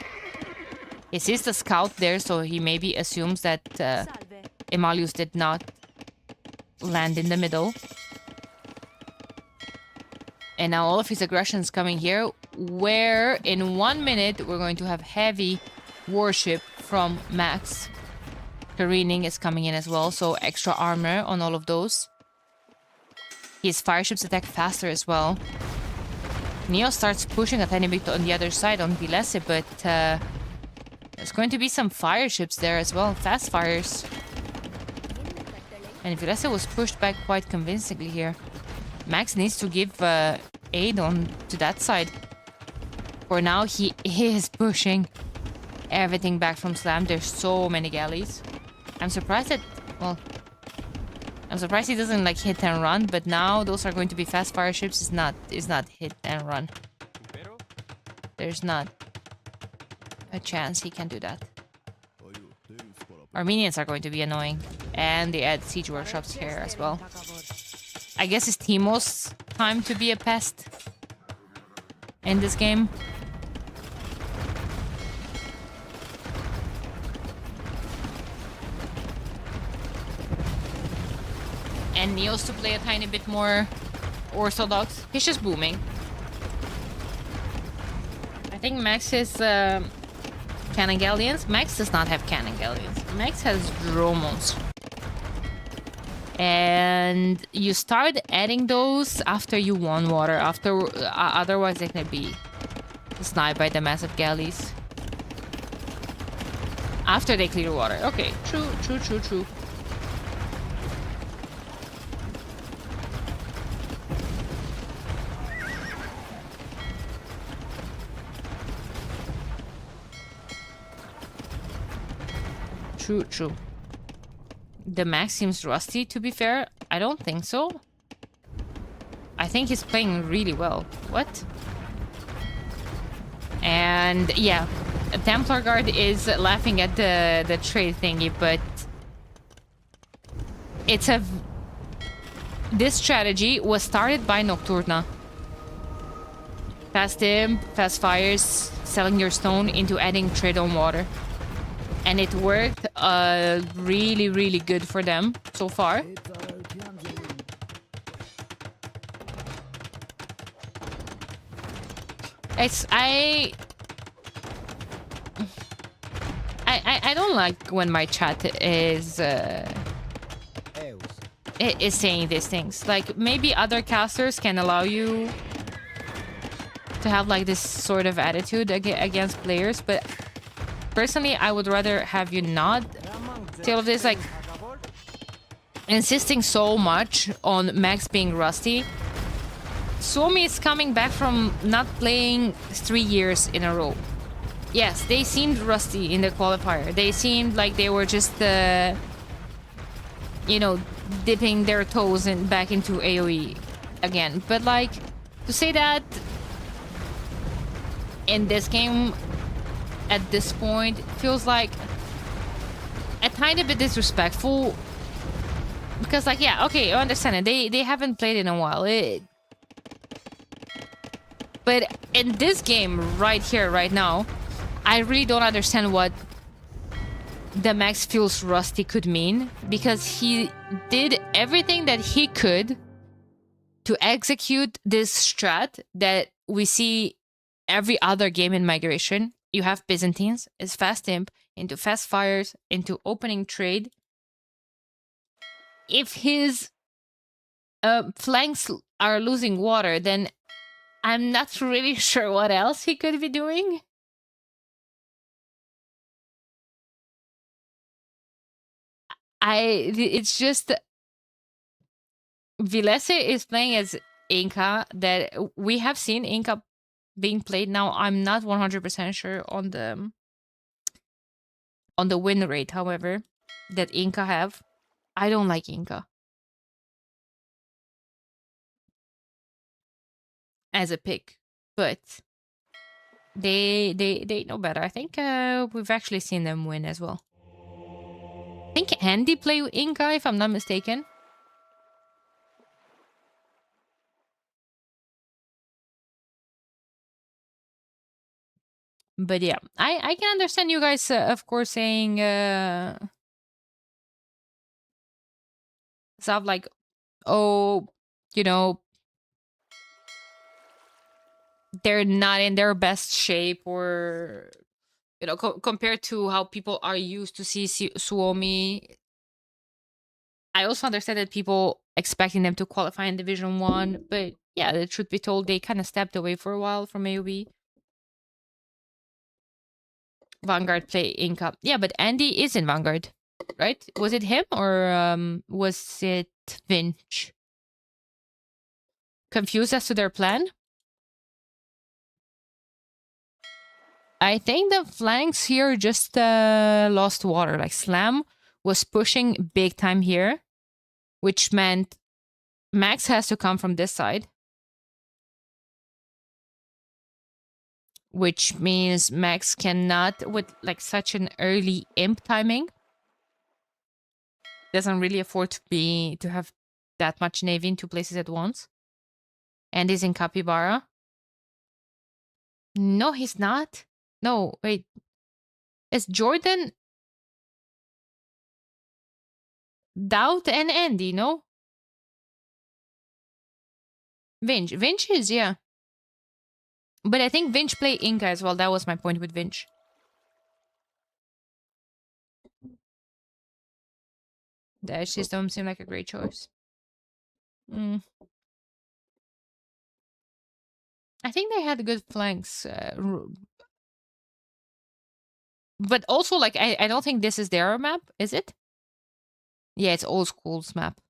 He sees the scout there, so he maybe assumes that Emalius did not land in the middle. And now all of his aggressions coming here, where in 1 minute we're going to have heavy warship from Max. Careening is coming in as well, so extra armor on all of those. His fireships attack faster as well. Neo starts pushing a tiny bit on the other side on Vilese, but there's going to be some fireships there as well, fast fires. And Vilese was pushed back quite convincingly here. Max needs to give aid on to that side. For now, he is pushing everything back from Slam. There's so many galleys. I'm surprised that, well, I'm surprised he doesn't like hit and run, but now those are going to be fast fire ships. Is not hit and run. There's not a chance he can do that. Armenians are going to be annoying, and they add siege workshops here as well. I guess it's Timo's time to be a pest in this game. And Neos to play a tiny bit more orthodox. He's just booming. I think Max is cannon galleons. Max does not have cannon galleons. Max has dromons. And you start adding those after you won water. After otherwise they can be sniped by the massive galleys. After they clear water. Okay, true. True. The Max seems rusty, to be fair. I don't think so. I think he's playing really well. What? And yeah, a Templar Guard is laughing at the trade thingy, but it's a... This strategy was started by Nocturna. Fast imp, fast fires, selling your stone into adding trade on water. And it worked really good for them so far. It's I don't like when my chat Eus. is saying these things. Like maybe other casters can allow you to have like this sort of attitude against players, but personally, I would rather have you not tell of this, like insisting so much on Max being rusty. Suomi is coming back from not playing 3 years in a row. Yes, they seemed rusty in the qualifier. They seemed like they were just, you know, dipping their toes back into AoE again. But like, to say that in this game at this point feels like a tiny bit disrespectful. Because like, yeah, okay, I understand it. They haven't played in a while. But in this game right here, right now, I really don't understand what the Max feels rusty could mean, because he did everything that he could to execute this strat that we see every other game in Migration. You have Byzantines, is fast imp, into fast fires, into opening trade. If his flanks are losing water, then I'm not really sure what else he could be doing. It's just Vilese is playing as Inca, that we have seen Inca being played. Now I'm not 100% sure on the win rate, however, that Inca have. I don't like Inca as a pick, but they know better. I think we've actually seen them win as well. I think Andy played Inca, if I'm not mistaken. But yeah, I can understand you guys, of course, saying stuff like, oh, you know, they're not in their best shape, or, you know, compared to how people are used to see Suomi. I also understand that people expecting them to qualify in Division 1, but yeah, the truth be told, they kind of stepped away for a while from AOB. Vanguard play Inca. Yeah, but Andy is in Vanguard, right? Was it him, or was it Vinch? Confused as to their plan? I think the flanks here just lost water. Like Slam was pushing big time here, which meant Max has to come from this side. Which means Max cannot, with like such an early imp timing, doesn't really afford to have that much navy in two places at once. And he's in Capybara. No, he's not. No, wait. Is Jordan Doubt and Andy, no? Vinch is, yeah. But I think Vinch played Inca as well. That was my point with Vinch. That system seemed like a great choice. Mm. I think they had good flanks. But also, like, I don't think this is their map, is it? Yeah, it's old school's map.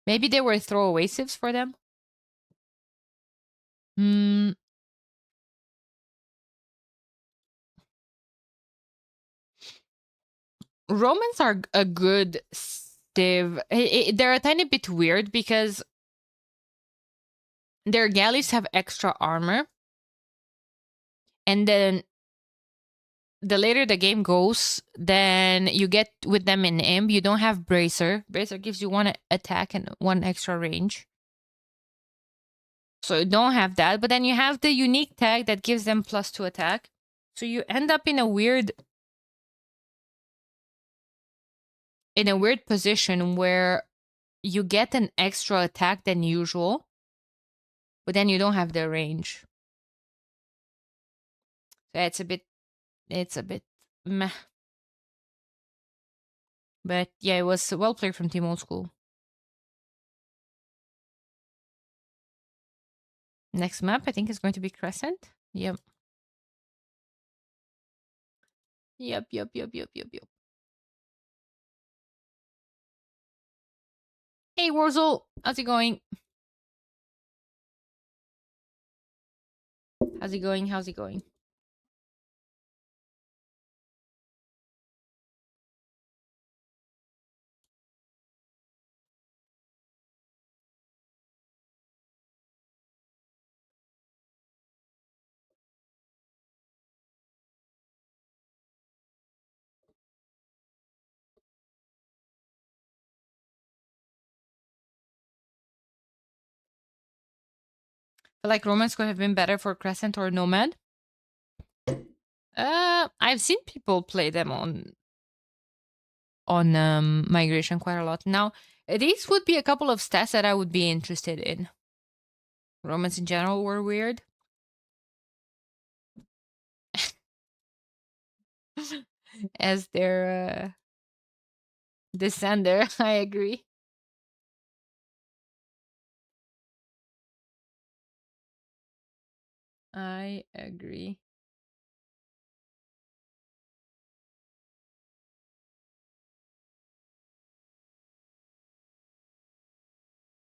Maybe they were throwaway civs for them? Hmm. Romans are a good civ. They're a tiny bit weird because their galleys have extra armor. And then the later the game goes, then you get with them in imp. You don't have bracer. Bracer gives you one attack and one extra range. So you don't have that. But then you have the unique tag that gives them +2 attack. So you end up in a weird position where you get an extra attack than usual, but then you don't have the range. So it's a bit meh. But yeah, it was well played from Team Old School. Next map, I think, is going to be Crescent. Yep. Yep. Hey, Warzel. How's it going? How's it going? How's it going? Feel like Romance could have been better for Crescent or Nomad. I've seen people play them on Migration quite a lot. Now, these would be a couple of stats that I would be interested in. Romance in general were weird. As their descender, I agree. I agree.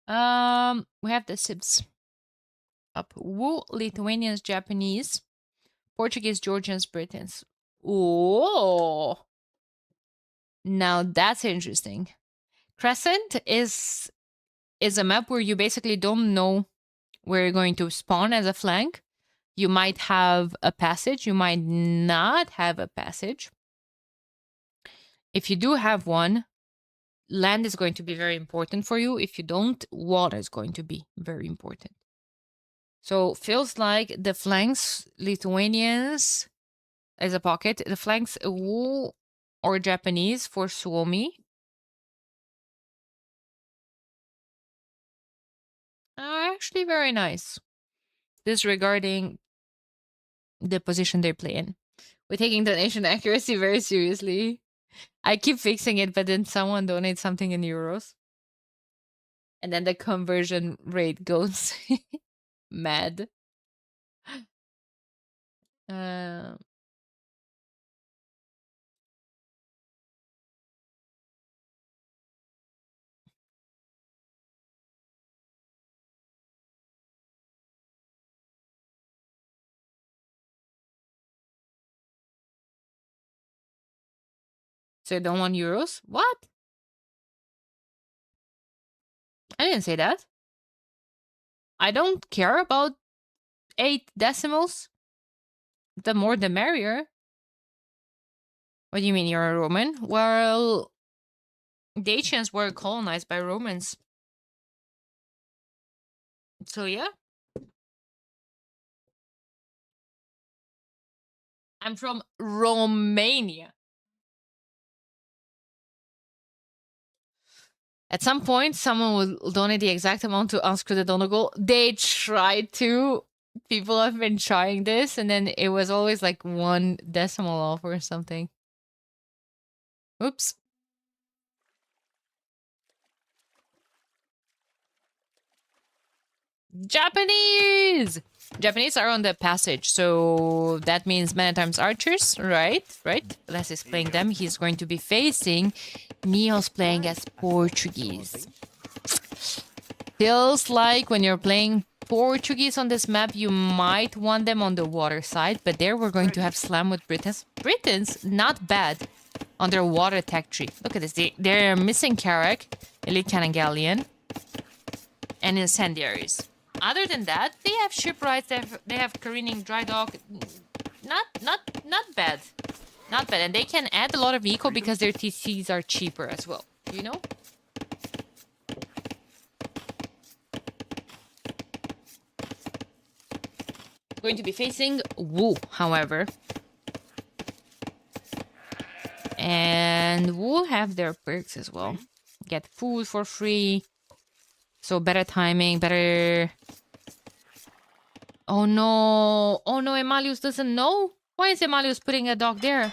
We have the Sibs up. Woo, Lithuanians, Japanese, Portuguese, Georgians, Britons. Oh, now that's interesting. Crescent is a map where you basically don't know where you're going to spawn as a flank. You might have a passage, you might not have a passage. If you do have one, land is going to be very important for you. If you don't, water is going to be very important. So feels like the flanks, Lithuanians as a pocket, the flanks Wu or Japanese for Suomi are actually very nice, disregarding the position they play in. We're taking donation accuracy very seriously. I keep fixing it, but then someone donates something in euros. And then the conversion rate goes mad. Uh, so you don't want euros? What? I didn't say that. I don't care about 8 decimals. The more the merrier. What do you mean you're a Roman? Well, Dacians were colonized by Romans. So yeah. I'm from Romania. At some point, someone will donate the exact amount to unscrew the Donegal. They tried to. People have been trying this, and then it was always like 1 decimal off or something. Oops. Japanese! Japanese are on the passage, so that means many times archers, right? Right? Les is playing them. He's going to be facing Neo's playing as Portuguese. Feels like when you're playing Portuguese on this map, you might want them on the water side, but there we're going to have slam with Britons. Britons, not bad on their water tech tree. Look at this. They're missing Carrack, Elite Cannon Galleon, and Incendiaries. Other than that, they have shipwrights, they have careening dry dock. Not bad. Not bad. And they can add a lot of eco because their TCs are cheaper as well. You know? Going to be facing Wu, however. And Wu have their perks as well. Get food for free. So better timing, better... Oh no, Emalius doesn't know? Why is Emalius putting a dog there?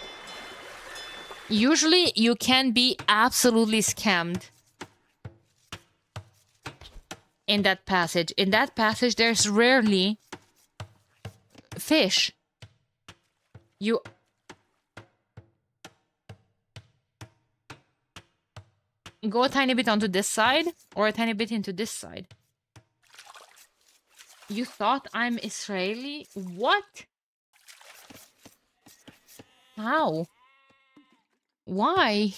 Usually, you can be absolutely scammed in that passage. In that passage, there's rarely fish. You... Go a tiny bit onto this side, or a tiny bit into this side. You thought I'm Israeli? What? How? Why?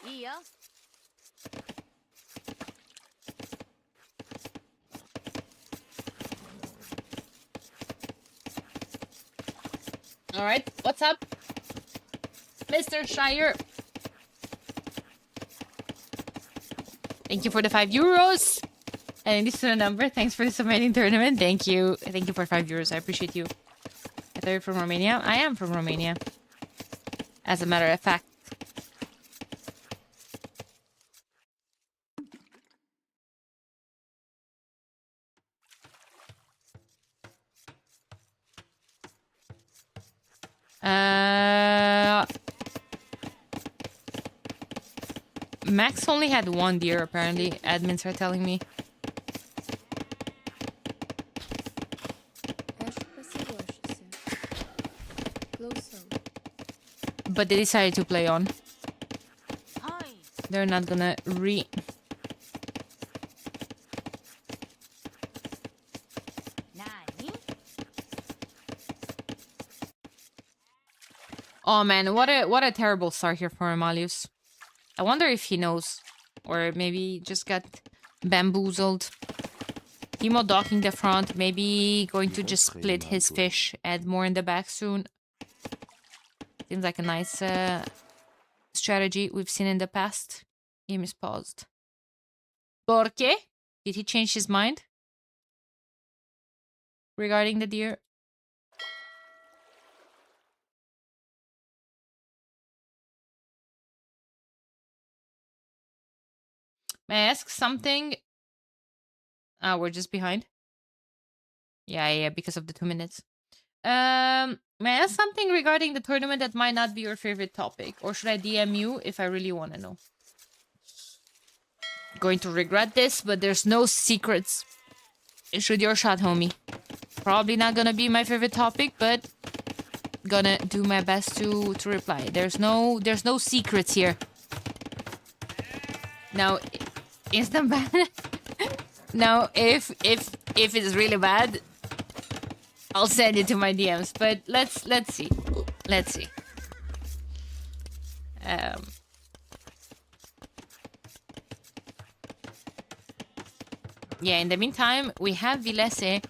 Yeah. Alright, what's up? Mr. Shire. Thank you for the €5. And this is the number. Thanks for this amazing tournament. Thank you. Thank you for €5. I appreciate you. I thought you're from Romania. I am from Romania. As a matter of fact. Max only had one deer, apparently. Admins are telling me. But they decided to play on. They're not gonna Oh man, what a terrible start here for Emalius. I wonder if he knows. Or maybe just got bamboozled. Timo docking the front, maybe going to just split his fish, add more in the back soon. Seems like a nice strategy we've seen in the past. Game is paused. ¿Por qué? Did he change his mind? Regarding the deer? May I ask something? We're just behind. Yeah, because of the 2 minutes. May I ask something regarding the tournament that might not be your favorite topic? Or should I DM you if I really want to know? Going to regret this, but there's no secrets. Shoot your shot, homie. Probably not gonna be my favorite topic, but gonna do my best to reply. There's no secrets here. Now, instant ban. Now, if it's really bad, I'll send it to my DMs. But let's see. Let's see. Yeah, in the meantime, we have Vilese.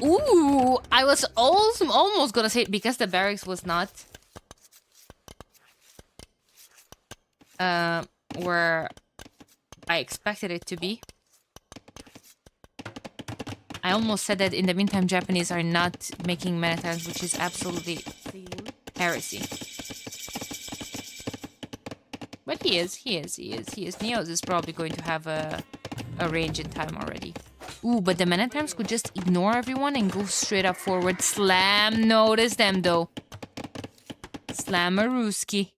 Ooh, I was almost gonna say, because the barracks was not where I expected it to be. I almost said that in the meantime, Japanese are not making manatans, which is absolutely heresy. But he is. Neos is probably going to have a range in time already. Ooh, but the manatans could just ignore everyone and go straight up forward. Slam, notice them though. Slammerooski.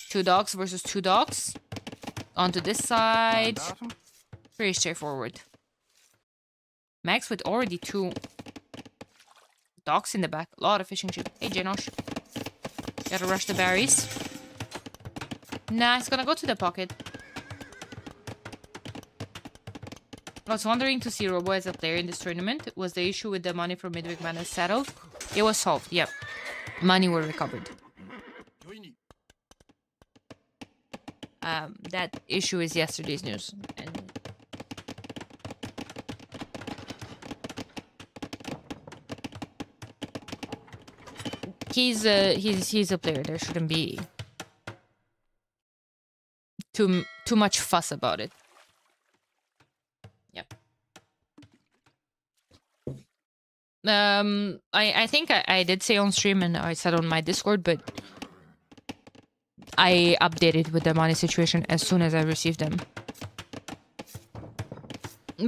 2 dogs versus 2 dogs. Onto this side. Pretty straightforward. Max with already 2 dogs in the back. A lot of fishing ship. Hey, Janosh. Gotta rush the berries. Nah, it's gonna go to the pocket. I was wondering to see Robo as a player in this tournament. Was the issue with the money from Midweek Madness settled? It was solved, yep. Money were recovered. That issue is yesterday's news. And he's a player. There shouldn't be too much fuss about it. Yep. I think I did say on stream and I said on my Discord, but I updated with the money situation as soon as I received them.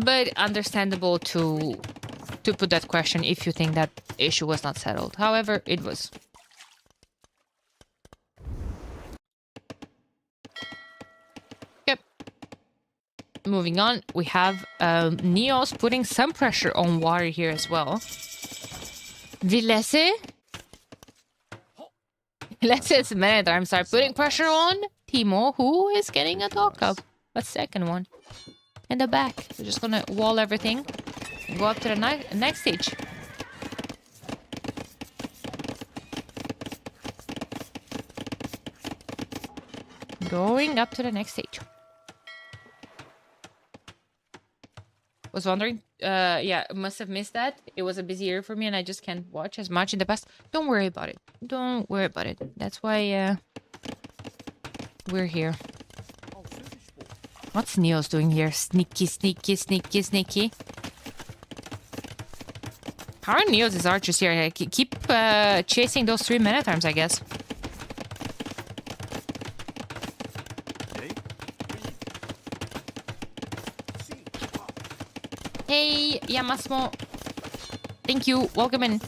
But understandable to put that question if you think that issue was not settled. However, it was. Yep. Moving on, we have Neos putting some pressure on water here as well. Vilese's men-at-arms are putting pressure on Timo, who is getting a dog cup. A second one. In the back. We're just gonna wall everything and go up to the next stage. Going up to the next stage. Was wondering, yeah, must have missed that. It was a busy year for me and I just can't watch as much in the past. Don't worry about it. Don't worry about it. That's why we're here. What's Neo's doing here? Sneaky, sneaky, sneaky, sneaky. How are Neo's archers here? Keep chasing those 3 men-at-arms, I guess. Hey, Yamasmo. Thank you. Welcome in.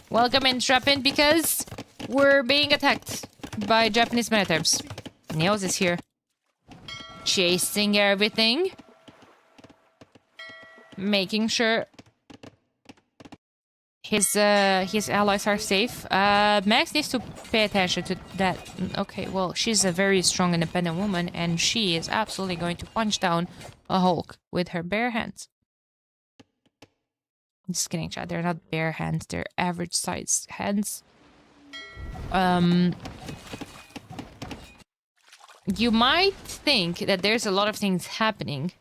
Welcome in, strap in, because we're being attacked by Japanese men-at-arms. Neo's is here. Chasing everything. Making sure his allies are safe. Max needs to pay attention to that. Okay, well, she's a very strong, independent woman, and she is absolutely going to punch down a Hulk with her bare hands. I'm just kidding, chat. They're not bare hands. They're average size hands. You might think that there's a lot of things happening,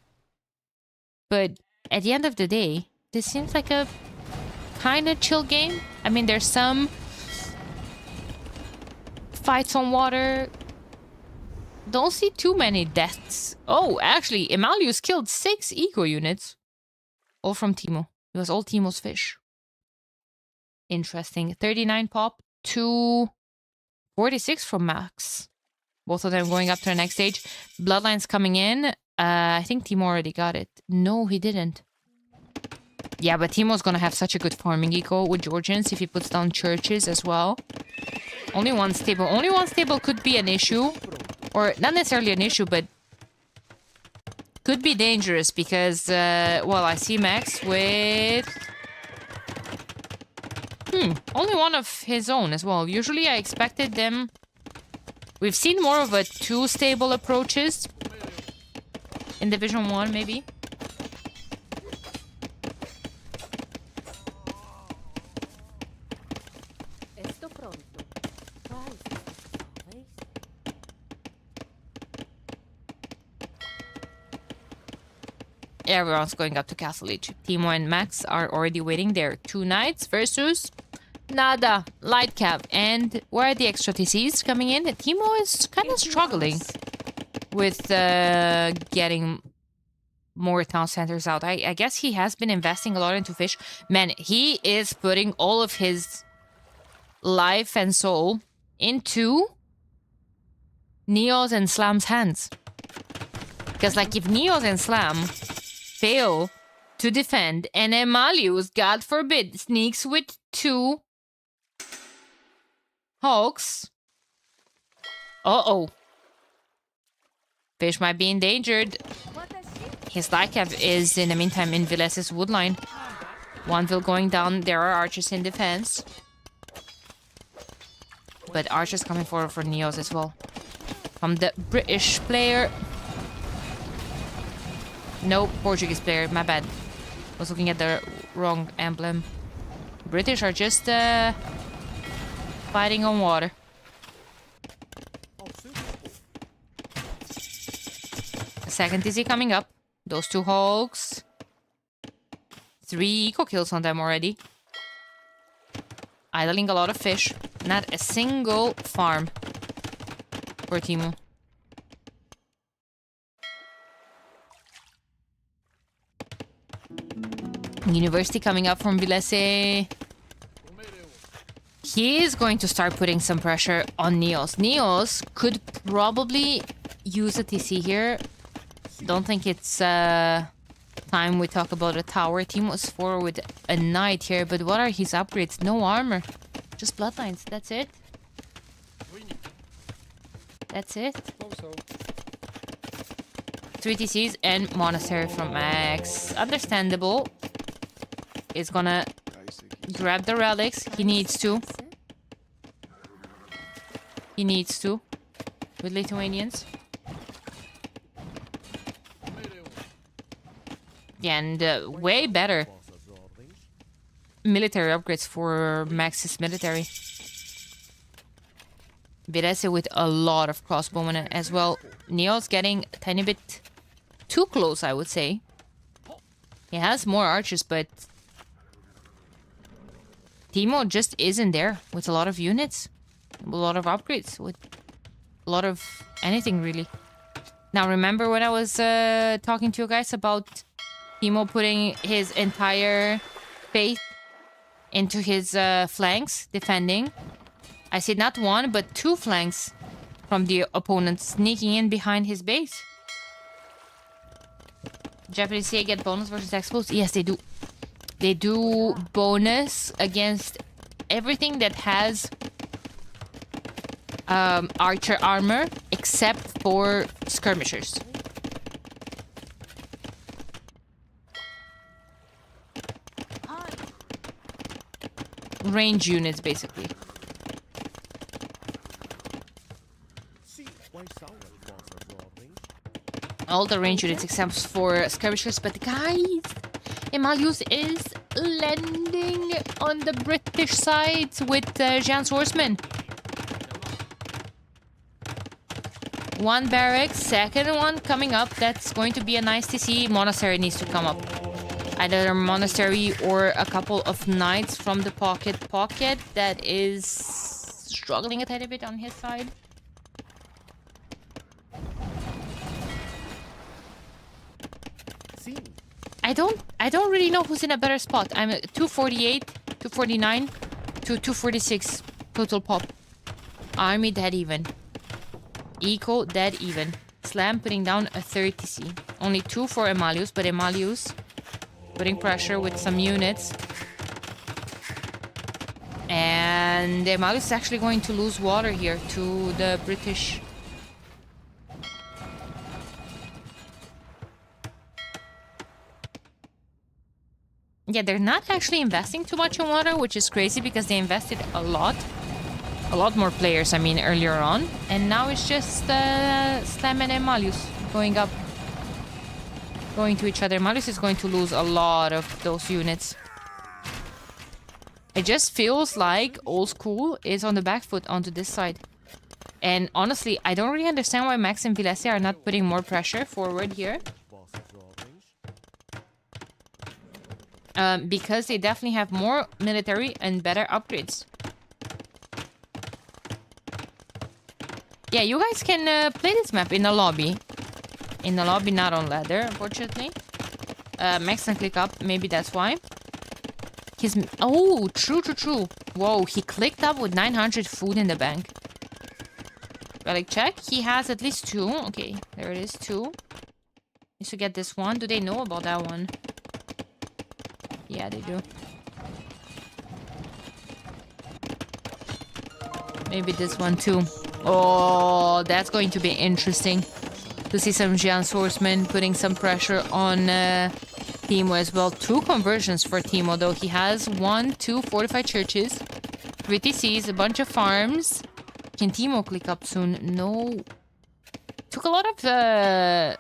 but at the end of the day, this seems like a kind of chill game. I mean, there's some fights on water. Don't see too many deaths. Oh, actually, Emalius killed 6 eco units. All from Timo. It was all Timo's fish. Interesting. 39 pop to 46 from Max. Both of them going up to the next stage. Bloodlines coming in. I think Timo already got it. No, he didn't. Yeah, but Timo's gonna have such a good farming eco with Georgians if he puts down churches as well. Only one stable. Only one stable could be an issue. Or not necessarily an issue, but could be dangerous because, well, I see Max with... only one of his own as well. Usually I expected them... We've seen more of a 2 stable approaches. In Division 1, maybe. Everyone's going up to Castle Age. Timo and Max are already waiting there. 2 knights versus nada. Light cap. And where are the extra TCs coming in? Timo is kind of struggling with getting more town centers out. I guess he has been investing a lot into fish. Man, he is putting all of his life and soul into Neos and Slam's hands. Because, like, if Neos and Slam fail to defend and Emalius, God forbid, sneaks with 2 Hawks. Uh-oh. Fish might be endangered. His Lycav is, in the meantime, in Vilese's woodline. Wanville going down. There are archers in defense. But archers coming forward for Neos as well. From the British player. No, Portuguese player. My bad. Was looking at the wrong emblem. British are just fighting on water. A second TC coming up. Those 2 Hulks. 3 eco kills on them already. Idling a lot of fish. Not a single farm for Timo. University coming up from Vilese. He is going to start putting some pressure on Neos. Neos could probably use a TC here. Don't think it's time we talk about a tower. Teemo's 4 with a knight here, but what are his upgrades? No armor. Just bloodlines. That's it. That's it. 3 TCs and monastery from Max. Understandable. Is gonna grab the relics. He needs to. He needs to. With Lithuanians. Yeah, and way better military upgrades for Max's military. Videse with a lot of crossbowmen as well. Neo's getting a tiny bit too close, I would say. He has more archers, but Teemo just isn't there with a lot of units. A lot of upgrades. With a lot of anything, really. Now, remember when I was talking to you guys about Teemo putting his entire faith into his flanks, defending? I said not 1, but 2 flanks from the opponent sneaking in behind his base. Japanese CA get bonus versus exposed? Yes, they do. They do bonus against everything that has archer armor, except for skirmishers. Range units, basically. All the range units except for skirmishers, but guys, Emalius is landing on the British side with Jean's horsemen. 1 barrack, second one coming up. That's going to be a nice TC. Monastery needs to come up. Either a monastery or a couple of knights from the pocket that is struggling a tiny bit on his side. I don't really know who's in a better spot. I'm at 248, 249 to 246 total pop. Army dead even. Eco dead even. Slam putting down a 30C. Only 2 for Emalius, but Emalius putting pressure with some units. And Emalius is actually going to lose water here to the British. Yeah, they're not actually investing too much in water, which is crazy because they invested a lot. A lot more players, I mean, earlier on. And now it's just Slam and Emalius going up. Going to each other. Emalius is going to lose a lot of those units. It just feels like old school is on the back foot onto this side. And honestly, I don't really understand why Max and Vilese are not putting more pressure forward here. Because they definitely have more military and better upgrades. Yeah, you guys can play this map in the lobby. In the lobby, not on ladder, unfortunately. Max can click up, maybe that's why. Oh, true. Whoa, he clicked up with 900 food in the bank. Relic check. He has at least 2. Okay, there it is, 2. Needs to get this one. Do they know about that one? Yeah, they do. Maybe this one too. Oh, that's going to be interesting. To see some Jian swordsmen putting some pressure on Teemo as well. 2 conversions for Teemo, though. He has 1, 2 fortified churches. 3 TCs, a bunch of farms. Can Teemo click up soon? No. Took a lot of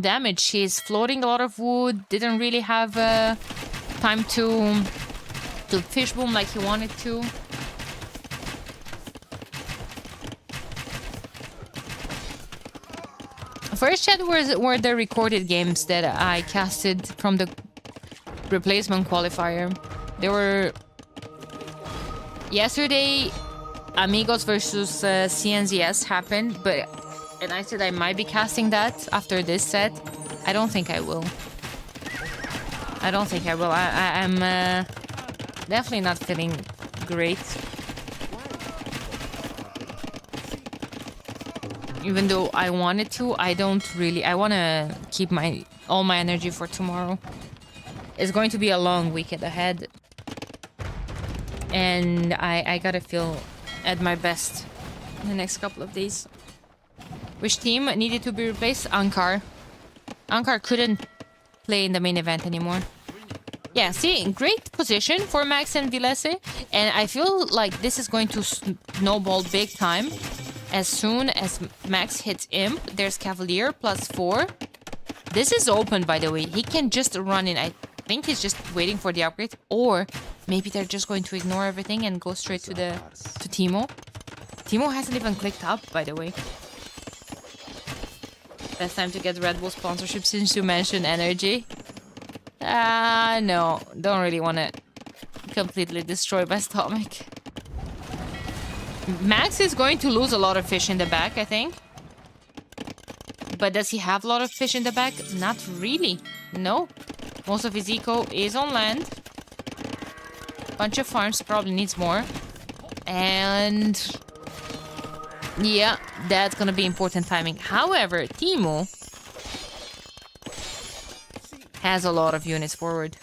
damage. He's floating a lot of wood. Didn't really have time to fish boom like he wanted to. First chat were the recorded games that I casted from the replacement qualifier. They were yesterday. Amigos versus CNZS happened, and I said I might be casting that after this set. I don't think I will. I'm definitely not feeling great. Even though I wanted to, I don't really. I want to keep my all my energy for tomorrow. It's going to be a long weekend ahead. And I gotta feel at my best in the next couple of days. Which team needed to be replaced? Ankar. Ankar couldn't play in the main event anymore. Yeah, see, great position for Max and Vilese. And I feel like this is going to snowball big time. As soon as Max hits Imp, there's Cavalier +4. This is open, by the way. He can just run in. I think he's just waiting for the upgrade. Or maybe they're just going to ignore everything and go straight to Teemo. Teemo hasn't even clicked up, by the way. Best time to get Red Bull sponsorship since you mentioned energy. No. Don't really want to completely destroy my stomach. Max is going to lose a lot of fish in the back, I think. But does he have a lot of fish in the back? Not really. No. Most of his eco is on land. Bunch of farms, probably needs more. And yeah, that's gonna be important timing. However, Teemo has a lot of units forward.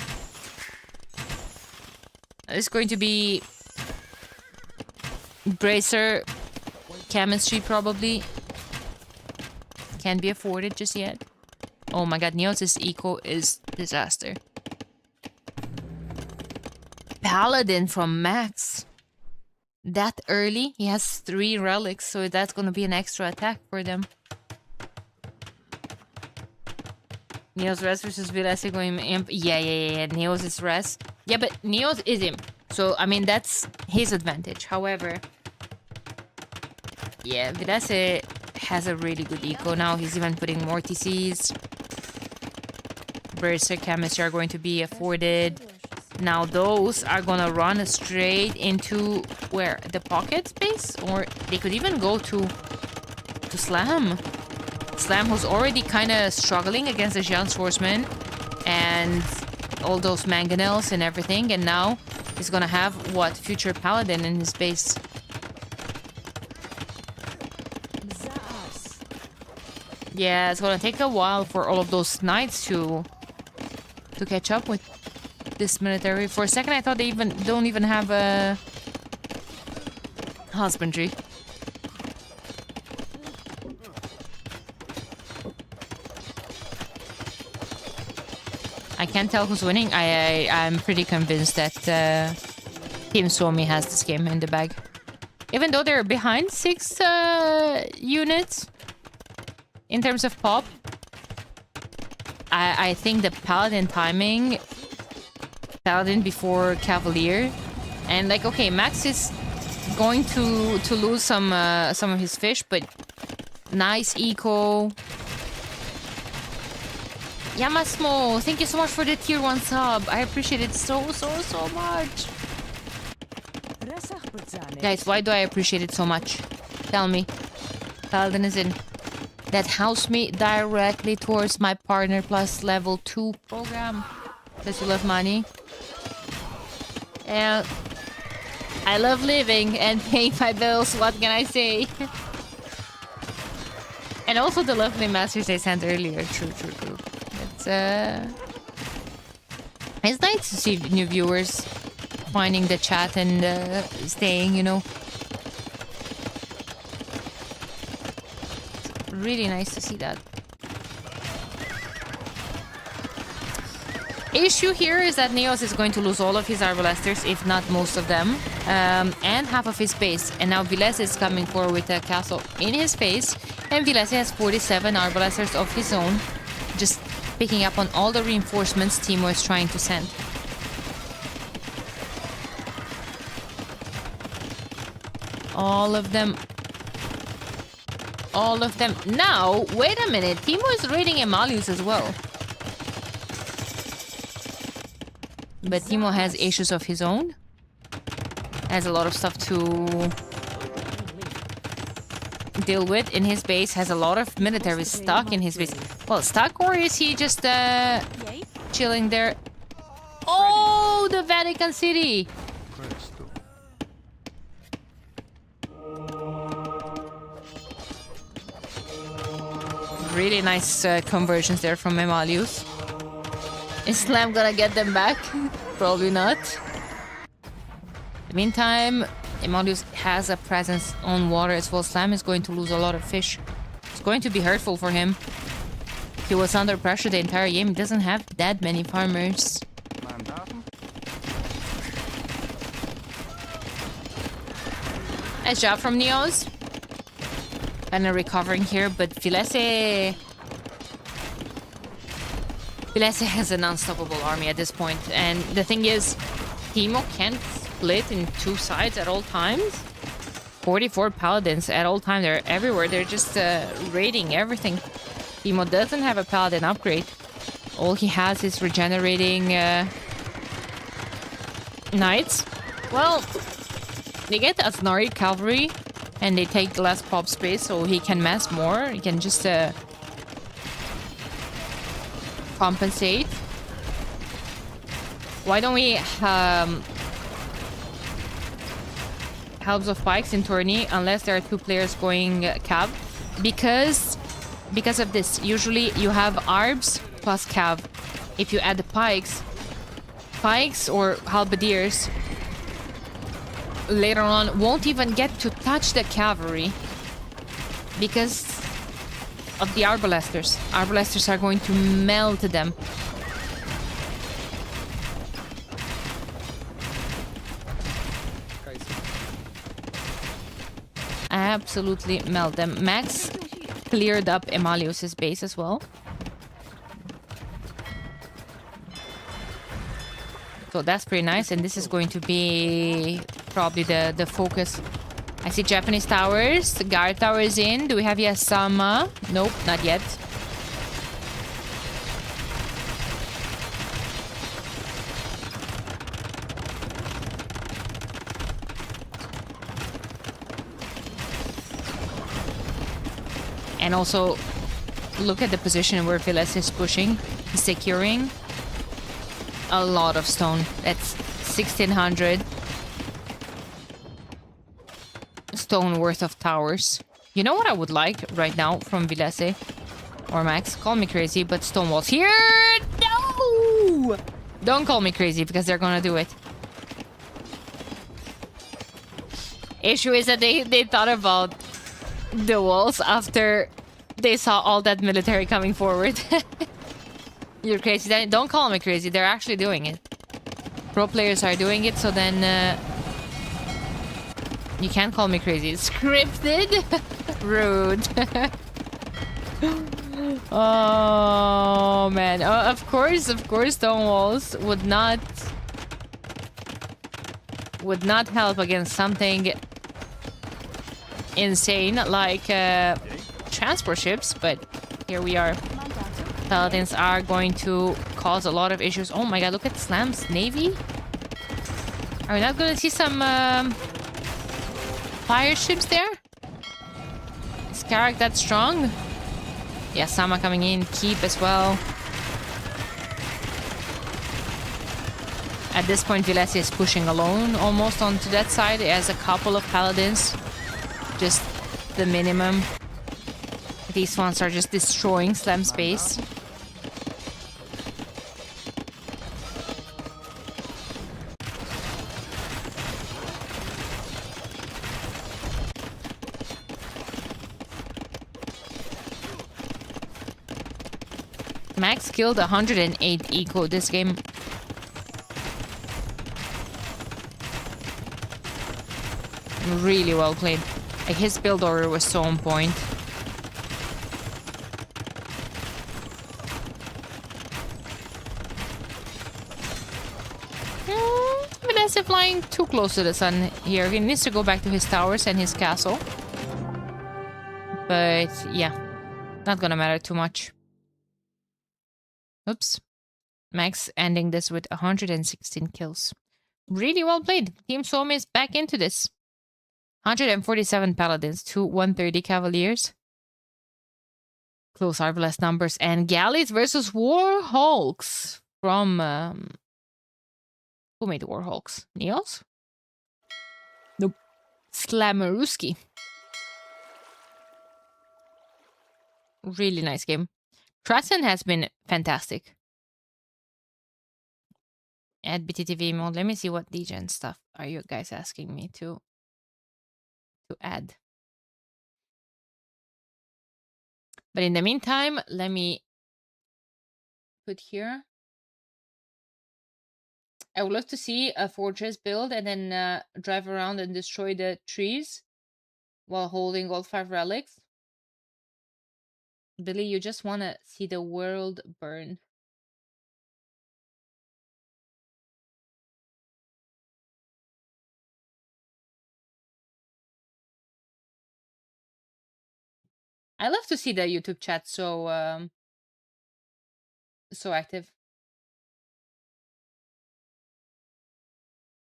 It's going to be Bracer, Chemistry probably. Can't be afforded just yet. Oh my god, Neos' eco is disaster. Paladin from Max. That early? He has 3 relics, so that's gonna be an extra attack for them. Neos Res versus Vilese going Imp. Yeah. Neos is Res. Yeah, but Neos is Imp. So, I mean, that's his advantage. However, yeah, Vilese has a really good eco now. He's even putting more TCs. Berserk Chemistry are going to be afforded. Now those are gonna run straight into where? The pocket space? Or they could even go to Slam. Slam, who's already kind of struggling against the Giant Swordsman and all those mangonels and everything, and now he's gonna have what? Future Paladin in his base. Yeah, it's gonna take a while for all of those knights to catch up with this military. For a second, I thought they don't even have a husbandry. I can't tell who's winning. I'm pretty convinced that Team Suomi has this game in the bag. Even though they're behind 6 units in terms of pop, I think the Paladin timing, Paladin before Cavalier, and like, okay, Max is going to lose some of his fish, but nice eco. Yamasmo, thank you so much for the tier 1 sub. I appreciate it so much. Guys, why do I appreciate it so much? Tell me. Paladin is in. That helps me directly towards my Partner Plus level 2 program. Does you love money? And I love living and paying my bills, what can I say? And also the lovely messages I sent earlier. True. It's nice to see new viewers finding the chat and staying, you know. It's really nice to see that. Issue here is that Neos is going to lose all of his Arbalesters, if not most of them, and half of his base. And now Vilese is coming forward with a castle in his face, and Vilese has 47 Arbalesters of his own, just picking up on all the reinforcements Teemo is trying to send. All of them. Now, wait a minute. Teemo is raiding Emalius as well. But Teemo has issues of his own. Has a lot of stuff to deal with in his base. Has a lot of military stuck in his base. Well, stuck, or is he just chilling there? Oh, the Vatican City! really nice conversions there from Emalius. Is Slam gonna get them back? Probably not. In the meantime, Emalius has a presence on water as well. Slam is going to lose a lot of fish. It's going to be hurtful for him. He was under pressure the entire game. He doesn't have that many farmers. Nice job from Neos. Kind of recovering here, but Vilese has an unstoppable army at this point. And the thing is, Teemo can't split in two sides at all times. 44 paladins at all times. They're everywhere. They're just raiding everything. Teemo doesn't have a paladin upgrade. All he has is regenerating knights. Well, they get Asnari cavalry and they take less pop space, so he can mass more. He can just compensate. Why don't we helps of pikes in tourney unless there are two players going cav? Because of this, usually you have arbs plus cav. If you add the pikes or halberdiers later on won't even get to touch the cavalry because of the arbalesters. Arbalesters are going to melt them. Absolutely melt them. Max cleared up Emalius's base as well. So that's pretty nice, and this is going to be probably the focus. I see Japanese towers. The guard tower is in. Do we have Yasama? Nope, not yet. And also, look at the position where Viles is pushing. He's securing a lot of stone. That's 1,600 stone worth of towers. You know what I would like right now from Vilese or Max? Call me crazy, but stone walls here. No! Don't call me crazy because they're gonna do it. Issue is that they thought about the walls after they saw all that military coming forward. You're crazy. Don't call me crazy. They're actually doing it. Pro players are doing it, so then you can't call me crazy. Scripted? Rude. Oh, man. Of course, stone walls would not help against something insane like transport ships, but here we are. Paladins are going to cause a lot of issues. Oh my god, look at Slam's navy. Are we not going to see some fire ships there? Is Karak that strong? Yeah, Sama coming in. Keep as well. At this point, Vilesi is pushing alone almost onto that side. He has a couple of paladins. Just the minimum. These ones are just destroying Slam's base. Max killed 108 eco this game. Really well played. Like, his build order was so on point. Vanessa flying too close to the sun here. He needs to go back to his towers and his castle. But yeah, not gonna matter too much. Oops. Max ending this with 116 kills. Really well played. Team Somi is back into this. 147 paladins to 130 cavaliers. Close Arbalest numbers. And galleys versus Warhawks from... who made the Warhawks? Neos? Nope. Slamaruski. Really nice game. Crescent has been fantastic. Add BTTV mode. Let me see what degen stuff are you guys asking me to add. But in the meantime, let me put here. I would love to see a fortress build and then drive around and destroy the trees while holding all 5 relics. Billy, you just want to see the world burn. I love to see the YouTube chat so active.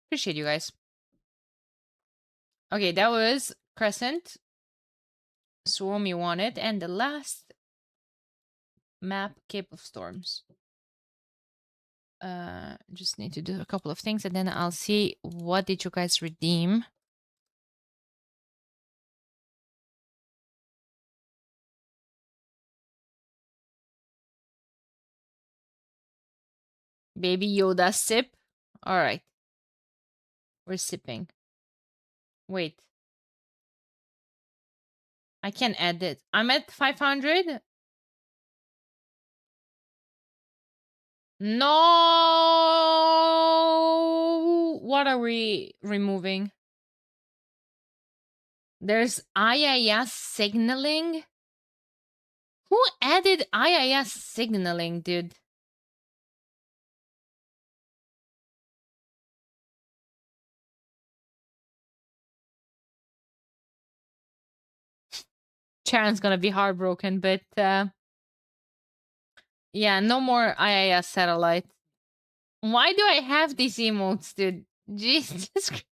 Appreciate you guys. Okay, that was Crescent. Swarm you wanted, and the last map, Cape of Storms. Just need to do a couple of things and then I'll see what did you guys redeem. Baby Yoda sip. All right. We're sipping. Wait. I can add it. I'm at 500. No. What are we removing? There's IIS signaling. Who added IIS signaling, dude? Sharon's gonna be heartbroken, but yeah, no more IIS satellite. Why do I have these emotes, dude? Jesus Christ.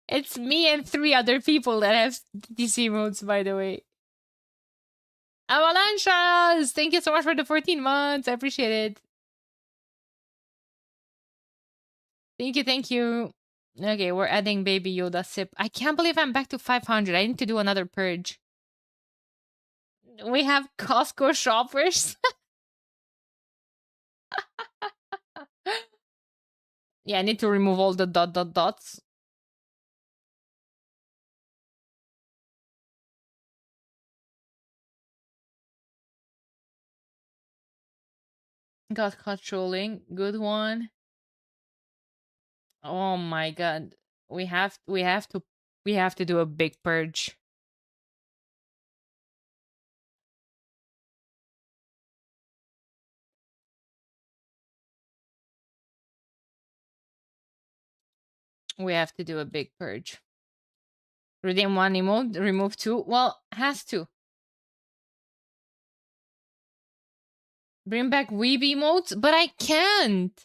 It's me and 3 other people that have these emotes, by the way. Avalanchas! Thank you so much for the 14 months. I appreciate it. Thank you, thank you. Okay, we're adding Baby Yoda sip. I can't believe I'm back to 500. I need to do another purge. We have Costco shoppers. Yeah, I need to remove all the dots. Got caught trolling. Good one. Oh my god. We have to do a big purge. We have to do a big purge. Redeem 1 emote, remove 2. Well, has to. Bring back weeb emotes, but I can't.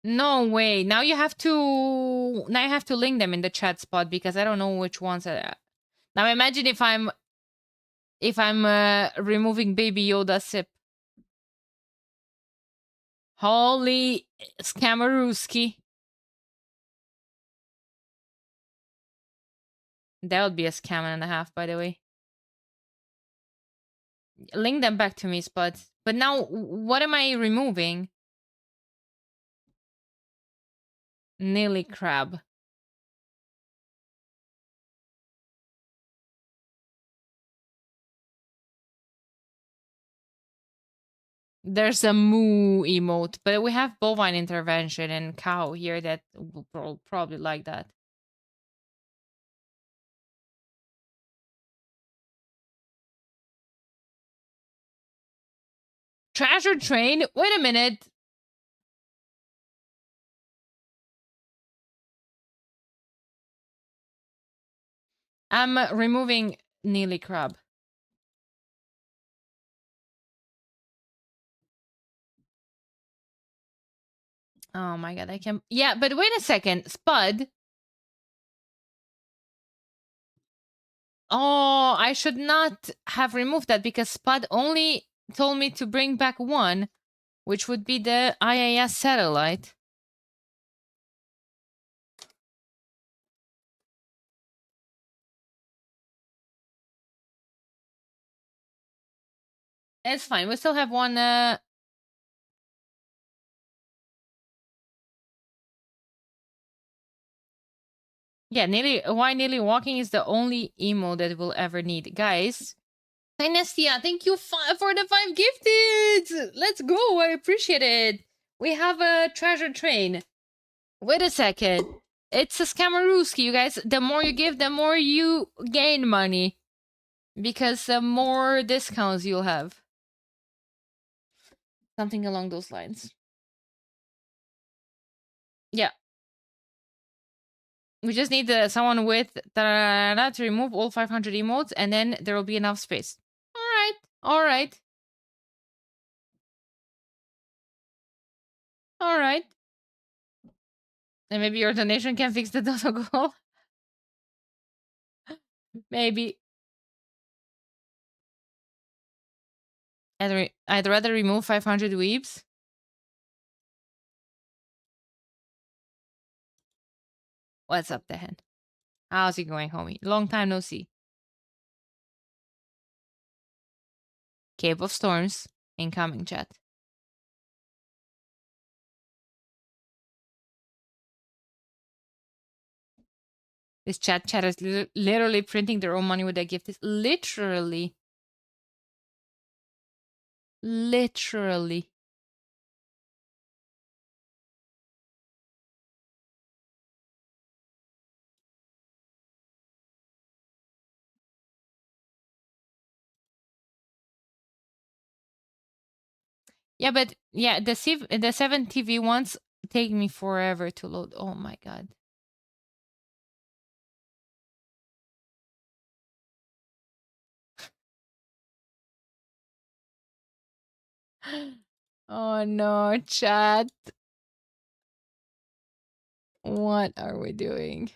No way. Now you have to link them in the chat spot because I don't know which ones are. Now imagine if I'm removing Baby Yoda sip. Holy Scammerooski. That would be a scam and a half, by the way. Link them back to me, Spud. But now, what am I removing? Nilly crab. There's a moo emote, but we have bovine intervention and cow here that will probably like that. Treasure train? Wait a minute. I'm removing Neely crab. Oh my god, I can. Yeah, but wait a second. Spud. Oh, I should not have removed that because Spud only told me to bring back 1, which would be the IAS satellite. It's fine. We still have one. Yeah, nearly walking is the only emo that we'll ever need, guys. Dynestia, thank you for the 5 gifted. Let's go. I appreciate it. We have a treasure train. Wait a second. It's a Scammerooski, you guys. The more you give, the more you gain money. Because the more discounts you'll have. Something along those lines. Yeah. We just need someone with to remove all 500 emotes, and then there will be enough space. All right. All right. All right. And maybe your donation can fix the Dodo goal. Maybe. I'd rather remove 500 weebs. What's up, Dehan? How's it going, homie? Long time no see. Cape of Storms, incoming chat. This chat is literally printing their own money with that gift. Is literally. Literally. Yeah, but yeah, the 7 TV ones take me forever to load. Oh my god. Oh no, chat. What are we doing?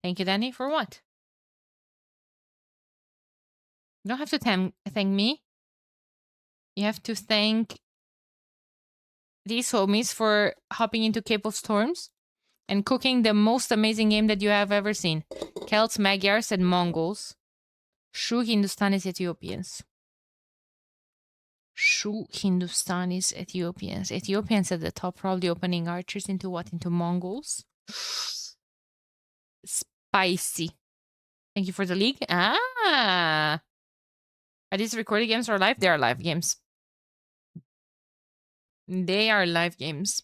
Thank you, Danny, for what? You don't have to thank me. You have to thank these homies for hopping into Cape of Storms and cooking the most amazing game that you have ever seen. Celts, Magyars, and Mongols. Shu Hindustanis, Ethiopians. Shu Hindustanis, Ethiopians. Ethiopians at the top, probably opening archers into what? Into Mongols? Spicy. Thank you for the league. Ah! Are these recorded games or live? They are live games. They are live games.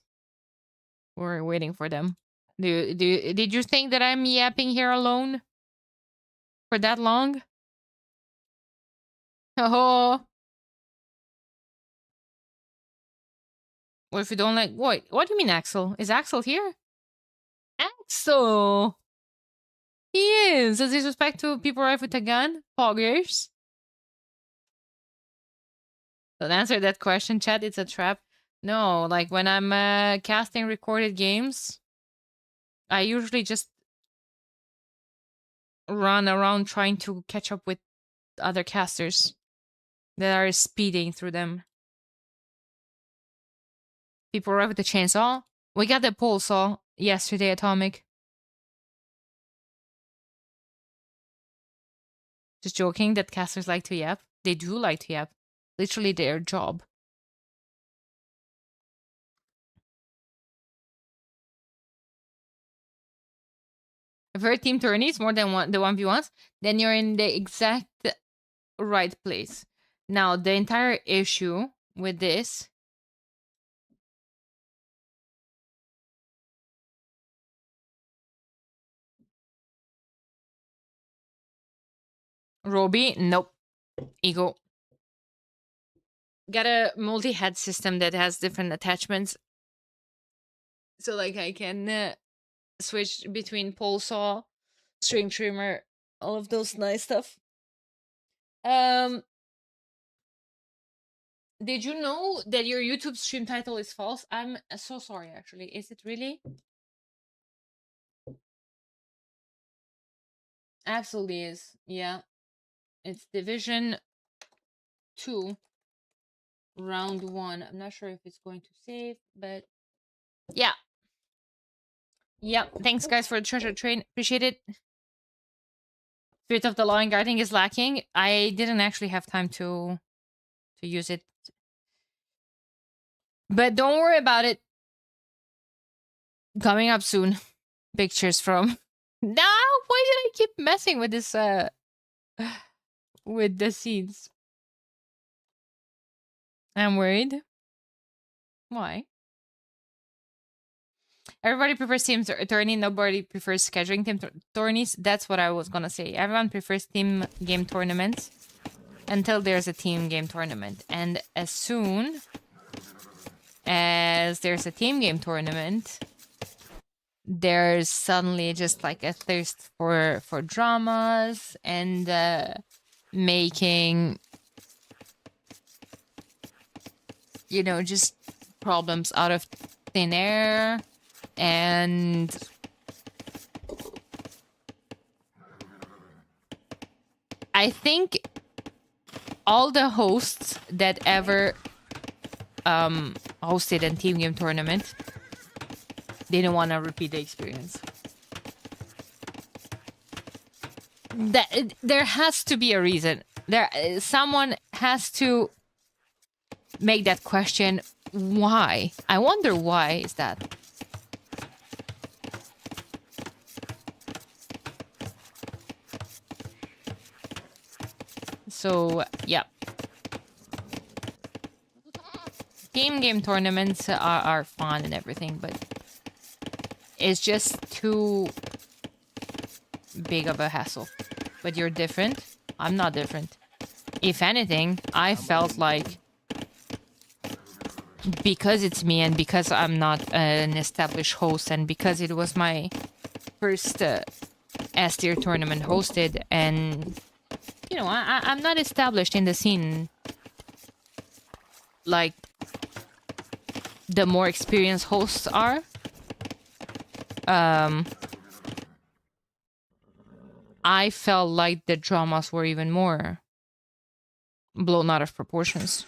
We're waiting for them. Did you think that I'm yapping here alone? For that long? Oh. What if you don't like... What do you mean Axel? Is Axel here? Axel! He is! Does disrespect to people right with a gun? Poggers? Don't answer that question, chat. It's a trap. No, like when I'm casting recorded games, I usually just run around trying to catch up with other casters that are speeding through them. People arrive with the chainsaw. We got the pole saw yesterday, Atomic. Just joking that casters like to yap. They do like to yap. Literally their job. If you're team tourneys more than the 1v1s, then you're in the exact right place. Now, the entire issue with this Roby, nope. Ego. Got a multi-head system that has different attachments. So like I can switch between pole saw, string trimmer, all of those nice stuff. Did you know that your YouTube stream title is false? I'm so sorry, actually. Is it really? Absolutely is. Yeah. It's Division 2, Round 1. I'm not sure if it's going to save, but yeah. Yeah. Thanks, guys, for the treasure train. Appreciate it. Spirit of the Law and Guarding is lacking. I didn't actually have time to use it. But don't worry about it. Coming up soon. Pictures from... No, why did I keep messing with this, with the scenes? I'm worried. Why? Everybody prefers team tourney. Nobody prefers scheduling team tourneys. That's what I was gonna say. Everyone prefers team game tournaments until there's a team game tournament. And as soon as there's a team game tournament, there's suddenly just like a thirst for dramas and making, you know, just problems out of thin air. And I think all the hosts that ever hosted a team game tournament didn't want to repeat the experience. There has to be a reason. Someone has to make that question. Why? I wonder why is that. So, yeah. Team game tournaments are fun and everything, but it's just too big of a hassle. But you're different. I'm not different. If anything, I felt like because it's me and because I'm not an established host and because it was my first S-tier tournament hosted and... You know, I'm not established in the scene like the more experienced hosts are. I felt like the dramas were even more blown out of proportions.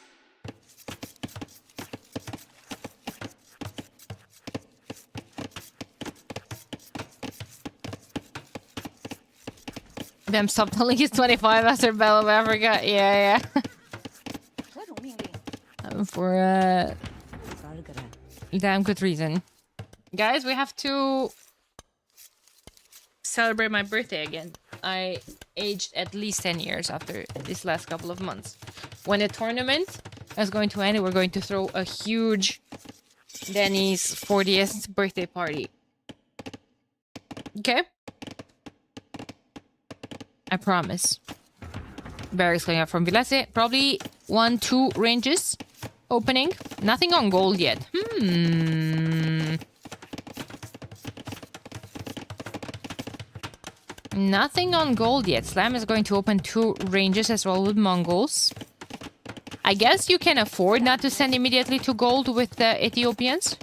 Them stop telling he's 25 after Bell of Africa. Yeah, yeah. For damn good reason. Guys, we have to celebrate my birthday again. I aged at least 10 years after this last couple of months. When the tournament is going to end, we're going to throw a huge Danny's 40th birthday party. Okay? I promise. Barracks going up from Vilese. Probably 1-2 ranges opening. Nothing on gold yet. Nothing on gold yet. Slam is going to open 2 ranges as well with Mongols. I guess you can afford not to send immediately to gold with the Ethiopians.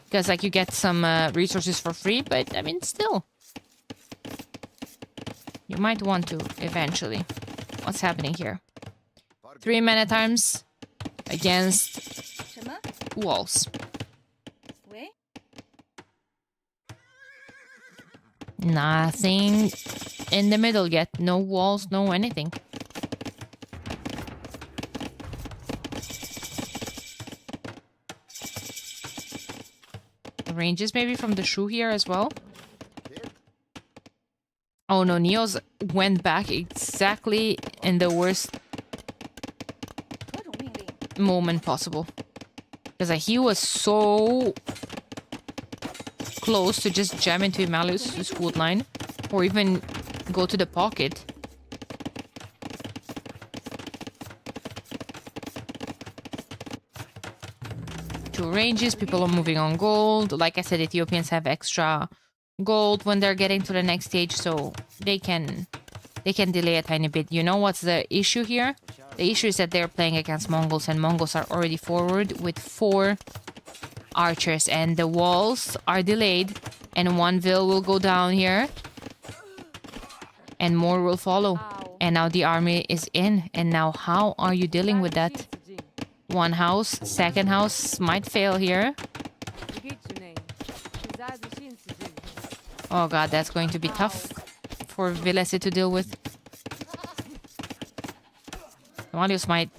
Because, like, you get some resources for free, but, I mean, still. You might want to, eventually. What's happening here? 3 men at arms against walls. Nothing in the middle yet. No walls, no anything. Ranges maybe from the shoe here as well. Oh no, Neos went back exactly in the worst moment possible. Because he was so close to just jam into Emalius' wood line. Or even go to the pocket. Two ranges, people are moving on gold. Like I said, Ethiopians have extra gold when they're getting to the next stage, so they can they can delay a tiny bit. You know what's the issue here? The issue is that they're playing against Mongols, and Mongols are already forward with 4 archers, and the walls are delayed, and 1 vil will go down here, and more will follow. And now the army is in, and now how are you dealing with that? 1 house, 2nd house might fail here. Oh god, that's going to be tough for Vilesi to deal with. Marius might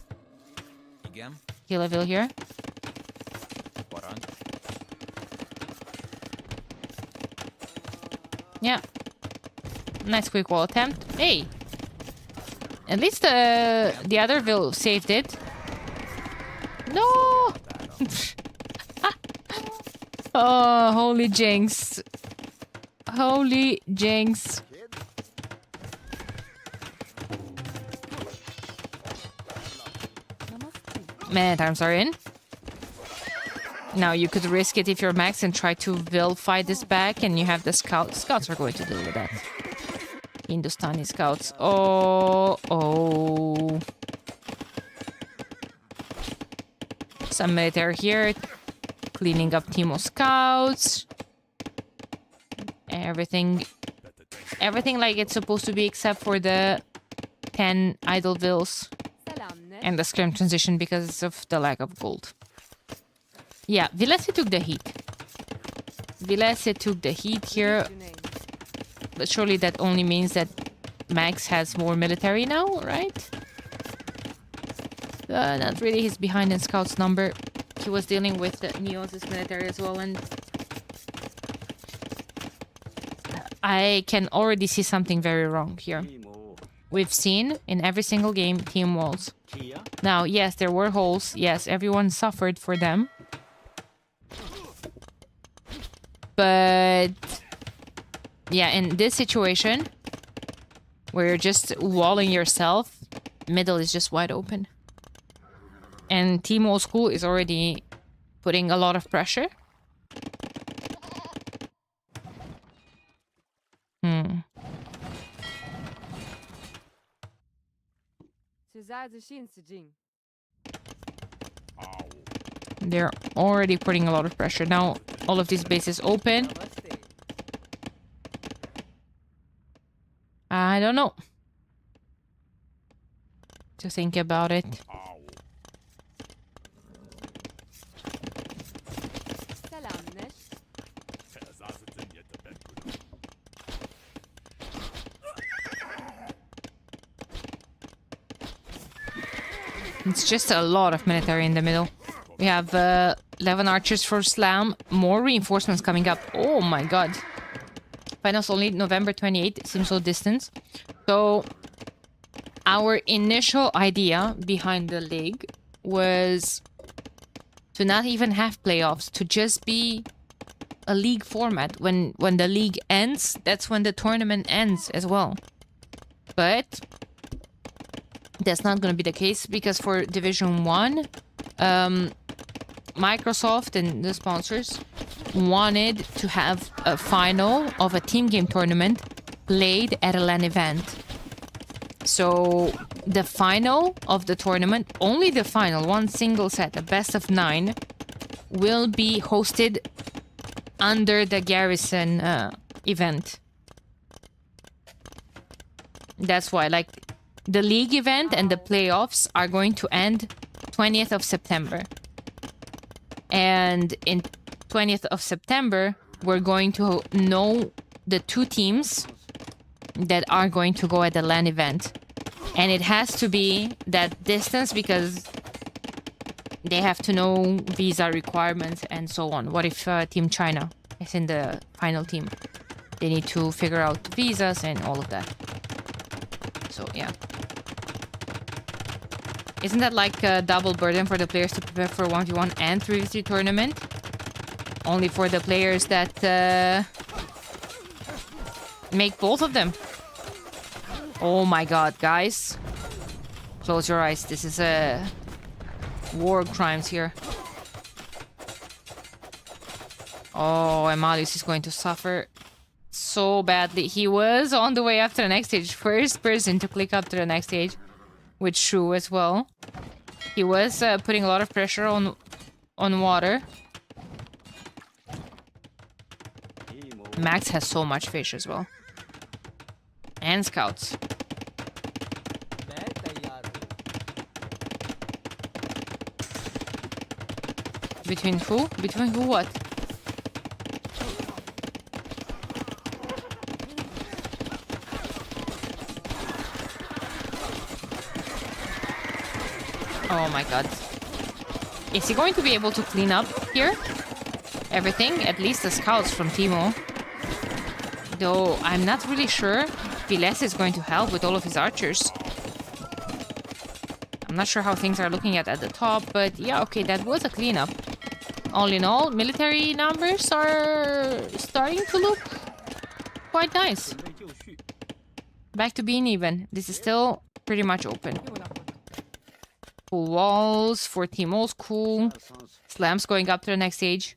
kill a vil here. Yeah. Nice quick wall attempt. Hey! At least the other vil saved it. No! Oh, holy jinx. Holy jinx. Many times are in. Now you could risk it if you're Max and try to vil fight this back, and you have the scout. Scouts are going to deal with that. Hindustani scouts. Oh. Some military here. Cleaning up Timo scouts. Everything like it's supposed to be, except for the 10 idle vils and the scrim transition because of the lack of gold. Yeah, Vilesi took the heat. Vilesi took the heat here. But surely that only means that Max has more military now, right? Not really. He's behind in scouts number. He was dealing with the Neos' military as well, and I can already see something very wrong here. We've seen in every single game team walls. Now, yes, there were holes. Yes, everyone suffered for them. But yeah, in this situation where you're just walling yourself, middle is just wide open. And Team Old School is already putting a lot of pressure. They're already putting a lot of pressure. Now, all of these bases open. I don't know. To think about it. It's just a lot of military in the middle. We have 11 archers for Slam. More reinforcements coming up. Oh my god. Finals only November 28th. Seems so distant. So our initial idea behind the league was to not even have playoffs, to just be a league format. When the league ends, that's when the tournament ends as well. But that's not going to be the case, because for Division 1, Microsoft and the sponsors wanted to have a final of a team game tournament played at a LAN event. So the final of the tournament, only the final, one single set, a best of 9, will be hosted under the Garrison event. That's why, like, the league event and the playoffs are going to end 20th of September. And in 20th of September, we're going to know the 2 teams that are going to go at the LAN event. And it has to be that distance, because they have to know visa requirements and so on. What if Team China is in the final team? They need to figure out visas and all of that. So, yeah. Isn't that like a double burden for the players to prepare for 1v1 and 3v3 tournament? Only for the players that make both of them. Oh my god, guys. Close your eyes. This is war crimes here. Oh, Emalius is going to suffer so badly. He was on the way after the next stage. First person to click up to the next stage. With Shu as well. He was putting a lot of pressure on water. Max has so much fish as well. And scouts. Between who? Between who what? Oh my god. Is he going to be able to clean up here? Everything? At least the scouts from Timo. Though I'm not really sure Viles is going to help with all of his archers. I'm not sure how things are looking at the top, but yeah, okay, that was a cleanup. All in all, military numbers are starting to look quite nice. Back to being even. This is still pretty much open. Cool walls for Timo's cool. Slams going up to the next stage.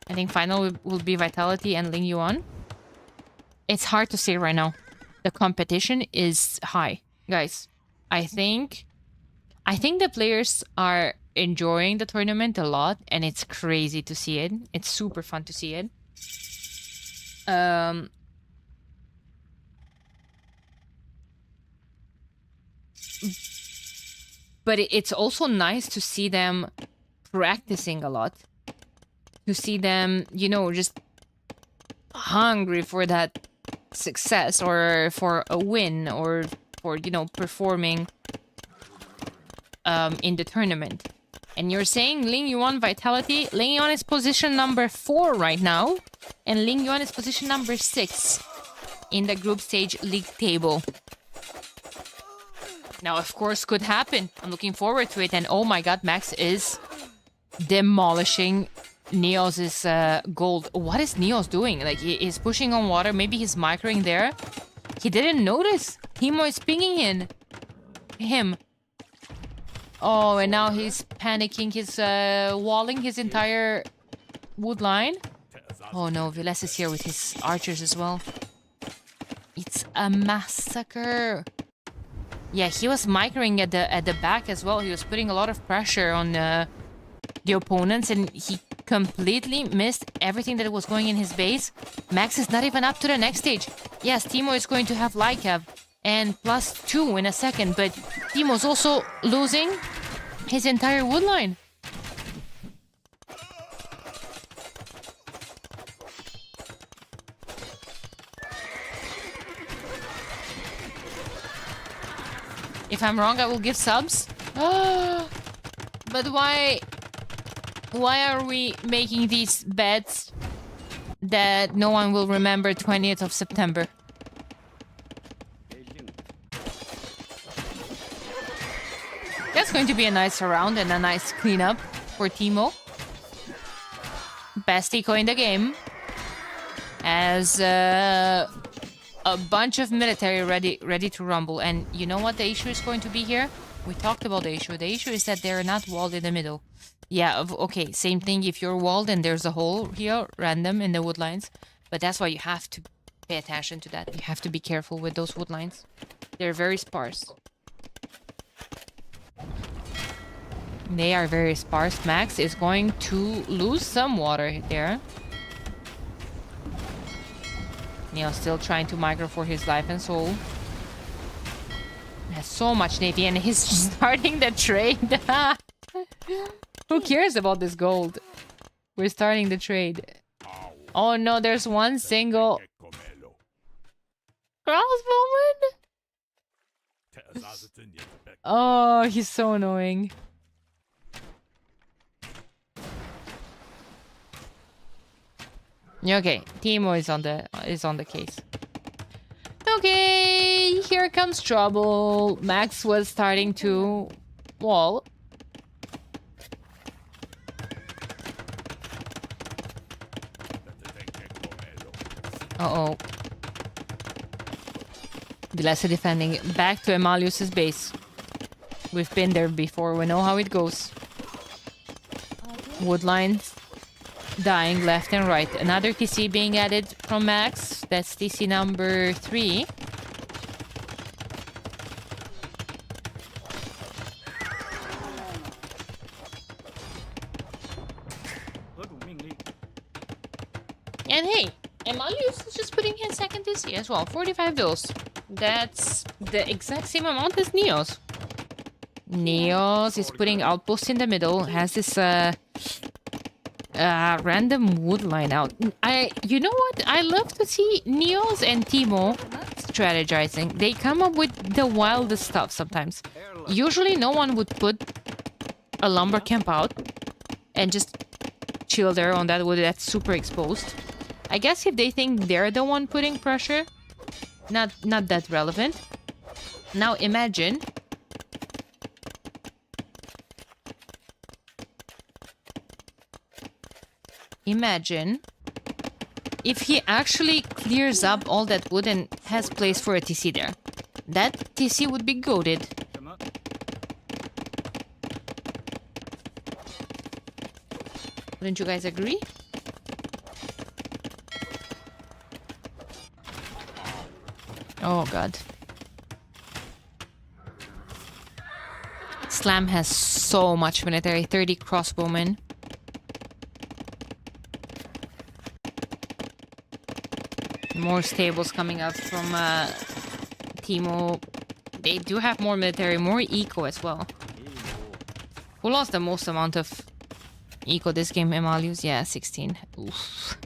I think final will be Vitality and Ling Yuan. It's hard to say right now. The competition is high. Guys, I think the players are enjoying the tournament a lot, and it's crazy to see it. It's super fun to see it. But it's also nice to see them practicing a lot. To see them, you know, just hungry for that success or for a win or for, you know, performing in the tournament. And you're saying Ling Yuan Vitality. Ling Yuan is position number 4 right now. And Ling Yuan is position number 6 in the group stage league table. Now, of course, could happen. I'm looking forward to it. And oh my god, Max is demolishing Neos' gold. What is Neos doing? Like, he's pushing on water. Maybe he's microing there. He didn't notice. Timo is pinging him. Oh, and now he's panicking. He's walling his entire wood line. Oh no, Viles is here with his archers as well. It's a massacre. Yeah, he was microing at the back as well. He was putting a lot of pressure on the opponents, and he completely missed everything that was going in his base. Max is not even up to the next stage. Yes, Timo is going to have Lycav and +2 in a second, but Timo's also losing his entire wood line. If I'm wrong, I will give subs. But why are we making these bets that no one will remember 20th of September? That's going to be a nice round and a nice cleanup for Timo. Best eco in the game. As a bunch of military ready to rumble. And you know what the issue is going to be here? We talked about the issue. The issue is that they're not walled in the middle. Yeah, okay, same thing if you're walled and there's a hole here, random in the wood lines. But that's why you have to pay attention to that. You have to be careful with those wood lines. They're very sparse. They are very sparse. Max is going to lose some water there. Neo's still trying to micro for his life and soul. He has so much navy and he's starting the trade. Who cares about this gold? We're starting the trade. Oh no, there's one single crossbowman. Oh, he's so annoying. Okay, Timo is on the case. Okay, here comes trouble. Max was starting to wall. Uh-oh. Vilesa defending. Back to Emalius's base. We've been there before. We know how it goes. wood lines dying left and right. Another TC being added from Max. That's TC number 3. And hey, Emalius is just putting his second TC as well. 45 bills. That's the exact same amount as Neos. Neos is putting outposts in the middle. Has this random wood line out. You know what? I love to see Neos and Timo strategizing. They come up with the wildest stuff sometimes. Usually no one would put a lumber camp out and just chill there on that wood that's super exposed. I guess if they think they're the one putting pressure, not that relevant. Now imagine if he actually clears up all that wood and has place for a TC there. That TC would be goated. Wouldn't you guys agree? Oh god. Slam has so much military. 30 crossbowmen. More stables coming up from Timo. They do have more military, more eco as well. Who lost the most amount of eco this game? Emalius? Yeah, 16. Oof.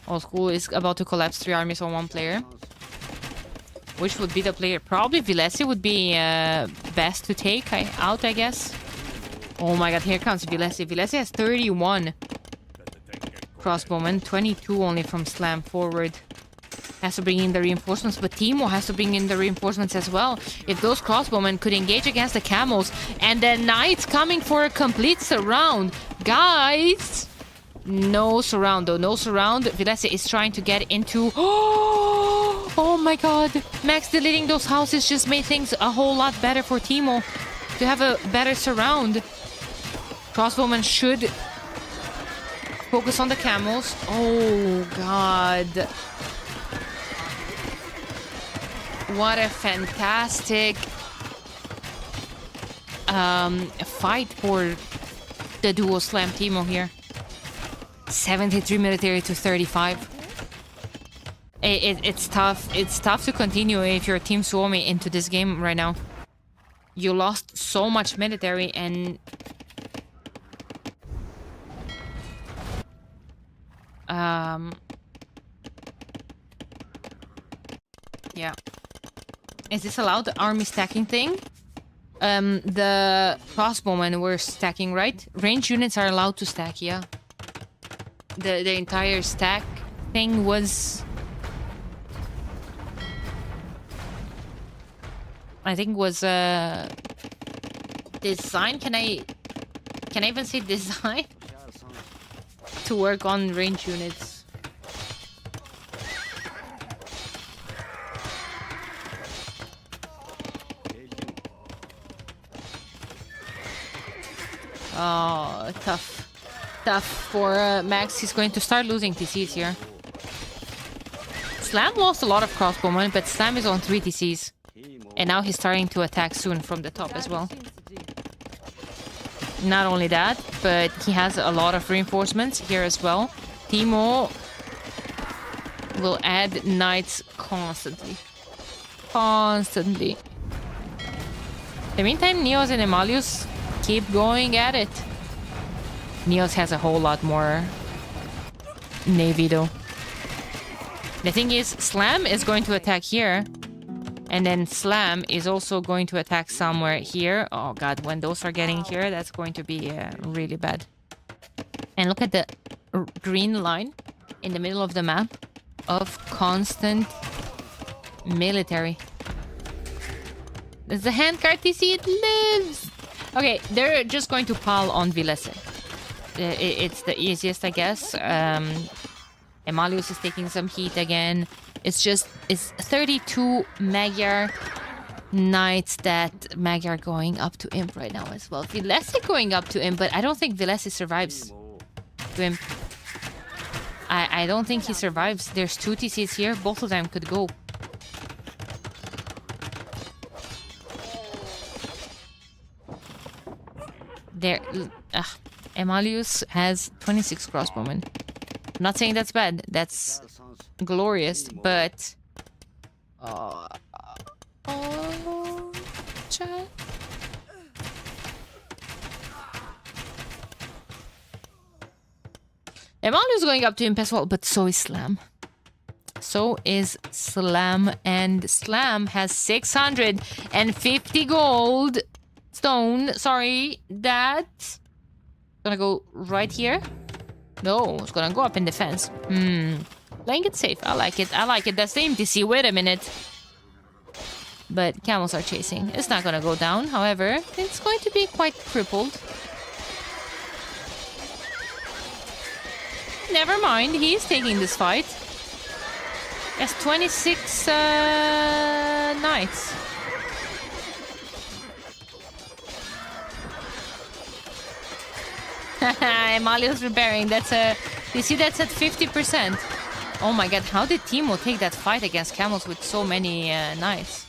Old School is about to collapse 3 armies on 1 player. Which would be the player? Probably Vilesi would be best to take out, I guess. Oh my god, here comes Vilesi. Vilesi has 31 crossbowmen, 22 only from Slam forward. Has to bring in the reinforcements, but Timo has to bring in the reinforcements as well. If those crossbowmen could engage against the camels, and then Knights coming for a complete surround. Guys! No surround though, no surround. Vilesi is trying to get into... Oh my god! Max deleting those houses just made things a whole lot better for Timo. To have a better surround. Crossbowmen should focus on the camels. Oh god. What a fantastic fight for the duo Slam Timo here. 73 military to 35. It's tough. It's tough to continue if you're Team Suomi into this game right now. You lost so much military and... Yeah. Is this allowed, the army stacking thing? The crossbowmen were stacking, right? Range units are allowed to stack, yeah. The entire stack thing was... I think was design. Can I even say design? To work on range units. Oh, tough. Tough for Max. He's going to start losing TCs here. Slam lost a lot of crossbowmen, but Slam is on 3 TCs. And now he's starting to attack soon from the top as well. Not only that, but he has a lot of reinforcements here as well. Timo will add knights constantly. Constantly. In the meantime, Neos and Emalius keep going at it. Neos has a whole lot more navy though. The thing is, Slam is going to attack here. And then Slam is also going to attack somewhere here. Oh god, when those are getting here, that's going to be really bad. And look at the green line in the middle of the map of constant military. There's the handcart TC, it lives! Okay, they're just going to pile on Vilesi. It's the easiest, I guess. Emalius is taking some heat again. It's 32 Magyar knights that Maggie are going up to Imp right now as well. Vilesi going up to Imp, but I don't think Vilesi survives to Imp. I don't think he survives. There's 2 TCs here. Both of them could go. There. Emalius has 26 crossbowmen. I'm not saying that's bad. That's glorious, but... oh, chat. Emalius going up to Imp as well, but so is Slam. So is Slam, and Slam has 650 gold stone. Sorry, that's gonna go right here. No, it's gonna go up in defense. Playing it safe. I like it. I like it. That's the MTC. Wait a minute. But camels are chasing. It's not gonna go down. However, it's going to be quite crippled. Never mind. He's taking this fight. Yes, 26 knights. Emalius repairing. That's a... you see, that's at 50%. Oh my god, how did Timo take that fight against camels with so many knights?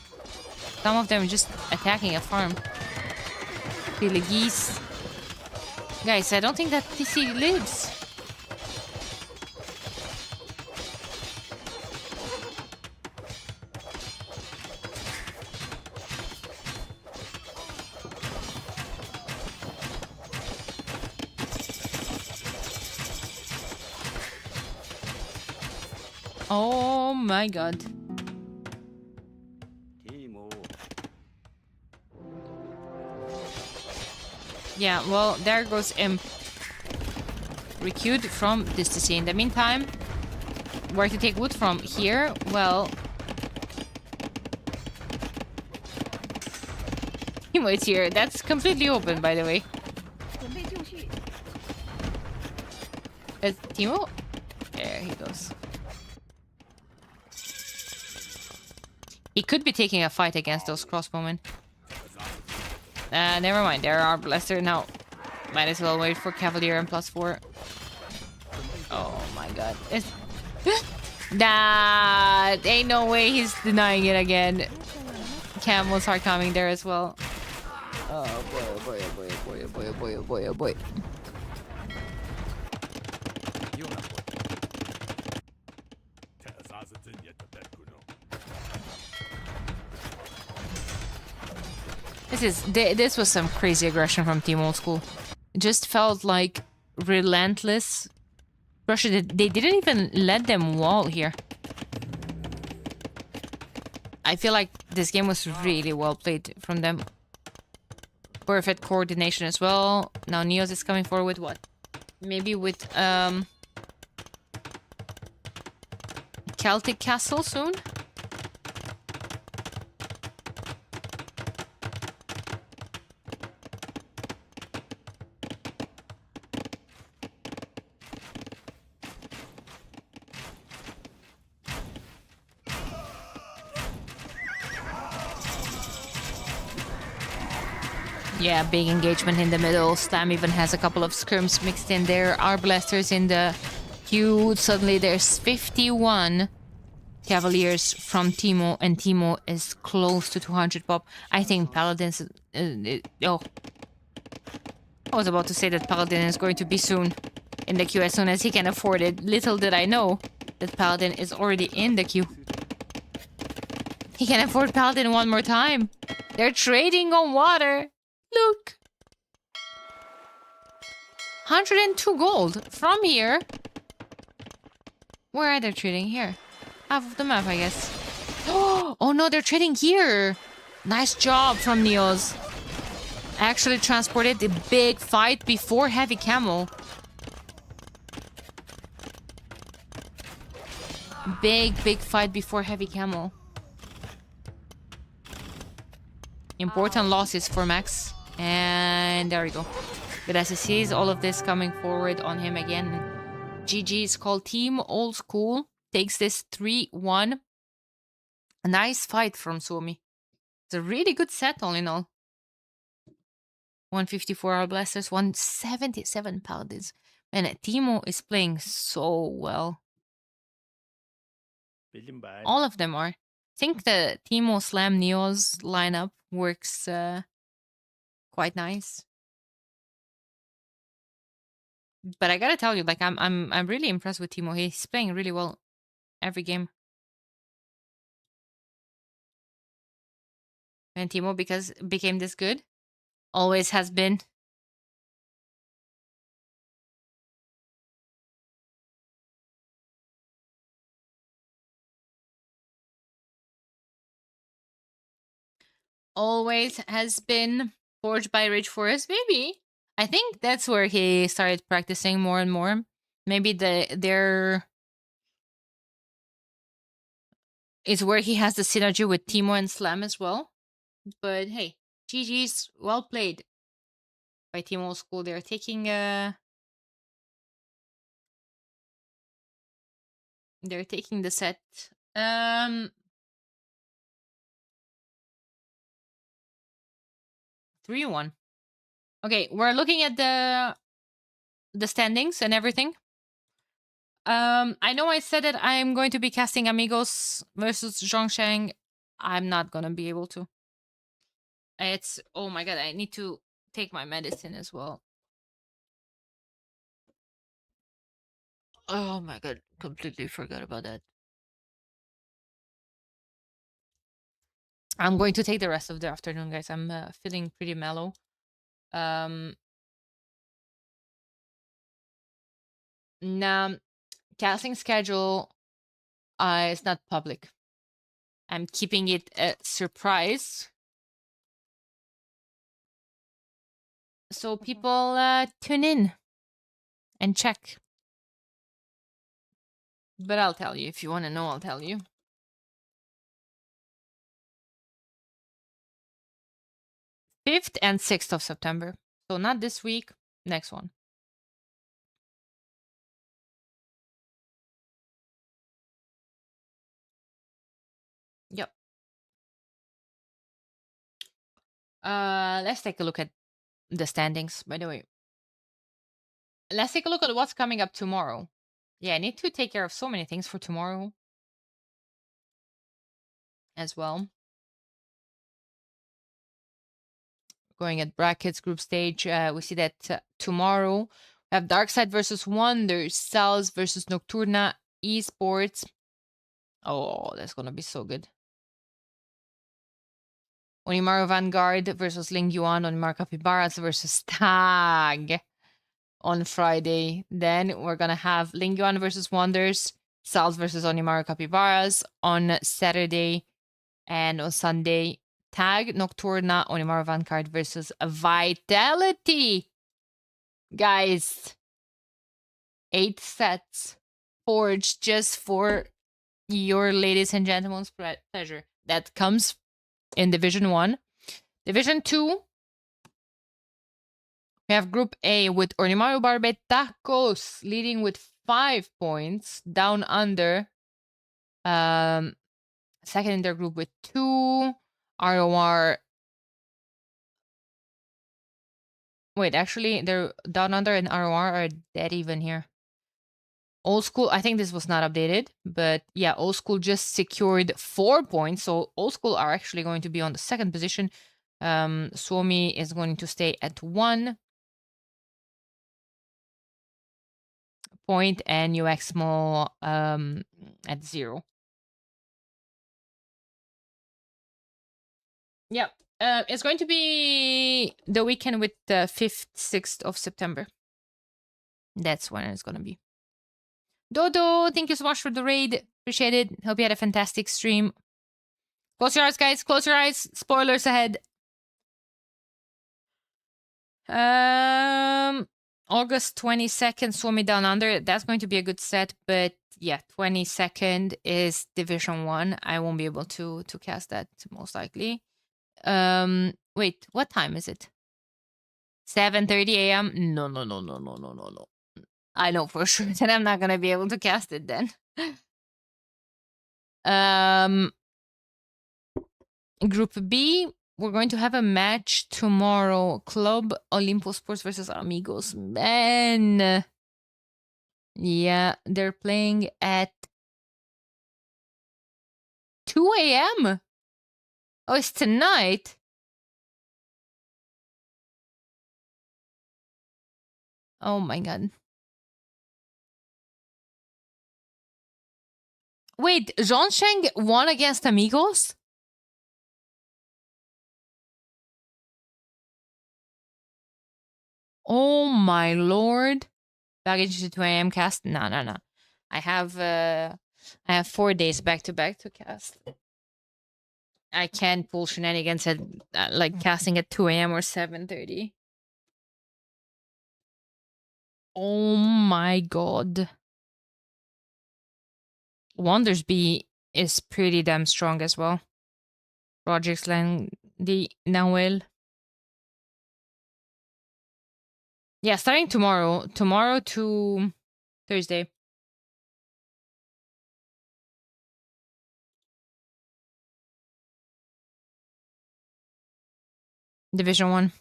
Some of them just attacking a farm. The geese. Guys, I don't think that TC lives. Oh my god. Yeah, well, there goes Imp. Recued from this TC. In the meantime, where to take wood from? Here? Well... Timo is here. That's completely open, by the way. Is Timo? There he goes. He could be taking a fight against those crossbowmen. Never mind. There are Blaster now. Might as well wait for Cavalier and +4. Oh my god. Nah, ain't no way he's denying it again. Camels are coming there as well. Oh boy, oh boy, oh boy, oh boy, oh boy, oh boy, oh boy, oh boy. This was some crazy aggression from Team Old School. It just felt like relentless pressure. They didn't even let them wall here. I feel like this game was really well played from them. Perfect coordination as well. Now Neos is coming forward with what? Maybe with Celtic Castle soon? Yeah, big engagement in the middle. Slam even has a couple of scrims mixed in there. Our blasters in the queue. Suddenly there's 51 Cavaliers from Timo, and Timo is close to 200 pop. I think Paladins... oh. I was about to say that Paladin is going to be soon in the queue as soon as he can afford it. Little did I know that Paladin is already in the queue. He can afford Paladin one more time. They're trading on water. Look. 102 gold from here. Where are they trading? Here. Half of the map, I guess. Oh no, they're trading here. Nice job from Neos. Actually transported the big fight before heavy camel. Big fight before heavy camel. Important losses for Max. And there we go. But as he sees all of this coming forward on him again, GG is called Team Old School. Takes this 3-1. A nice fight from Suomi. It's a really good set, all in all. 154 hour blasters, 177 paladins. And Timo is playing so well. Bildim ben. All of them are. I think the Timo Slam Neos lineup works quite nice. But I gotta tell you, like I'm really impressed with Timo. He's playing really well every game. And Timo because became this good. Always has been. Always has been forged by Rage Forest. Maybe. I think that's where he started practicing more and more. Maybe there is where he has the synergy with Timo and Slam as well. But hey, GG's, well played by Timo School. They're taking the set. 3-1. Okay, we're looking at the standings and everything. I know I said that I'm going to be casting Amigos versus Zhongsheng. I'm not gonna be able to. It's, oh my god, I need to take my medicine as well. Oh my god, completely forgot about that. I'm going to take the rest of the afternoon, guys. I'm feeling pretty mellow. Now, casting schedule is not public. I'm keeping it a surprise. So people tune in and check. But I'll tell you. If you want to know, I'll tell you. 5th and 6th of September. So not this week, next one. Yep. Let's take a look at the standings, by the way. Let's take a look at what's coming up tomorrow. Yeah, I need to take care of so many things for tomorrow as well. Going at brackets group stage, we see that tomorrow we have Darkside versus Wonders, Cells versus Nocturna, Esports. Oh, that's gonna be so good. Onimaru Vanguard versus Ling Yuan, Onimaru Capybaras versus Tag on Friday. Then we're gonna have Ling Yuan versus Wonders, Cells versus Onimaru Capybaras on Saturday, and on Sunday, Tag, Nocturna, Onimaru Vanguard versus Vitality. Guys, 8 sets forged just for your ladies and gentlemen's pleasure. That comes in Division 1. Division 2, we have Group A with Onimaru Barbetacos leading with 5 points. Down Under, second in their group with 2. ROR. Wait, actually, they're Down Under and ROR are dead even here. Old School, I think this was not updated, but yeah, Old School just secured 4 points. So Old School are actually going to be on the second position. Suomi is going to stay at 1 point and UXMO at 0. Yeah, it's going to be the weekend with the 5th, 6th of September. That's when it's going to be. Dodo, thank you so much for the raid. Appreciate it. Hope you had a fantastic stream. Close your eyes, guys. Close your eyes. Spoilers ahead. August 22nd, Suomi Down Under. That's going to be a good set, but yeah, 22nd is Division 1. I won't be able to cast that most likely. Wait, what time is it? 7:30 a.m. No. I know for sure that I'm not gonna be able to cast it then. Group B, we're going to have a match tomorrow. Club Olimpo Sports versus Amigos. Man. Yeah, they're playing at 2 a.m. Oh, it's tonight. Oh my god. Wait, Zhongsheng won against Amigos? Oh my lord. Baggage to 2 a.m. cast? No, no, no. I have 4 days back to back to cast. I can't pull shenanigans at like casting at 2 a.m. or 7:30. Oh my god. Wondersby is pretty damn strong as well. Projects Lang the Nawel. Yeah, starting tomorrow. Tomorrow to Thursday. Division 1.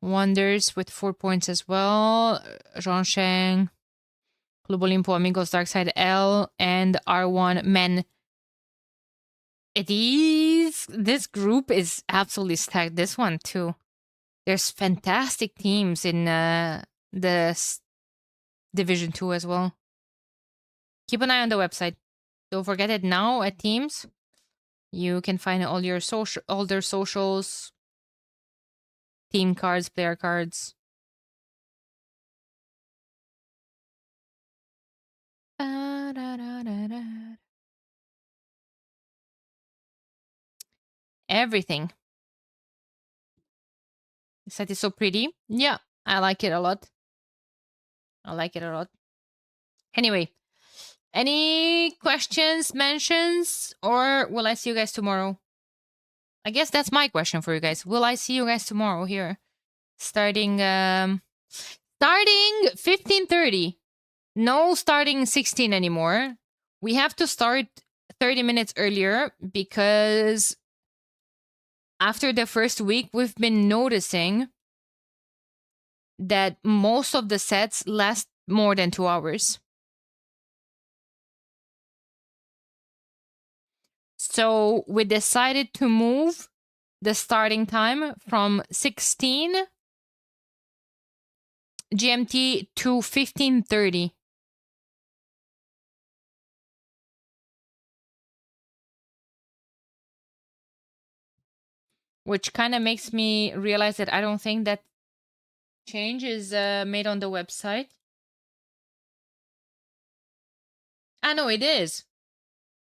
Wonders with 4 points as well. Zhongsheng, Club Olimpo, Amigos, Darkside L, and R1 Men. This group is absolutely stacked. This one too. There's fantastic teams in Division 2 as well. Keep an eye on the website. Don't forget it now at Teams. You can find all their socials, team cards, player cards. Everything. The set is so pretty. Yeah, I like it a lot. I like it a lot. Anyway, any questions, mentions, or will I see you guys tomorrow? I guess that's my question for you guys. Will I see you guys tomorrow here? Starting 15:30. No starting 16 anymore. We have to start 30 minutes earlier because after the first week, we've been noticing that most of the sets last more than 2 hours. So we decided to move the starting time from 16 GMT to 15:30. Which kind of makes me realize that I don't think that change is made on the website. Ah, no, it is.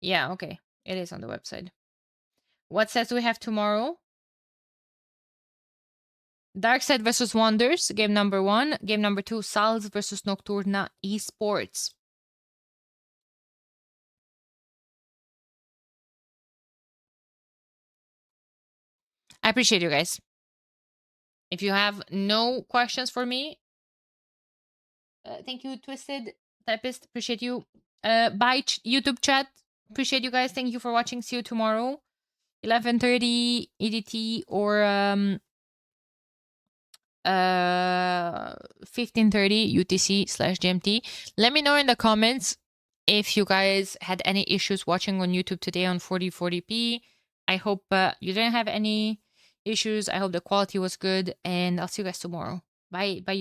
Yeah, okay. It is on the website. What sets do we have tomorrow? Darkside versus Wonders, game number 1. Game number 2, Salz versus Nocturna Esports. I appreciate you guys. If you have no questions for me, thank you, Twisted Typist. Appreciate you. Bye, YouTube chat. Appreciate you guys. Thank you for watching. See you tomorrow, 11:30 EDT or 15:30 UTC/GMT. Let me know in the comments if you guys had any issues watching on YouTube today on 4040p. I hope you didn't have any issues. I hope the quality was good, and I'll see you guys tomorrow. Bye. Bye.